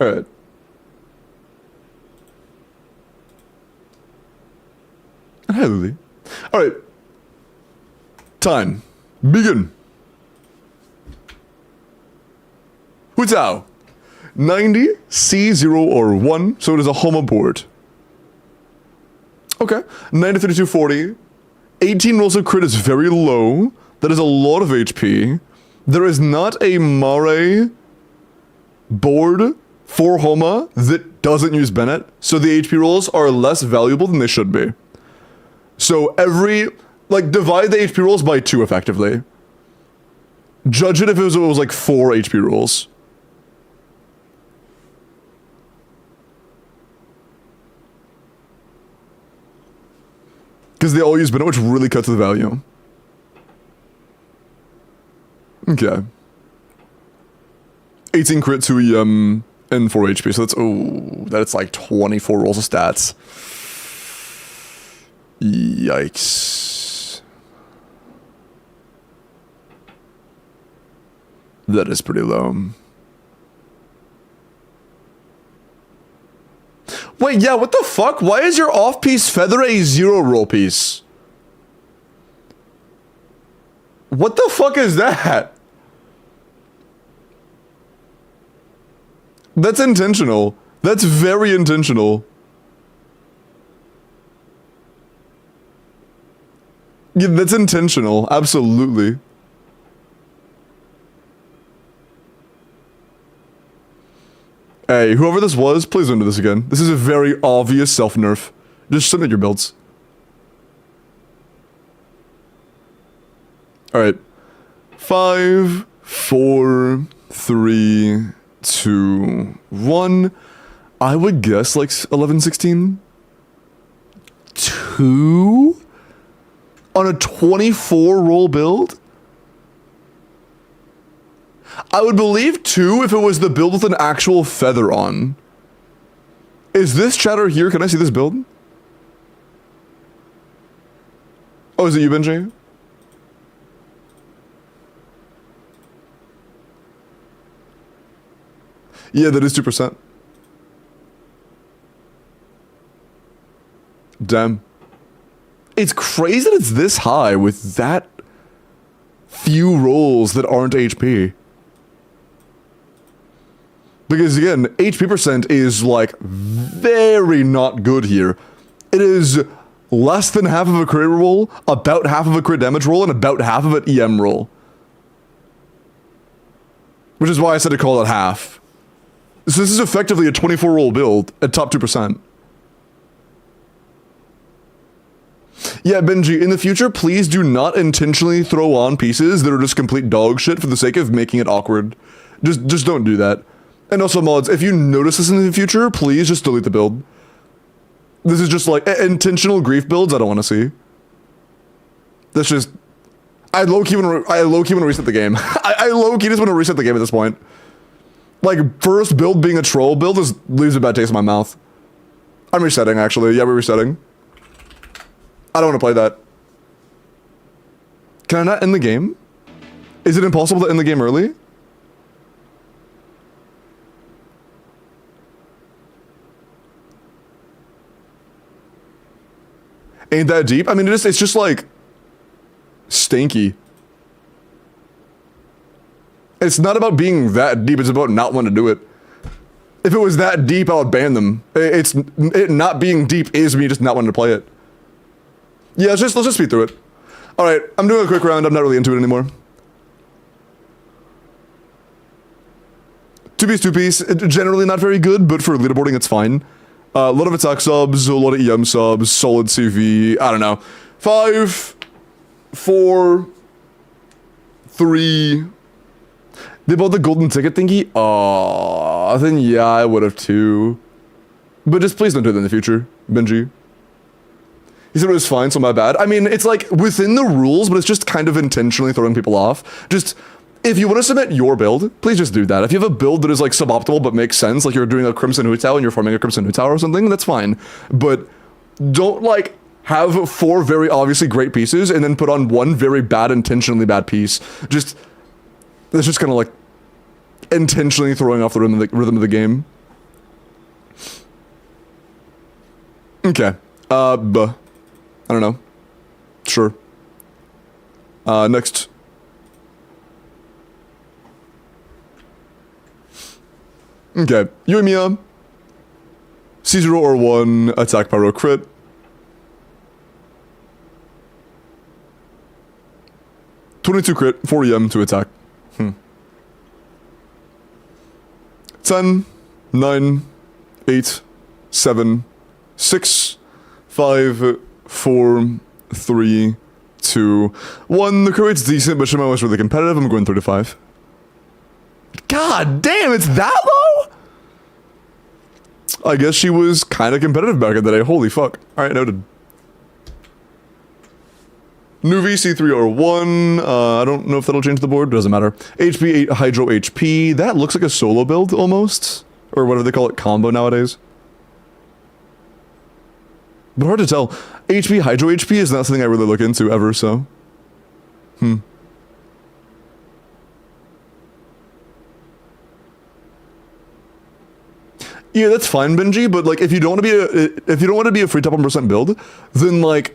Alright. Hi, Lily. Alright. Time. Begin. Hutao. 90, C0 or 1, so it is a home aboard. Okay. 90, 32, 40 18 rolls of crit is very low. That is a lot of HP. There is not a Mare board for Homa that doesn't use Bennett, so the HP rolls are less valuable than they should be. So divide the HP rolls by 2 effectively. Judge it if it was like 4 HP rolls. Because they all use Bennett, which really cuts the value. Okay. 18 crit, 2 EM, and 4 HP, so that's like 24 rolls of stats. Yikes. That is pretty low. Wait, yeah, what the fuck? Why is your off-piece feather a 0 roll piece? What the fuck is that? That's intentional. That's very intentional. Yeah, that's intentional. Absolutely. Hey, whoever this was, please don't do this again. This is a very obvious self-nerf. Just submit your builds. Alright. 5, 4, 3, 2, 1. I would guess like 11, 16. 2? On a 24 roll build? I would believe 2 if it was the build with an actual feather on. Is this chatter here? Can I see this build? Oh, is it you, Benji? Yeah, that is 2%. Damn. It's crazy that it's this high with that few rolls that aren't HP. Because again, HP percent is like very not good here. It is less than half of a crit roll, about half of a crit damage roll, and about half of an EM roll. Which is why I said to call it half. So this is effectively a 24 roll build at top 2%. Yeah, Benji, in the future, please do not intentionally throw on pieces that are just complete dog shit for the sake of making it awkward. Just don't do that. And also, mods, if you notice this in the future, please just delete the build. This is just like intentional grief builds I don't want to see. That's just... I low-key want to reset the game. I low-key just want to reset the game at this point. Like, first build being a troll build leaves a bad taste in my mouth. I'm resetting, actually. Yeah, we're resetting. I don't want to play that. Can I not end the game? Is it impossible to end the game early? Ain't that deep? I mean, it's just like stinky. It's not about being that deep, it's about not wanting to do it. If it was that deep, I would ban them. It not being deep is me just not wanting to play it. Yeah, let's just speed through it. Alright, I'm doing a quick round, I'm not really into it anymore. 2-piece, generally not very good, but for leaderboarding it's fine. A lot of attack subs, a lot of EM subs, solid CV, I don't know. 5, 4, 3. They bought the golden ticket thingy? Oh, then yeah, I would have too. But just please don't do that in the future, Benji. He said it was fine, so my bad. I mean, it's like within the rules, but it's just kind of intentionally throwing people off. Just, if you want to submit your build, please just do that. If you have a build that is like suboptimal but makes sense, like you're doing a Crimson Hu Tao and you're farming a Crimson Hu Tao or something, that's fine. But don't like have 4 very obviously great pieces and then put on 1 very bad, intentionally bad piece. That's just kind of like intentionally throwing off the rhythm of the game. Okay. I don't know. Sure. Next. Okay. Yuimiya. C0 or 1, attack pyro crit. 22 crit, 4 EM to attack. 10, 9, 8, 7, 6, 5, 4, 3, 2, 1. The crit rate's decent, but Shimon was really competitive. I'm going 35. God damn, it's that low? I guess she was kind of competitive back in the day. Holy fuck. Alright, noted. New VC3R1. I don't know if that'll change the board. Doesn't matter. HP 8 Hydro HP. That looks like a solo build almost. Or whatever they call it, combo nowadays. But hard to tell. HP Hydro HP is not something I really look into ever, so. Yeah, that's fine, Benji, but like if you don't want to be a free top 1% build, then like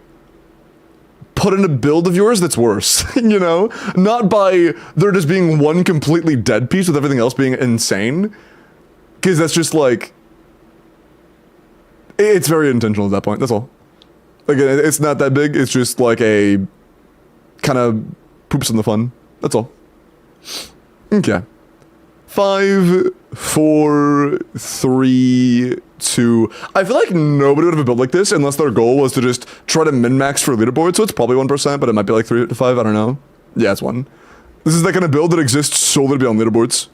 put in a build of yours that's worse, you know? Not by there just being one completely dead piece with everything else being insane. Because that's just like... It's very intentional at that point, that's all. Again, it's not that big, it's just like a... kind of poops in the fun, that's all. Okay. 5, 4, 3, 2. I feel like nobody would have a build like this unless their goal was to just try to min-max for leaderboard, so it's probably 1%, but it might be like 3 to 5, I don't know. Yeah, it's 1. This is that kind of build that exists solely to be on leaderboards.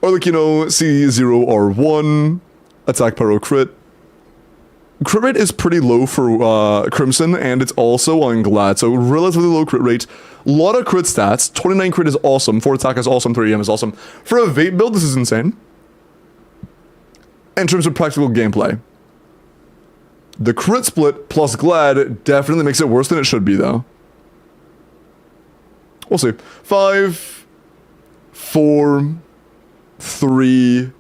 Or like, you know, C0R1, attack pyro crit. Crit rate is pretty low for Crimson, and it's also on Glad, so relatively low crit rate. A lot of crit stats. 29 crit is awesome, 4 attack is awesome, 3 EM is awesome. For a vape build, this is insane. In terms of practical gameplay. The crit split plus Glad definitely makes it worse than it should be, though. We'll see. 5, 4, 3,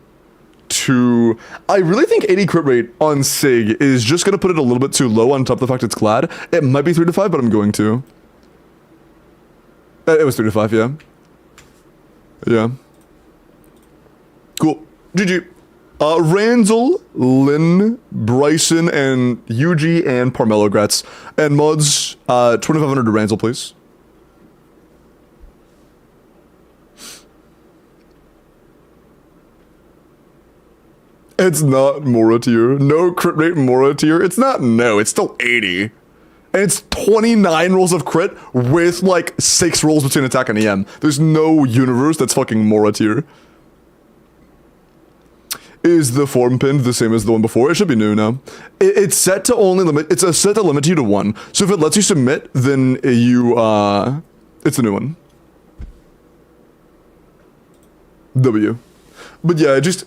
2. I really think 80 crit rate on Sig is just going to put it a little bit too low on top of the fact it's Glad. It might be 3 to 5, but I'm going to. It was 3 to 5, yeah. Yeah. Cool. GG. Ranzel, Lynn, Bryson, and Yuji, and Parmelo Gratz. And mods, 2,500 to Ranzel, please. It's not Mora tier. No crit rate Mora tier. It's not no, it's still 80. And it's 29 rolls of crit with like 6 rolls between attack and EM. There's no universe that's fucking Mora tier. Is the form pinned the same as the one before? It should be new now. It's set to only limit, it's a set to limit you to 1. So if it lets you submit, then you, it's a new one. W. But yeah, just,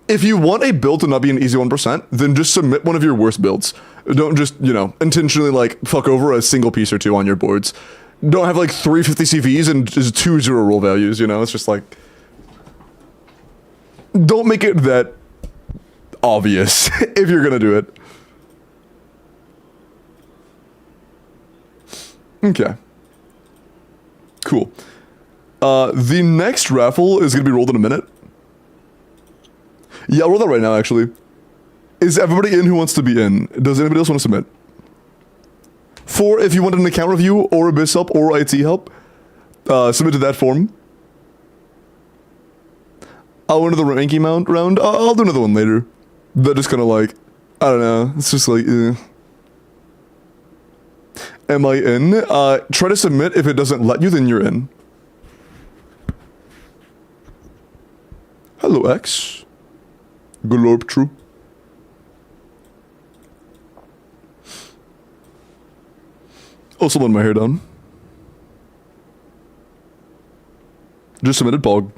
if you want a build to not be an easy 1%, then just submit one of your worst builds. Don't just, you know, intentionally like fuck over a single piece or two on your boards. Don't have like 350 CVs and just 2 0 roll values, you know? It's just like... Don't make it that obvious if you're gonna do it. Okay. Cool. The next raffle is gonna be rolled in a minute. Yeah, I'll roll that right now, actually. Is everybody in who wants to be in? Does anybody else want to submit? 4, if you want an account review, or Abyss help, or IT help, submit to that form. I'll win another ranking round. I'll do another one later. That just kind of like, I don't know. It's just like, Am I in? Try to submit. If it doesn't let you, then you're in. Hello, X. Glorp true. Also, let my hair down. Just submitted Pog.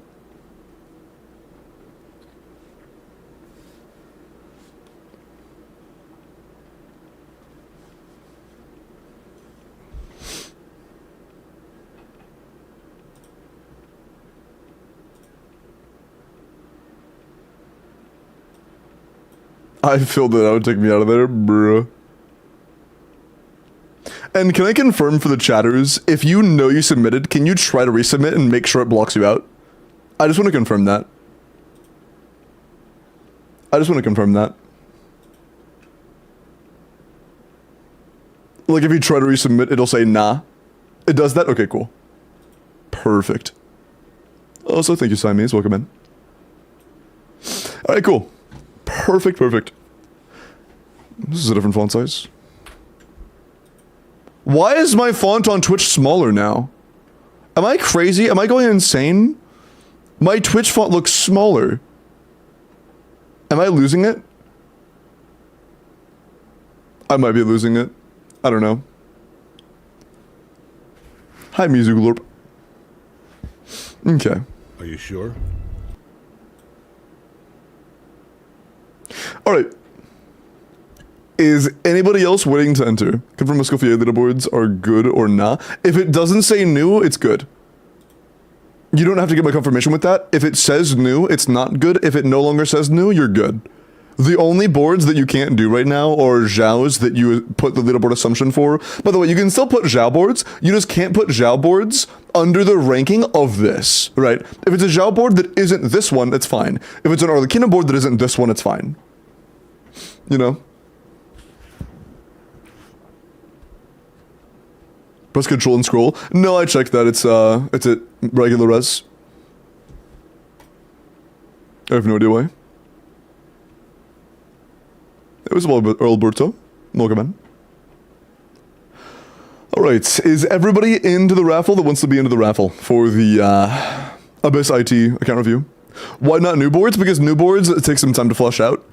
I feel that would take me out of there, bruh. And can I confirm for the chatters, if you know you submitted, can you try to resubmit and make sure it blocks you out? I just want to confirm that. Like if you try to resubmit, it'll say nah. It does that? Okay, cool. Perfect. Also, thank you, Siamese. Welcome in. Alright, cool. Perfect, perfect. This is a different font size. Why is my font on Twitch smaller now? Am I crazy? Am I going insane? My Twitch font looks smaller. Am I losing it? I might be losing it. I don't know. Hi, Mizuglorp. Okay. Are you sure? Alright. Is anybody else waiting to enter? Confirm Escoffier leaderboards are good or not. If it doesn't say new, it's good. You don't have to get my confirmation with that. If it says new, it's not good. If it no longer says new, you're good. The only boards that you can't do right now are Zhao's that you put the leaderboard assumption for. By the way, you can still put Zhao boards. You just can't put Zhao boards under the ranking of this, right? If it's a Zhao board that isn't this one, it's fine. If it's an Arlecchino board that isn't this one, it's fine. You know? Press control and scroll. No, I checked that. It's at regular res. I have no idea why. It was Alberto. Welcome in. Alright, is everybody into the raffle that wants to be into the raffle for the Abyss IT account review? Why not new boards? Because new boards, it takes some time to flush out.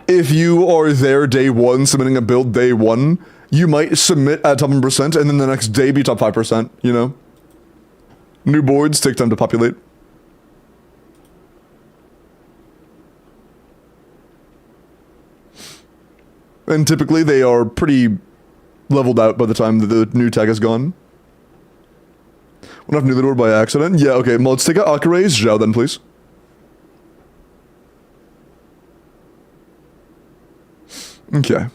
If you are there day one, submitting a build day one, you might submit at top 1% and then the next day be top 5%, you know? New boards take time to populate. And typically they are pretty leveled out by the time that the new tag is gone. Went off new leaderboard by accident? Yeah, okay, well, let's take out Akare's Zhao then, please. Okay.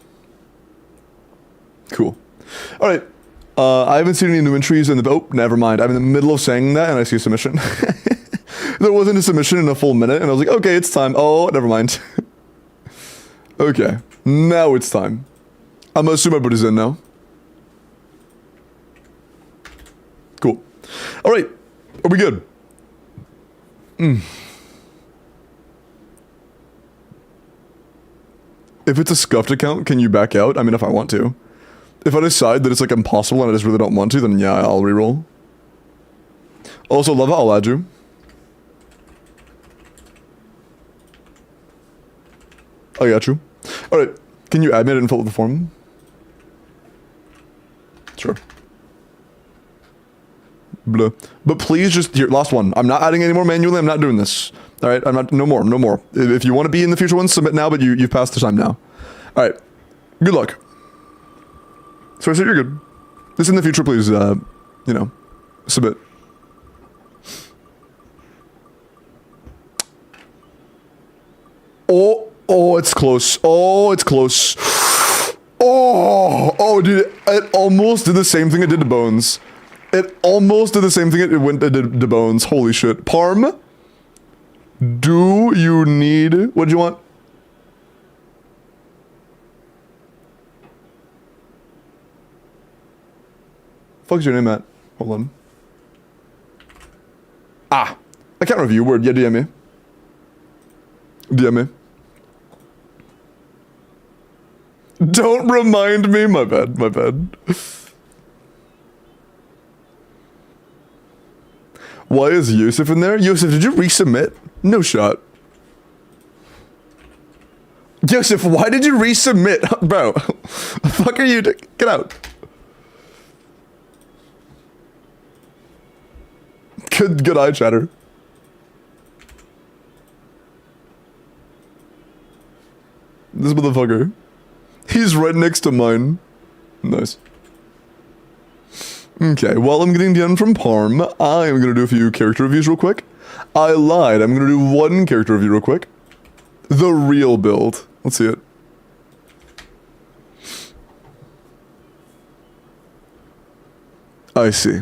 Cool. Alright. I haven't seen any new entries in the... Oh, never mind. I'm in the middle of saying that and I see a submission. There wasn't a submission in a full minute and I was like, okay, it's time. Oh, never mind. Okay. Now it's time. I'm gonna assume everybody's in now. Cool. Alright. Are we good? If it's a scuffed account, can you back out? I mean, if I want to. If I decide that it's like impossible and I just really don't want to, then yeah, I'll reroll. Also, Lava, I'll add you. I got you. Alright, can you add me? I didn't fill out the form. Sure. Blah. But please just, here, last one. I'm not adding any more manually, I'm not doing this. Alright, I'm not, no more, no more. If you want to be in the future ones, submit now, but you've passed the time now. Alright, good luck. So I said you're good. This in the future, please, you know, submit. Oh, it's close. Oh, it's close. Oh, dude, it almost did the same thing it did to Bones. It almost did the same thing it did to Bones. Holy shit. Parm, do you need, what do you want? Fuck's your name, Matt? Hold on. Ah, account review, word, yeah, DM me. DM me. Don't remind me, my bad, my bad. Why is Yusuf in there? Yusuf, did you resubmit? No shot. Yusuf, why did you resubmit? Bro, the fuck are you doing? Get out. Good eye, chatter. This motherfucker. He's right next to mine. Nice. Okay, while I'm getting done from Parm, I am gonna do a few character reviews real quick. I lied, I'm gonna do one character review real quick. The real build. Let's see it. I see.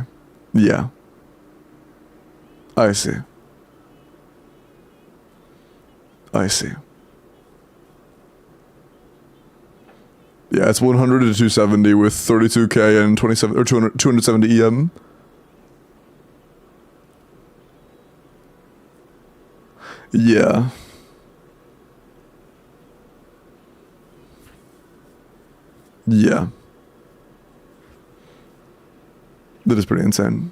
Yeah. I see. I see. Yeah, it's 100 to 270 with 32k and 27 or 270 EM. Yeah. Yeah. That is pretty insane.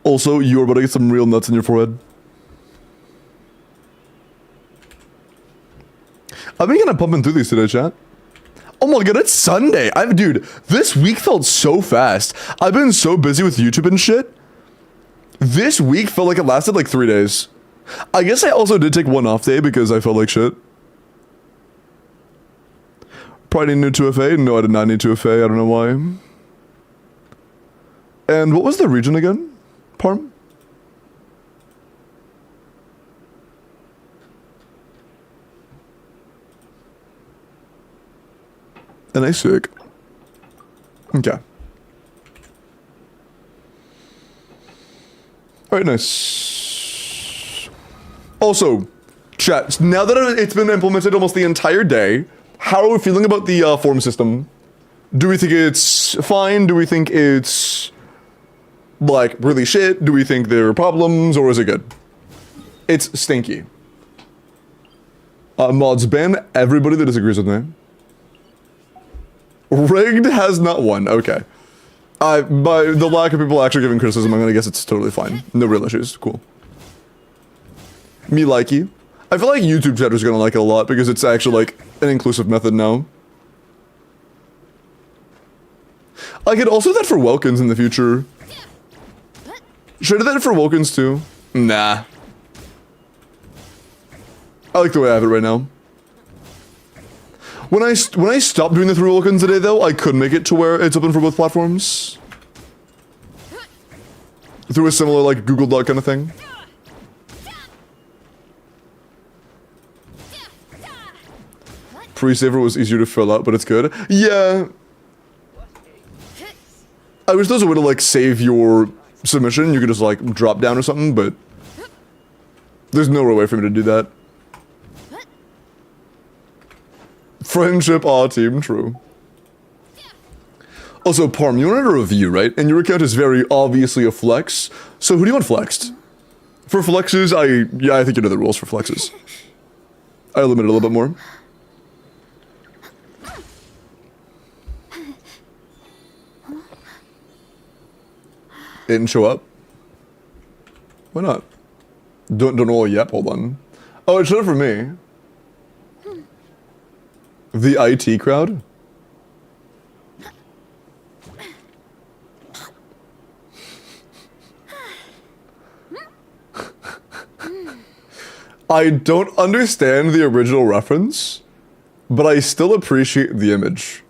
Also, you're about to get some real nuts in your forehead. I've been kind of pumping through these today, chat. Oh my god, it's Sunday. Dude, this week felt so fast. I've been so busy with YouTube and shit. This week felt like it lasted like 3 days. I guess I also did take one off day because I felt like shit. Probably need 2FA. No, I did not need 2FA. I don't know why. And what was the region again? Parm? NA sick. Okay. Alright, nice. Also, chat, now that it's been implemented almost the entire day, how are we feeling about the form system? Do we think it's fine? Do we think it's, like, really shit? Do we think there are problems, or is it good? It's stinky. Mods, ban everybody that disagrees with me. Rigged has not won. Okay. By the lack of people actually giving criticism, I'm gonna guess it's totally fine. No real issues. Cool. Me likey. I feel like YouTube chat is gonna like it a lot because it's actually like an inclusive method now. I could also do that for Welkins in the future. Should I do that for Welkins too? Nah. I like the way I have it right now. When I stopped doing the 3 Welkins today though, I could make it to where it's open for both platforms. Through a similar like Google Doc kind of thing. Pre-saver was easier to fill out, but it's good. Yeah. I wish there was a way to like save your submission. You could just like drop down or something, but there's no real way for me to do that. Friendship, aw, team, true. Also, Parm, you wanted a review, right? And your account is very obviously a flex. So who do you want flexed? For flexes, I think you know the rules for flexes. I limit it a little bit more. It didn't show up? Why not? Don't know yet, hold on. Oh, it showed up for me. The IT crowd? I don't understand the original reference, but I still appreciate the image.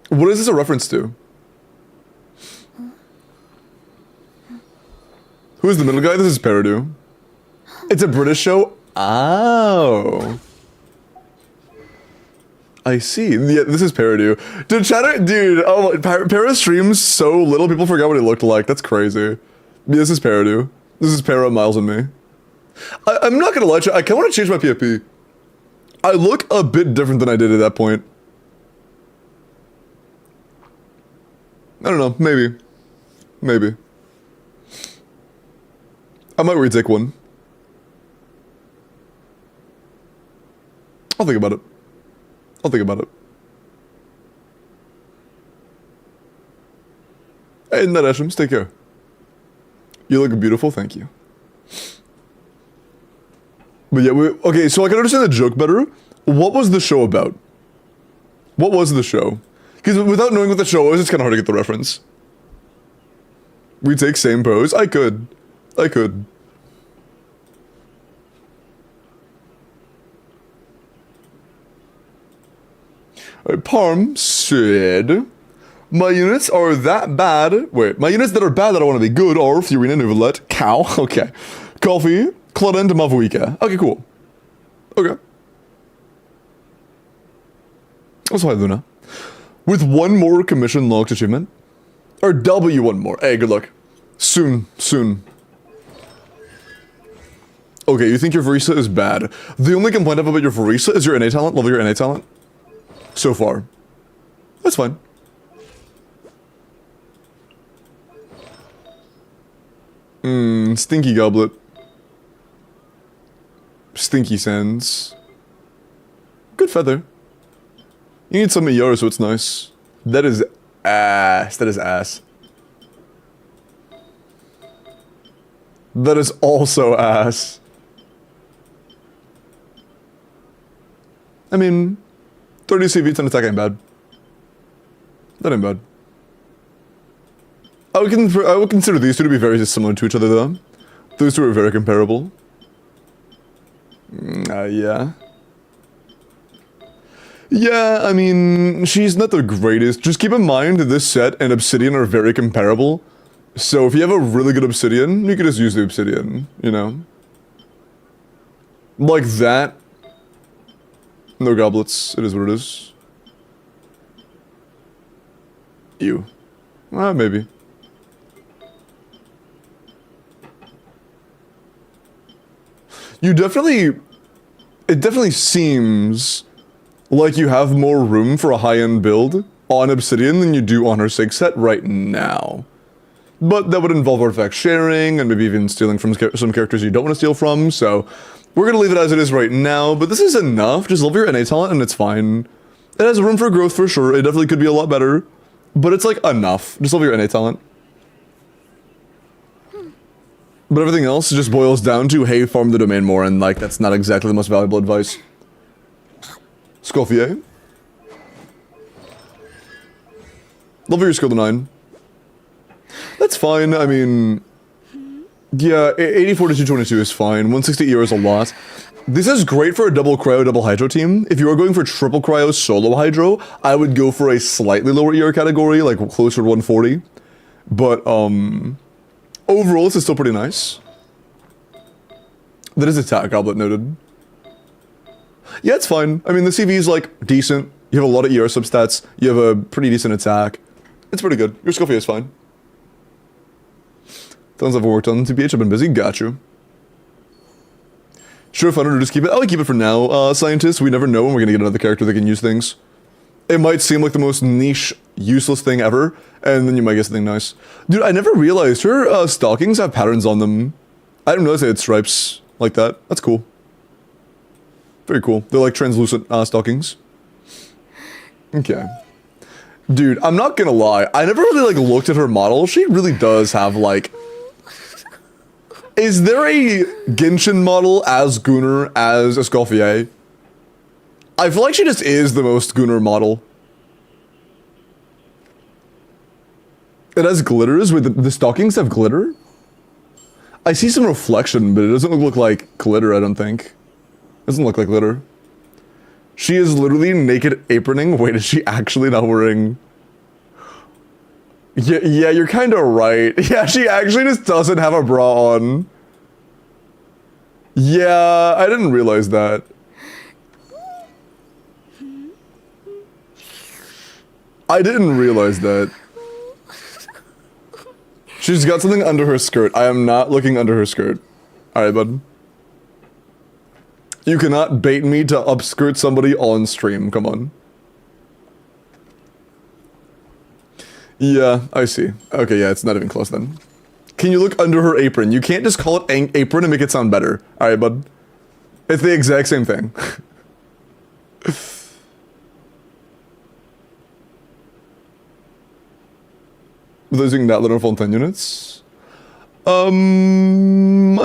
What is this a reference to? Who is the middle guy? This is Peridou. It's a British show? Oh. I see. Yeah, this is Peridou. Dude, oh, Para streams so little, people forgot what he looked like. That's crazy. Yeah, this is Peridou. This is Para, Miles, and me. I'm not gonna lie to you, I kinda wanna change my PFP. I look a bit different than I did at that point. I don't know, maybe. Maybe. I might retake one. I'll think about it. I'll think about it. Hey, Ned Eshems, take care. You look beautiful, thank you. But yeah, okay, so I can understand the joke better. What was the show about? What was the show? Because without knowing what the show was, it's kind of hard to get the reference. We take same pose? I could. I could. Parm said, my units are that bad. Wait, my units that are bad that I want to be good are Furina, Nuvalet, Cow. Okay. Coffee, Clodent, Mavuika. Okay, cool. Okay. Also, hi, Luna. With one more commission locked achievement. Or W one more. Hey, good luck. Soon, soon. Okay, you think your Verisa is bad. The only complaint I have about your Verisa is your NA talent. Love your NA talent. So far. That's fine. Stinky Goblet. Stinky Sands. Good feather. You need some ER, so it's nice. That is ass. That is ass. That is also ass. I mean, 30 CV, 10 attack ain't bad. That ain't bad. I would consider these two to be very similar to each other, though. Those two are very comparable. Yeah. Yeah, I mean, she's not the greatest. Just keep in mind that this set and Obsidian are very comparable. So if you have a really good Obsidian, you can just use the Obsidian, you know? Like that. No goblets. It is what it is. Ew. Maybe. You definitely... It definitely seems like you have more room for a high-end build on Obsidian than you do on her 6 set right now. But that would involve artifact sharing, and maybe even stealing from some characters you don't want to steal from, so... We're gonna leave it as it is right now, but this is enough. Just love your NA talent and it's fine. It has room for growth for sure. It definitely could be a lot better. But it's like enough. Just love your NA talent. But everything else just boils down to, hey, farm the domain more, and like, that's not exactly the most valuable advice. Scoffier. Love your skill to 9. That's fine, I mean... Yeah, 84 to 222 is fine. 160 ER is a lot. This is great for a double cryo, double hydro team. If you are going for triple cryo, solo hydro, I would go for a slightly lower ER category, like closer to 140. But, overall, this is still pretty nice. That is attack goblet noted. Yeah, it's fine. I mean, the CV is, like, decent. You have a lot of ER substats. You have a pretty decent attack. It's pretty good. Your Scoffier is fine. Tons of work on TPH, I've been busy, got you. Sure, fun to just keep it. I would keep it for now, scientists. We never know when we're gonna get another character that can use things. It might seem like the most niche, useless thing ever, and then you might get something nice. Dude, I never realized her stockings have patterns on them. I didn't realize they had stripes like that. That's cool. Very cool. They're like translucent stockings. Okay. Dude, I'm not gonna lie. I never really like looked at her model. She really does have like... Is there a Genshin model as Gunnar as Escoffier? I feel like she just is the most Gunnar model. It has glitters. Wait, the stockings have glitter? I see some reflection, but it doesn't look like glitter, I don't think. It doesn't look like glitter. She is literally naked aproning. Wait, is she actually not wearing... Yeah, you're kind of right. Yeah, she actually just doesn't have a bra on. Yeah, I didn't realize that. I didn't realize that. She's got something under her skirt. I am not looking under her skirt. Alright, bud. You cannot bait me to upskirt somebody on stream. Come on. Yeah, I see. Okay, yeah, it's not even close then. Can you look under her apron? You can't just call it apron and make it sound better. Alright, bud. It's the exact same thing. With using that little full 10 units? I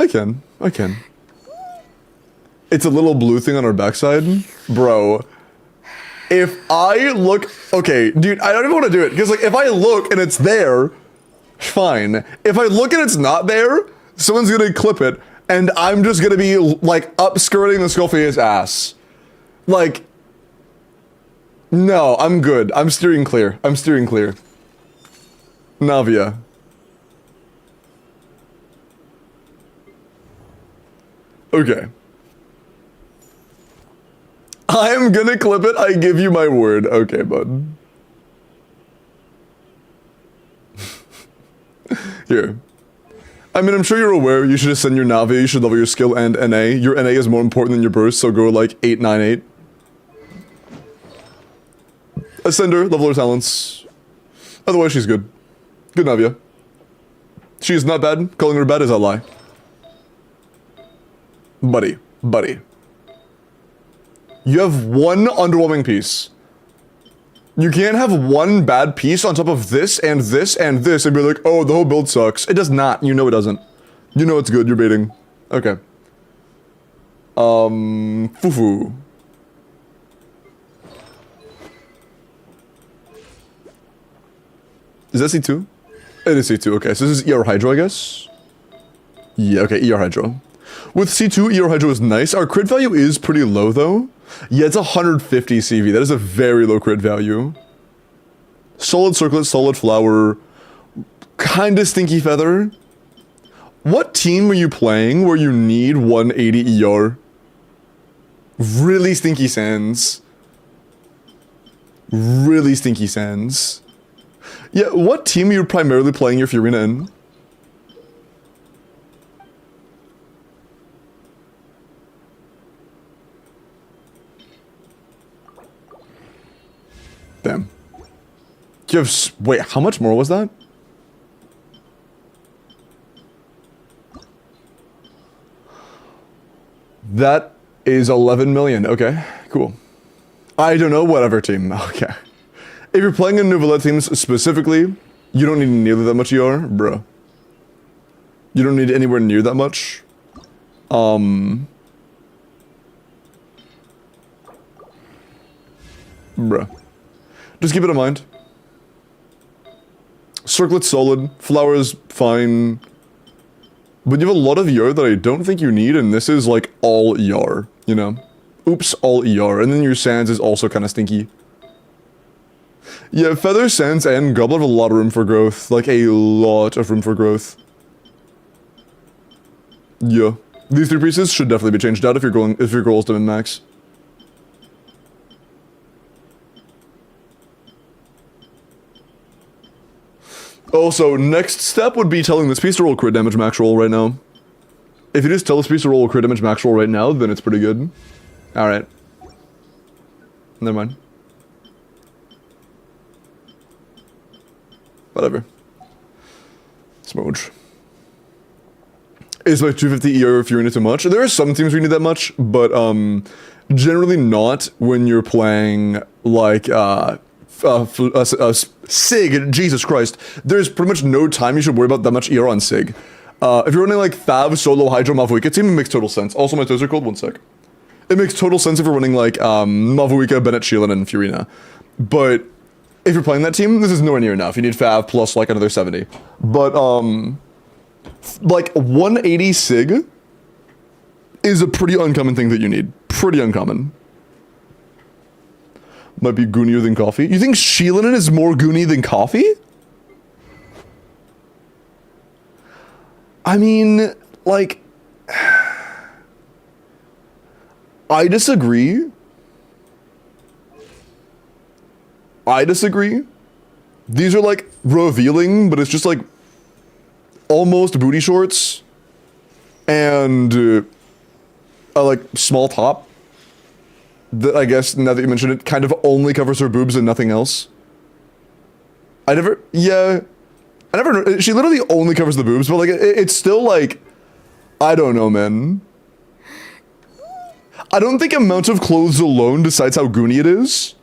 can. It's a little blue thing on her backside. Bro. If I look... Okay, dude, I don't even want to do it. Because, like, if I look and it's there, fine. If I look and it's not there, someone's going to clip it, and I'm just going to be, like, upskirting the Scofia's ass. Like... No, I'm good. I'm steering clear. Navia. Okay. I'm gonna clip it, I give you my word. Okay, bud. Here. I mean, I'm sure you're aware you should ascend your Navi, you should level your skill and NA. Your NA is more important than your burst, so go like 898. Ascender, level her talents. Otherwise, she's good. Good Navia. She is not bad. Calling her bad is a lie. Buddy. You have one underwhelming piece. You can't have one bad piece on top of this and this and this and be like, oh, the whole build sucks. It does not. You know it doesn't. You know it's good. You're baiting. Okay. Fufu. Is that C2? It is C2. Okay, so this is ER Hydro, I guess? Yeah, okay, ER Hydro. With C2, ER Hydro is nice. Our crit value is pretty low, though. Yeah, it's 150 CV. That is a very low crit value. Solid Circlet, Solid Flower, kinda Stinky Feather. What team are you playing where you need 180 ER? Really Stinky Sands. Really Stinky Sands. Yeah, what team are you primarily playing your Fiorina in? Damn. You have wait, how much more was that? That is 11 million. Okay, cool. I don't know, whatever team. Okay. If you're playing in Nouvelle teams specifically, you don't need nearly that much ER, bro. You don't need anywhere near that much. Bruh. Just keep it in mind. Circlet's solid, Flower's fine. But you have a lot of ER that I don't think you need, and this is like all ER, you know? Oops, all ER. And then your Sands is also kind of stinky. Yeah, Feather, Sands, and Goblet have a lot of room for growth. Like, a lot of room for growth. Yeah. These three pieces should definitely be changed out if your goal is to min-max. Also, next step would be telling this piece to roll crit damage max roll right now. If you just tell this piece to roll crit damage max roll right now, then it's pretty good. Alright. Never mind. Whatever. Smooch. Is my 250 ER if you're in it too much? There are some teams where you need that much, but generally not when you're playing like Sig. Jesus Christ. There's pretty much no time you should worry about that much ER on Sig. If you're running like Thav, Solo, Hydro, Mavuika team, it makes total sense. Also, my toes are cold. 1 sec. It makes total sense if you're running like Mavuika, Bennett, Sheelan, and Fiorina. But if you're playing that team, this is nowhere near enough. You need Fav plus like another 70. But like 180 Sig is a pretty uncommon thing that you need. Pretty uncommon. Might be goonier than coffee. You think Sheelan is more goony than coffee? I mean, like, I disagree. These are like revealing, but it's just like almost booty shorts and a like small top that I guess, now that you mention it, kind of only covers her boobs and nothing else. She literally only covers the boobs, but like it's still like, I don't know, man. I don't think amount of clothes alone decides how goony it is.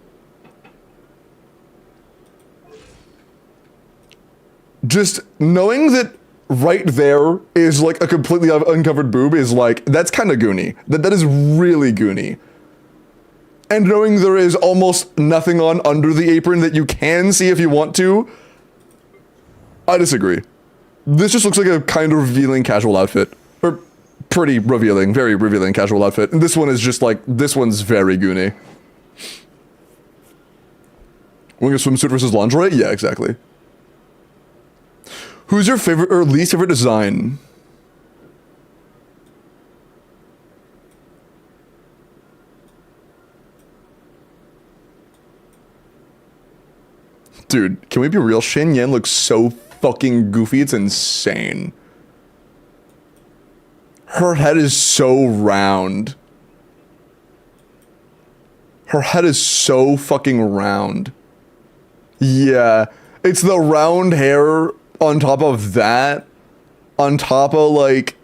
Just knowing that right there is like a completely uncovered boob is like, that's kind of goony. That is really goony. And knowing there is almost nothing on under the apron that you can see if you want to, I disagree. This just looks like a kind of revealing casual outfit. Or pretty revealing, very revealing casual outfit. And this one is just like, this one's very goony. Wearing a swimsuit versus lingerie? Yeah, exactly. Who's your favorite or least favorite design? Dude, can we be real? Shen Yan looks so fucking goofy, it's insane. Her head is so round. Her head is so fucking round. Yeah. It's the round hair on top of that. On top of, like,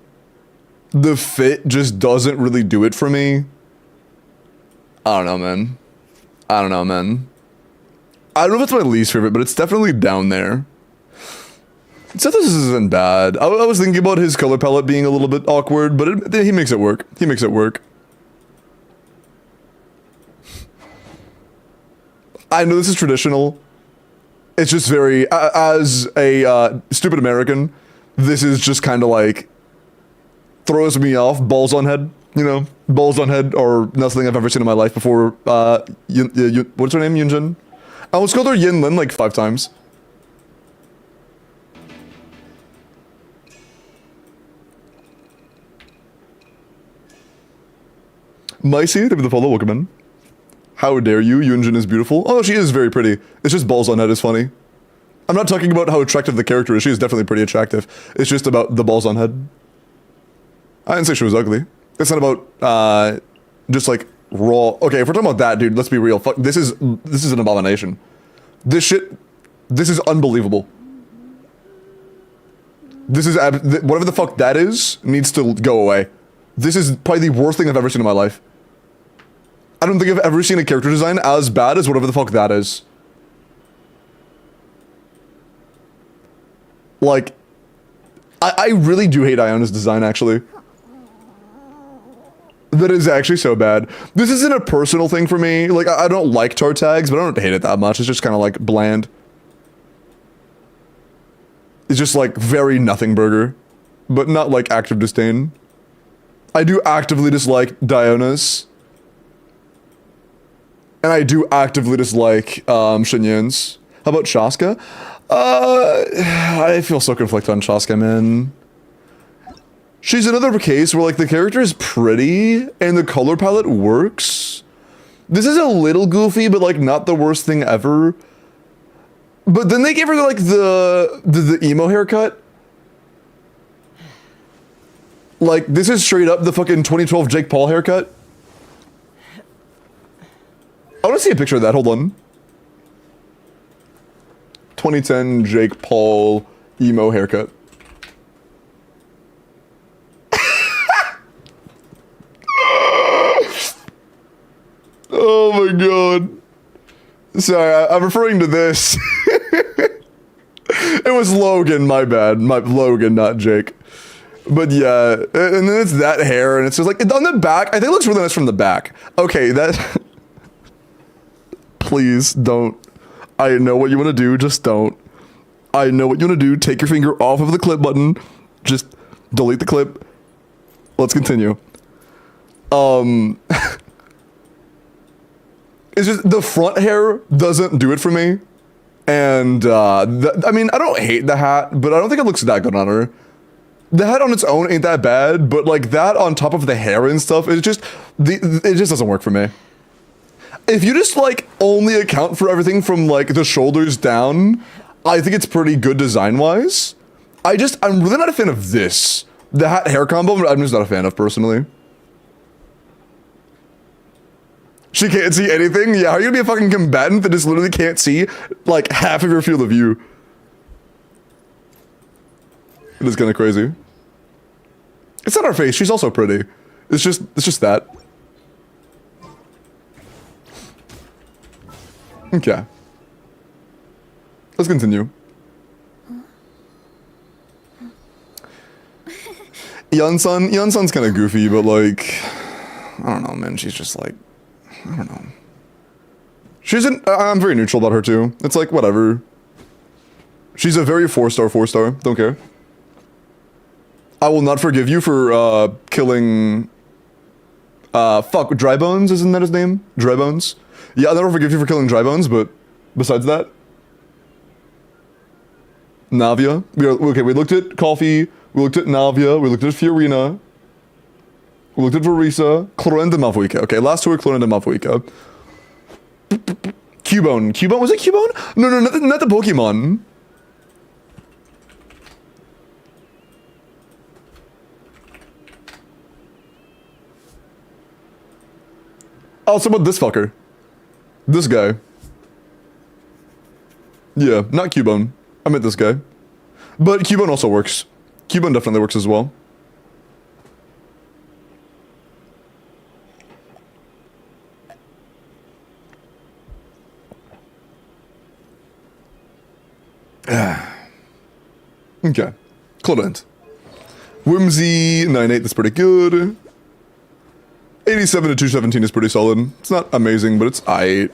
the fit just doesn't really do it for me. I don't know, man. I don't know, man. I don't know if it's my least favorite, but it's definitely down there. Sethos isn't bad. I was thinking about his color palette being a little bit awkward, but he makes it work. He makes it work. I know this is traditional. It's just very, as a stupid American, this is just kind of like, throws me off. Balls on head, you know? Balls on head are nothing I've ever seen in my life before. What's her name? Yunjin? I almost called her Yin Lin like 5 times. Micey, thank you for the follow, welcome in. How dare you, Yunjin is beautiful. Oh, she is very pretty. It's just balls on head is funny. I'm not talking about how attractive the character is, she is definitely pretty attractive. It's just about the balls on head. I didn't say she was ugly. It's not about, just like, raw. Okay, if we're talking about that, dude, let's be real. Fuck, this is an abomination. This is unbelievable. This is, whatever the fuck that is, needs to go away. This is probably the worst thing I've ever seen in my life. I don't think I've ever seen a character design as bad as whatever the fuck that is. Like, I really do hate Iona's design, actually. That is actually so bad. This isn't a personal thing for me. Like, I don't like tar tags, but I don't hate it that much. It's just kind of like bland. It's just like very nothing burger, but not like active disdain. I do actively dislike Diona's. And I do actively dislike Shinyan's. How about Shaska? I feel so conflicted on Shaska, man. She's another case where, like, the character is pretty and the color palette works. This is a little goofy, but, like, not the worst thing ever. But then they gave her, like, the emo haircut. Like, this is straight up the fucking 2012 Jake Paul haircut. I want to see a picture of that, hold on. 2010 Jake Paul emo haircut. Oh my god. Sorry, I'm referring to this. It was Logan, my bad. Logan, not Jake. But yeah, and then it's that hair, and it's just like, on the back, I think it looks really nice from the back. Okay, that... Please, don't. I know what you want to do, just don't. I know what you want to do, take your finger off of the clip button. Just delete the clip. Let's continue. It's just, the front hair doesn't do it for me. And, I mean, I don't hate the hat, but I don't think it looks that good on her. The hat on its own ain't that bad, but like that on top of the hair and stuff, it just doesn't work for me. If you just like only account for everything from like the shoulders down, I think it's pretty good design-wise. I'm really not a fan of this. The hat hair combo, I'm just not a fan of personally. She can't see anything? Yeah, are you gonna be a fucking combatant that just literally can't see like half of your field of view? It is kind of crazy. It's not her face, she's also pretty. It's just that. Okay. Let's continue. Yeonsun's kind of goofy, but like, I don't know, man. She's just like, I don't know. I'm very neutral about her too. It's like, whatever. She's a very 4-star, don't care. I will not forgive you for, killing, fuck, Drybones, isn't that his name? Drybones? Yeah, I'll never forgive you for killing Drybones, but besides that, Navia. We looked at Coffee, we looked at Navia, we looked at Fiorina, we looked at Verisa, Clorinda Mavuika. Okay, last two are Clorinda Mavuika. Cubone, was it Cubone? No, not the Pokemon. Also, about this fucker. This guy. Yeah, not Cubone. I meant this guy. But Cubone also works. Cubone definitely works as well. Okay. Clement. Whimsy 9-8, that's pretty good. 87 to 217 is pretty solid. It's not amazing, but it's aight.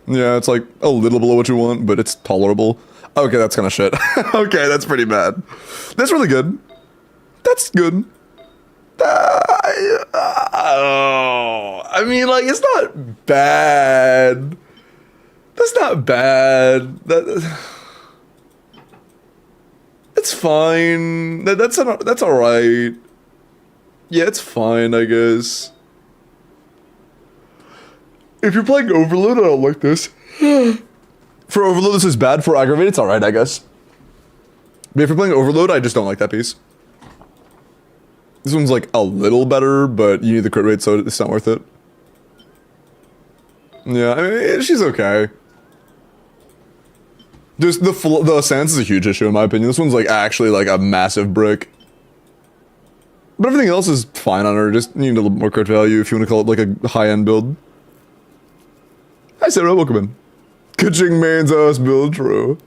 Yeah, it's like a little below what you want, but it's tolerable. Okay, that's kind of shit. Okay, that's pretty bad. That's really good. That's good. I mean, like, it's not bad. That's not bad. It's fine. That's alright. Yeah, it's fine, I guess. If you're playing Overload, I don't like this. For Overload, this is bad. For Aggravate, it's alright, I guess. But if you're playing Overload, I just don't like that piece. This one's like a little better, but you need the crit rate, so it's not worth it. Yeah, I mean, she's okay. Just the stance is a huge issue in my opinion. This one's like actually like a massive brick. But everything else is fine on her. Just need a little more crit value if you want to call it like a high-end build. Hi Sarah, welcome in. Kaching man's ass build, true.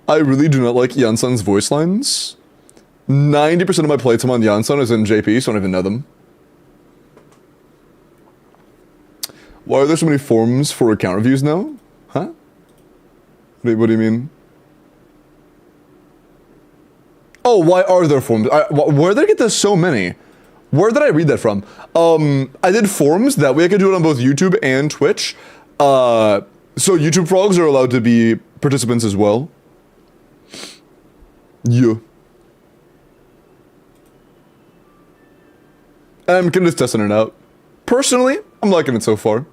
I really do not like Yansan's voice lines. 90% of my playtime on Yansan is in JP, so I don't even know them. Why are there so many forums for account reviews now? Huh? What do you mean? Oh, why are there forums? Where did I get this so many? Where did I read that from? I did forums, that way I could do it on both YouTube and Twitch. So YouTube frogs are allowed to be participants as well. Yeah. I'm just testing it out. Personally, I'm liking it so far.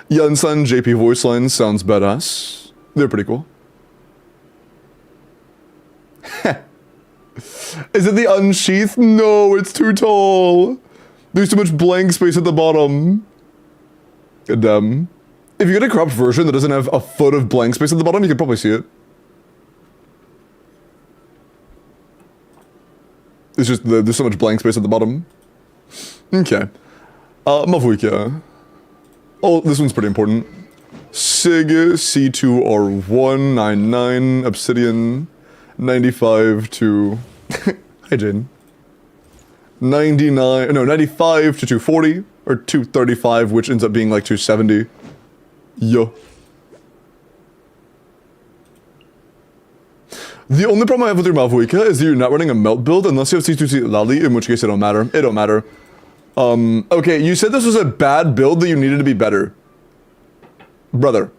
Yansan JP voice lines sounds badass. They're pretty cool. Is it the unsheath? No, it's too tall. There's too much blank space at the bottom. Damn. If you get a cropped version that doesn't have a foot of blank space at the bottom, you can probably see it. It's just there's so much blank space at the bottom. Okay. Mavuika. Oh, this one's pretty important. Sig C2R1 99 Obsidian 95 to hi Jane. 95 to 240 or 235, which ends up being like 270. Yo. The only problem I have with your Mavuika is that you're not running a melt build unless you have C2C Lali, in which case it don't matter. It don't matter. Okay, you said this was a bad build that you needed to be better. Brother.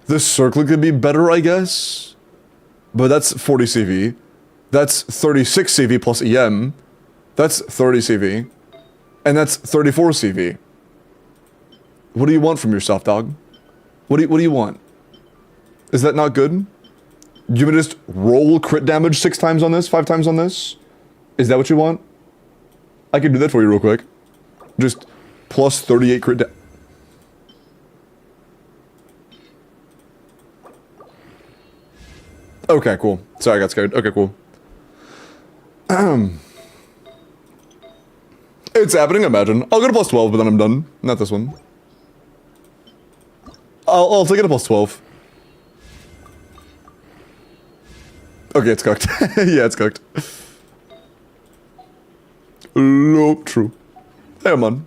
The circlet could be better, I guess. But that's 40 CV. That's 36 CV plus EM. That's 30 CV. And that's 34 CV. What do you want from yourself, dog? What do you want? Is that not good? You want to just roll crit damage 6 times on this, 5 times on this? Is that what you want? I can do that for you real quick. Just plus 38 crit damage. Okay, cool. Sorry, I got scared. Okay, cool. It's happening, imagine. I'll go to plus 12, but then I'm done. Not this one. I'll take it to plus 12. Okay, it's cooked. Yeah, it's cooked. Nope, true. Hey, man.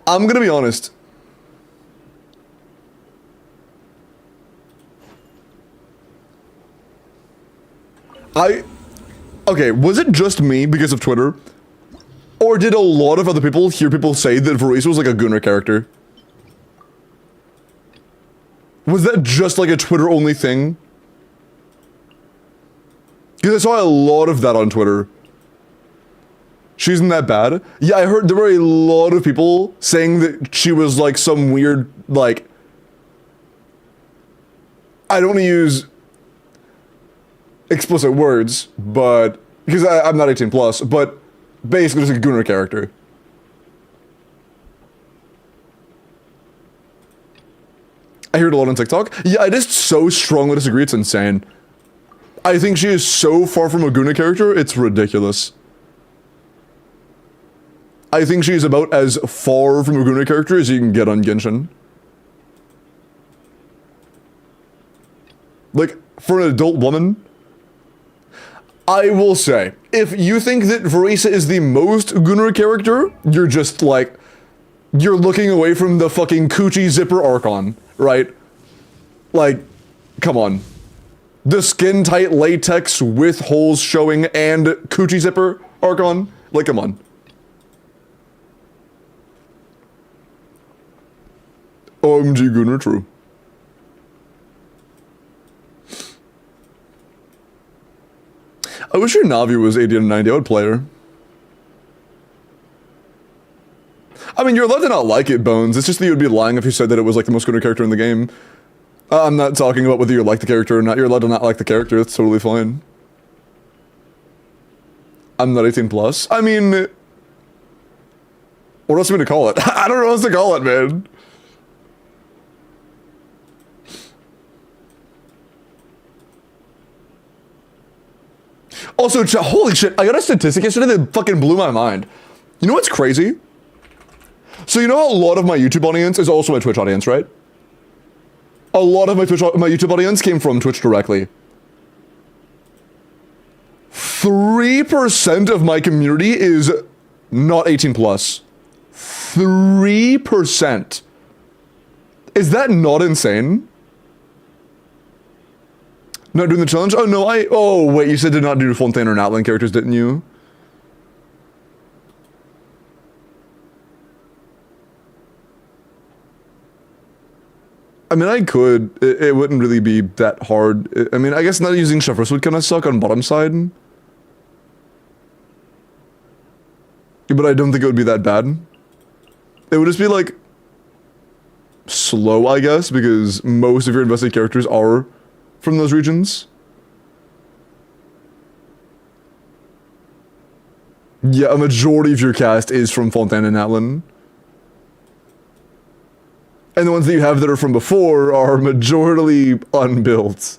I'm gonna be honest. Okay, was it just me because of Twitter? Or did a lot of other people hear people say that Varese was like a Gunnar character? Was that just like a Twitter-only thing? Because I saw a lot of that on Twitter. She isn't that bad. Yeah, I heard there were a lot of people saying that she was like some weird, like, I don't want to use explicit words, but because I'm not 18 plus, but basically just a Gunnar character. I hear it a lot on TikTok. Yeah, I just so strongly disagree. It's insane. I think she is so far from a Gunnar character, it's ridiculous. I think she's about as far from a Gunnar character as you can get on Genshin. Like, for an adult woman, I will say, if you think that Verisa is the most Gunnar character, you're just like, you're looking away from the fucking coochie zipper Archon, right? Like, come on. The skin tight latex with holes showing and coochie zipper Archon? Like, come on. OMG Gunnar, true. I wish your Navi was 80 and 90, I would play her. I mean, you're allowed to not like it, Bones. It's just that you would be lying if you said that it was like the most Gunnar character in the game. I'm not talking about whether you like the character or not. You're allowed to not like the character, that's totally fine. I'm not 18 plus. I mean, what else am I gonna call it? I don't know what else to call it, man. Also, holy shit, I got a statistic yesterday that fucking blew my mind. You know what's crazy? So you know how a lot of my YouTube audience is also my Twitch audience, right? A lot of my YouTube audience came from Twitch directly. 3% of my community is not 18 plus. 3%. Is that not insane? Not doing the challenge? Oh, no, oh, wait, you said did not do Fontaine or Natlan characters, didn't you? I mean, I could. It wouldn't really be that hard. I mean, I guess not using Chefers would kind of suck on bottom side. But I don't think it would be that bad. It would just be, like, slow, I guess, because most of your invested characters are from those regions. Yeah, a majority of your cast is from Fontaine and Natlan. And the ones that you have that are from before are majorly unbuilt.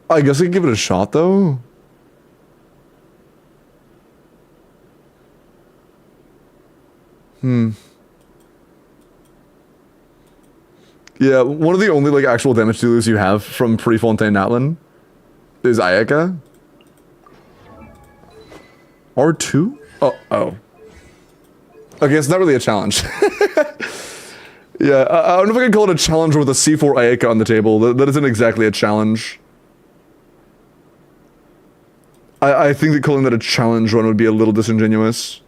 I guess I could give it a shot, though. Yeah, one of the only, like, actual damage dealers you have from pre-Fontaine Natlan is Ayaka. R2? Oh. Okay, it's not really a challenge. Yeah, I don't know if I can call it a challenge with a C4 Ayaka on the table. That isn't exactly a challenge. I think that calling that a challenge run would be a little disingenuous.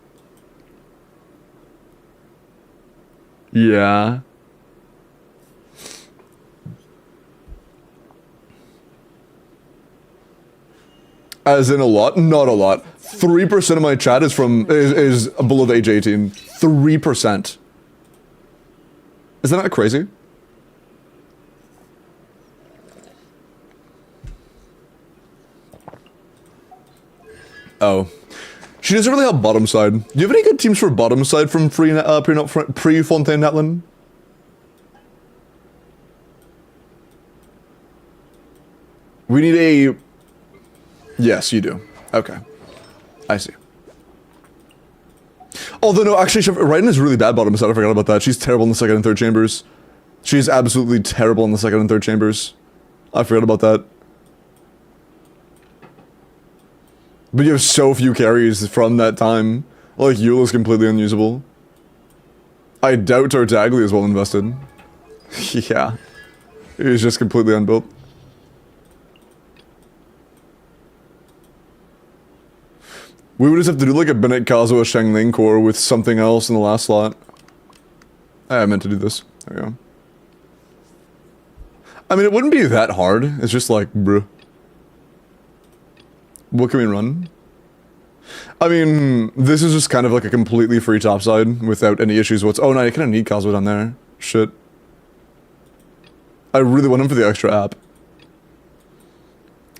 Yeah. As in a lot? Not a lot. 3% of my chat is is below the age 18. 3%. Is that not crazy? Oh. She doesn't really have bottom side. Do you have any good teams for bottom side from pre-Fontaine Natlan? We need a... Yes, you do. Okay. I see. Although, no, actually, Raiden is really bad bottom side. I forgot about that. She's terrible in the second and third chambers. She's absolutely terrible in the second and third chambers. I forgot about that. But you have so few carries from that time. Like, Eula's completely unusable. I doubt Tartaglia is well invested. Yeah. He's just completely unbuilt. We would just have to do like a Bennett Kazuo Shangling core with something else in the last slot. I meant to do this. There we go. I mean, it wouldn't be that hard. It's just like, bruh. What can we run? I mean, this is just kind of like a completely free topside without any issues oh no, I kind of need Kazuo down there. Shit. I really want him for the extra app.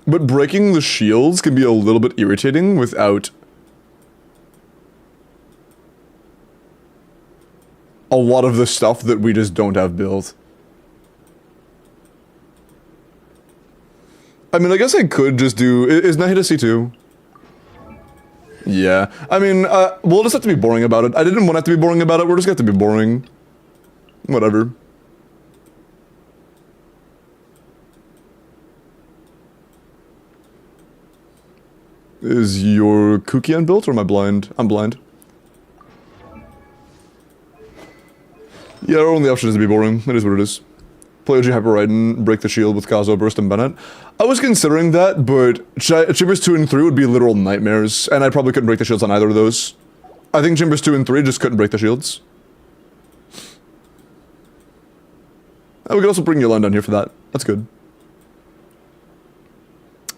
But breaking the shields can be a little bit irritating without a lot of the stuff that we just don't have built. I mean, I guess I could just do... Is Nahida C2? Yeah. I mean, we'll just have to be boring about it. I didn't want to have to be boring about it. We're just going to have to be boring. Whatever. Is your Kuki unbuilt or am I blind? I'm blind. Yeah, our only option is to be boring. It is what it is. Play OG Hyper Raiden, break the shield with Kazuo, Burst, and Bennett. I was considering that, but Chambers 2 and 3 would be literal nightmares, and I probably couldn't break the shields on either of those. I think Chambers 2 and 3 just couldn't break the shields. And we could also bring Yolanda down here for that. That's good.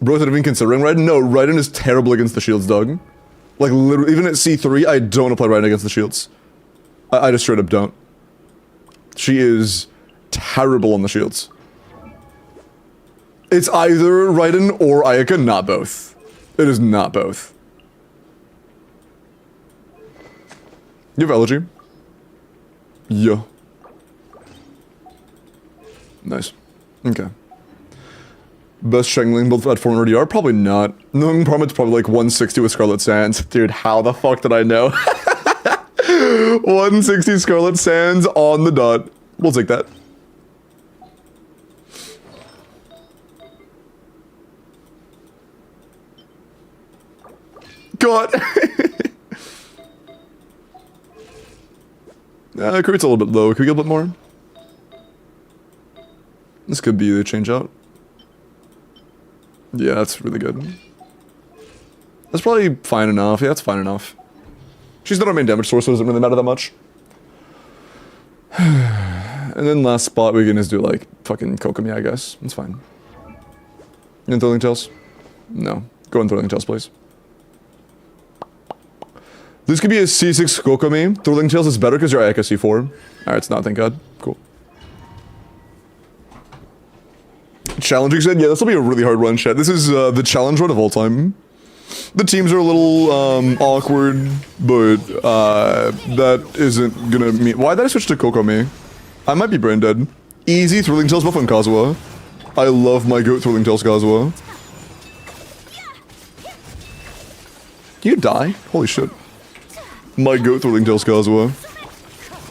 Bro, is it even considering Raiden? No, Raiden is terrible against the shields, dog. Like, literally, even at C3, I don't want to play Raiden against the shields. I just straight up don't. She is terrible on the shields. It's either Raiden or Ayaka, not both. It is not both. You have Elegy? Yeah. Nice. Okay. Best Shangling build at 400 DR? Probably not. No, Promet's probably like 160 with Scarlet Sands. Dude, how the fuck did I know? 160 Scarlet Sands on the dot. We'll take that. God. Crit's a little bit low. Can we get a bit more? This could be the change out. Yeah, that's really good. That's probably fine enough. Yeah, that's fine enough. She's not our main damage source, so it doesn't really matter that much. And then last spot we can just do like fucking Kokomi, I guess. That's fine. And Thrilling Tales? No. Go in Thrilling Tales, please. This could be a C6 Kokomi. Thrilling Tales is better because you're Ayaka C4. Alright, it's not, thank god. Cool. Challenging said, yeah, this will be a really hard run, chat. This is the challenge run of all time. The teams are a little awkward, but that isn't gonna mean. Why did I switch to Kokomi? I might be brain dead. Easy Thrilling Tales buff on Kazuha. I love my goat Thrilling Tales Kazuha. You die? Holy shit. My goat Thrilling Tales Kazuha.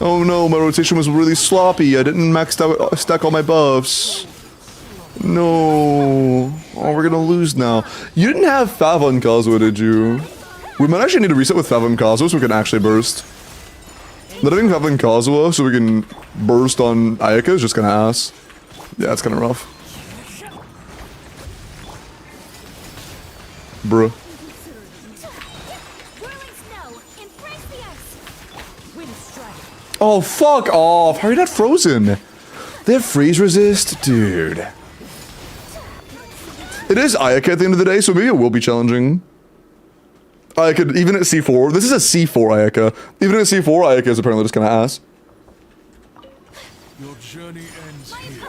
Oh no, my rotation was really sloppy. I didn't max out stack all my buffs. No. Oh, we're gonna lose now. You didn't have Fav on Kazuha, did you? We might actually need to reset with Fav on Kazuha so we can actually burst. Not having Fav on Kazuha so we can burst on Ayaka is just kinda ass. Yeah, it's kinda rough. Bruh. Oh, fuck off! How are you not frozen? They have freeze resist? Dude. It is Ayaka at the end of the day, so maybe it will be challenging. I could, even at C4, this is a C4 Ayaka. Even at C4, Ayaka is apparently just kinda ass. Your journey ends here,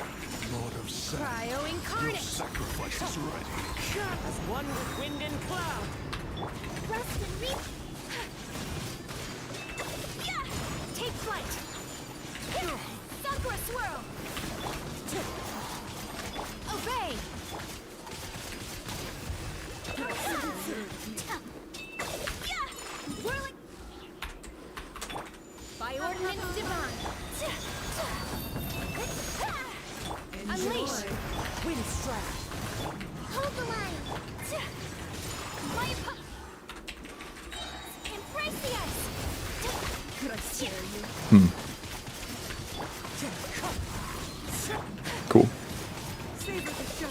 Lord of Sand. Your sacrifice is ready. As one with wind and cloud. Rest and reap. Yeah. Take flight. Sakura swirl. Obey. Yeah. Whirling. By ordinance divine. Unleash. Wind strike. Hold the line. Embrace the ice. Could I scare you? Cool. Savor the show.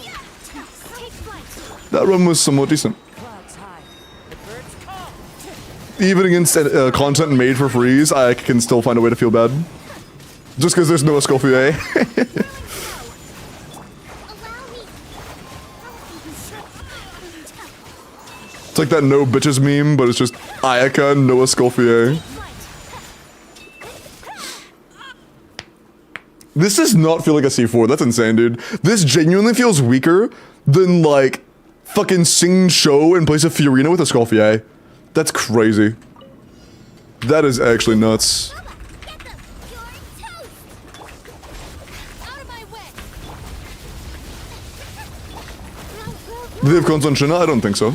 Take flight. That run was somewhat decent. Clouds high. The birds come. Even against content made for freeze, I can still find a way to feel bad. Just because there's no Escoffier. Allow me. It's like that no bitches meme, but it's just Ayaka and Noah Escoffier. This does not feel like a C4. That's insane, dude. This genuinely feels weaker than, like, fucking Sing Show in place of Fiorina with Escoffier. That's crazy. That is actually nuts. Get them! You're toast! Out of my way! Do they have cons on Shinna? I don't think so.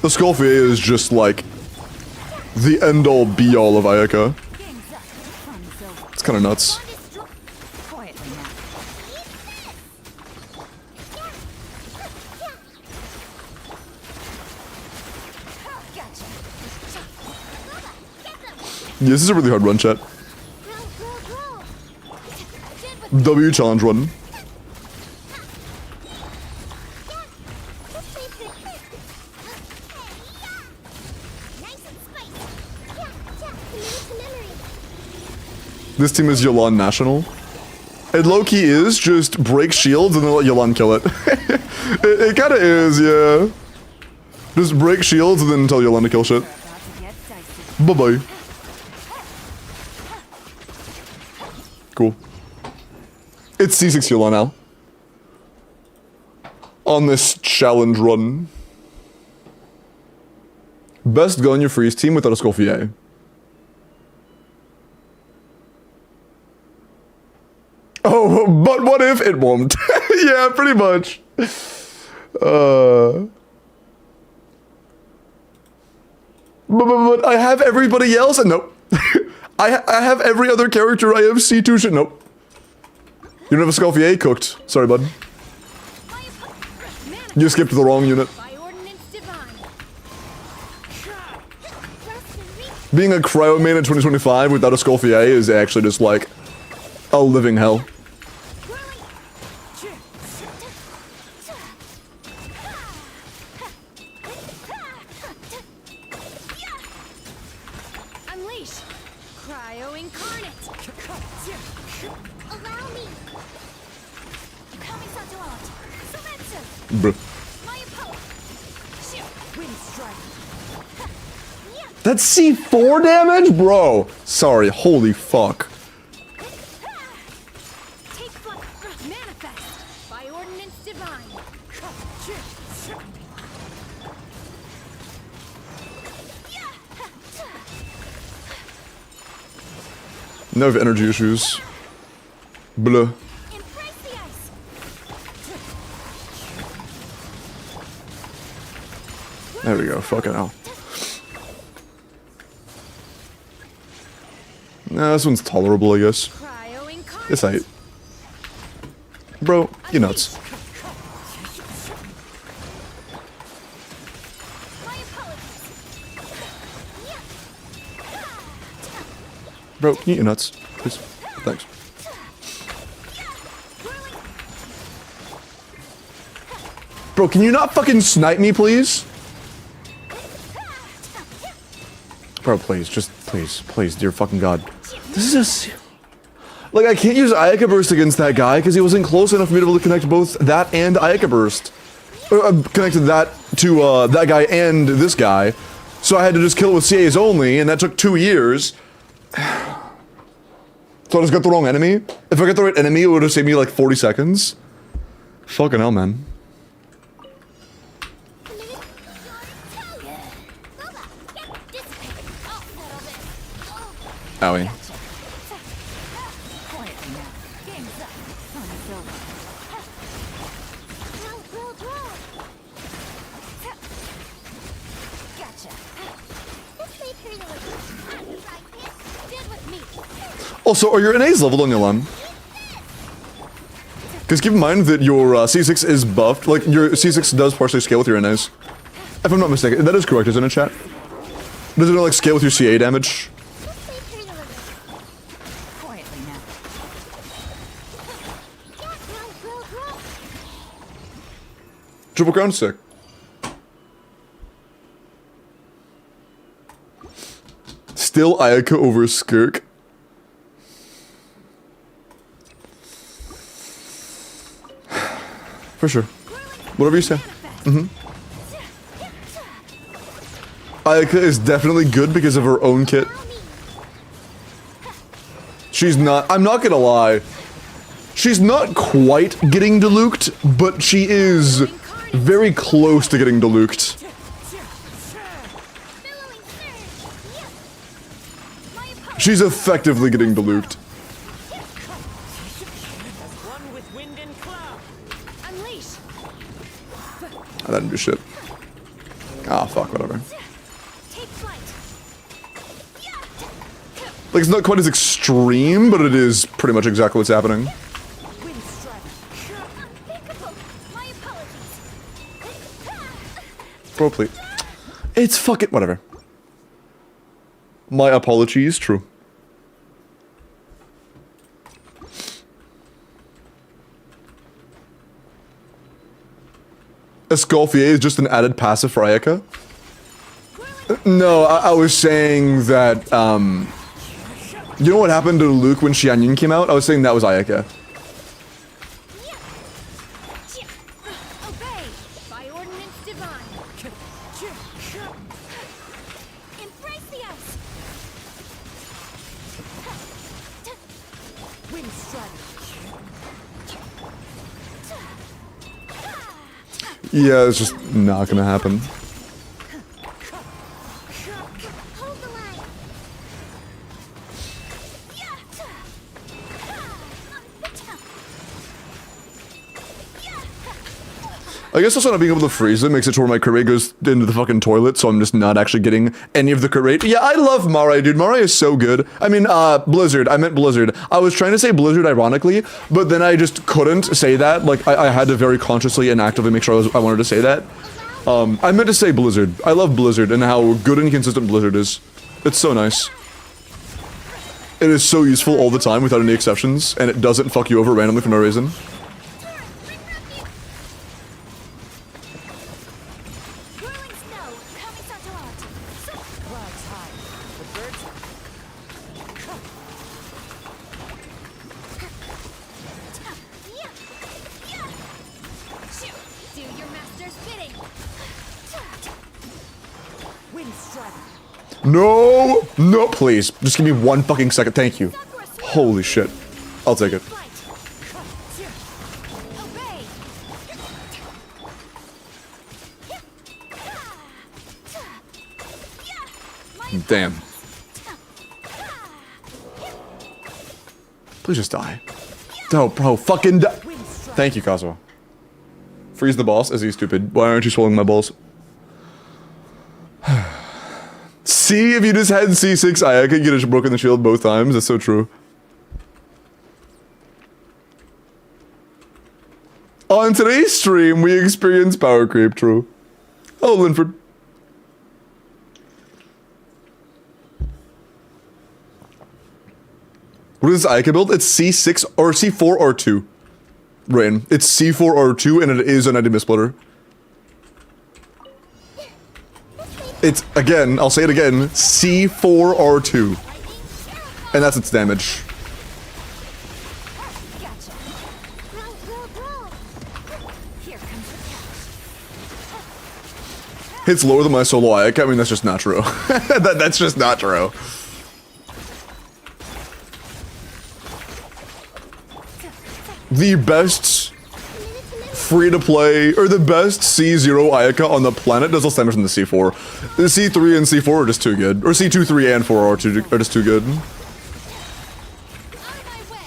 Escoffier is just, like, the end-all be-all of Ayaka. Game's up. Fun's over. It's kind of nuts. Quietly now. Gotcha! Get them! Yeah, this is a really hard run, chat. W challenge run. This team is Yolan National. It low-key is just break shields and then let Yolan kill it. it kinda is, yeah. Just break shields and then tell Yolan to kill shit. About to get dicey. Bye-bye. Cool. It's C6 Yolan now. On this challenge run. Best go on your freeze team without a Escoffier. Oh, but what if it won't? Yeah, pretty much. But I have everybody else, and nope. I have every other character. I have C2 shit. Nope. You don't have a Escoffier cooked. Sorry, bud. You skipped the wrong unit. By ordinance divine. Being a cryo main in 2025 without a Escoffier is actually just like a living hell. Unleash! Cryo incarnate! Allow me! Coming Santuan! Sometsu! Bruh. My opponent! Wind strike. That's C4 damage? Bro. Sorry, holy fuck. Take flight! Manifest! By ordinance divine! No have energy issues. Blah. Embrace the ice! There we go, fucking hell. Nah, this one's tolerable, I guess. Cryo incarnate! It's aight. Bro, you nuts. My apologies! Bro, can you eat your nuts? Please. Thanks. Bro, can you not fucking snipe me, please? Bro, please, just please, dear fucking god. This is just... Like, I can't use Ayaka Burst against that guy because he wasn't close enough for me to be able to connect both that and Ayaka Burst. Connected that to that guy and this guy. So I had to just kill it with CAs only, and that took 2 years. So I just got the wrong enemy? If I got the right enemy, it would have saved me like 40 seconds. Fucking hell, man. Owie. Quietly now. Game's up. Fun's over. Gotcha. Dead with me. Also, are your NAs leveled on your LAN? Because keep in mind that your C6 is buffed. Like, your C6 does partially scale with your NAs. If I'm not mistaken. That is correct, isn't it, chat? Does it, like, scale with your CA damage? Quietly now. Triple Crown sick. Still Ayaka over Skirk. For sure. Whatever you say. Ayaka is definitely good because of her own kit. She's not, I'm not gonna lie. She's not quite getting deluked, but she is very close to getting deluked. Billowing surge. Yeah. My opponent. She's effectively getting deluked. One with wind and cloud. Unleash. I didn't do shit. Ah, fuck, whatever. Take flight. Like, it's not quite as extreme, but it is pretty much exactly what's happening. Wind strike. Unthinkable. My apologies. Bro, please. It's fucking whatever. My apologies, true. Escoffier is just an added passive for Ayaka? No, I was saying that, you know what happened to Luke when Xianyun came out? I was saying that was Ayaka. Obey. By ordinance divine. Embrace the ice. Wind strike. Yeah, it's just not gonna happen. Hold the line. I guess also not being able to freeze it makes it to where my crit rate goes into the fucking toilet, so I'm just not actually getting any of the crit rate. Yeah, I love Marai, dude. Marai is so good. I mean, Blizzard. I meant Blizzard. I was trying to say Blizzard ironically, but then I just couldn't say that. Like, I had to very consciously and actively make sure I wanted to say that. I meant to say Blizzard. I love Blizzard and how good and consistent Blizzard is. It's so nice. It is so useful all the time without any exceptions, and it doesn't fuck you over randomly for no reason. Whirling snow. Coming Clouds high. The birds. Do your master's bidding. Wind strike. No! No, please. Just give me 1 fucking second. Thank you. Holy shit. I'll take it. Flight. Obey. Damn. Please just die. No, bro, fucking die. Thank you, Kazuo. Freeze the boss? Is he stupid? Why aren't you swallowing my balls? See, if you just had C6, I could get a broken the shield both times. That's so true. On today's stream, we experienced power creep, true. Oh, Linford. What is Ayaka build? It's C6 or C4 R2. Rain. It's C4 R2 and it is an enemy splitter. It's, again, I'll say it again, C4 R2. And that's its damage. Gotcha. Roll, roll, roll. Here comes the catch. Hits lower than my solo Ayaka. I mean, that's just not true. That's just not true. The best free-to-play, or the best C0 Ayaka on the planet does less damage than the C4. The C3 and C4 are just too good. Or C2, 3, and 4 are just too good. On my way.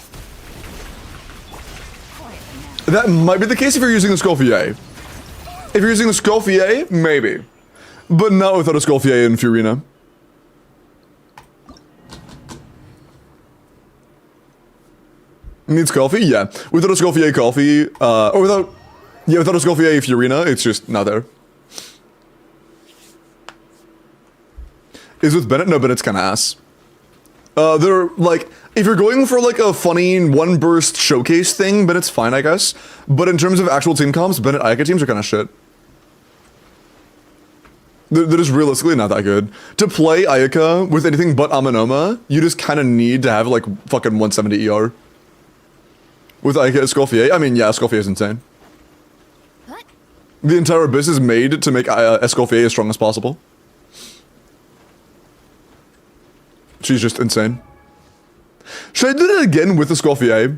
That might be the case if you're using the Scoffier. If you're using the Scoffier, maybe. But not without a Scoffier in Furina. Needs coffee? Yeah. Without a Scoffier coffee, or without a Scoffier Furina, it's just not there. Is with Bennett? No, Bennett's kinda ass. They're, like, if you're going for, like, a funny one-burst showcase thing, Bennett's fine, I guess. But in terms of actual team comps, Bennett Ayaka teams are kinda shit. They're just realistically not that good. To play Ayaka with anything but Amanoma, you just kinda need to have, like, fucking 170 ER. With Ayaka Escoffier, I mean, yeah, Escoffier is insane. The entire abyss is made to make Escoffier as strong as possible. She's just insane. Should I do it again with Escoffier?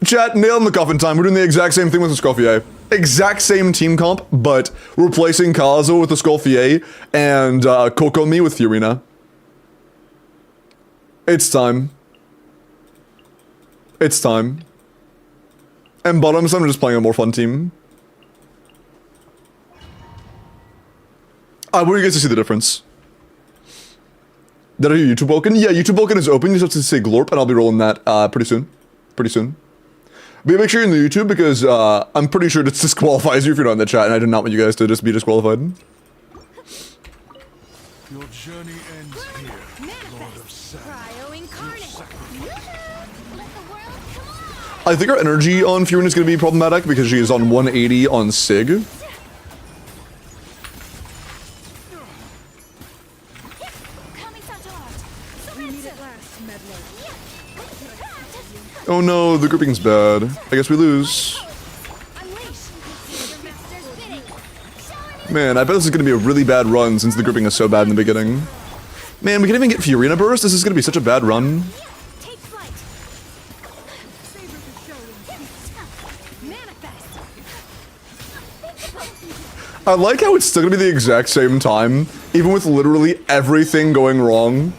Chat, nail in the coffin time. We're doing the exact same thing with Escoffier. Exact same team comp, but replacing Kazo with Escoffier and Kokomi with Fiorina. It's time. It's time. And bottoms, I'm just playing a more fun team. I want you guys to see the difference. Did I hear YouTube Vulcan? Yeah, YouTube Vulcan is open. You just have to say Glorp, and I'll be rolling that pretty soon. Pretty soon. But make sure you're in the YouTube because I'm pretty sure it disqualifies you if you're not in the chat, and I do not want you guys to just be disqualified. Your journey ends here, Lord of Sand. Cryo incarnate. Let the world come on. I think our energy on Fiorina is going to be problematic because she is on 180 on Sig. Oh no, the grouping's bad. I guess we lose. Man, I bet this is going to be a really bad run since the grouping is so bad in the beginning. Man, we can't even get Fiorina burst? This is going to be such a bad run. Take flight. Manifest. I like how it's still going to be the exact same time, even with literally everything going wrong.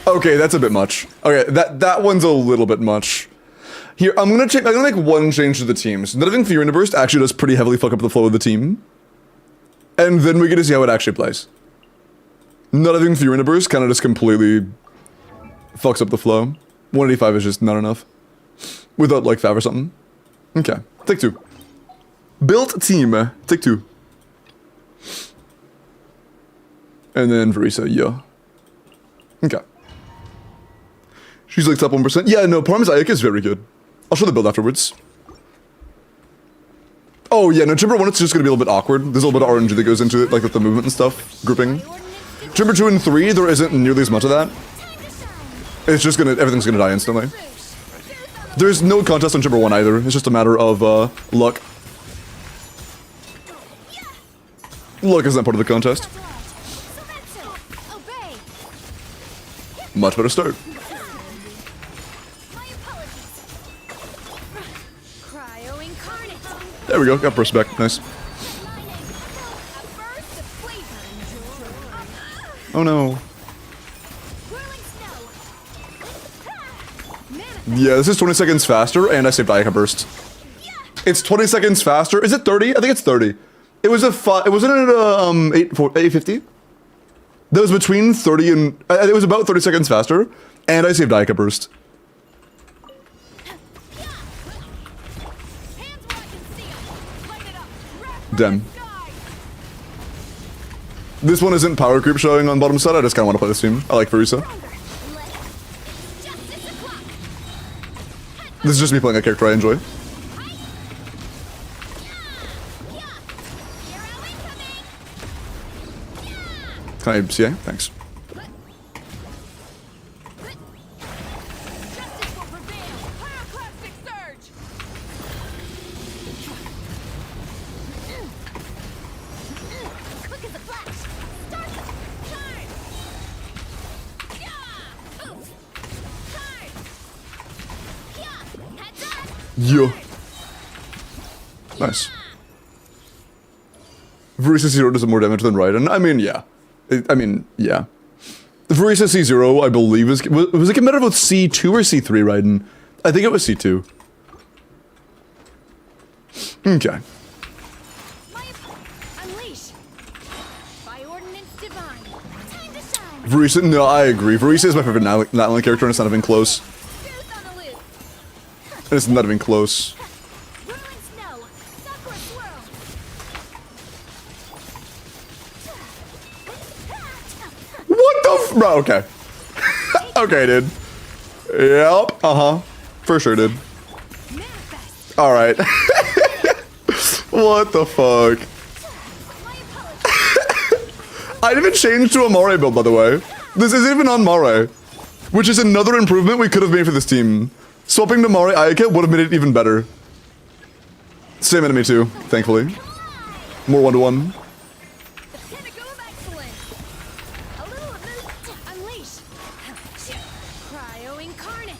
Okay, that's a bit much. Okay, that one's a little bit much. Here, I'm gonna make one change to the teams. Not having Fiorina burst actually does pretty heavily fuck up the flow of the team. And then we get to see how it actually plays. Not having Fiorina burst kind of just completely fucks up the flow. 185 is just not enough. Without like Fav or something. Okay, take two. Built team, take two. And then Verisa, yeah. Okay. She's like top 1%. Yeah, no, Parm's Ayaka is very good. I'll show the build afterwards. Oh yeah, no, Chamber 1 it's just gonna be a little bit awkward. There's a little bit of RNG that goes into it, like with the movement and stuff, grouping. Chamber 2 and 3, there isn't nearly as much of that. It's just gonna, everything's gonna die instantly. There's no contest on Chamber 1 either, it's just a matter of luck. Luck isn't part of the contest. Much better start. There we go, got burst back, nice. Oh no. Yeah, this is 20 seconds faster, and I saved Ayaka burst. It's 20 seconds faster. Is it 30? I think it's 30. It was it wasn't it 850? That was between 30 and it was about 30 seconds faster, and I saved Ayaka burst. Damn. This one isn't power creep showing on bottom side. I just kind of want to play this team. I like Verisa. This is just me playing a character I enjoy. Can I CA? Thanks. Yo. Nice. Verisa C0 does more damage than Raiden. I mean, yeah. Yeah. Verisa C0, I believe, was it competitive with C2 or C3 Raiden? I think it was C2. Okay. Verisa, no, I agree. Verisa is my favorite Natlan character, and it's not even close. It's not even close. What the f- bro, okay. Okay, dude. Yep, uh-huh. For sure, dude. Alright. What the fuck? I didn't even change to a Mare build, by the way. This isn't even on Mare. Which is another improvement we could have made for this team. Swapping to Mare Ayaka would have made it even better. Same enemy too, thankfully. More one-to-one. The pinnacle of excellence. A little of this. Unleash. Cryo incarnate.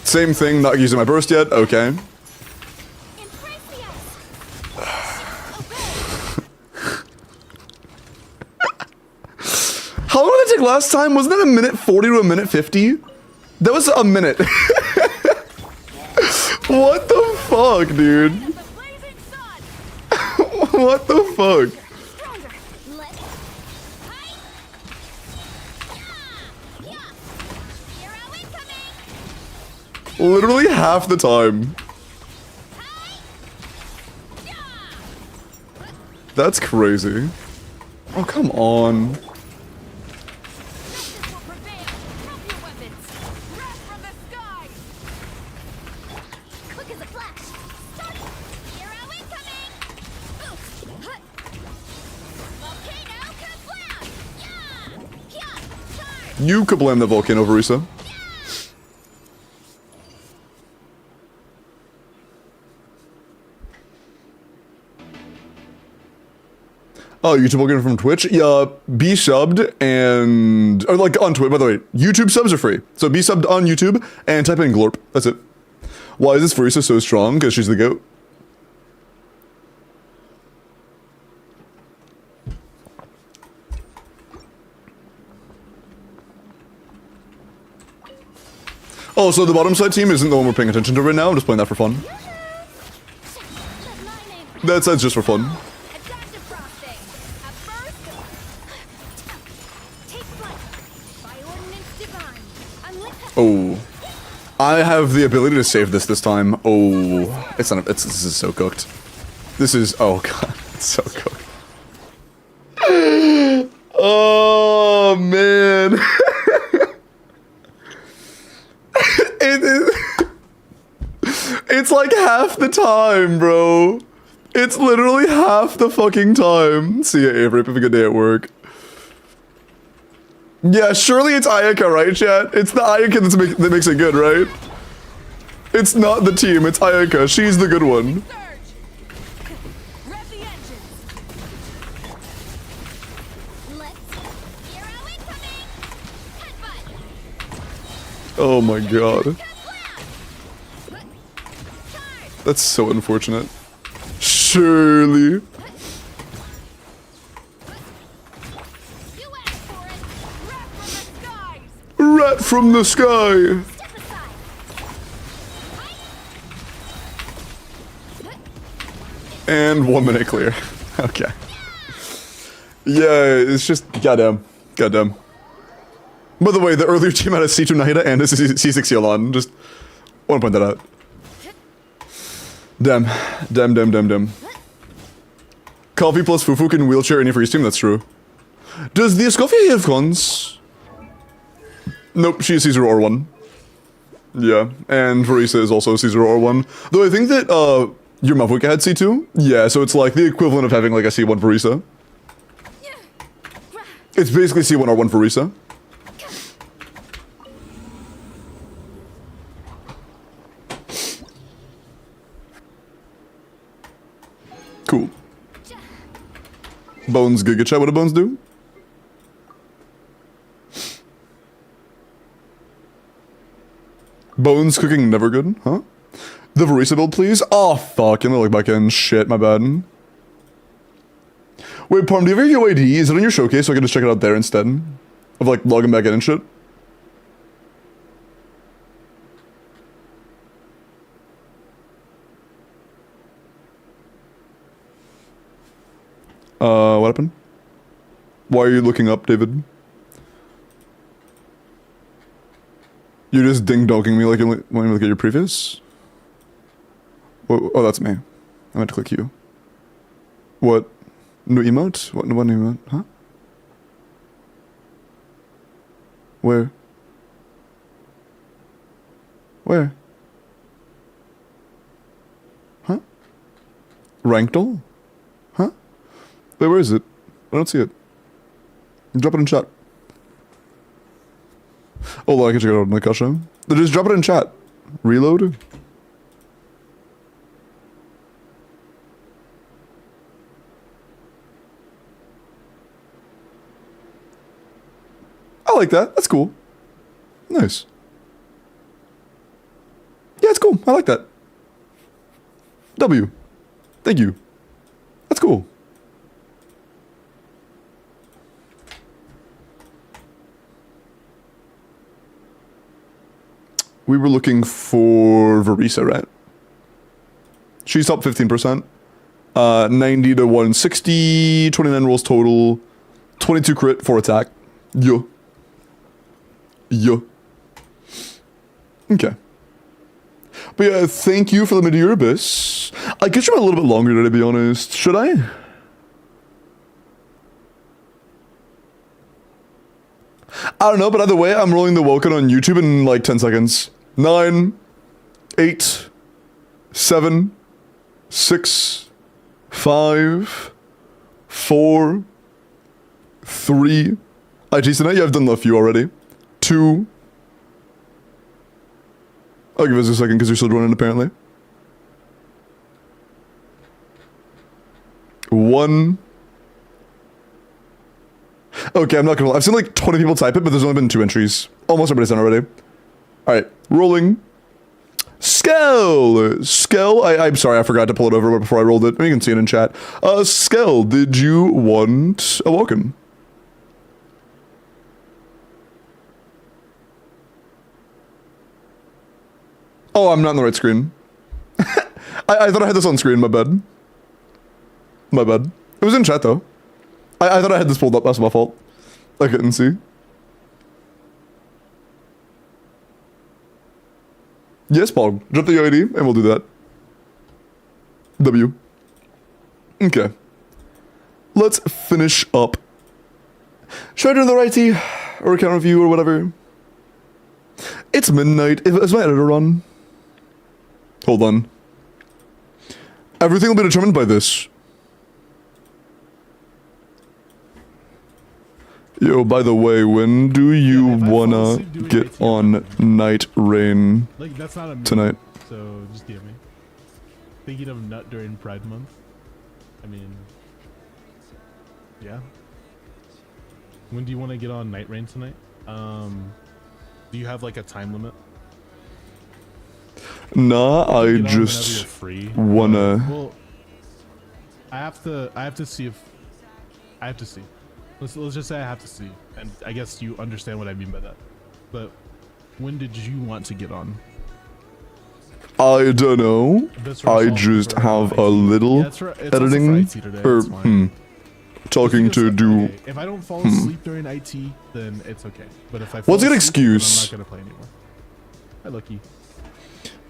Same thing, not using my burst yet. Okay. Embrace the ice. Obey. How long did it take last time? Wasn't that a minute 40 to a minute 50? That was a minute. What the fuck, dude? The blazing sun. What the fuck? Stronger. Let's. Hi. Yeah. Yeah. Hero incoming. Literally half the time. Hi. Yeah. That's crazy. Oh, come on. Justice will prevail. Drop your weapons. Wrath from the sky. Quick as a flash. Start. Hero incoming. Volcano kablam. Yeah. Yeah. Charge. You could blame the volcano, Verisa. Oh, YouTube volcano from Twitch? Yeah, be subbed and... Or like on Twitch, by the way. YouTube subs are free. So be subbed on YouTube and type in Glorp. That's it. Why is this Verisa so strong? Because she's the GOAT. Oh, so the bottom side team isn't the one we're paying attention to right now. I'm just playing that for fun. Let my name. That side's just for fun. Adaptive frosting. At first. Take flight. By ordinance divine. Unlit. Oh. I have the ability to save this time. Oh. It's not... this is so cooked. This is... Oh, God. It's so cooked. Oh, man. It's like half the time, bro. It's literally half the fucking time. See ya, Avery. Have a good day at work. Yeah, surely it's Ayaka, right, chat? It's the Ayaka that makes it good, right? It's not the team, it's Ayaka. She's the good one. Surge. Rev the engines. Let's. Hero incoming. Headbutt. Oh my god. Kablam. Charge. That's so unfortunate. Surely. You asked for it. Wrath from the skies. Rat from the sky. Step aside. And 1 minute clear. Okay. Yeah, it's just goddamn. Goddamn. By the way, the earlier team had a C2 Nahida and a C6 Yolan. Just want to point that out. Damn. Damn. Coffee plus Fufuk in wheelchair any for his team, that's true. Does the Escoffier have cons? Nope, she's Caesar or 1. Yeah, and Verisa is also Caesar or 1. Though I think that, your Mavuka had C2? Yeah, so it's like the equivalent of having like a C1 Verisa. It's basically C1 or 1 Verisa. Cool. Bones Giga Chat, what do Bones do? Bones cooking never good, huh? The Verisa build, please? Oh, fuck, I'm gonna look back in. Shit, my bad. Wait, Parm, do you have your UID? Is it on your showcase so I can just check it out there instead? Of, like, logging back in and shit? What happened? Why are you looking up, David? You're just ding-donking me like you want me to look at your previous? Oh, that's me. I meant to click you. What? New emote? What new emote? Huh? Where? Where? Huh? Rankdal? Huh? Wait, where is it? I don't see it. Drop it in chat. Oh, I can check it out on the Kasha. Just drop it in chat. Reload. I like that. That's cool. Nice. Yeah, it's cool. I like that. W. Thank you. That's cool. We were looking for Verisa, right? She's up 15%. 90 to 160, 29 rolls total, 22 crit, 4 attack. Yeah. Yeah. Okay. But yeah, thank you for the Meteor Abyss. I guess you went a little bit longer, to be honest. Should I? I don't know, but either way, I'm rolling the Woken on YouTube in like 10 seconds. 9, 8, 7, 6, 5, 4, 3. IT tonight? Yeah, I've done a few already. 2. I'll give us a second because you're still running apparently. 1. Okay, I'm not gonna lie. I've seen like 20 people type it, but there's only been 2 entries. Almost everybody's done already. Alright, rolling. Skell, I'm sorry, I forgot to pull it over before I rolled it. You can see it in chat. Skell, did you want Awoken? Oh, I'm not on the right screen. I thought I had this on screen, my bad. My bad. It was in chat though. I thought I had this pulled up, that's my fault. I couldn't see. Yes, Pog. Drop the UID and we'll do that. W. Okay. Let's finish up. Should I do another IT? Or account review or whatever? It's midnight. Is my editor on? Hold on. Everything will be determined by this. Yo, by the way, when do you wanna get on Night Rain like, that's not a tonight? So just DM me. Thinking of nut during Pride Month. I mean, yeah. When do you want to get on Night Rain tonight? Do you have like a time limit? Nah, I Get on whenever just you're free. wanna. Well, I have to see if I have to see. Let's just say I have to see, and I guess you understand what I mean by that. But when did you want to get on? I don't know. That's I for just for have IT. a little Yeah, it's also for editing IT today, or it's fine. talking It's to just- do. okay, if I don't fall asleep during IT, then it's okay. But if I fall What's a good asleep, then excuse? I'm not gonna play anymore. Hi, Lucky.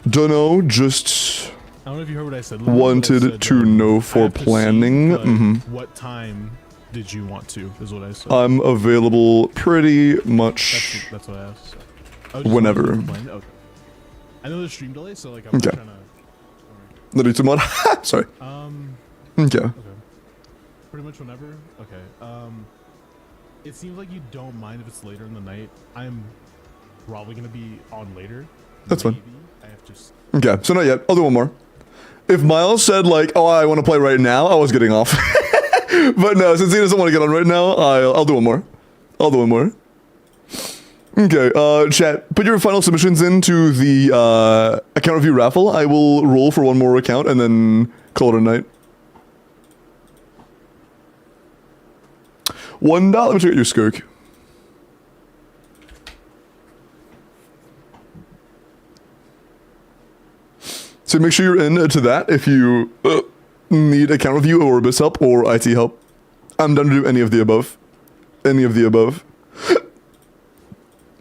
Don't know. Just I don't know if you heard what I said. Literally what I wanted said, to know I for have to see, planning. but Mhm. What time did you want to? Is what I said. I'm available pretty much That's what I asked. So. I was just whenever. wondering if you were playing. Okay. I know there's stream delay, so like I'm Okay. not trying to. Literally too much. Sorry. Okay. Okay. Pretty much whenever. Okay. It seems like you don't mind if it's later in the night. I'm probably gonna be on later. That's fine. Maybe. I have to. Okay, so not yet. I'll do one more. If Miles said like, "Oh, I want to play right now," I was getting off. But no, since he doesn't want to get on right now, I'll do one more. I'll do one more. Okay, chat, put your final submissions into the account review raffle. I will roll for one more account and then call it a night. $1. Let me check out your skirk. So make sure you're in to that if you need account review or Abyss help or IT help. I'm done to do any of the above. Any of the above.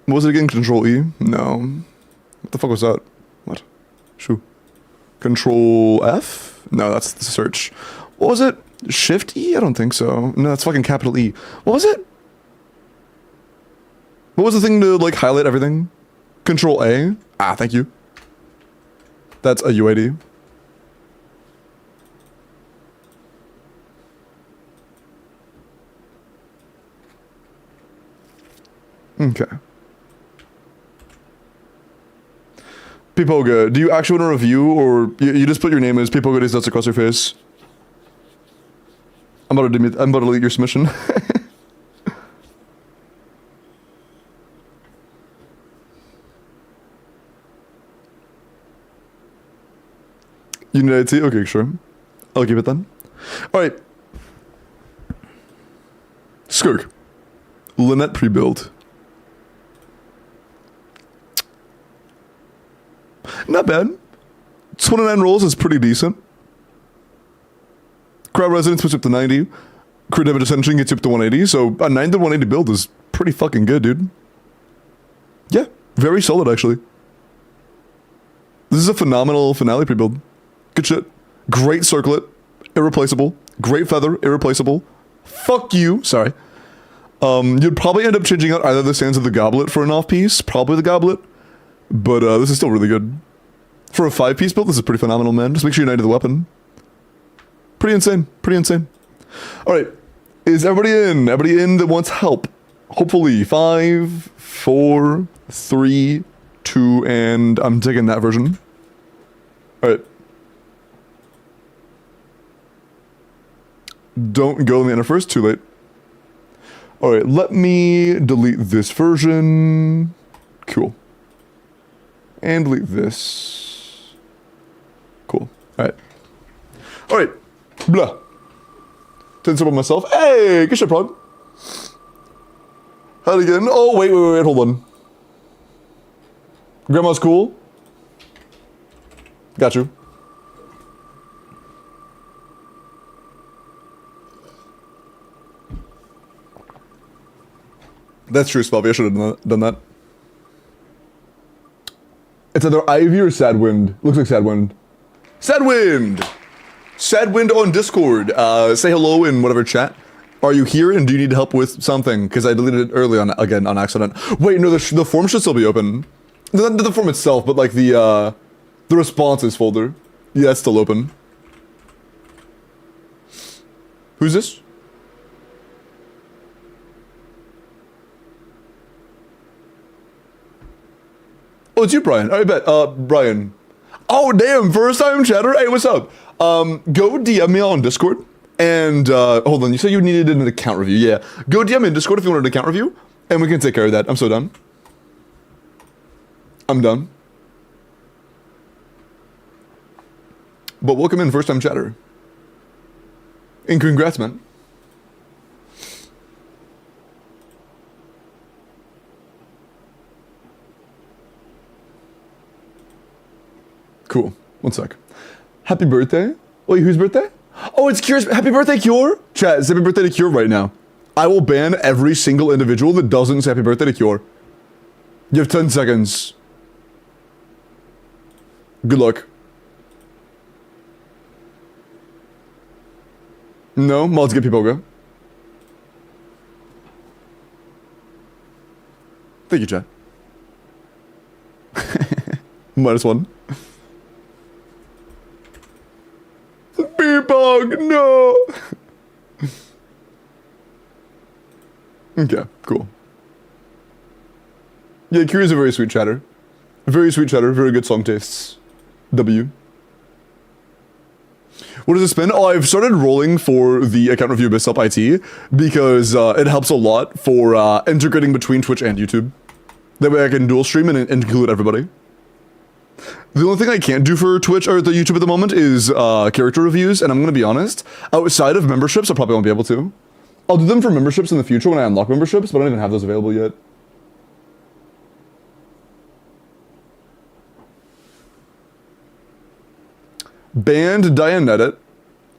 What was it again? Control E? No. What the fuck was that? What? Shoo. Control F? No, that's the search. What was it? Shift E? I don't think so. No, that's fucking capital E. What was it? What was the thing to like highlight everything? Control A? Ah, thank you. That's a UID. Okay. Pipoga, do you actually want a review, or you just put your name as Pipoga Days Nuts across your face? I'm about to delete your submission. You need IT? Okay, sure. I'll keep it then. Alright. Skirk. Lynette pre-build. Not bad. 29 rolls is pretty decent. Crowd resonance puts up to 90. Crit damage ascension gets you up to 180. So a 9 to 180 build is pretty fucking good, dude. Yeah, very solid actually. This is a phenomenal finale pre-build. Good shit. Great circlet. Irreplaceable. Great feather. Irreplaceable. Fuck you. Sorry. You'd probably end up changing out either the sands or the goblet for an off-piece. Probably the goblet. But this is still really good. For a 5-piece build, this is pretty phenomenal, man. Just make sure you knight the weapon. Pretty insane. Pretty insane. Alright. Is everybody in? Everybody in that wants help? Hopefully. 5, 4, 3, 2, and I'm taking that version. Alright. Don't go in the enter first. Too late. Alright, let me delete this version. Cool. And delete this. Cool. Alright. Alright. Blah. 10 sip on myself. Hey, good shit, Prog. How'd again? Oh, wait, hold on. Grandma's cool. Got you. That's true, Spelby. I should have done that. It's either Ivy or Sadwind. Looks like Sadwind. Sadwind! Sadwind on Discord. Say hello in whatever chat. Are you here and do you need help with something? Because I deleted it early again on accident. Wait, no, the form should still be open. Not the form itself, but like the responses folder. Yeah, it's still open. Who's this? Oh, it's you, Brian. I bet. Brian. Oh, damn. First time chatter. Hey, what's up? Go DM me on Discord. And, hold on. You said you needed an account review. Yeah. Go DM me in Discord if you want an account review. And we can take care of that. I'm so done. I'm done. But welcome in, first time chatter. And congrats, man. Cool. One sec. Happy birthday. Wait, whose birthday? Oh, it's Cure's. Happy birthday, Cure. Chat, it's happy birthday to Cure right now. I will ban every single individual that doesn't say happy birthday to Cure. You have 10 seconds. Good luck. No? Mods get people go. Thank you, chat. -1. Beepog, no! Okay, cool. Yeah, Kiri's a very sweet chatter. Very sweet chatter, very good song tastes. W. What does it spin? Oh, I've started rolling for the account review Abyss Up IT because it helps a lot for integrating between Twitch and YouTube. That way I can dual stream and include everybody. The only thing I can't do for Twitch or the YouTube at the moment is character reviews, and I'm gonna be honest, outside of memberships, I probably won't be able to. I'll do them for memberships in the future when I unlock memberships, but I don't even have those available yet. Banned Dianetit,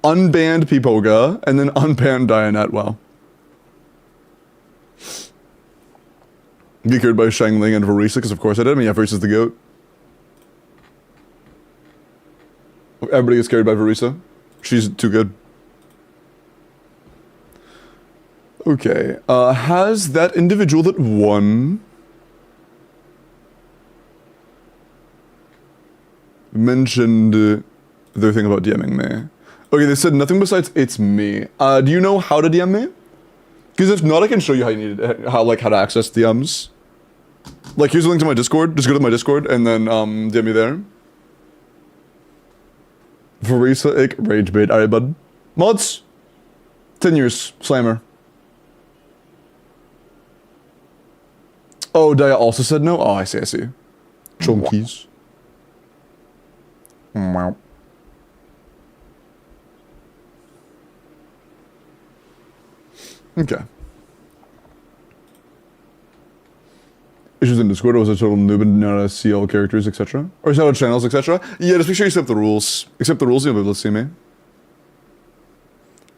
unbanned Pipoga, and then unbanned Dianet. Wow. Get cured by Shangling and Varisa, because of course I did. I mean, yeah, Varisa's the GOAT. Everybody gets carried by Varisa. She's too good. Okay. Has that individual that won mentioned their thing about DMing me? Okay, they said nothing besides it's me. Do you know how to DM me? Because if not, I can show you how you need it, how to access DMs. Like, here's a link to my Discord. Just go to my Discord and then DM me there. Varisa, ick, rage bait. Alright, bud. Mods? 10 years. Slammer. Oh, Daya also said no? Oh, I see, I see. Chunkies. Wow. Okay. Issues in Discord, was a total noob and not a see all characters, etc. Or see all channels, etc. Yeah, just make sure you accept the rules. Accept the rules, you'll be able to see me.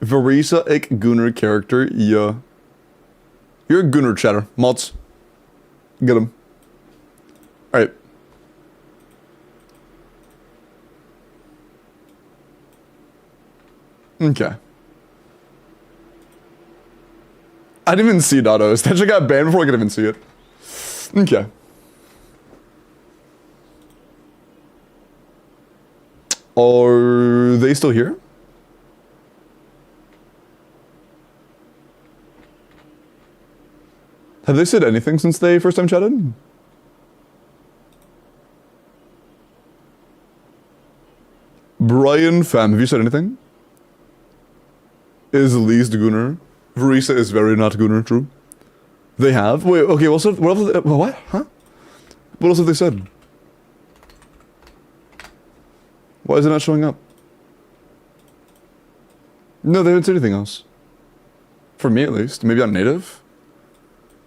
Verisa ik Gunnar character, yeah. You're a Gunnar chatter. Mods. Get him. Alright. Okay. I didn't even see Dados. That shit got banned before I could even see it. Okay. Are they still here? Have they said anything since they first time chatted? Brian Fam, have you said anything? Is least Gunnar. Verisa is very not Gunnar, true. They have? Wait, okay, what else have they, what? Huh? What else have they said? Why is it not showing up? No, they haven't said anything else. For me, at least. Maybe on native?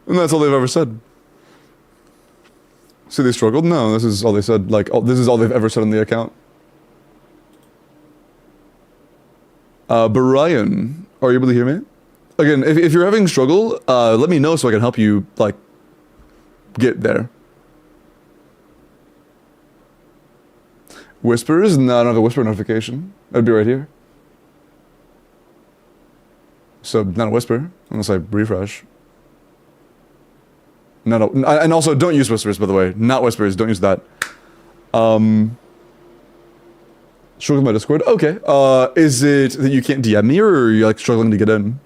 And that's all they've ever said. So they struggled? No, this is all they said. Like, this is all they've ever said on the account. Brian, are you able to hear me? Again, if you're having struggle, let me know so I can help you, like, get there. Whispers? No, I don't have a whisper notification. That'd be right here. So, not a whisper, unless I refresh. No, and also, don't use whispers, by the way. Not whispers, don't use that. Struggling with my Discord? Okay. Is it that you can't DM me, or are you, like, struggling to get in?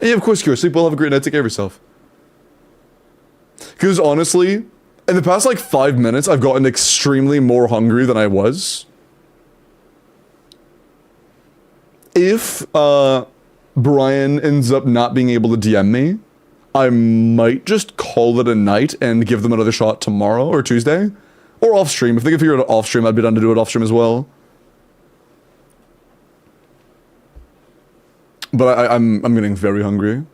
And yeah, of course, Cure. Sleep well, have a great night, take care of yourself. Because honestly, in the past, like, 5 minutes, I've gotten extremely more hungry than I was. If, Brian ends up not being able to DM me, I might just call it a night and give them another shot tomorrow or Tuesday. Or off stream. If they can figure it out off stream, I'd be down to do it off stream as well. But I'm getting very hungry.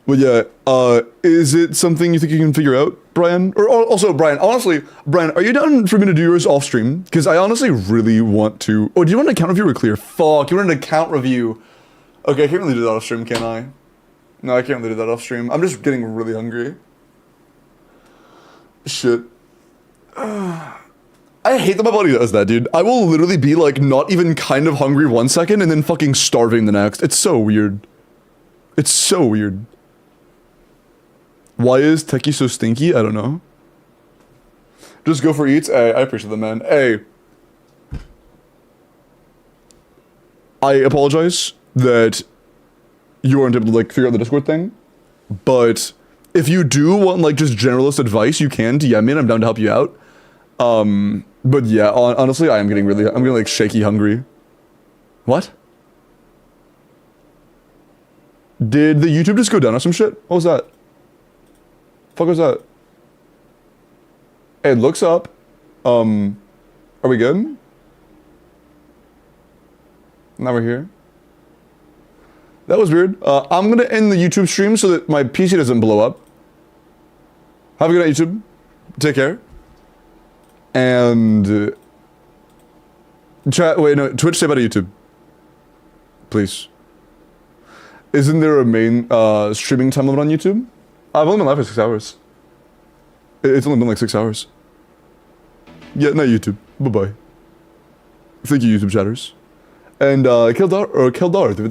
But yeah, is it something you think you can figure out, Brian? Or also, Brian, honestly, Brian, are you down for me to do yours off stream? Because I honestly really want to. Oh, do you want an account review or clear? Fuck, you want an account review? Okay, I can't really do that off stream, can I? No, I can't really do that off stream. I'm just getting really hungry. Shit. I hate that my body does that, dude. I will literally be like not even kind of hungry 1 second and then fucking starving the next. It's so weird. It's so weird. Why is Techie so stinky? I don't know. Just go for eats. Hey, I appreciate the man. Hey. I apologize that you weren't able to like figure out the Discord thing. But if you do want like just generalist advice, you can DM me and I'm down to help you out. But yeah, honestly, I'm getting like shaky hungry. What? Did the YouTube just go down or some shit? What was that? Fuck was that? It looks up. Are we good? Now we're here. That was weird. I'm gonna end the YouTube stream so that my PC doesn't blow up. Have a good night, YouTube. Take care. And chat. Wait, no. Twitch, say bye to YouTube, please. Isn't there a main streaming time limit on YouTube? I've only been live for 6 hours. It's only been like 6 hours. Yeah, not YouTube. Bye bye. Thank you, YouTube chatters. And Keldar.